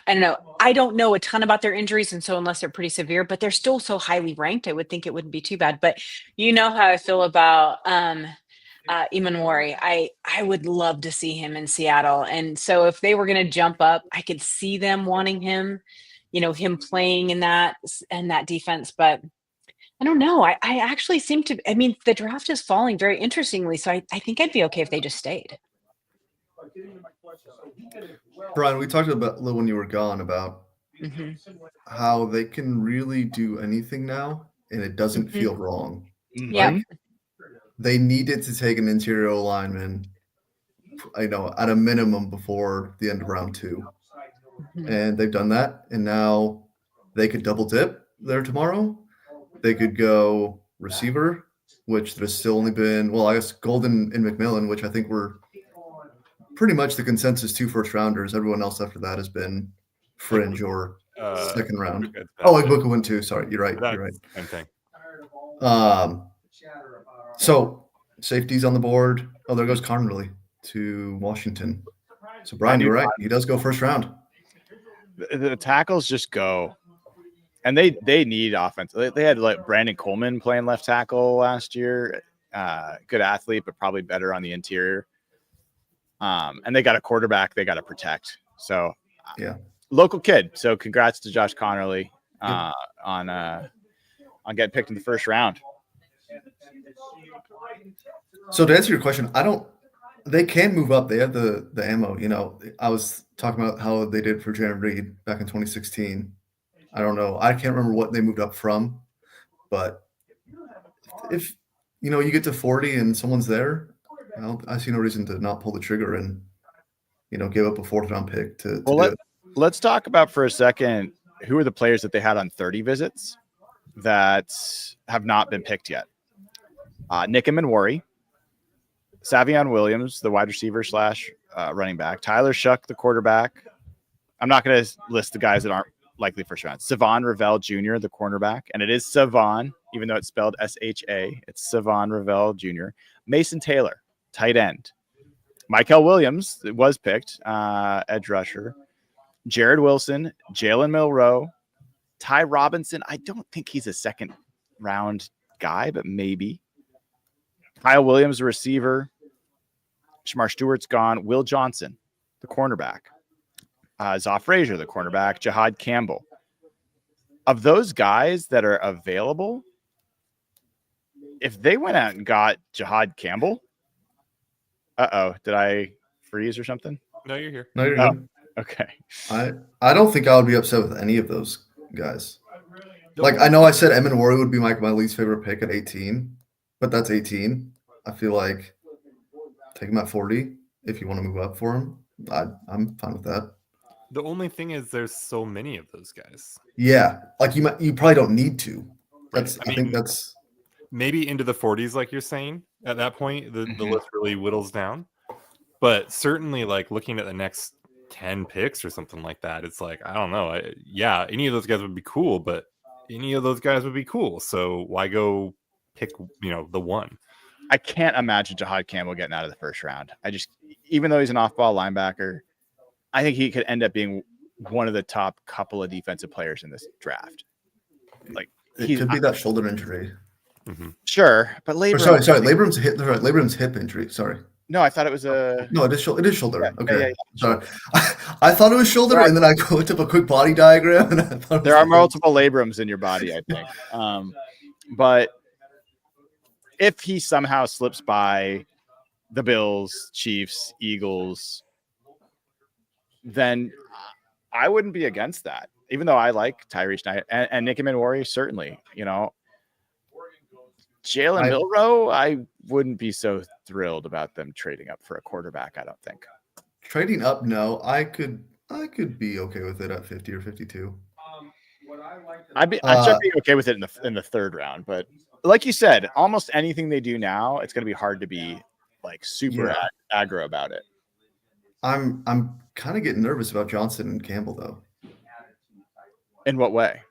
I don't know. I don't know a ton about their injuries. And so unless they're pretty severe, but they're still so highly ranked, I would think it wouldn't be too bad. But you know how I feel about Imanwari. I would love to see him in Seattle. And so if they were going to jump up, I could see them wanting him, him playing in that defense. But I don't know. I actually seem to, the draft is falling very interestingly. So I think I'd be okay if they just stayed. Brian, we talked about a little when you were gone about how they can really do anything now and it doesn't feel wrong. Yeah. Like, they needed to take an interior lineman, at a minimum before the end of round 2. And they've done that. And now they could double dip there tomorrow. They could go receiver, which there's still only been, I guess Golden and McMillan, which I think were pretty much the consensus 2 first rounders. Everyone else after that has been fringe or second round. Like Booker went too. Sorry, you're right. You're right. Same thing. So safeties on the board. Oh, there goes Conley to Washington. So Brian, you're right. He does go first round. The tackles just go, and they need offense. They had like Brandon Coleman playing left tackle last year. Good athlete, but probably better on the interior. And they got a quarterback they got to protect. So yeah, local kid. So congrats to Josh Connerly on getting picked in the first round. So to answer your question, they can move up. They have the ammo. I was talking about how they did for Jaron Reed back in 2016. I don't know. I can't remember what they moved up from, but if you get to 40 and someone's there, I see no reason to not pull the trigger and give up a 4th round pick to do it. Let's talk about for a second who are the players that they had on 30 visits that have not been picked yet. Nick Manwari, Savion Williams, the wide receiver / running back, Tyler Shuck, the quarterback. I'm not going to list the guys that aren't likely first round. Savon Ravel Jr., the cornerback, and it is Savon, even though it's spelled S-H-A. It's Savon Ravel Jr. Mason Taylor, tight end. Michael Williams was picked, edge rusher. Jared Wilson, Jalen Milroe, Ty Robinson. I don't think he's a second round guy, but maybe. Kyle Williams, the receiver. Shamar Stewart's gone. Will Johnson, the cornerback. Zoff Frazier, the cornerback. Jahad Campbell. Of those guys that are available, if they went out and got Jahad Campbell, did I freeze or something? No, you're here. No, you're good. Okay. I don't think I would be upset with any of those guys. Like, I know I said Manwari would be my least favorite pick at 18, but that's 18. I feel like take him at 40 if you want to move up for him. I'm fine with that. The only thing is there's so many of those guys. Yeah, like you probably don't need to. I think that's maybe into the 40s, like you're saying. At that point, the list really whittles down. But certainly, like looking at the next 10 picks or something like that, it's like, I don't know. Any of those guys would be cool, but any of those guys would be cool. So why go pick, the one? I can't imagine Jahad Campbell getting out of the first round. Even though he's an off-ball linebacker, I think he could end up being one of the top couple of defensive players in this draft. Like, it could be that shoulder injury. Mm-hmm. Sure, but Labrum. Sorry, Labram's hip injury. Sorry. No, I thought it was a. No, it is shoulder. Yeah, okay. yeah. Sorry, I thought it was shoulder, and then I looked up a quick body diagram, and I thought there are multiple labrums in your body, I think. But if he somehow slips by the Bills, Chiefs, Eagles, then I wouldn't be against that. Even though I like Tyrese Knight and Nick Manwari, certainly, Jalen Milroe, I wouldn't be so thrilled about them trading up for a quarterback. I don't think trading up. No, I could be okay with it at 50 or 52. I'd be okay with it in the third round, but like you said, almost anything they do now, it's going to be hard to be like super aggro about it. I'm kind of getting nervous about Johnson and Campbell though. In what way?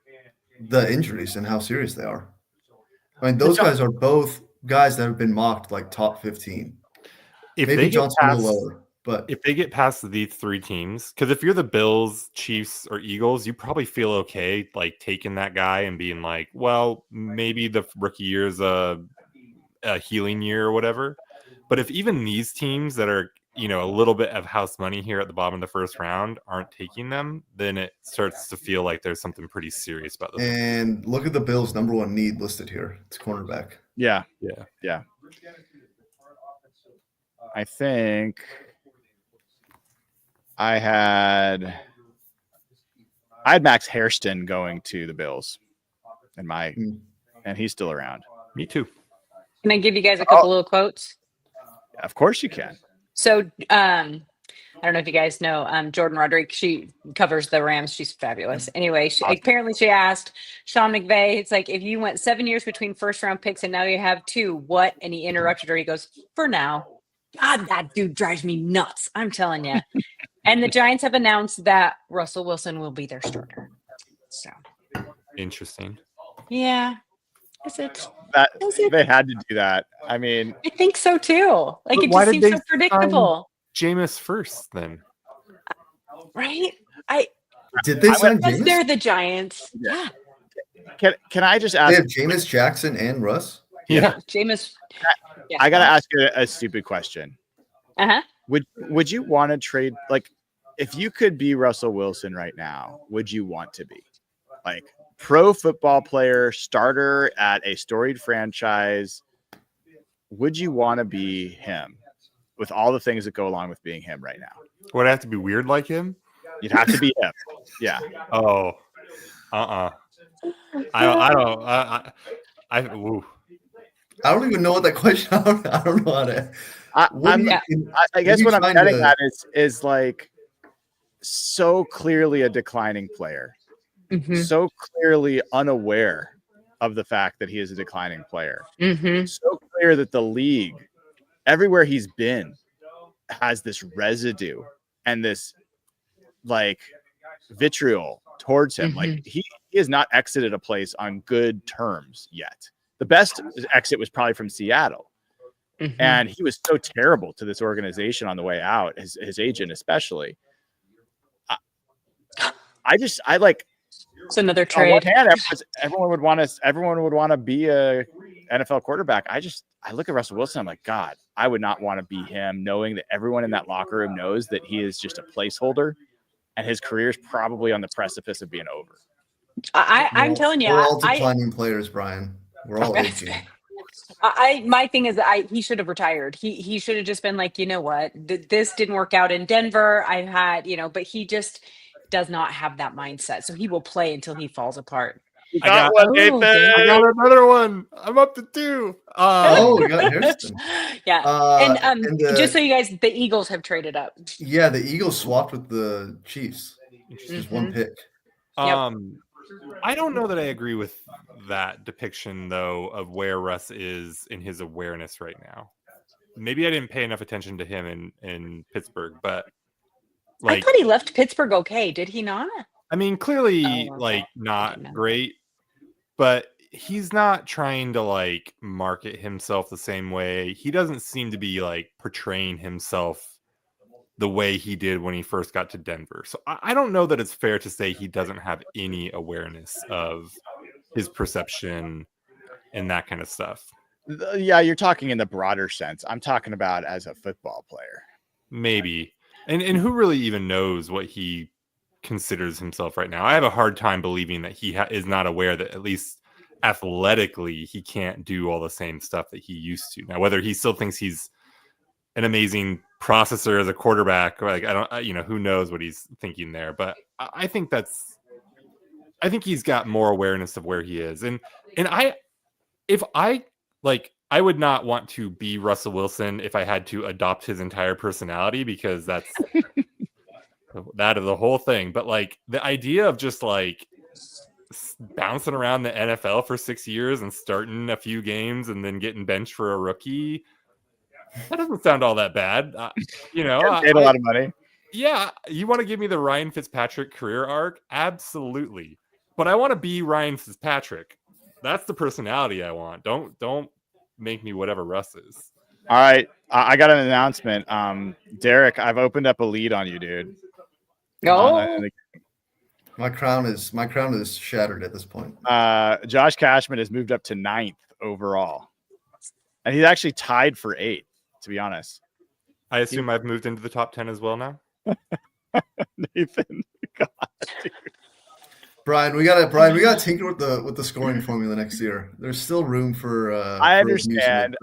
The injuries and how serious they are. I mean, those guys are both guys that have been mocked like top 15. Maybe Johnson a little lower, but if they get past these three teams, because if you're the Bills, Chiefs, or Eagles, you probably feel okay like taking that guy and being like, well, maybe the rookie year is a healing year or whatever. But if even these teams that are a little bit of house money here at the bottom of the first round aren't taking them, then it starts to feel like there's something pretty serious about them. And look at the Bills' number one need listed here. It's cornerback. Yeah. I think I had Max Hairston going to the Bills in and he's still around. Me too. Can I give you guys a couple little quotes? Of course you can. So, I don't know if you guys know Jordan Rodriguez. She covers the Rams. She's fabulous. Anyway, apparently she asked Sean McVay, it's like, if you went 7 years between first round picks and now you have 2, what? And he interrupted her. He goes, for now. God, that dude drives me nuts. I'm telling you. And the Giants have announced that Russell Wilson will be their starter. So Interesting. yeah. Is it? They had to do that. I mean, I think so too. Like, But it why just did seems they so predictable. Jameis first then. Right? Did they sign Because Jameis? they're the Giants. Yeah. can I just They ask? have Jameis, Jackson, and Russ. Yeah. Jameis. Yeah. I gotta ask you a stupid question. Uh-huh. Would you want to trade, like, if you could be Russell Wilson right now, would you want to be like pro football player, starter at a storied franchise? Would you want to be him with all the things that go along with being him right now? Would I have to be weird like him? You'd have to be him. Yeah. Oh. I don't. Ooh. I don't even know what that question. I don't know how to. I guess what I'm getting at is like, so clearly a declining player, so clearly unaware of the fact that he is a declining player, so clear that the league, everywhere he's been, has this residue and this like vitriol towards him. Like he has not exited a place on good terms yet. The best exit was probably from Seattle. And he was so terrible to this organization on the way out, his agent especially. I like. It's another On one trade. hand, everyone would want to be a NFL quarterback. I look at Russell Wilson. I'm like, God, I would not want to be him, knowing that everyone in that locker room knows that he is just a placeholder, and his career is probably on the precipice of being over. I'm telling you, we're all declining players, Brian. We're all aging. My thing is he should have retired. He should have just been like, you know what, this didn't work out in Denver. I had, but he just does not have that mindset. So he will play until he falls apart. I got one, Nathan. I got another one. I'm up to 2. We got Ernst. Yeah. And just so you guys, the Eagles have traded up. Yeah, the Eagles swapped with the Chiefs. Just one pick. I don't know that I agree with that depiction, though, of where Russ is in his awareness right now. Maybe I didn't pay enough attention to him in Pittsburgh, but I thought he left Pittsburgh okay. Did he not? I mean, clearly, not great, but he's not trying to market himself the same way. He doesn't seem to be portraying himself the way he did when he first got to Denver. So I don't know that it's fair to say he doesn't have any awareness of his perception and that kind of stuff. Yeah, you're talking in the broader sense. I'm talking about as a football player. Maybe. And who really even knows what he considers himself right now? I have a hard time believing that he is not aware that at least athletically he can't do all the same stuff that he used to. Now, whether he still thinks he's an amazing processor as a quarterback, who knows what he's thinking there. But I think he's got more awareness of where he is. And I would not want to be Russell Wilson if I had to adopt his entire personality, because that's that of the whole thing. But the idea of just bouncing around the NFL for 6 years and starting a few games and then getting benched for a rookie, that doesn't sound all that bad. Paid a lot of money. Yeah. You want to give me the Ryan Fitzpatrick career arc? Absolutely. But I want to be Ryan Fitzpatrick. That's the personality I want. Don't make me whatever Russ is. All right. I got an announcement. Derek, I've opened up a lead on you, dude. Go. My crown is shattered at this point. Josh Cashman has moved up to 9th overall. And he's actually tied for 8th, to be honest. I assume I've moved into the top 10 as well now. Nathan, God, dude. Brian, we gotta tinker with the scoring formula next year. There's still room for I understand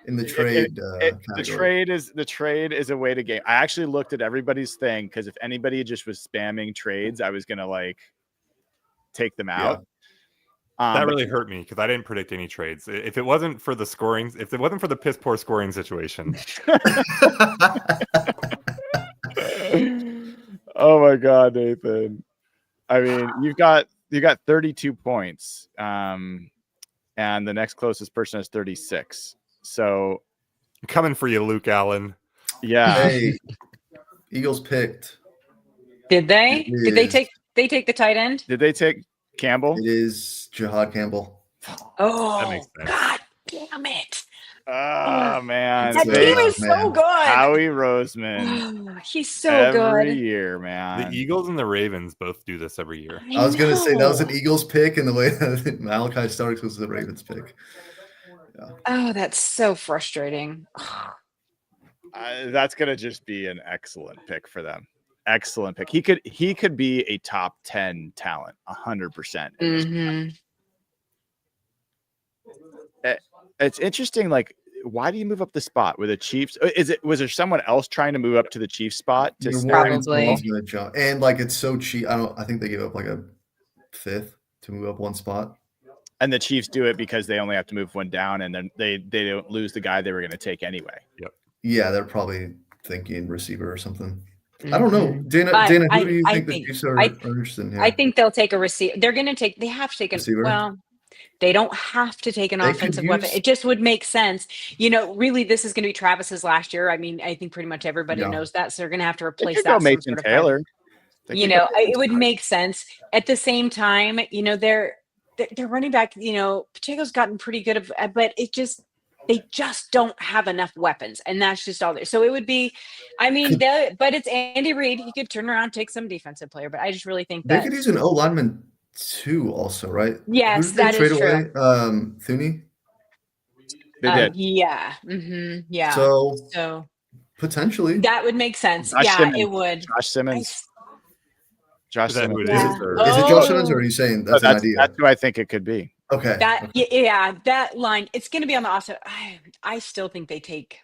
in the trade. The trade is a way to game. I actually looked at everybody's thing, because if anybody just was spamming trades, I was gonna take them out. That But- really hurt me because I didn't predict any trades. If it wasn't for the scoring, if it wasn't for the piss poor scoring situation, Oh my God, Nathan. I mean, you got 32 points. And the next closest person has 36. So I'm coming for you, Luke Allen. yeah. Hey, Eagles picked. Did they? It Did they is. take the tight end? Did they take Campbell? It is Jahad Campbell. Oh, makes sense. God damn it. Oh man. That They- team is so man. good. Howie Roseman. He's so every good. year, man. The Eagles and the Ravens both do this every year. I was going to say that was an know. Eagles pick, and the way that Malachi Starks was the Ravens pick. Oh, that's so frustrating. That's gonna just be an excellent pick for them. Excellent pick. He could be a top 10 talent, 100%. Mhm. It's interesting. Like, why do you move up the spot with the Chiefs? Was there someone else trying to move up to the Chiefs spot to You're snag- worried Probably. someone's gonna jump. And like it's so cheap. I think they gave up like a fifth to move up one spot. and the Chiefs do it because they only have to move one down, and then they don't lose the guy they were going to take anyway. Yeah, they're probably thinking receiver or something. I don't know. Mhm. Dana, But who I- do you I think the think- Chiefs are I- interested in here? I think they'll take a receiver. They have to take a Receiver? well, they don't have to take an They could offensive weapon. use- It just would make sense. Really, this is going to be Travis's last year. I mean, I think pretty much everybody Yeah. knows that. So they're going to have to They replace could that go with some Mason sort of Taylor. They could go it Mason would Taylor. make sense. At the same time, they're running back, Pacheco's gotten pretty good but they just don't have enough weapons, and that's just all there. So it would be, but it's Andy Reid. He could turn around, take some defensive player, but I just really think They that could use an O lineman too, also, right? Yes, Who did they that trade is true. away? Thuney. They did. Yeah. Yeah. So So potentially, that would make sense. Josh Yeah, Simmons. it would. Josh Simmons. Josh Is that who Simmons. it Yeah. is? Or- is it Josh Simmons, or are you saying that's an idea? That's who I think it could be. Okay. That line, it's going to be on the offset. I still think they take.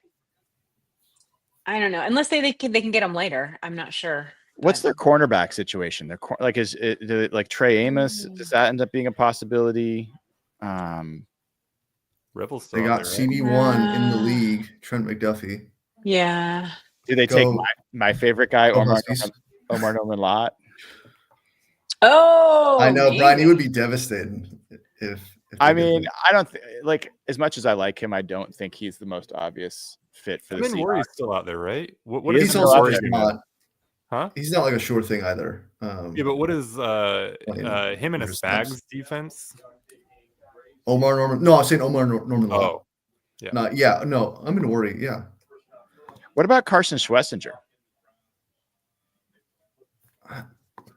I don't know, unless they can get them later. I'm not sure. What's their cornerback situation? Is it like Trey Amos? Does that end up being a possibility? Rebels still They out got there, right? CB1 in the league, Trent McDuffie. Yeah. Do they take Go. my favorite guy, Go Omar Huskies. Norman Lott? Oh, I know, Brian. You maybe. would be devastated if I they did mean, that. I don't like as much as I like him. I don't think he's the most obvious fit for the I mean, Warrior's Seahawks. still out there, right? What He is is he's still also out just there. not. Huh? He's not like a sure thing either. Yeah, but what is him and his Snaps. Spags defense? Omar Norman. No, I was saying Omar Norman. Law. Oh, yeah. No, I'm in worry. Yeah. What about Carson Schlesinger?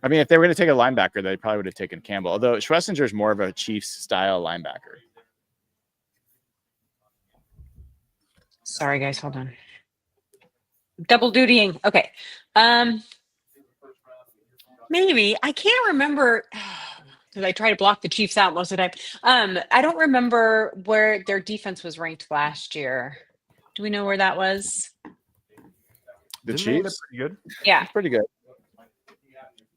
I mean, if they were going to take a linebacker, they probably would have taken Campbell. Although Schlesinger is more of a Chiefs style linebacker. Sorry, guys. Hold on. Double dutying. Okay. Maybe I can't remember because I try to block the Chiefs out most of the time. I don't remember where their defense was ranked last year. Do we know where that was? The Didn't they end up Chiefs, pretty good. Yeah. it's pretty good.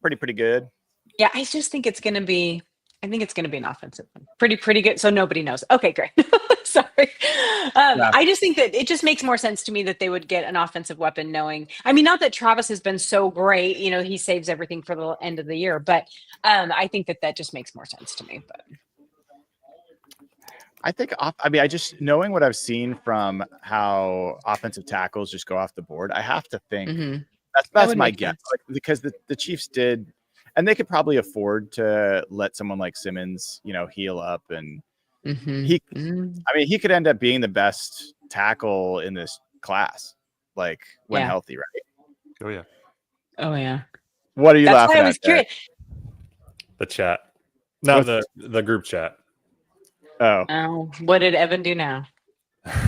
Pretty good. Yeah. I just think it's going to be. I think it's going to be an offensive one. Pretty good. So nobody knows. Okay, great. Sorry. I just think that it just makes more sense to me that they would get an offensive weapon knowing, not that Travis has been so great, he saves everything for the end of the year, but I think that just makes more sense to me. But I think, I just knowing what I've seen from how offensive tackles just go off the board, I have to think Mhm. that's would my make guess. sense. Like, because the Chiefs did, and they could probably afford to let someone like Simmons, heal up, and Mhm. he could end up being the best tackle in this class, like when Yeah. healthy, right? Oh yeah, Oh yeah. What are you That's laughing why I at? was there? curious. the chat. No, What's- the group chat. Oh, Oh, what did Evan do now?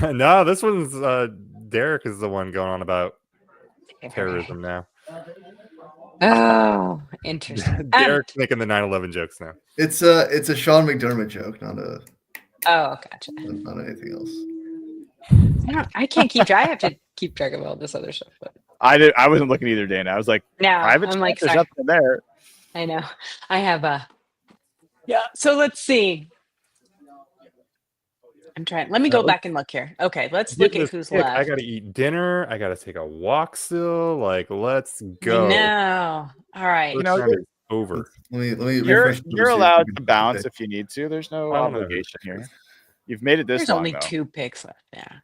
No, this one's Derek is the one going on about terrorism now. Oh, interesting. Derek's making the 9/11 jokes now. It's a Sean McDermott joke, not Gotcha. anything else. I can't keep track. I have to keep track of all this other stuff. But I wasn't looking either, Dana. I was like, no, private I'm chat, like, there's sorry. nothing there. I know. I have Yeah. So let's see. I'm trying. Let me go let's- back and look here. Okay, let's Getting look at this who's pick, left. I gotta eat dinner. I gotta take a walk still. Like, let's I go. know. All right. First know, round is over. Let me You're refresh. you're allowed to bounce if you need to. There's no I don't know. obligation here. You've made it this There's long, only though. 2 picks left. Yeah.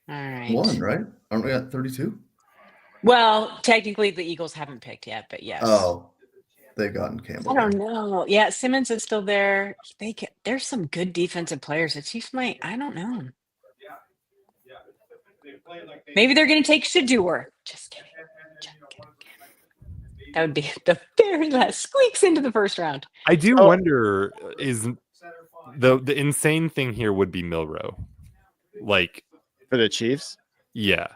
All right. One, right? Aren't we at 32? Well, technically the Eagles haven't picked yet, but yes. Oh, they've gotten Campbell. I don't know. Yeah, Simmons is still there. There's some good defensive players. The Chiefs might. I don't know. Maybe they're going to take Shador. Just kidding. That would be the very last squeaks into the first round. I do wonder, is the insane thing here would be Milrow. Like, For the Chiefs? yeah.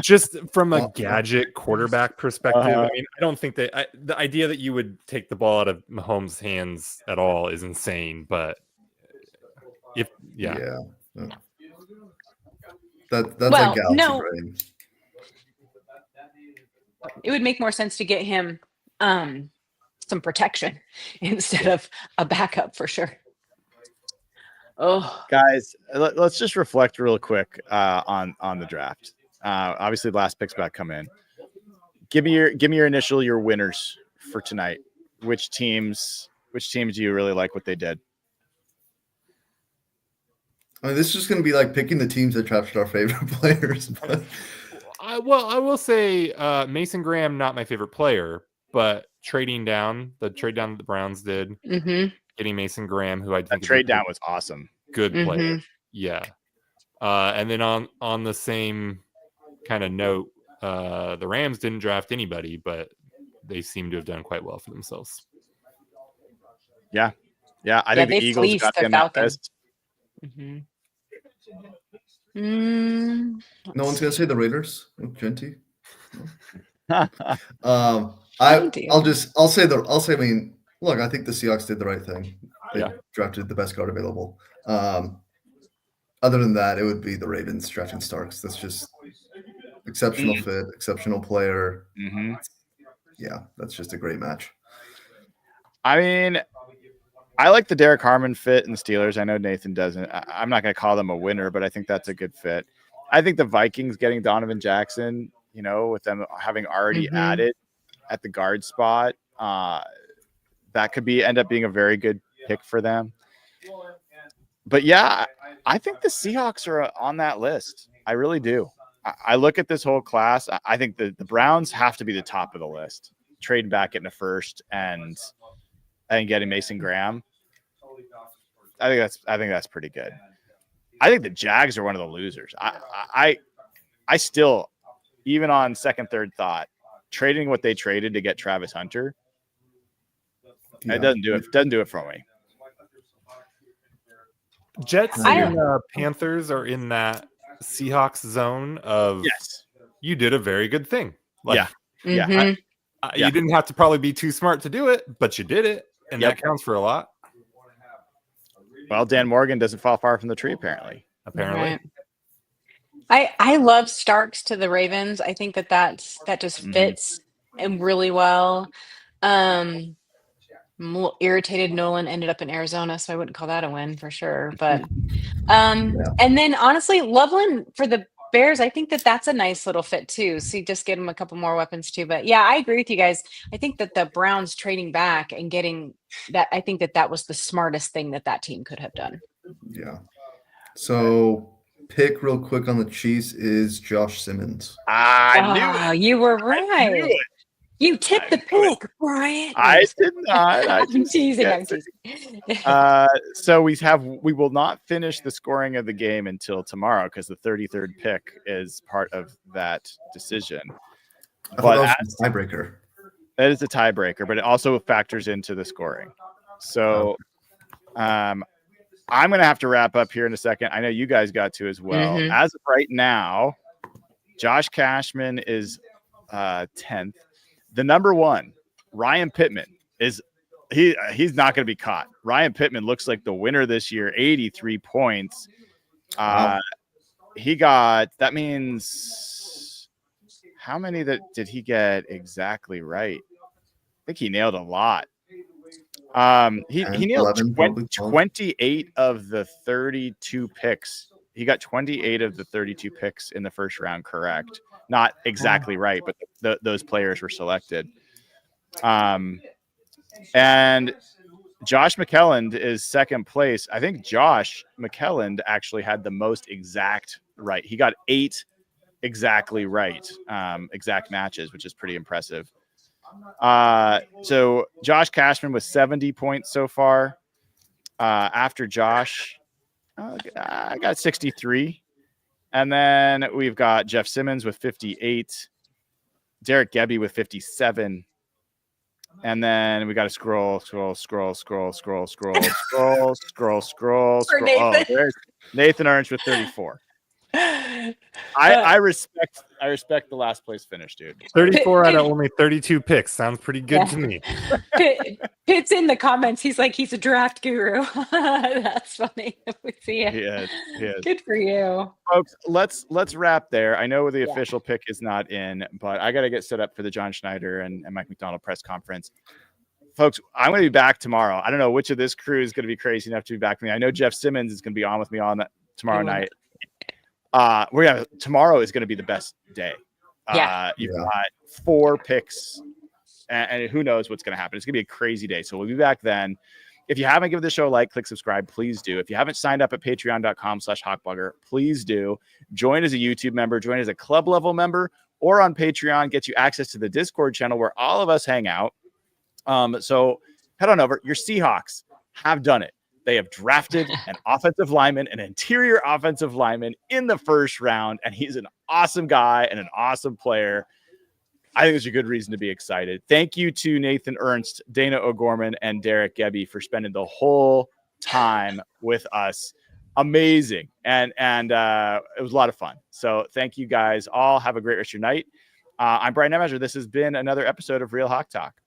Just from a gadget quarterback perspective, I mean, I don't think that the idea that you would take the ball out of Mahomes' hands at all is insane. But That's Well, like galaxy no. brain. It would make more sense to get him some protection instead of a backup for sure. Oh, Guys, let's just reflect real quick on the draft. Obviously, the last pick's about to come in. Give me your winners for tonight. Which teams do you really like what they did? I mean, this is just going to be like picking the teams that drafted our favorite players. But I will say Mason Graham, not my favorite player, but the trade down that the Browns did, getting Mason Graham, who I think Trade down was awesome. Good player. Yeah. And then on the same kind of note, the Rams didn't draft anybody, but they seem to have done quite well for themselves. Yeah. I think the Eagles got them that list. no one's gonna say the Raiders with Genty. I'll say. I mean, look, I think the Seahawks did the right thing. They drafted the best guard available. Other than that, it would be the Ravens drafting Starks. That's just exceptional fit, exceptional player. Yeah, that's just a great match. I mean, I like the Derek Harmon fit in the Steelers. I know Nathan doesn't. I'm not going to call them a winner, but I think that's a good fit. I think the Vikings getting Donovan Jackson, with them having already added at the guard spot, that could end up being a very good pick for them. But yeah, I think the Seahawks are on that list. I really do. I look at this whole class. I think the Browns have to be the top of the list. Trading back into first and getting Mason Graham. I think that's pretty good. I think the Jags are one of the losers. I still, even on second, third thought, trading what they traded to get Travis Hunter, it doesn't do it. Doesn't do it for me. Jets and Panthers are in that Seahawks zone of you did a very good thing. Like, you didn't have to probably be too smart to do it, but you did it, and that counts for a lot. Well, Dan Morgan doesn't fall far from the tree, apparently. Right. I love Starks to the Ravens. I think that just fits him really well. I'm a little irritated Nolan ended up in Arizona, so I wouldn't call that a win for sure. But and then honestly, Loveland for the Bears, I think that's a nice little fit too. So you just get him a couple more weapons too. But yeah, I agree with you guys. I think that the Browns trading back and getting that, I think that was the smartest thing that team could have done. Yeah. So pick real quick on the Chiefs is Josh Simmons. I knew it. You were right. You tipped the pick, Brian. I did not. I'm teasing. So we will not finish the scoring of the game until tomorrow because the 33rd pick is part of that decision. But that's a tiebreaker. That is a tiebreaker, but it also factors into the scoring. So I'm going to have to wrap up here in a second. I know you guys got to as well. As of right now, Josh Cashman is 10th. The number one, Ryan Pittman, he's not going to be caught. Ryan Pittman looks like the winner this year, 83 points. He got, that means, how many did he get exactly right? I think he nailed a lot. He And nailed 11, probably 12. 28 of the 32 picks. He got 28 of the 32 picks in the first round correct. Not exactly right, but those players were selected. And Josh McKelland is second place. I think Josh McKelland actually had the most exact right. He got 8 exactly right, exact matches, which is pretty impressive. So Josh Cashman with 70 points so far. After Josh, I got 63. And then we've got Jeff Simmons with 58, Derek Gebby with 57. And then we got to scroll. For Oh, Nathan. there's Nathan Ernst with 34. I respect the last place finish, dude. 34 out of only 32 picks. Sounds pretty good to me. Pitt's in the comments. He's like, he's a draft guru. That's funny. We see it. He is. Good for you. Folks, let's wrap there. I know the official pick is not in, but I got to get set up for the John Schneider and Mike McDonald press conference. Folks, I'm going to be back tomorrow. I don't know which of this crew is going to be crazy enough to be back with me. I know Jeff Simmons is going to be on with me on that tomorrow night. Tomorrow is going to be the best day. You've got 4 picks, and who knows what's going to happen. It's going to be a crazy day. So we'll be back then. If you haven't given the show a like, click subscribe, please do. If you haven't signed up at patreon.com/hawkblogger, please do. Join as a YouTube member, join as a club level member, or on Patreon, get you access to the Discord channel where all of us hang out. So head on over. Your Seahawks have done it. They have drafted an offensive lineman, an interior offensive lineman in the first round, and he's an awesome guy and an awesome player. I think there's a good reason to be excited. Thank you to Nathan Ernst, Dana O'Gorman, and Derek Gebby for spending the whole time with us. Amazing. And it was a lot of fun. So thank you guys all. Have a great rest of your night. I'm Brian Nemmeser. This has been another episode of Real Hawk Talk.